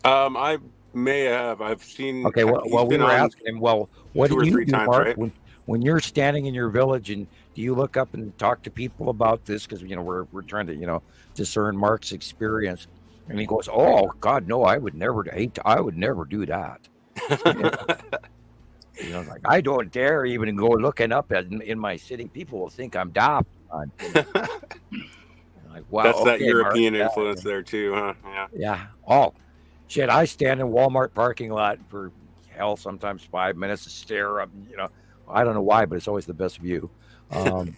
I may have. I've seen. Okay, well, we were asking him. Well, what do you do, Mark, right? when you're standing in your village, and do you look up and talk to people about this? Because we're trying to discern Mark's experience, and he goes, "Oh God, no, I would never do that." Like, I don't dare even go looking up in my city. People will think I'm daft. Like, wow, that's that European Mark, influence there too, huh? Yeah. Oh, shit! I stand in Walmart parking lot for sometimes 5 minutes to stare up. I don't know why, but it's always the best view. In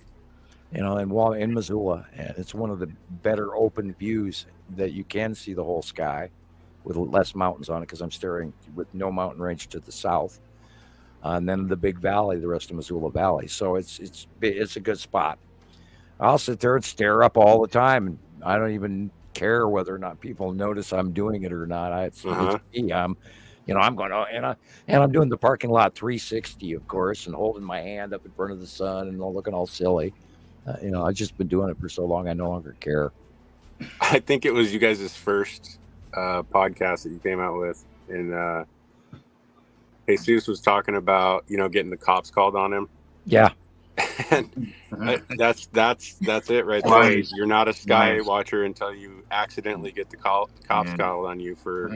Missoula, and it's one of the better open views that you can see the whole sky with less mountains on it, because I'm staring with no mountain range to the south. And then the big valley, the rest of Missoula Valley. So it's a good spot. I'll sit there and stare up all the time, and I don't even care whether or not people notice I'm doing it or not. It's me. I'm going, and I'm doing the parking lot 360, of course, and holding my hand up in front of the sun and looking all silly. I've just been doing it for so long, I no longer care. I think it was you guys' first podcast that you came out with, and Jesus was talking about, getting the cops called on him. Yeah. And that's it right there. You're not a sky watcher until you accidentally get the cops called on you for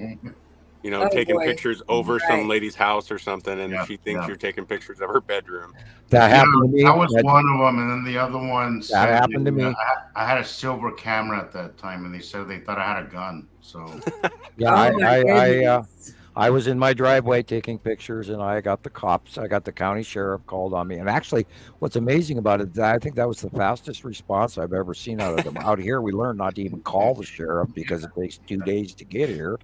taking pictures over some lady's house or something, and she thinks you're taking pictures of her bedroom. That happened to me. That was one of them, and then the other one that happened to me. I had a silver camera at that time, and they said they thought I had a gun. So I was in my driveway taking pictures, and I got the cops. I got the county sheriff called on me. And actually, what's amazing about it, I think that was the fastest response I've ever seen out of them. Out here, we learned not to even call the sheriff because it takes 2 days to get here.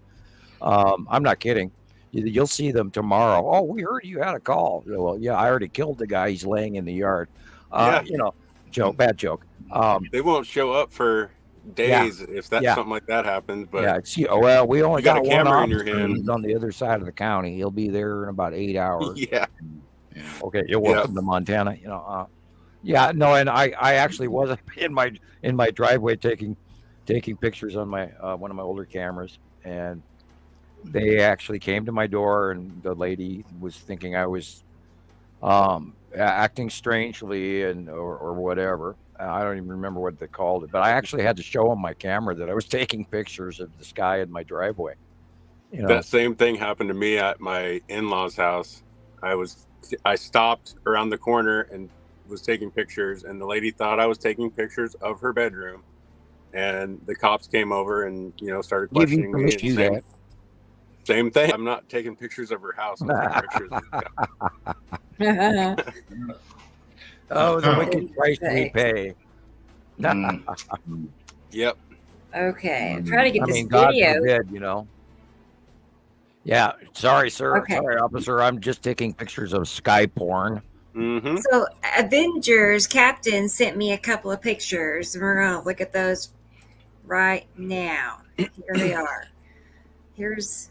I'm not kidding. You'll see them tomorrow. Oh, we heard you had a call. Well, yeah, I already killed the guy. He's laying in the yard. Joke, bad joke. They won't show up for days if something like that happens. But we only got a camera in your hand. He's on the other side of the county. He'll be there in about 8 hours. Yeah. Okay, you're welcome to Montana. And I actually was in my driveway taking pictures on my one of my older cameras, and they actually came to my door, and the lady was thinking I was acting strangely or whatever. I don't even remember what they called it, but I actually had to show them my camera that I was taking pictures of the sky in my driveway. That same thing happened to me at my in-laws' house. I stopped around the corner and was taking pictures, and the lady thought I was taking pictures of her bedroom, and the cops came over and started questioning me. Same thing. I'm not taking pictures of her house. I'm taking pictures of the Oh, the wicked price we pay. Yep. Okay. I'm trying to get this God video. Forbid, Yeah. Sorry, sir. Okay. Sorry, officer. I'm just taking pictures of sky porn. Mm-hmm. So Avengers Captain sent me a couple of pictures. We're going to look at those right now. Here they are. Here's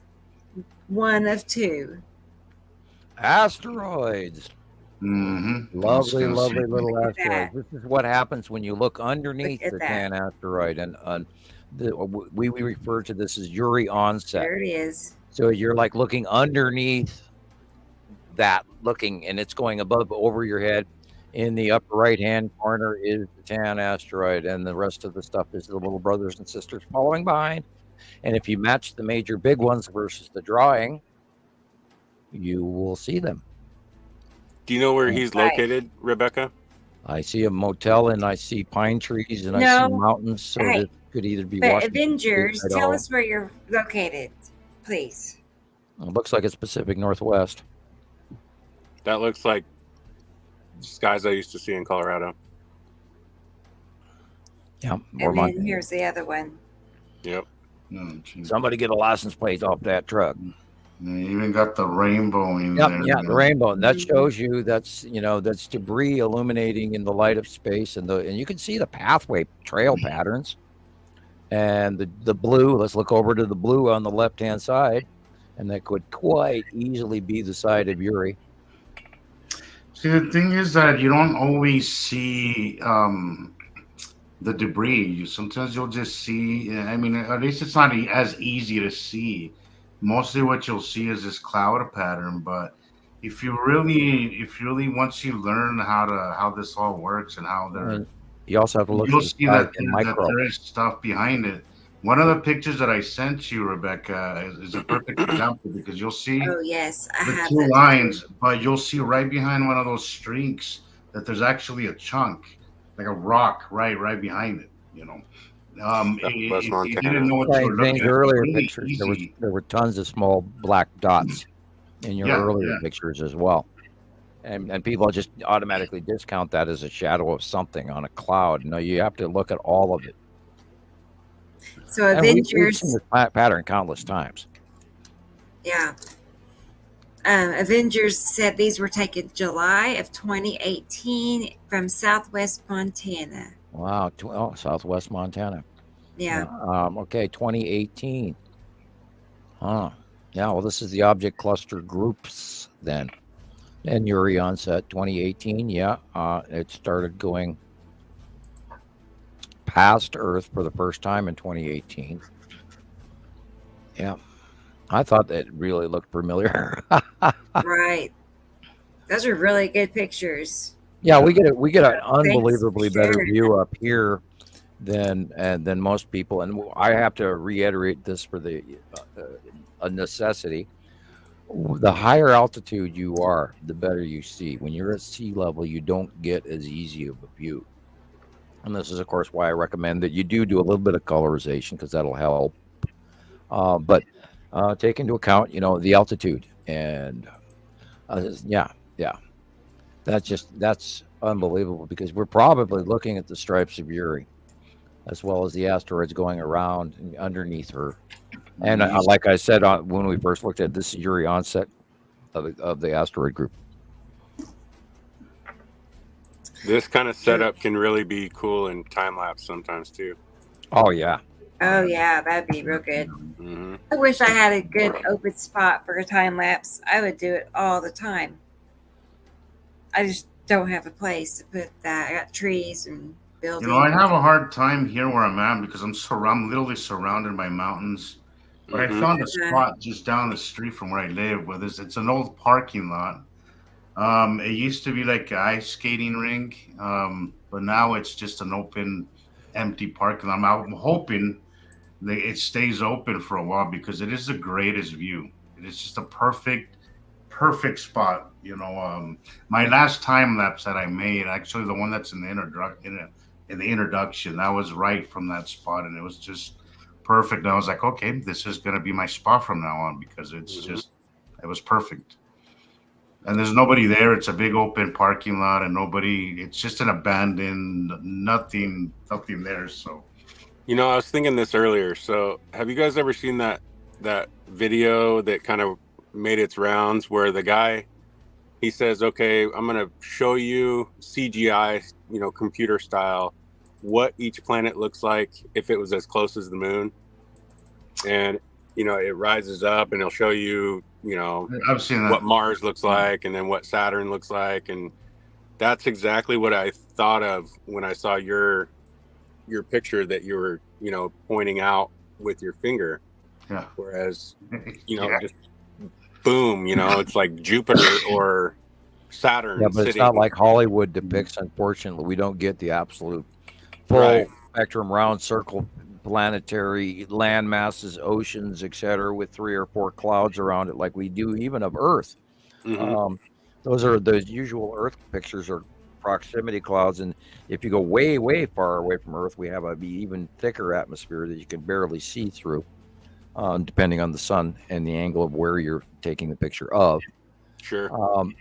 one of two. Asteroids. Mm-hmm. Lovely little asteroids. This is what happens when you look underneath the tan asteroid, and we refer to this as Uri onset. There it is. So you're like looking underneath that, and it's going over your head. In the upper right hand corner is the tan asteroid, and the rest of the stuff is the little brothers and sisters following behind. And if you match the major big ones versus the drawing, you will see them. Do you know where he's located, Rebecca? I see a motel, and I see pine trees, and I see mountains. So it could either be Washington. Avengers, tell us where you're located, please. It looks like it's Pacific Northwest. That looks like skies I used to see in Colorado. Yeah. And then here's the other one. Yep. Somebody get a license plate off that truck. You even got the rainbow in there. Yeah, the rainbow. And that shows you that's debris illuminating in the light of space, and you can see the pathway trail patterns. And the blue, let's look over to the blue on the left-hand side, and that could quite easily be the side of Uri. See, the thing is that you don't always see the debris. Sometimes you'll just see, at least it's not as easy to see. Mostly what you'll see is this cloud pattern, but if you really once you learn how this all works and how you also have to look. You'll see that there is stuff behind it. One of the pictures that I sent you, Rebecca, is a perfect example, because you'll see the two lines, but you'll see right behind one of those streaks that there's actually a chunk, like a rock, right behind it. West Montana. You didn't know what you were looking at. Earlier really pictures, there were tons of small black dots in your earlier pictures as well, and people just automatically discount that as a shadow of something on a cloud. No, you have to look at all of it. So Avengers, we've seen this pattern countless times. Yeah. Avengers said these were taken July of 2018 from Southwest Montana. Wow, Southwest Montana. Yeah. Okay, 2018. Huh. Yeah, well, this is the object cluster groups then. And Uri onset 2018. Yeah, it started going past Earth for the first time in 2018. Yeah. I thought that really looked familiar. Right. Those are really good pictures. Yeah, we get an unbelievably better view up here than most people, and I have to reiterate this for the a necessity. The higher altitude you are, the better you see. When you're at sea level, you don't get as easy of a view. And this is, of course, why I recommend that you do a little bit of colorization because that'll help. But take into account, the altitude. And yeah. That's unbelievable because we're probably looking at the stripes of Uri as well as the asteroids going around and underneath her. And like I said when we first looked at this, Uri onset of the asteroid group. This kind of setup can really be cool in time lapse sometimes too. Oh yeah. Oh yeah, that'd be real good. Mm-hmm. I wish I had a good open spot for a time lapse. I would do it all the time. I just don't have a place to put that. I got trees and buildings. I have a hard time here where I'm at because I'm literally surrounded by mountains. But I found a spot just down the street from where I live. Where it's an old parking lot. It used to be like an ice skating rink, but now it's just an open, empty parking lot. I'm hoping that it stays open for a while because it is the greatest view. It is just a perfect spot. My last time lapse that I made, actually the one that's in the introduction, that was right from that spot, and it was just perfect. And I was like, okay, this is going to be my spot from now on because it was perfect. And there's nobody there. It's a big open parking lot and it's just an abandoned, nothing there. So, I was thinking this earlier. So have you guys ever seen that video that kind of made its rounds where the guy, he says, okay, I'm going to show you CGI, computer style, what each planet looks like if it was as close as the moon. And, it rises up and it'll show you, I've seen that. What Mars looks like and then what Saturn looks like. And that's exactly what I thought of when I saw your picture that you were, pointing out with your finger. Yeah. Whereas, just boom, it's like Jupiter or Saturn. Yeah, but it's not like Hollywood depicts. Unfortunately, we don't get the absolute full spectrum, round circle, planetary land masses, oceans, etc., with 3 or 4 clouds around it, like we do even of Earth. Those are the usual Earth pictures or proximity clouds, and if you go way, way far away from Earth, we have an even thicker atmosphere that you can barely see through, depending on the sun and the angle of where you're taking the picture of. Sure.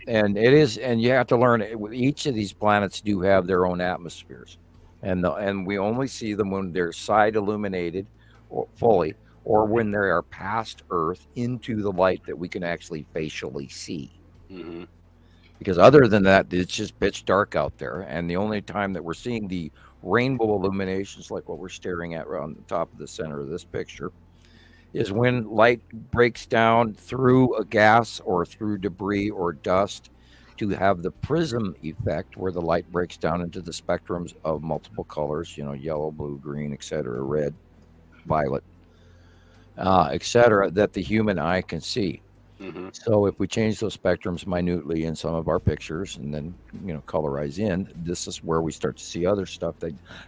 And you have to learn. Each of these planets do have their own atmospheres, and we only see them when they're side illuminated or fully, or when they are past Earth into the light that we can actually facially see. Because other than that, it's just pitch dark out there, and the only time that we're seeing the rainbow illuminations, like what we're staring at around the top of the center of this picture, is when light breaks down through a gas or through debris or dust to have the prism effect, where the light breaks down into the spectrums of multiple colors, yellow, blue, green, etc., red, violet, etc., that the human eye can see. So if we change those spectrums minutely in some of our pictures and then colorize in, this is where we start to see other stuff.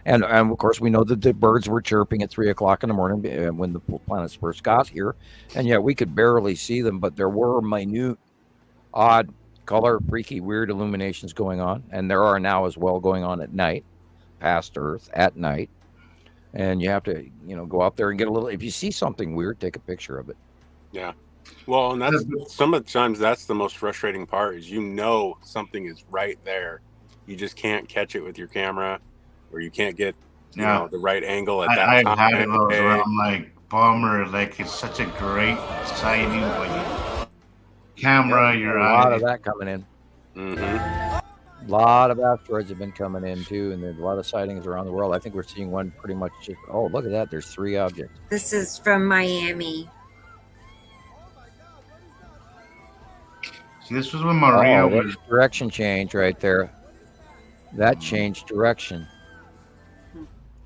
And of course we know that the birds were chirping at 3 o'clock in the morning when the planets first got here, and yet we could barely see them, but there were minute, odd, color, freaky, weird illuminations going on, and there are now as well going on at night, past Earth at night. And you have to go out there and get a little. If you see something weird, take a picture of it. Yeah. Well, and that's some of the times that's the most frustrating part is something is right there. You just can't catch it with your camera, or you can't get the right angle at that time. I've had those where I'm like, bummer, like it's such a great sighting, but camera, your eye. A lot of that coming in. A lot of asteroids have been coming in too, and there's a lot of sightings around the world. I think we're seeing one pretty much just. Oh, look at that! There's 3 objects. This is from Miami. See, this was when Maria was direction change right there. That changed direction.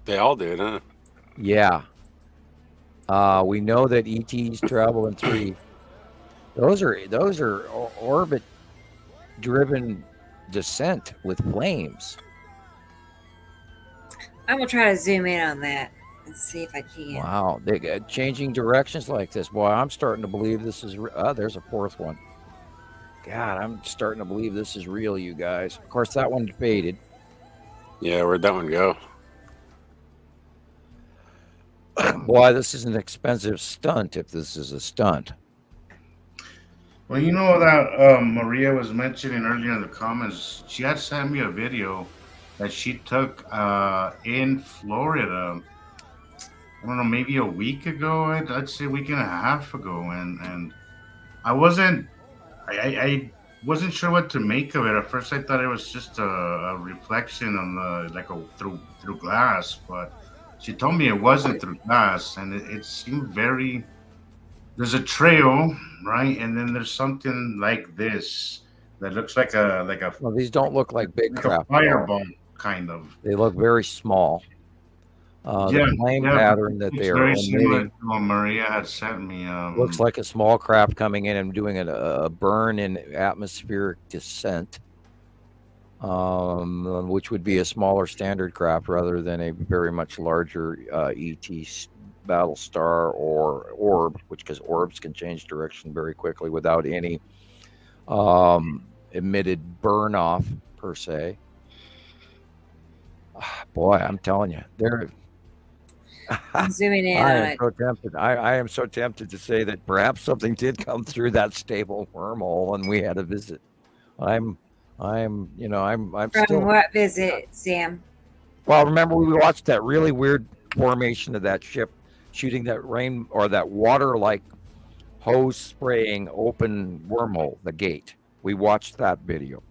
They all did, huh? Yeah. We know that ETs travel in 3. Those are orbit-driven descent with flames. I'm gonna try to zoom in on that. Let's see if I can. Wow, they got changing directions like this. Boy, I'm starting to believe this is. There's a fourth one. God, I'm starting to believe this is real, you guys. Of course, that one faded. Yeah, where'd that one go? Boy, this is an expensive stunt. If this is a stunt. Well, you know that Maria was mentioning earlier in the comments. She had sent me a video that she took in Florida. I don't know, maybe a week ago. I'd say a week and a half ago, and I wasn't sure what to make of it. At first, I thought it was just a reflection on the through glass, but she told me it wasn't through glass, and it seemed very. There's a trail, right, and then there's something like this that looks like a. Well, these don't look like big craft. Fireball, kind of. They look very small. The flame pattern that they are emitting, what Maria had sent me looks like a small craft coming in and doing a burn in atmospheric descent, which would be a smaller standard craft rather than a very much larger ET Battlestar or orb, because orbs can change direction very quickly without any emitted burn off per se. Boy, I'm telling you, they're. I'm zooming in. I am so tempted to say that perhaps something did come through that stable wormhole and we had a visit. I'm From still. What visit, Sam? Well, remember we watched that really weird formation of that ship shooting that rain or that water-like hose spraying open wormhole, the gate. We watched that video.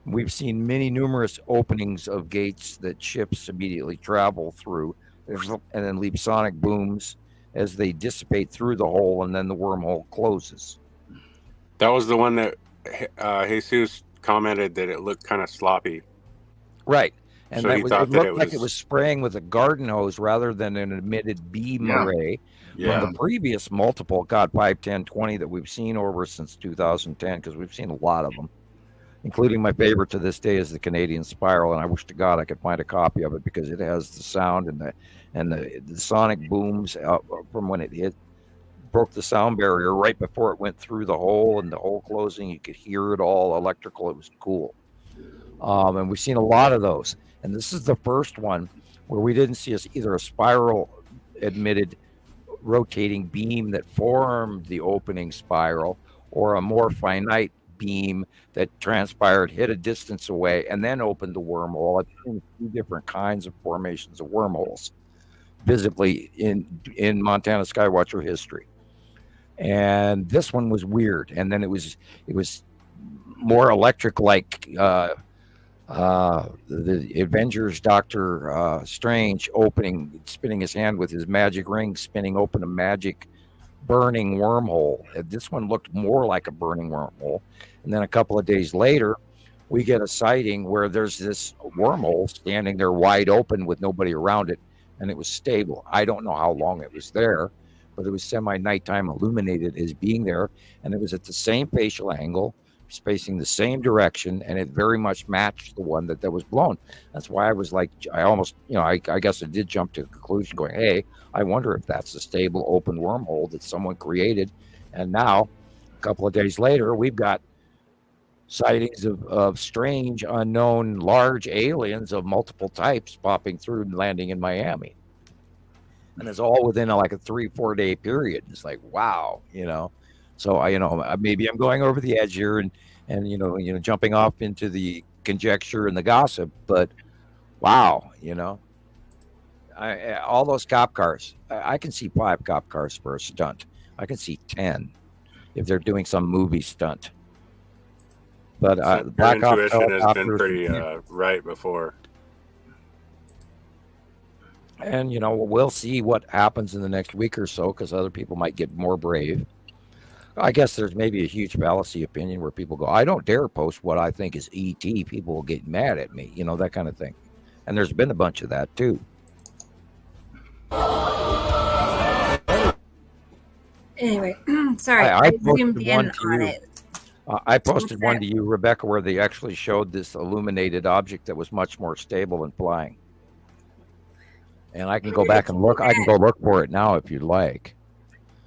We've seen numerous openings of gates that ships immediately travel through, and then leave sonic booms as they dissipate through the hole, and then the wormhole closes. That was the one that Jesus commented that it looked kind of sloppy. Right. And so it looked like it was spraying with a garden hose rather than an emitted beam array from the previous multiple, 5, 10, 20 that we've seen over since 2010, because we've seen a lot of them, including my favorite to this day is the Canadian Spiral, and I wish to God I could find a copy of it because it has the sound and the sonic booms from when it broke the sound barrier right before it went through the hole and the hole closing. You could hear it all electrical. It was cool. And we've seen a lot of those. And this is the first one where we didn't see either a spiral emitted rotating beam that formed the opening spiral or a more finite beam that transpired, hit a distance away, and then opened the wormhole. I've seen 2 different kinds of formations of wormholes visibly in Montana Skywatcher history. And this one was weird. And then it was more electric, like the Avengers Doctor Strange spinning his hand with his magic ring, spinning open a magic burning wormhole. This one looked more like a burning wormhole. And then a couple of days later, we get a sighting where there's this wormhole standing there wide open with nobody around it, and it was stable. I don't know how long it was there, but it was semi-nighttime illuminated as being there, and it was at the same facial angle, facing the same direction, and it very much matched the one that was blown. That's why I was like, I almost, I guess I did jump to the conclusion going, hey, I wonder if that's a stable open wormhole that someone created. And now, a couple of days later, we've got sightings of strange, unknown, large aliens of multiple types popping through and landing in Miami. And it's all within a 3-4 day period. It's like, wow, So maybe I'm going over the edge here and jumping off into the conjecture and the gossip, but wow, all those cop cars, I can see 5 cop cars for a stunt. I can see 10 if they're doing some movie stunt. But Black intuition has been pretty right before. And we'll see what happens in the next week or so, because other people might get more brave. I guess there's maybe a huge fallacy opinion where people go, I don't dare post what I think is ET. People will get mad at me, that kind of thing. And there's been a bunch of that too. Anyway, sorry, I zoomed in on it. I posted one to you, Rebecca, where they actually showed this illuminated object that was much more stable and flying. And I can go back and look. I can go look for it now if you'd like.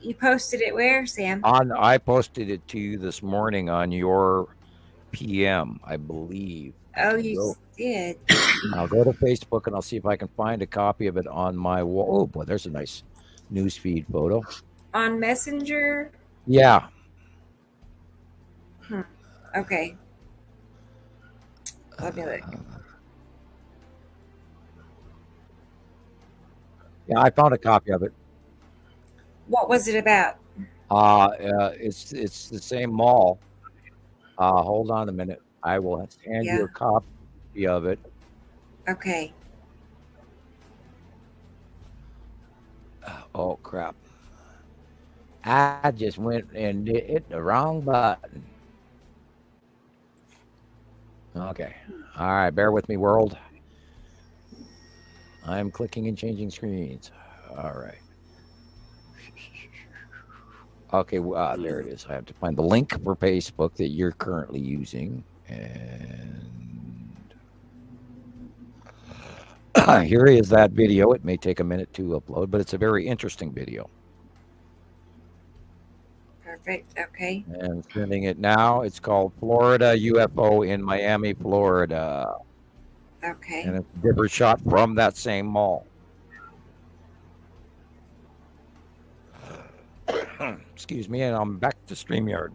You posted it where, Sam? I posted it to you this morning on your PM, I believe. Oh, you did. I'll go to Facebook and I'll see if I can find a copy of it on my wall. Oh boy, there's a nice newsfeed photo. On Messenger? Yeah. Okay. Let me look. Yeah, I found a copy of it. What was it about? It's the same mall. Hold on a minute. I will hand you a copy of it. Okay. Oh crap! I just went and hit the wrong button. Okay. All right. Bear with me, world. I'm clicking and changing screens. All right. Okay. There it is. I have to find the link for Facebook that you're currently using. And here is that video. It may take a minute to upload, but it's a very interesting video. Perfect. Okay. And sending it now. It's called Florida UFO in Miami, Florida. Okay. And it's a different shot from that same mall. Excuse me, and I'm back to StreamYard.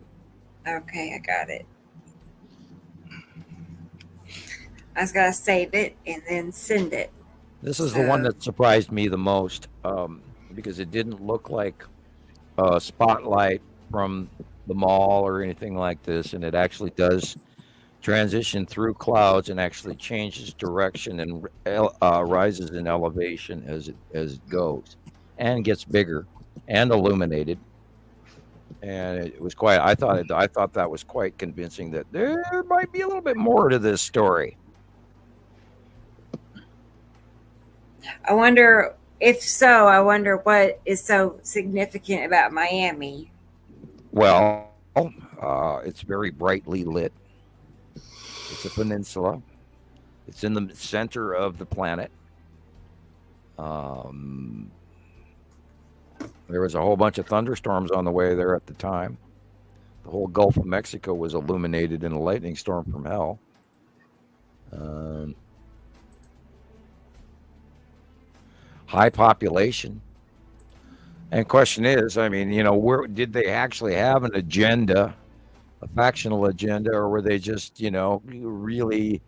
Okay, I got it. I was gonna save it and then send it. This is the one that surprised me the most, because it didn't look like a spotlight from the mall or anything like this, and it actually does transition through clouds and actually changes direction and rises in elevation as it goes, and gets bigger and illuminated. And it was quite. I thought that was quite convincing that there might be a little bit more to this story. I wonder if so. I wonder what is so significant about Miami. Well, it's very brightly lit. It's a peninsula. It's in the center of the planet. There was a whole bunch of thunderstorms on the way there at the time. The whole Gulf of Mexico was illuminated in a lightning storm from hell. High population. And question is, I mean, where did they actually have an agenda, a factional agenda, or were they just, really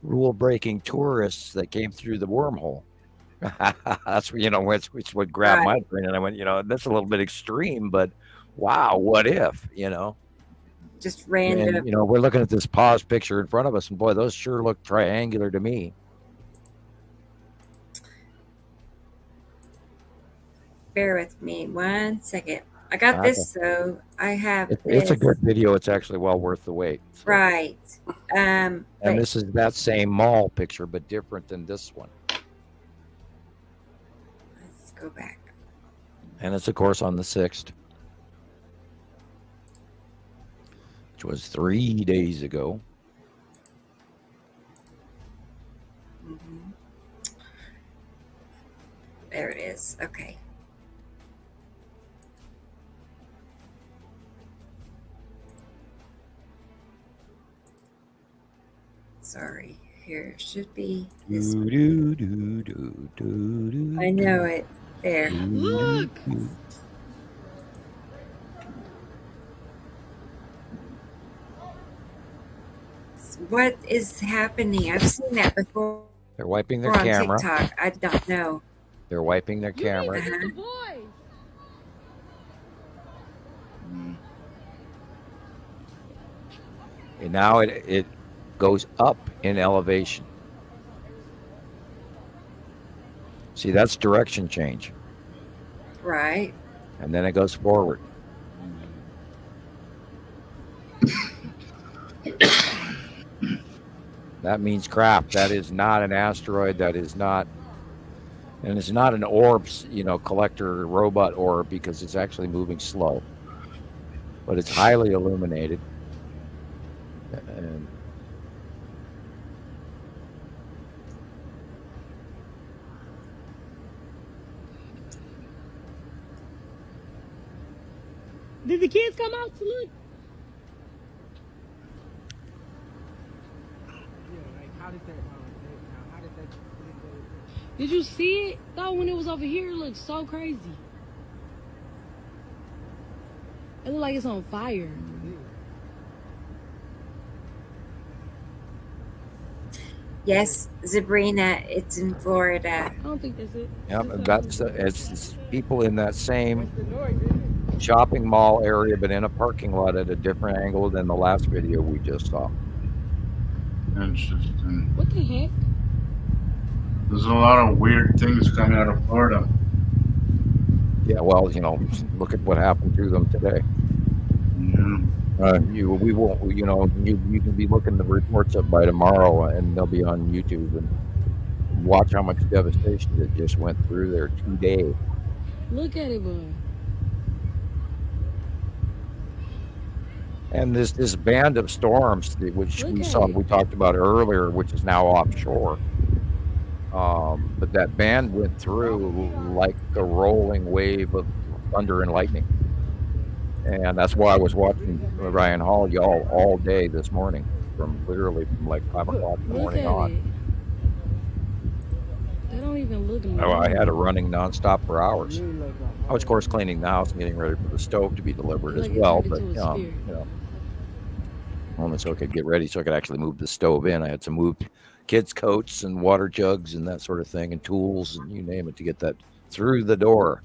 rule-breaking tourists that came through the wormhole? That's which would grab my brain, and I went, that's a little bit extreme, but wow, what if, just random. And, we're looking at this pause picture in front of us, and boy, those sure look triangular to me. Bear with me 1 second. I got this, so I have. It's a good video. It's actually well worth the wait. So. Right. And this is that same mall picture, but different than this one. Let's go back. And it's, of course, on the 6th, which was 3 days ago. Mm-hmm. There it is. Okay. Sorry, here should be this one. I know it. There. Look. What is happening? I've seen that before. They're wiping their camera. On TikTok. I don't know. They're wiping their camera. And now it goes up in elevation. See, that's direction change. Right. And then it goes forward. That means crap. That is not an asteroid. That is not, and it's not an orb, collector robot orb, because it's actually moving slow. But it's highly illuminated. And Did the kids come out to look? Did you see it though when it was over here? It looked so crazy. It looked like it's on fire. Yes, Sabrina, it's in Florida. I don't think that's it. Yeah, it's people in that same shopping mall area, but in a parking lot at a different angle than the last video we just saw. Interesting. What the heck? There's a lot of weird things coming out of Florida. Yeah, well, look at what happened to them today. Yeah. We won't. You can be looking the reports up by tomorrow, and they'll be on YouTube, and watch how much devastation that just went through there today. Look at it, boy. And this band of storms, which we talked about earlier, which is now offshore. But that band went through like a rolling wave of thunder and lightning. And that's why I was watching Ryan Hall all day this morning, from like 5 o'clock in the morning on. They don't even look nice. I had it running nonstop for hours. I was, of course, cleaning the house and getting ready for the stove to be delivered as well. But only so I could get ready, so I could actually move the stove in. I had to move kids' coats and water jugs and that sort of thing, and tools and you name it to get that through the door.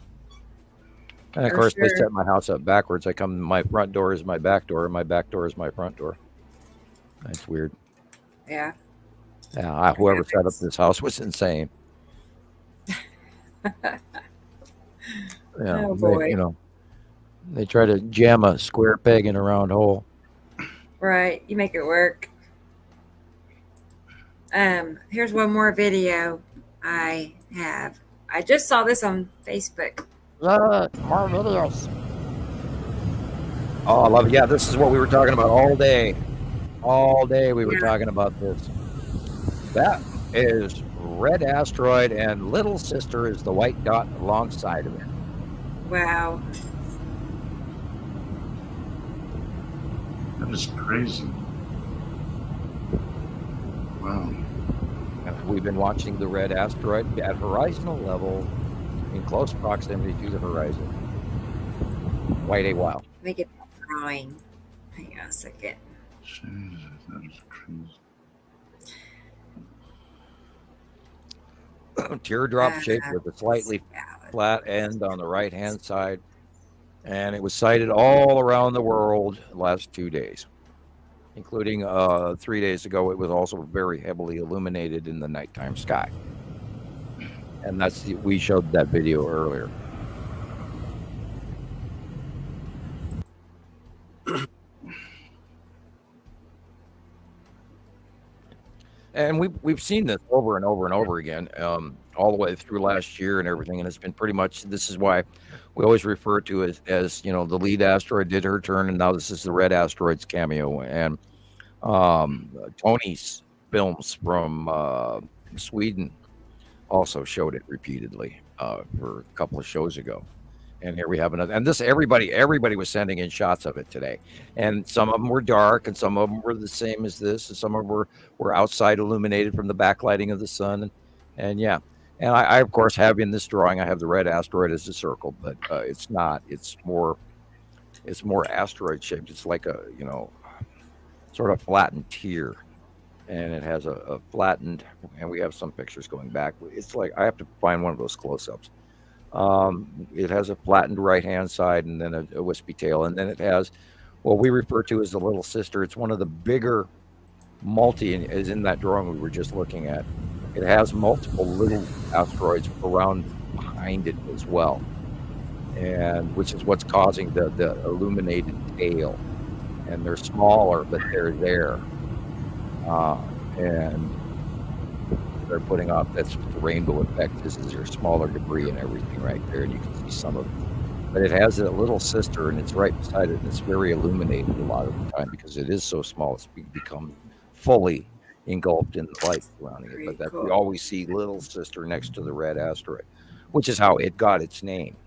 And of course, I set my house up backwards. My front door is my back door, and my back door is my front door. That's weird. Yeah. Yeah. Whoever set up this house was insane. Oh boy. They try to jam a square peg in a round hole. Right. You make it work. Here's one more video I have. I just saw this on Facebook. More videos. Oh, I love it. Yeah, this is what we were talking about all day. All day we were talking about this. That is red asteroid, and little sister is the white dot alongside of it. Wow. That is crazy. Wow. We've been watching the red asteroid at horizontal level in close proximity to the horizon. Quite a while. Let me get that drawing. Hang on a second. Jesus, that is crazy. Teardrop shaped with a slightly flat end on the right-hand side. And it was sighted all around the world the last 2 days, including 3 days ago. It was also very heavily illuminated in the nighttime sky. And we showed that video earlier. And we've seen this over and over and over again, all the way through last year and everything. And it's been pretty much, this is why we always refer to it as the lead asteroid did her turn, and now this is the red asteroid's cameo. And Tony's films from Sweden also showed it repeatedly for a couple of shows ago. And here we have another. And this, everybody was sending in shots of it today. And some of them were dark, and some of them were the same as this, and some of them were outside illuminated from the backlighting of the sun. And yeah. And I, of course, have in this drawing, I have the red asteroid as a circle, but it's not. It's more asteroid shaped. It's like a, sort of flattened tear. And it has a flattened, and we have some pictures going back. It's like, I have to find one of those close-ups. It has a flattened right-hand side and then a wispy tail. And then it has what we refer to as the little sister. It's one of the bigger is in that drawing we were just looking at. It has multiple little asteroids around behind it as well. And which is what's causing the illuminated tail. And they're smaller, but they're there. And they're putting off, that's what the rainbow effect is your smaller debris and everything right there, and you can see some of it. But it has a little sister, and it's right beside it, and it's very illuminated a lot of the time because it is so small. It's become fully engulfed in the light surrounding it. But we always see little sister next to the red asteroid, which is how it got its name.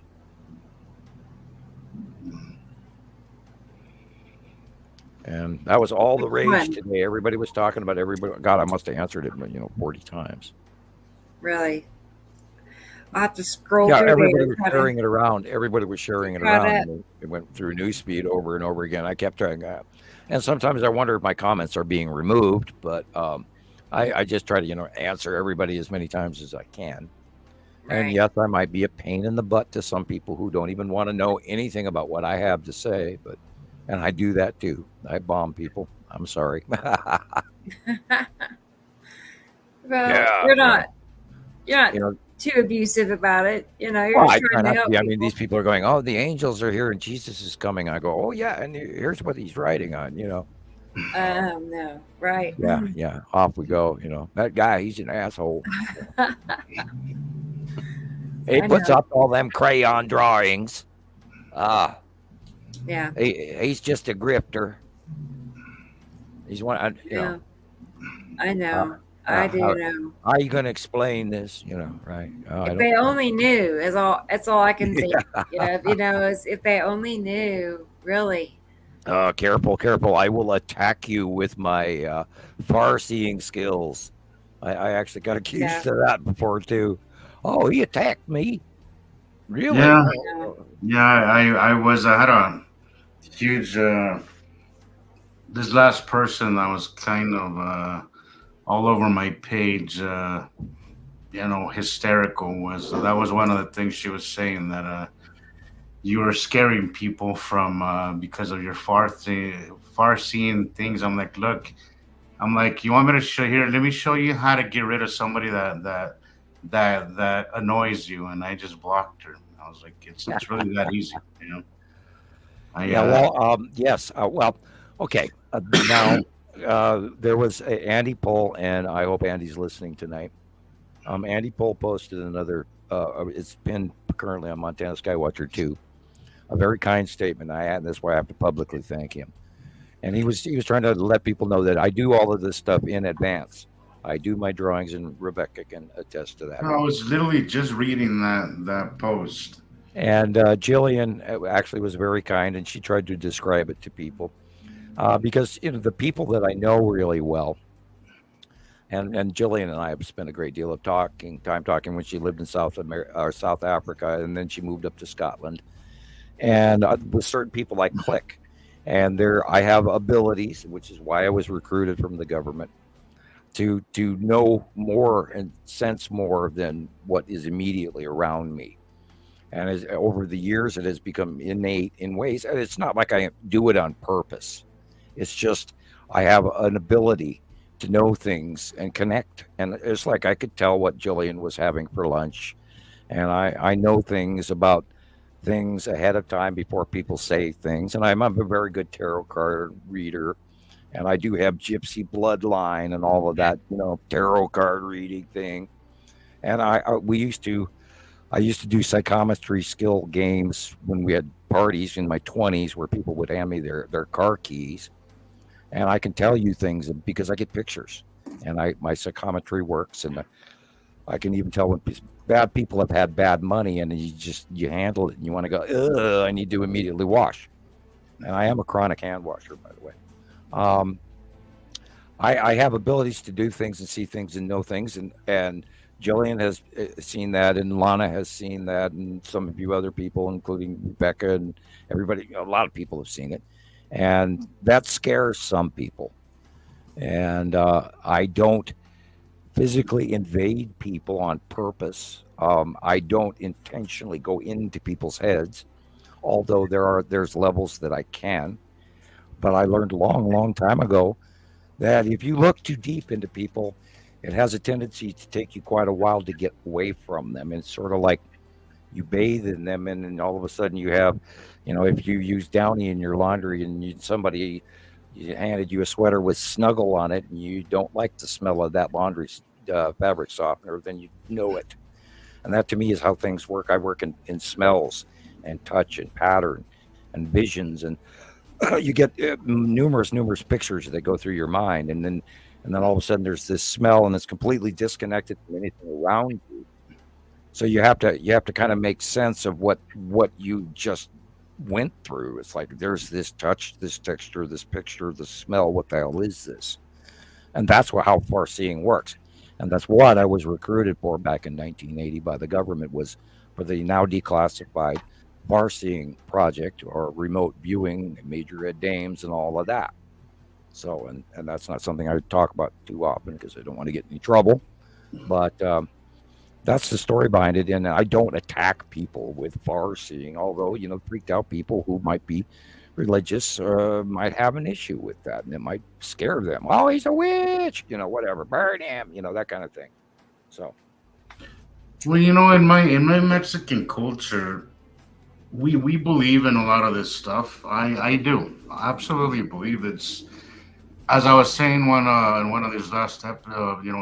And that was all the rage Fun. today. Everybody was talking about everybody. God, I must have answered it, 40 times. Really? I'll have to scroll Yeah, through everybody there. was sharing it around. Everybody was sharing it Caught around. up. And it went through newsfeed over and over again. I kept trying that. And sometimes I wonder if my comments are being removed, but I just try to, answer everybody as many times as I can. And Right. yes, I might be a pain in the butt to some people who don't even want to know anything about what I have to say, and I do that too. I bomb people. I'm sorry. Well, you're not too abusive about it. You're I just try trying to not to help be. I people. mean, these people are going, "Oh, the angels are here and Jesus is coming." I go, "Oh yeah, and here's what he's riding on." No, right. Yeah. Off we go. That guy, he's an asshole. He puts up all them crayon drawings. Yeah. He's just a grifter. He's one. Yeah. I know. I do know. How are you going to explain this? Right? If they only knew, is all. That's all I can think. Is if they only knew, really. Careful! I will attack you with my far-seeing skills. I actually got accused of that before too. Oh, he attacked me. Really? Yeah. I had a huge. This last person that was kind of all over my page. Hysterical that was one of the things she was saying, that you were scaring people from because of your far-seeing things. I'm like, look, you want me to show here? Let me show you how to get rid of somebody that annoys you. And I just blocked her. I was like, it's really that easy, Yes. Okay. Now there was Andy Pohl, and I hope Andy's listening tonight. Andy Pohl posted another. It's pinned currently on Montana Skywatcher 2. A very kind statement. That's why I have to publicly thank him. And he was trying to let people know that I do all of this stuff in advance. I do my drawings, and Rebecca can attest to that. I was literally just reading that post. And Gillian actually was very kind, and she tried to describe it to people because the people that I know really well. And Gillian and I have spent a great deal of time talking when she lived in South Africa, and then she moved up to Scotland. And with certain people, I click. And I have abilities, which is why I was recruited from the government, to know more and sense more than what is immediately around me. And over the years, it has become innate in ways. And it's not like I do it on purpose. It's just I have an ability to know things and connect. And it's like I could tell what Gillian was having for lunch. And I know things about things ahead of time before people say things. And I'm a very good tarot card reader. And I do have gypsy bloodline and all of that, tarot card reading thing. And I used to do psychometry skill games when we had parties in my 20s where people would hand me their car keys. And I can tell you things because I get pictures, and my psychometry works, and I can even tell when bad people have had bad money, and you handle it, and you want to go, ugh, I need to immediately wash. And I am a chronic hand washer, by the way. I have abilities to do things and see things and know things, and Gillian has seen that, and Lana has seen that, and some of you other people, including Rebecca and everybody, a lot of people have seen it. And that scares some people. And I don't physically invade people on purpose. I don't intentionally go into people's heads, although there's levels that I can. But I learned a long time ago that if you look too deep into people, it has a tendency to take you quite a while to get away from them. And it's sort of like you bathe in them, and then all of a sudden you have, if you use Downy in your laundry and somebody handed you a sweater with Snuggle on it, and you don't like the smell of that laundry fabric softener, then you know it. And that to me is how things work. I work in smells and touch and pattern and visions, and you get numerous pictures that go through your mind, and then all of a sudden there's this smell, and it's completely disconnected from anything around you. So you have to kind of make sense of what you just went through. It's like there's this touch, this texture, this picture, this smell. What the hell is this? And that's how far seeing works. And that's what I was recruited for back in 1980 by the government, was for the now declassified far seeing project, or remote viewing, major red dames, and all of that. So, and that's not something I talk about too often because I don't want to get in any trouble. But that's the story behind it. And I don't attack people with far seeing, although, freaked out people who might be religious might have an issue with that, and it might scare them. Oh, he's a witch, whatever, burn him, that kind of thing. So, well, in my Mexican culture, we believe in a lot of this stuff. I do absolutely believe it's, as I was saying in one of these last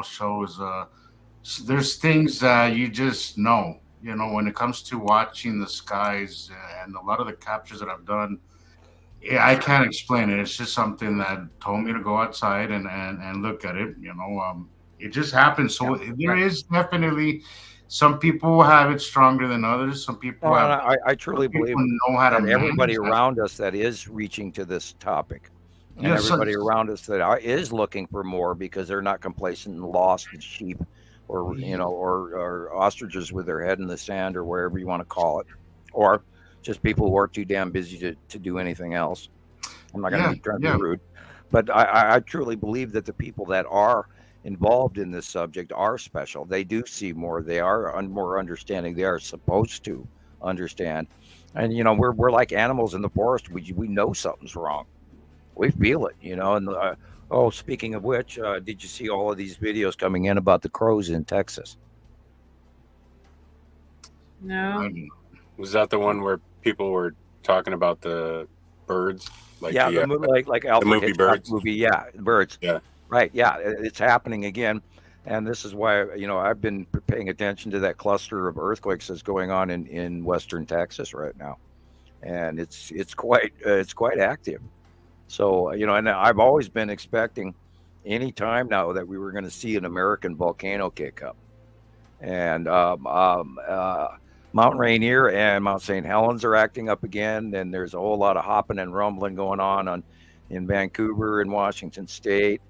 shows. There's things that you just know, when it comes to watching the skies, and a lot of the captures that I've done. Yeah, I can't explain it. It's just something that told me to go outside and look at it. It just happens. So there is definitely, some people have it stronger than others. Some people I truly believe that everybody around us that is reaching to this topic, and everybody around us that is looking for more, because they're not complacent and lost as sheep, or or ostriches with their head in the sand, or wherever you want to call it, or just people who are too damn busy to do anything else. I'm not going to be trying to be rude, but I truly believe that the people that are involved in this subject are special. They do see more. They are more understanding. They are supposed to understand. And we're like animals in the forest. We know something's wrong. We feel it. And speaking of which, did you see all of these videos coming in about the crows in Texas? No. Was that the one where people were talking about the birds? Like the movie Birds. Birds. Yeah. Right. Yeah, it's happening again, and this is why I've been paying attention to that cluster of earthquakes that's going on in western Texas right now, and it's quite active. So and I've always been expecting any time now that we were going to see an American volcano kick up, and Mount Rainier and Mount St. Helens are acting up again, and there's a whole lot of hopping and rumbling going on in Vancouver and Washington State,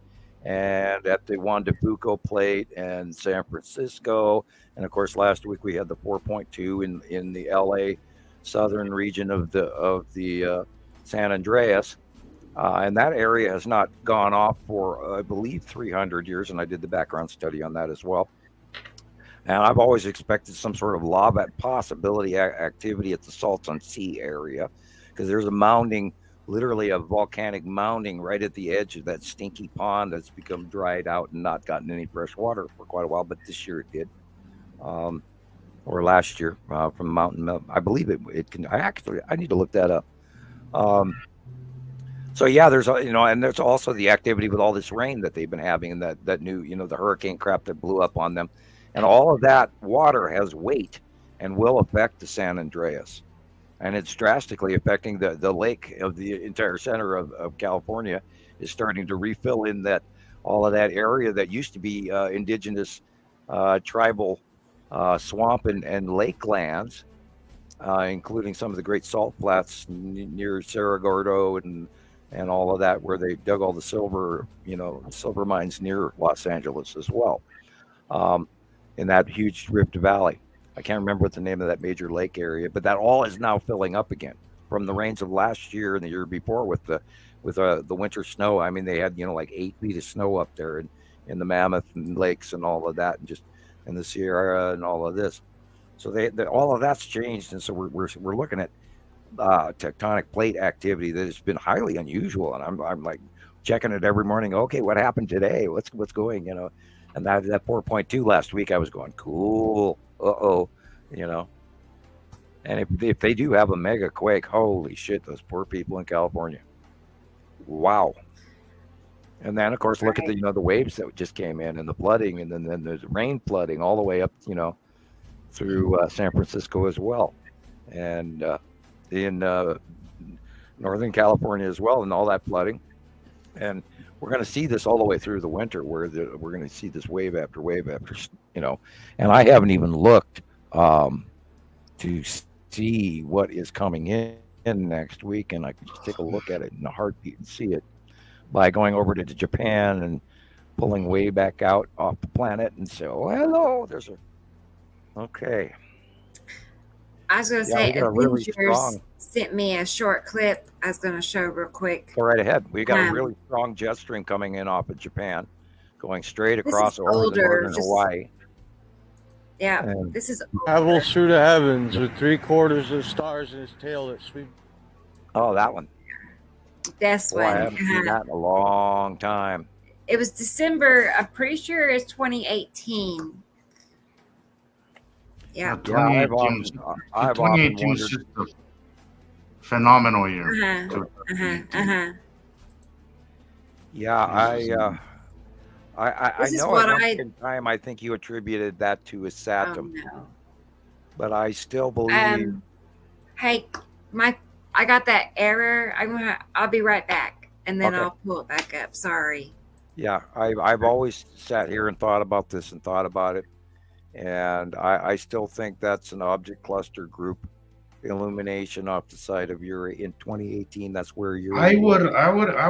and at the Juan de Fuca plate and San Francisco, and of course last week we had the 4.2 in the LA southern region of the San Andreas, and that area has not gone off for I believe 300 years, and I did the background study on that as well. And I've always expected some sort of lava possibility activity at the Salton Sea area, because there's a mounding, literally a volcanic mounding right at the edge of that stinky pond that's become dried out and not gotten any fresh water for quite a while. But this year it did, or last year from mountain. I believe it can. I need to look that up. So yeah, there's and there's also the activity with all this rain that they've been having, and that new the hurricane crap that blew up on them. And all of that water has weight and will affect the San Andreas. And it's drastically affecting the lake of the entire center of California is starting to refill in that all of that area that used to be indigenous tribal swamp and lake lands, including some of the great salt flats near Cerro Gordo and all of that, where they dug all the silver mines near Los Angeles as well. In that huge Rift Valley. I can't remember what the name of that major lake area, but that all is now filling up again from the rains of last year and the year before with the winter snow. I mean, they had like 8 feet of snow up there in the Mammoth and lakes and all of that, and just in the Sierra and all of this. So all of that's changed, and so we're looking at tectonic plate activity that has been highly unusual. And I'm like checking it every morning. Okay, what happened today? What's going? And that 4.2 last week, I was going, cool. And if they do have a mega quake, holy shit, those poor people in California. Wow. And then, of course, look at the waves that just came in and the flooding, and then there's rain flooding all the way up, through San Francisco as well, and in Northern California as well, and all that flooding. And we're going to see this all the way through the winter, where we're going to see this wave after wave after, and I haven't even looked to see what is coming in in next week, and I could just take a look at it in a heartbeat and see it by going over to Japan and pulling way back out off the planet and say, "Oh, hello." There's a okay. I was going to say, Avengers sent me a short clip. I was going to show real quick. Go right ahead. We got a really strong jet stream coming in off of Japan, going straight across over the northern Hawaii. Yeah, and this is travels through the heavens with 3/4 of stars in its tail that sweep. Oh, that one. That's one. I haven't seen that in a long time. It was December. I'm pretty sure it's 2018. Yeah. 2018 is just a phenomenal year. Yeah, I know at time I think you attributed that to a Saturn. Oh, no. But I still believe. Hey, I got that error. I'll be right back, and then I'll pull it back up. Sorry. Yeah, I've always sat here and thought about this and thought about it, and I still think that's an object cluster group illumination off the side of Uri in 2018. That's where Uri. I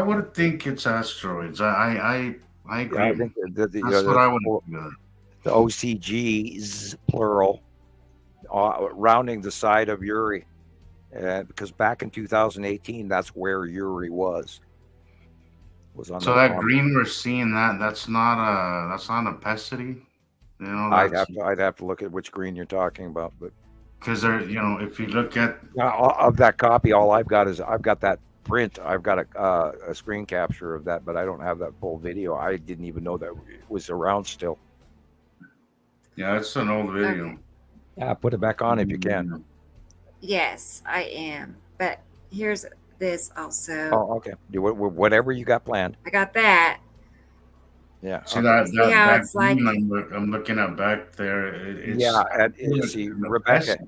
would think it's asteroids. I agree. Yeah, I think that's what I would do. The OCGs plural, rounding the side of Uri, because back in 2018, that's where Uri was. So that green we're seeing, that's not a Pesity. You know, I'd have to look at which green you're talking about, but because if you look at of that copy, all I've got that print. I've got a screen capture of that, but I don't have that full video. I didn't even know that it was around still. Yeah, it's an old video. Okay. Yeah, put it back on if you can. Yes, I am. But here's this also. Oh, okay. Do whatever you got planned. I got that. Yeah. See that it's like I'm looking at back there. See, Rebecca,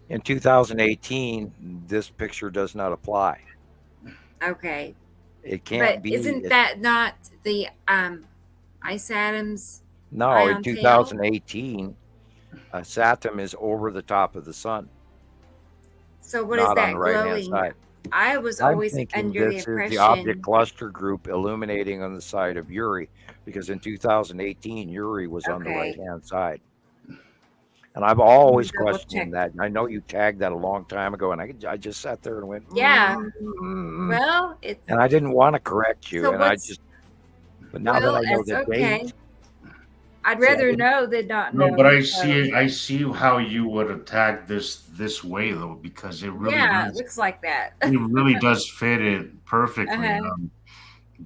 in 2018, this picture does not apply. Okay. It can't be. Isn't that not the ice atoms? No, in 2018, Saturn is over the top of the sun. So what is that on the right-hand side? I was always under the impression is the object cluster group illuminating on the side of Uri, because in 2018 Uri was on the right-hand side. And I've always questioned that. I know you tagged that a long time ago, and I just sat there and went, yeah. Well, and I didn't want to correct you, but now that I know the date, I'd rather know than not know. No, but I see how you would attack this way though, because it really it looks like that. It really does fit it perfectly.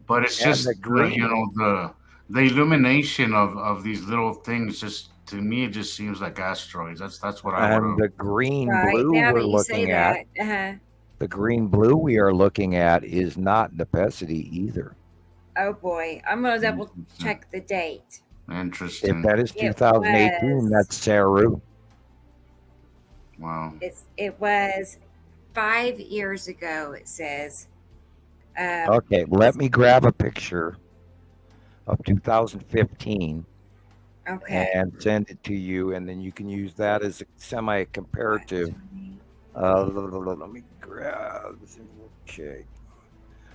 But it's just the illumination of these little things. Just to me, it just seems like asteroids. That's what I. And the green blue we're looking at. The green blue we are looking at is not Nepesity either. Oh boy, I'm gonna double check the date. Interesting. If that is 2018, that's Saru. Wow. It was 5 years ago, it says. Okay, let me grab a picture of 2015 and send it to you, and then you can use that as a semi-comparative. Let me grab. Okay.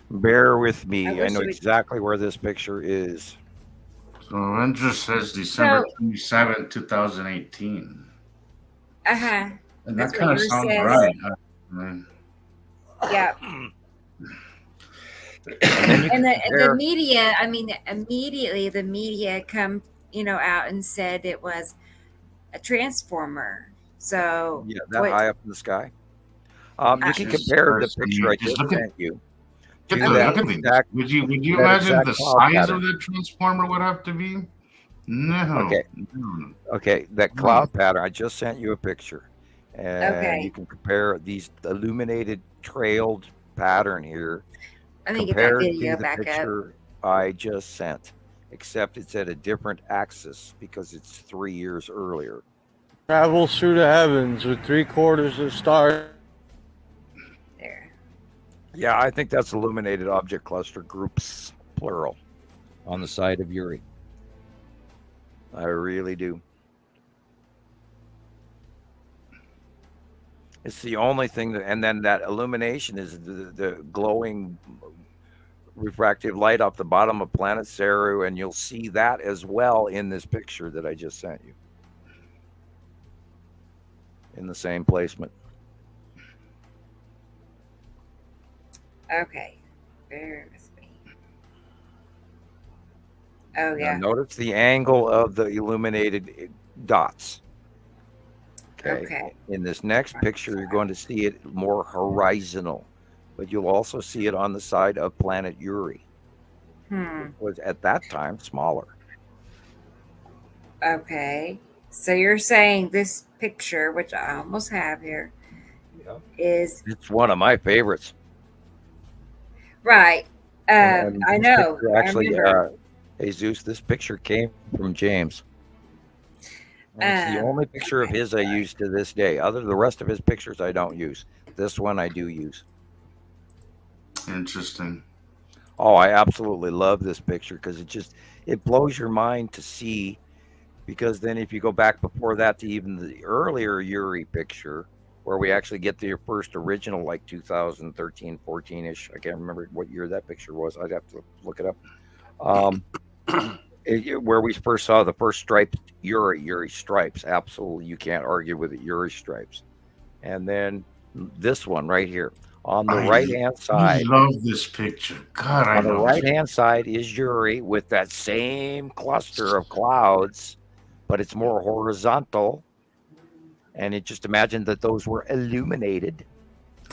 Bear with me. I know exactly where this picture is. So Avengers says December 27, 2018. And that kind of sounds right. Yeah. And the media, immediately the media come, out and said it was a transformer. So that high up in the sky. You can compare the picture I just sent you. Look at these. Would you imagine the size of the transformer would have to be? No. Okay. That cloud pattern. I just sent you a picture, and you can compare these illuminated trailed pattern here. Let me get that video back up. I just sent, except it's at a different axis because it's 3 years earlier. Travels through the heavens with 3/4 of stars. Yeah, I think that's illuminated object cluster groups, plural, on the side of Uri. I really do. It's the only thing that, and then that illumination is the glowing refractive light off the bottom of planet Saru, and you'll see that as well in this picture that I just sent you. In the same placement. Okay. Bear with me. Oh, yeah. Now notice the angle of the illuminated dots. Okay. In this next picture, you're going to see it more horizontal, but you'll also see it on the side of planet Uri. It was at that time smaller. Okay. So you're saying this picture, which I almost have here, is... It's one of my favorites. Right. I know. Actually, Jesus, this picture came from James. It's the only picture of his I use to this day. The rest of his pictures I don't use. This one I do use. Interesting. Oh, I absolutely love this picture because it blows your mind to see. Because then if you go back before that to even the earlier Uri picture, where we actually get the first original, like 2013, 14-ish. I can't remember what year that picture was. I'd have to look it up. Where we first saw the first striped Uri stripes. Absolutely, you can't argue with it, Uri stripes. And then this one right here. On the right-hand side. I love this picture. God, I love it. On the right-hand side is Uri with that same cluster of clouds, but it's more horizontal. And it just imagine that those were illuminated.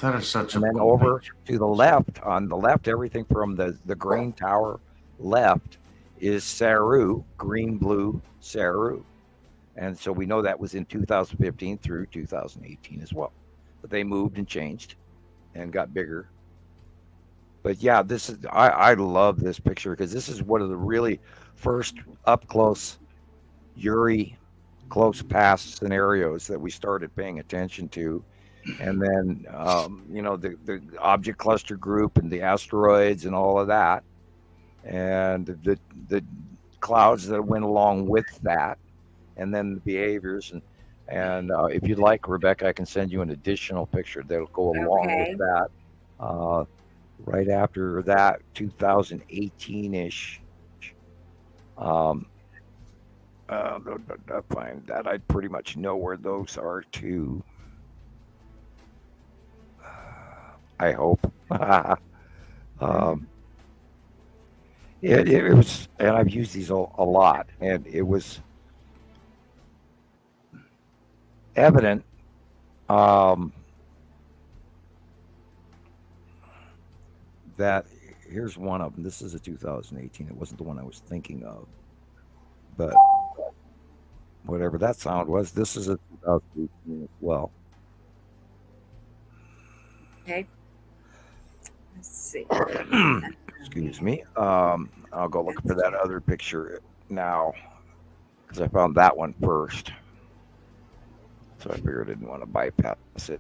That is such and a then over picture. To the left, on the left, everything from the green tower left is Saru, green, blue Saru. And so we know that was in 2015 through 2018 as well. But they moved and changed and got bigger. But yeah, this is I love this picture because this is one of the really first up close Uri close pass scenarios that we started paying attention to. And then the object cluster group and the asteroids and all of that, and the clouds that went along with that, and then the behaviors. And if you'd like, Rebecca, I can send you an additional picture that'll go along with that. Right after that, 2018-ish. I find that I pretty much know where those are too. I hope. It was, and I've used these a lot, and it was evident that here's one of them. This is a 2018. It wasn't the one I was thinking of, but whatever that sound was, this is a 2018 as well. Okay. Let's see. Excuse me. I'll go look for that other picture now because I found that one first. So I figured I didn't want to bypass it.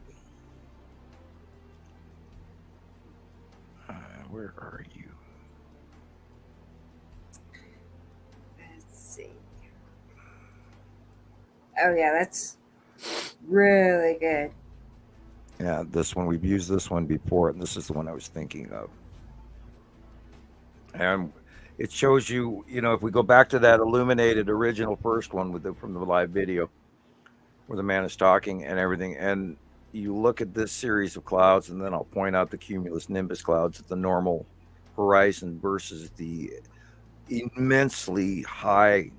Where are you? Let's see. Oh, yeah, that's really good. Yeah, this one, we've used this one before, and this is the one I was thinking of. And it shows you, if we go back to that illuminated original first one from the live video where the man is talking and everything, and you look at this series of clouds, and then I'll point out the cumulus nimbus clouds at the normal horizon versus the immensely high,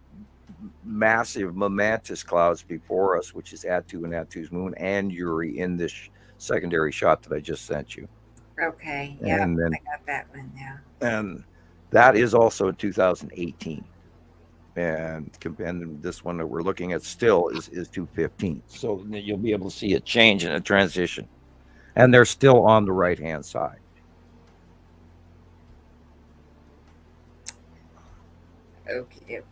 massive momentous clouds before us, which is Atu and Atu's moon and Uri in this secondary shot that I just sent you. Okay. Yeah, I got that one now. And that is also in 2018. And this one that we're looking at still is 215. So you'll be able to see a change and a transition. And they're still on the right-hand side. Okay.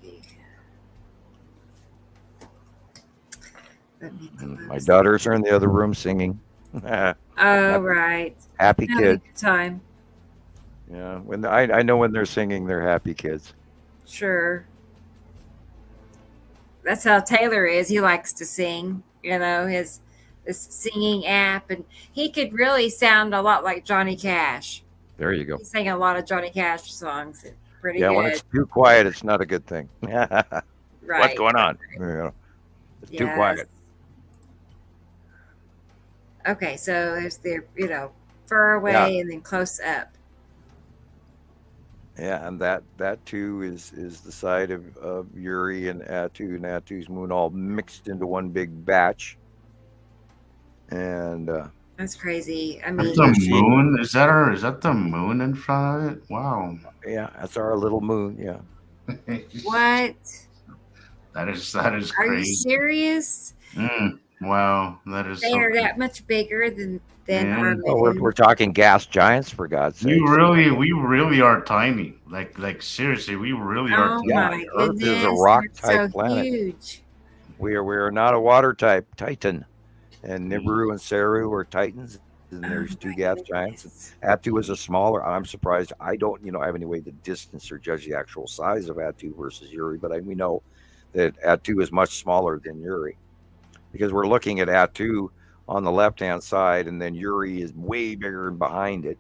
My daughters are in the other room singing. Right. Happy kids. Time. Yeah, when I know when they're singing, they're happy kids. Sure. That's how Taylor is. He likes to sing. His this singing app, and he could really sound a lot like Johnny Cash. There you go. He sang a lot of Johnny Cash songs. Pretty Yeah, good. when it's too quiet, it's not a good thing. Right. What's going on? It's too quiet. Okay, so there's the far away and then close up. Yeah, and that too is the side of Uri and Attu's moon all mixed into one big batch. And that's crazy. I mean, that's the moon. Is that the moon in front of it? Wow. Yeah, that's our little moon. Yeah. What? That is crazy. Are you serious? Wow, that is. They are that much bigger than our moon. Oh, we're talking gas giants, for God's sake. We really are tiny. Like seriously, we really are tiny. My Earth goodness, is a rock type planet. Huge. We are not a water type Titan, and Nibiru and Saru are Titans. And there's two gas giants. Attu is a smaller. I'm surprised. I don't have any way to distance or judge the actual size of Attu versus Uri, but we know that Attu is much smaller than Uri, because we're looking at Attu on the left-hand side, and then Uri is way bigger and behind it.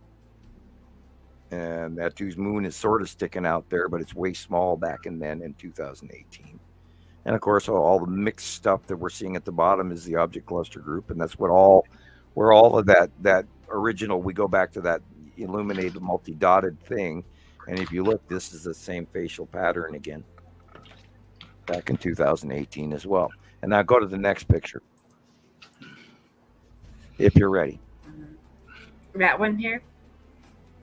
And Attu's moon is sort of sticking out there, but it's way small back in 2018. And of course, all the mixed stuff that we're seeing at the bottom is the object cluster group, and that's where all of that original, we go back to that illuminated multi-dotted thing. And if you look, this is the same facial pattern again, back in 2018 as well. And now go to the next picture, if you're ready. That one here?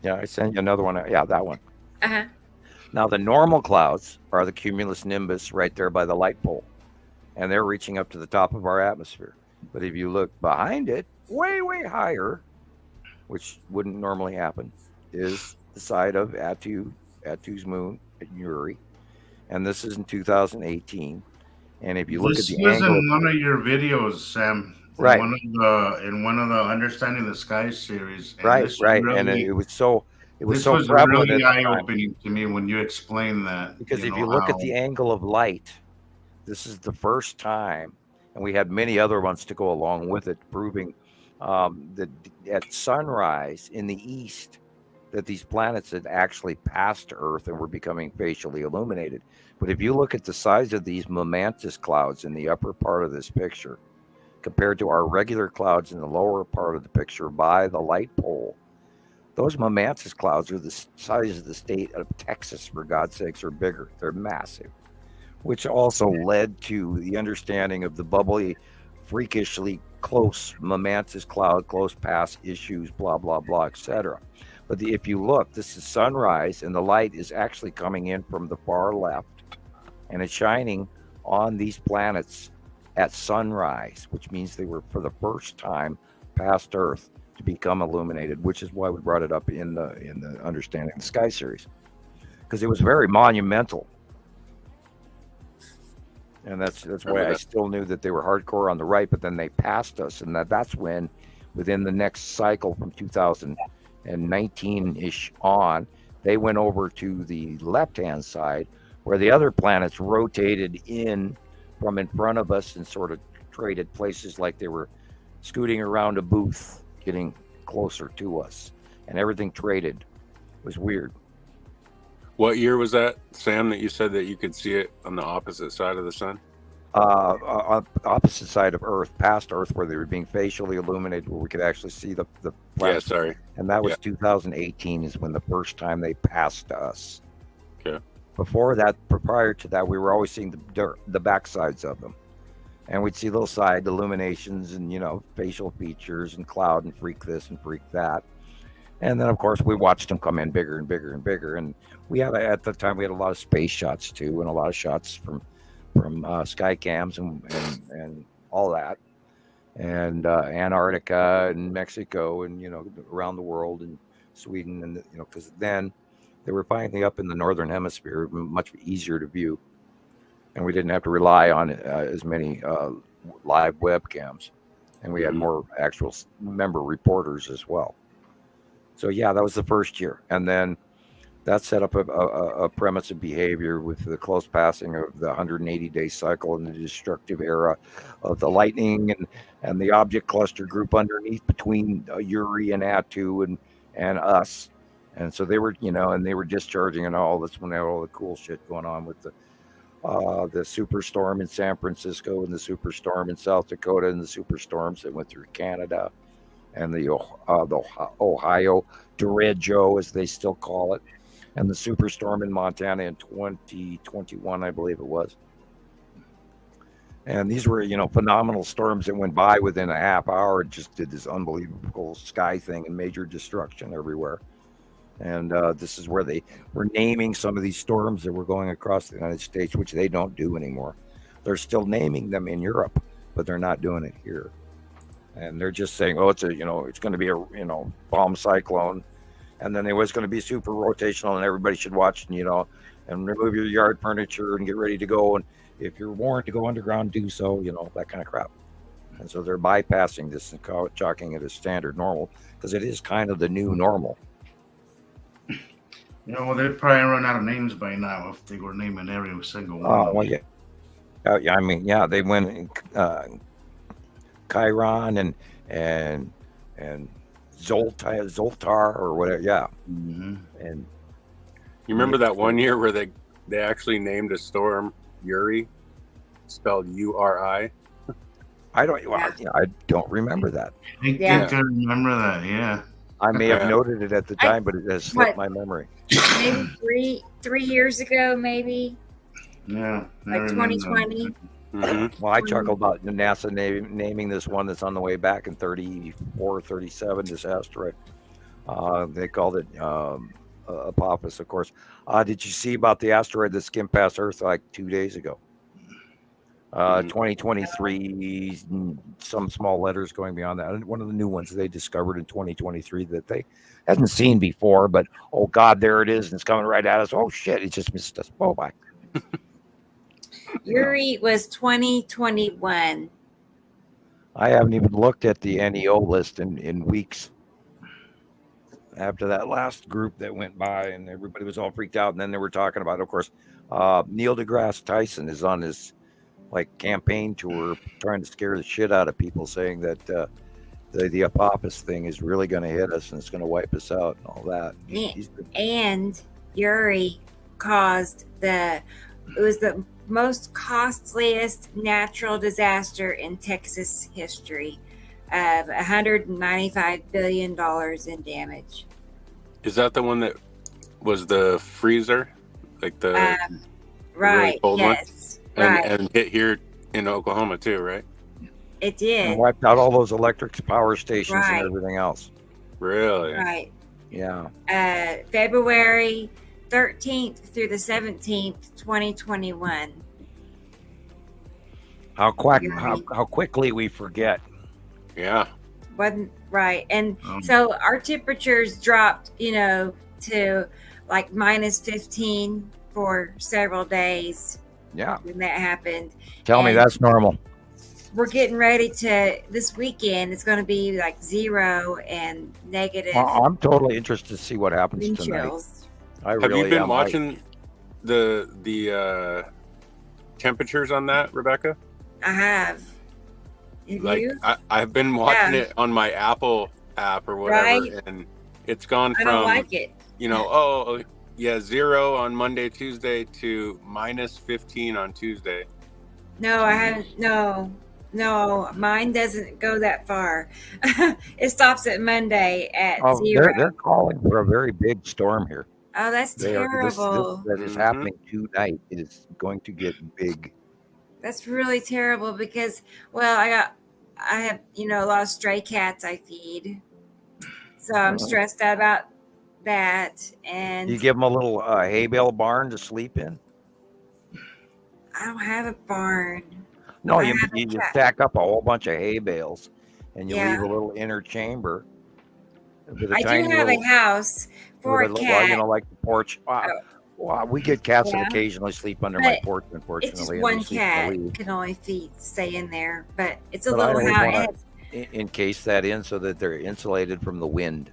Yeah, I sent you another one. Yeah, that one. Uh-huh. Now, the normal clouds are the cumulus nimbus right there by the light pole, and they're reaching up to the top of our atmosphere. But if you look behind it, way, way higher, which wouldn't normally happen, is the side of Attu's moon at Uri. And this is in 2018. And if you look at the angle, in one of your videos, Sam, right? In one of the Understanding the Sky series, and right. Really, and it was so prevalent. Really eye-opening to me when you explained that. Because if you look at the angle of light, this is the first time, and we had many other ones to go along with it, proving that at sunrise in the east, that these planets had actually passed Earth and were becoming facially illuminated. But if you look at the size of these momentous clouds in the upper part of this picture, compared to our regular clouds in the lower part of the picture by the light pole, those momentous clouds are the size of the state of Texas, for God's sakes, or bigger. They're massive, which also led to the understanding of the bubbly, freakishly close momentous cloud, close pass issues, blah, blah, blah, etc. But if you look, this is sunrise, and the light is actually coming in from the far left, and it's shining on these planets at sunrise, which means they were, for the first time, past Earth to become illuminated, which is why we brought it up in the Understanding the Sky series, because it was very monumental. And that's why I still knew that they were hardcore on the right, but then they passed us, and that's when, within the next cycle from 2019-ish on, they went over to the left-hand side, where the other planets rotated in from in front of us and sort of traded places, like they were scooting around a booth, getting closer to us, and everything traded. It was weird. What year was that, Sam, that you said that you could see it on the opposite side of the sun? Opposite side of Earth, past Earth, where they were being facially illuminated, where we could actually see the yeah, sorry. And that was 2018 is when the first time they passed us. Okay. Before that, prior to that, we were always seeing the back sides of them. And we'd see little side illuminations and, facial features and cloud and freak this and freak that. And then, of course, we watched them come in bigger and bigger and bigger. And we had, at the time, we had a lot of space shots, too, and a lot of shots from sky cams and all that. And Antarctica and Mexico and, around the world and Sweden. And, because then they were finally up in the northern hemisphere, much easier to view. And we didn't have to rely on as many live webcams. And we had more actual member reporters as well. So, yeah, that was the first year. And then that set up a premise of behavior with the close passing of the 180-day cycle and the destructive era of the lightning and the object cluster group underneath between Uri and Atu and us. And so they were, and they were discharging and all this when they had all the cool shit going on with the superstorm in San Francisco and the superstorm in South Dakota and the superstorms that went through Canada and the Ohio derecho, as they still call it, and the superstorm in Montana in 2021, I believe it was. And these were, phenomenal storms that went by within a half hour and just did this unbelievable sky thing and major destruction everywhere. And this is where they were naming some of these storms that were going across the United States, which they don't do anymore. They're still naming them in Europe, but they're not doing it here. And they're just saying, oh, it's going to be a, bomb cyclone. And then it was going to be super rotational and everybody should watch, and remove your yard furniture and get ready to go. And if you're warned to go underground, do so, that kind of crap. And so they're bypassing this and chalking it as standard normal because it is kind of the new normal. They'd probably run out of names by now if they were naming every single one. Oh, well, yeah. I mean, yeah, they went Chiron and Zoltar or whatever, yeah. Mm-hmm. And you remember that one year where they actually named a storm Uri, spelled URI? I don't remember that. I think I remember that, yeah. I may have noted it at the time, but it has slipped my memory. Maybe three years ago, maybe. Yeah. Like 2020. Mm-hmm. Well, I chuckled about NASA naming this one that's on the way back in 34, 37, this asteroid. They called it Apophis, of course. Did you see about the asteroid that skimmed past Earth like 2 days ago? 2023, some small letters going beyond that. And one of the new ones they discovered in 2023 that they hadn't seen before, but oh God, there it is, and it's coming right at us. Oh shit, it just missed us. Oh my. Uri was 2021. I haven't even looked at the NEO list in weeks. After that last group that went by and everybody was all freaked out, and then they were talking about, of course, Neil deGrasse Tyson is on his campaign tour trying to scare the shit out of people, saying that the Apophis thing is really going to hit us and it's going to wipe us out and all that. And Uri caused it was the most costliest natural disaster in Texas history of $195 billion in damage. Is that the one that was the freezer? Like the right, really cold yes. one? Right. And hit here in Oklahoma too, right? It did. And wiped out all those electric power stations and everything else. Really? Right. Yeah. February 13th through the 17th, 2021. How quickly we forget. Yeah. Wasn't right. And so our temperatures dropped, to like minus 15 for several days. Yeah. When that happened. Tell me that's normal. We're getting ready this weekend. It's going to be like 0 and negative. Well, I'm totally interested to see what happens tonight. Chills. Have you been watching the temperatures on that, Rebecca? I have. I've been watching it on my Apple app or whatever, and it's gone from, I don't like it. 0 on Monday, Tuesday to minus 15 on Tuesday. No, I haven't. No, mine doesn't go that far. It stops at Monday at 0. They're calling for a very big storm here. Oh, that's terrible. This that is happening tonight is going to get big. That's really terrible because, I have, a lot of stray cats I feed. So I'm stressed out about that. And you give them a little hay bale barn to sleep in? I don't have a barn. No, you stack up a whole bunch of hay bales and you leave a little inner chamber. I do have a house for a cat. Like the porch. Well, we get cats that occasionally sleep under my porch, unfortunately. It's just one cat can only stay in there, but it's a little house. Encase that in so that they're insulated from the wind.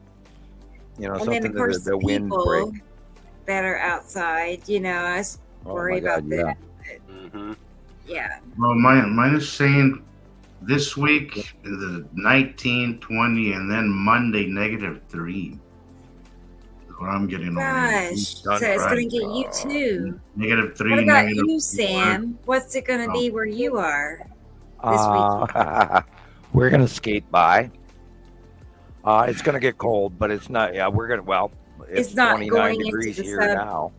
And something then, of course, that the wind break. better outside. I worry about that. Yeah. Well, mine is saying this week the 19, 20, and then Monday -3. That's what I'm getting. Gosh, so it's going to get you too. -3. What about you, Sam? What's it going to be where you are this weekend? We're going to skate by. It's going to get cold, but it's not. Yeah, we're going to. Well, it's not 29 degrees here now,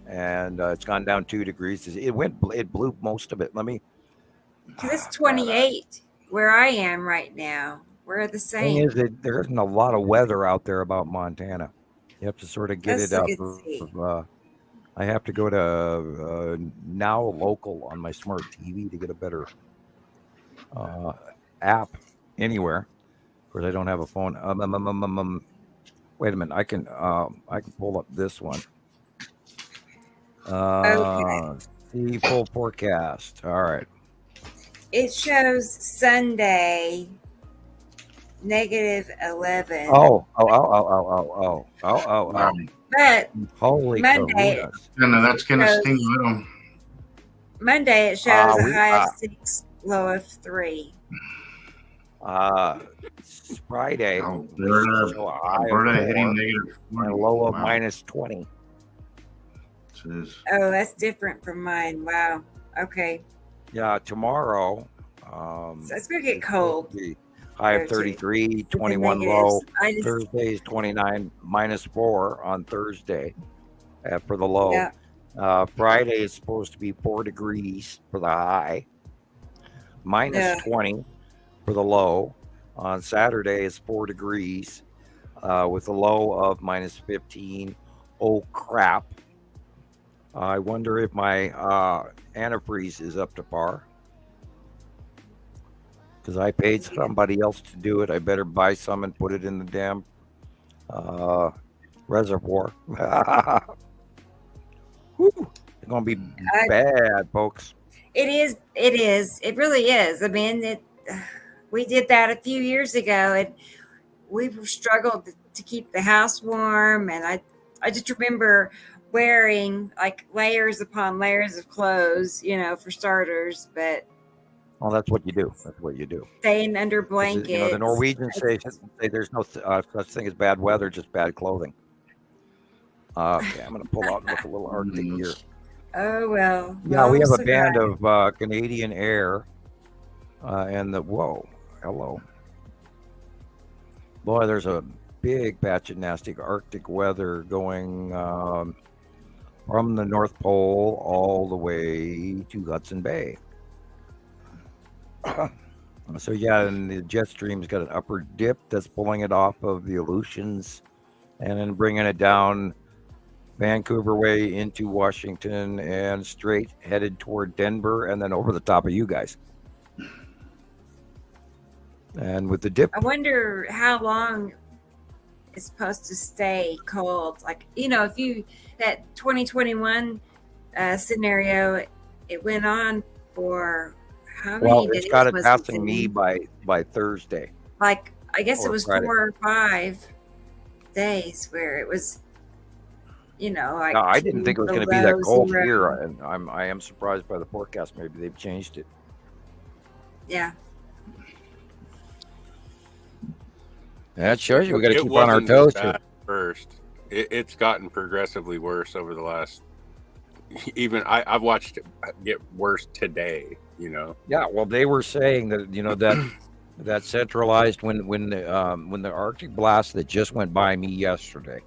and it's gone down 2 degrees. It blew most of it. Because it's 28 where I am right now. We're the same. Thing is that there isn't a lot of weather out there about Montana. You have to sort of get it out. I have to go to Now Local on my smart TV to get a better app anywhere. Of course, I don't have a phone. Wait a minute. I can pull up this one. Okay. See full forecast. All right. It shows Sunday -11. Oh. But holy Monday, that's gonna sting a little. Monday it shows a high of 6, low of 3. Friday, Alberta hitting -4 and a low of -20. Oh, that's different from mine. Wow. Okay. Yeah, tomorrow. So it's gonna get cold. High of 33, 21 low. Thursday is 29, -4 on Thursday for the low. Yeah. Friday is supposed to be 4 degrees for the high, -20 for the low. On Saturday is 4 degrees with a low of -15. Oh, crap. I wonder if my antifreeze is up to par. Because I paid somebody else to do it. I better buy some and put it in the damn reservoir. Whew. It's going to be bad, folks. It is. It really is. I mean, we did that a few years ago, and we struggled to keep the house warm. And I just remember wearing like layers upon layers of clothes, for starters, but well, that's what you do. That's what you do. Staying under blankets. The Norwegians say there's no such thing as bad weather, just bad clothing. Okay, I'm going to pull out and look a little Arctic here. Oh, well. Yeah, we have a band of Canadian Air and hello. Boy, there's a big patch of nasty Arctic weather going from the North Pole all the way to Hudson Bay. So yeah, and the jet stream's got an upward dip that's pulling it off of the Aleutians and then bringing it down Vancouver way into Washington and straight headed toward Denver and then over the top of you guys. And with the dip, I wonder how long it's supposed to stay cold. Like, if that 2021 scenario, it went on for how many days? It's got it passing me by Thursday. Like, I guess it was Friday. 4 or 5 days where it was, like. No, I didn't think it was going to be that cold here, and I am surprised by the forecast. Maybe they've changed it. Yeah. That shows you we got to keep on our toes. First, it's gotten progressively worse over the last. Even I've watched it get worse today. Yeah, well, they were saying that that centralized when the Arctic blast that just went by me yesterday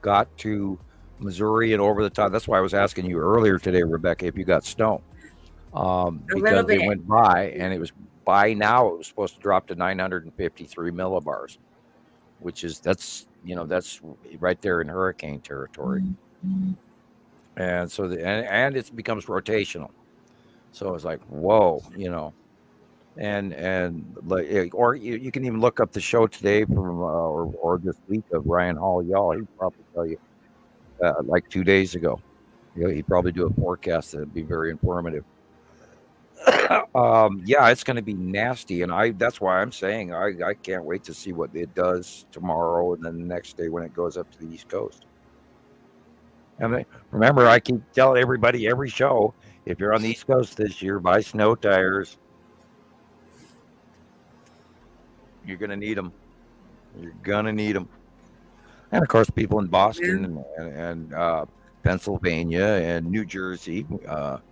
got to Missouri and over the top. That's why I was asking you earlier today, Rebecca, if you got snow, because they went by and it was by now it was supposed to drop to 953 millibars, which is that's right there in hurricane territory. And so and it becomes rotational. So it's like, whoa, and like, or you can even look up the show today from or this week of Ryan Hall, y'all. He'd probably tell you like 2 days ago. He'd probably do a forecast that'd be very informative. Yeah, it's going to be nasty, and that's why I'm saying I can't wait to see what it does tomorrow and then the next day when it goes up to the East Coast. And remember, I keep telling everybody every show, if you're on the East Coast this year, buy snow tires. You're going to need them. You're going to need them. And, of course, people in Boston and Pennsylvania and New Jersey are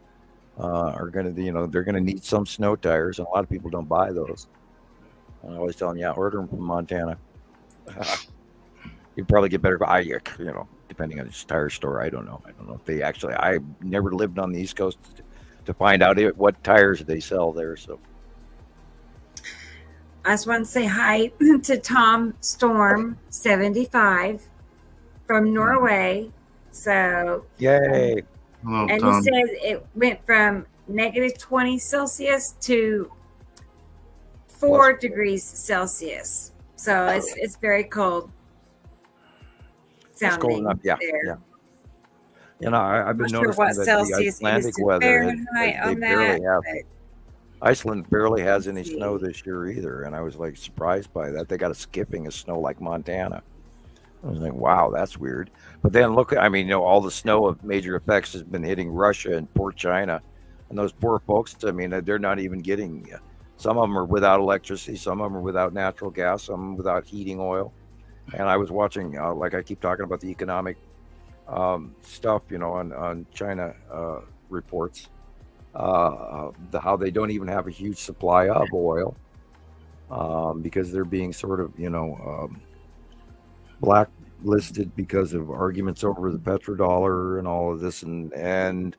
going to, they're going to need some snow tires. And a lot of people don't buy those. I always tell them, order them from Montana. You probably get better, depending on the tire store. I don't know if they actually, I never lived on the East Coast to find out what tires they sell there. So I just want to say hi to Tom Storm 75 from Norway. So yay. Hello, and Tom. He said it went from negative 20 Celsius to 4 degrees Celsius. So it's very cold. It's cold enough, yeah. I've been noticing that the Icelandic weather, they barely have. Iceland barely has any snow this year either, and I was like surprised by that. They got a skipping of snow like Montana. I was like, wow, that's weird. But then look, all the snow of major effects has been hitting Russia and poor China, and those poor folks. They're not even getting. Some of them are without electricity, some of them are without natural gas, some of them without heating oil. And I was watching, like I keep talking about the economic stuff, on China reports, how they don't even have a huge supply of oil because they're being sort of, blacklisted because of arguments over the petrodollar and all of this and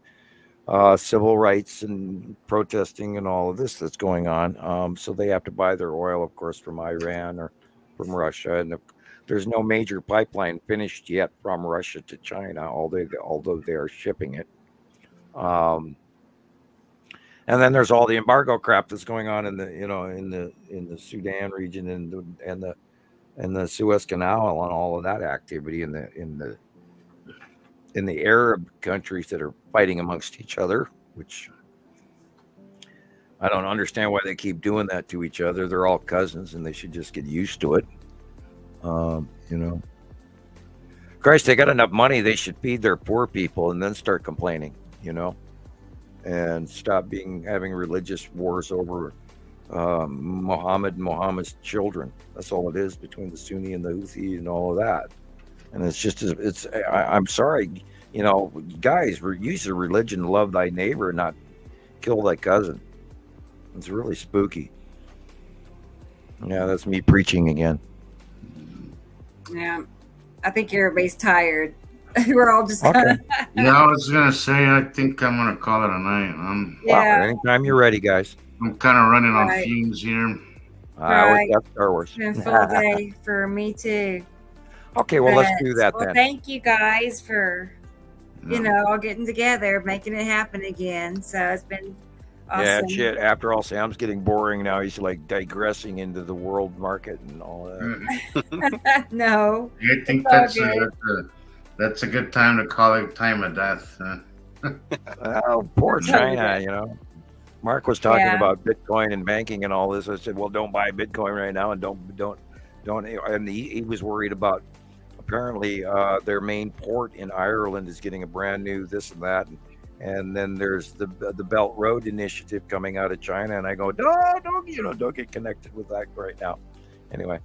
civil rights and protesting and all of this that's going on. So they have to buy their oil, of course, from Iran or from Russia. And there's no major pipeline finished yet from Russia to China, although they are shipping it. And then there's all the embargo crap that's going on in the Sudan region and the Suez Canal and all of that activity in the Arab countries that are fighting amongst each other, which I don't understand why they keep doing that to each other. They're all cousins and they should just get used to it. Christ, they got enough money. They should feed their poor people and then start complaining, and stop having religious wars over Muhammad's children. That's all it is between the Sunni and the Houthi and all of that. And it's just, I'm sorry, guys, use your religion to love thy neighbor and not kill thy cousin. It's really spooky. Yeah, that's me preaching again. Yeah, I think everybody's tired. We're all just kind of. I was gonna say, I think I'm gonna call it a night. Wow, anytime you're ready, guys. I'm kind of running on fumes here. Right. That's Star Wars. It's been a full day for me too. Okay, well, let's do that then. Thank you guys for, all getting together, making it happen again. So it's been awesome. Yeah, shit. After all, Sam's getting boring now. He's like digressing into the world market and all that. No. I think that's a good time to call it time of death. Oh, poor China, Mark was talking about Bitcoin and banking and all this. I said, well, don't buy Bitcoin right now and don't. And he was worried about apparently their main port in Ireland is getting a brand new this and that. And then there's the Belt Road Initiative coming out of China. And I go, don't get connected with that right now. Anyway,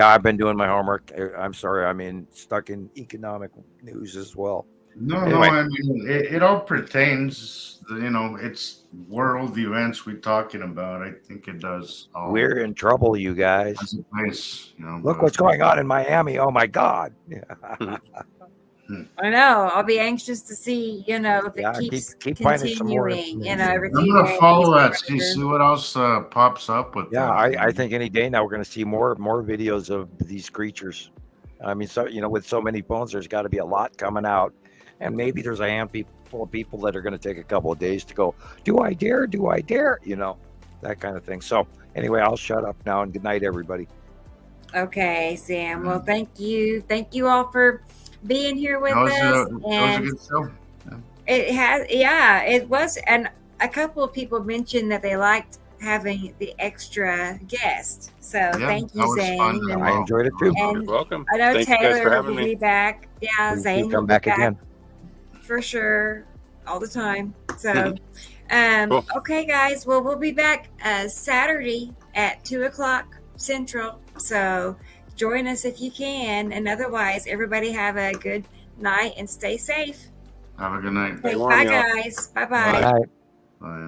I've been doing my homework. I'm sorry. I'm stuck in economic news as well. Anyway. I mean, it all pertains, it's world events we're talking about. I think it does. We're in trouble, you guys. That's a place, Look what's going on in Miami. Oh, my God. I know. I'll be anxious to see, if it keeps continuing. I'm going to follow that, see what else pops up with that. I think any day now we're going to see more videos of these creatures. I mean, so with so many phones, there's got to be a lot coming out. And maybe there's a handful of people that are going to take a couple of days to go, do I dare? Do I dare? That kind of thing. So anyway, I'll shut up now and good night, everybody. Okay, Sam. Well, thank you. Thank you all for being here with us. That was a good show. It was. And a couple of people mentioned that they liked having the extra guest. So thank you, Zane. I enjoyed it too. You're welcome. I know Thank Taylor will be back. Yeah, Zane come back again. for sure all the time. So, Cool. okay, guys. Well, we'll be back Saturday at 2:00 Central. So join us if you can. And otherwise, everybody have a good night and stay safe. Have a good night. Okay, bye, guys. Bye-bye. Bye. Bye.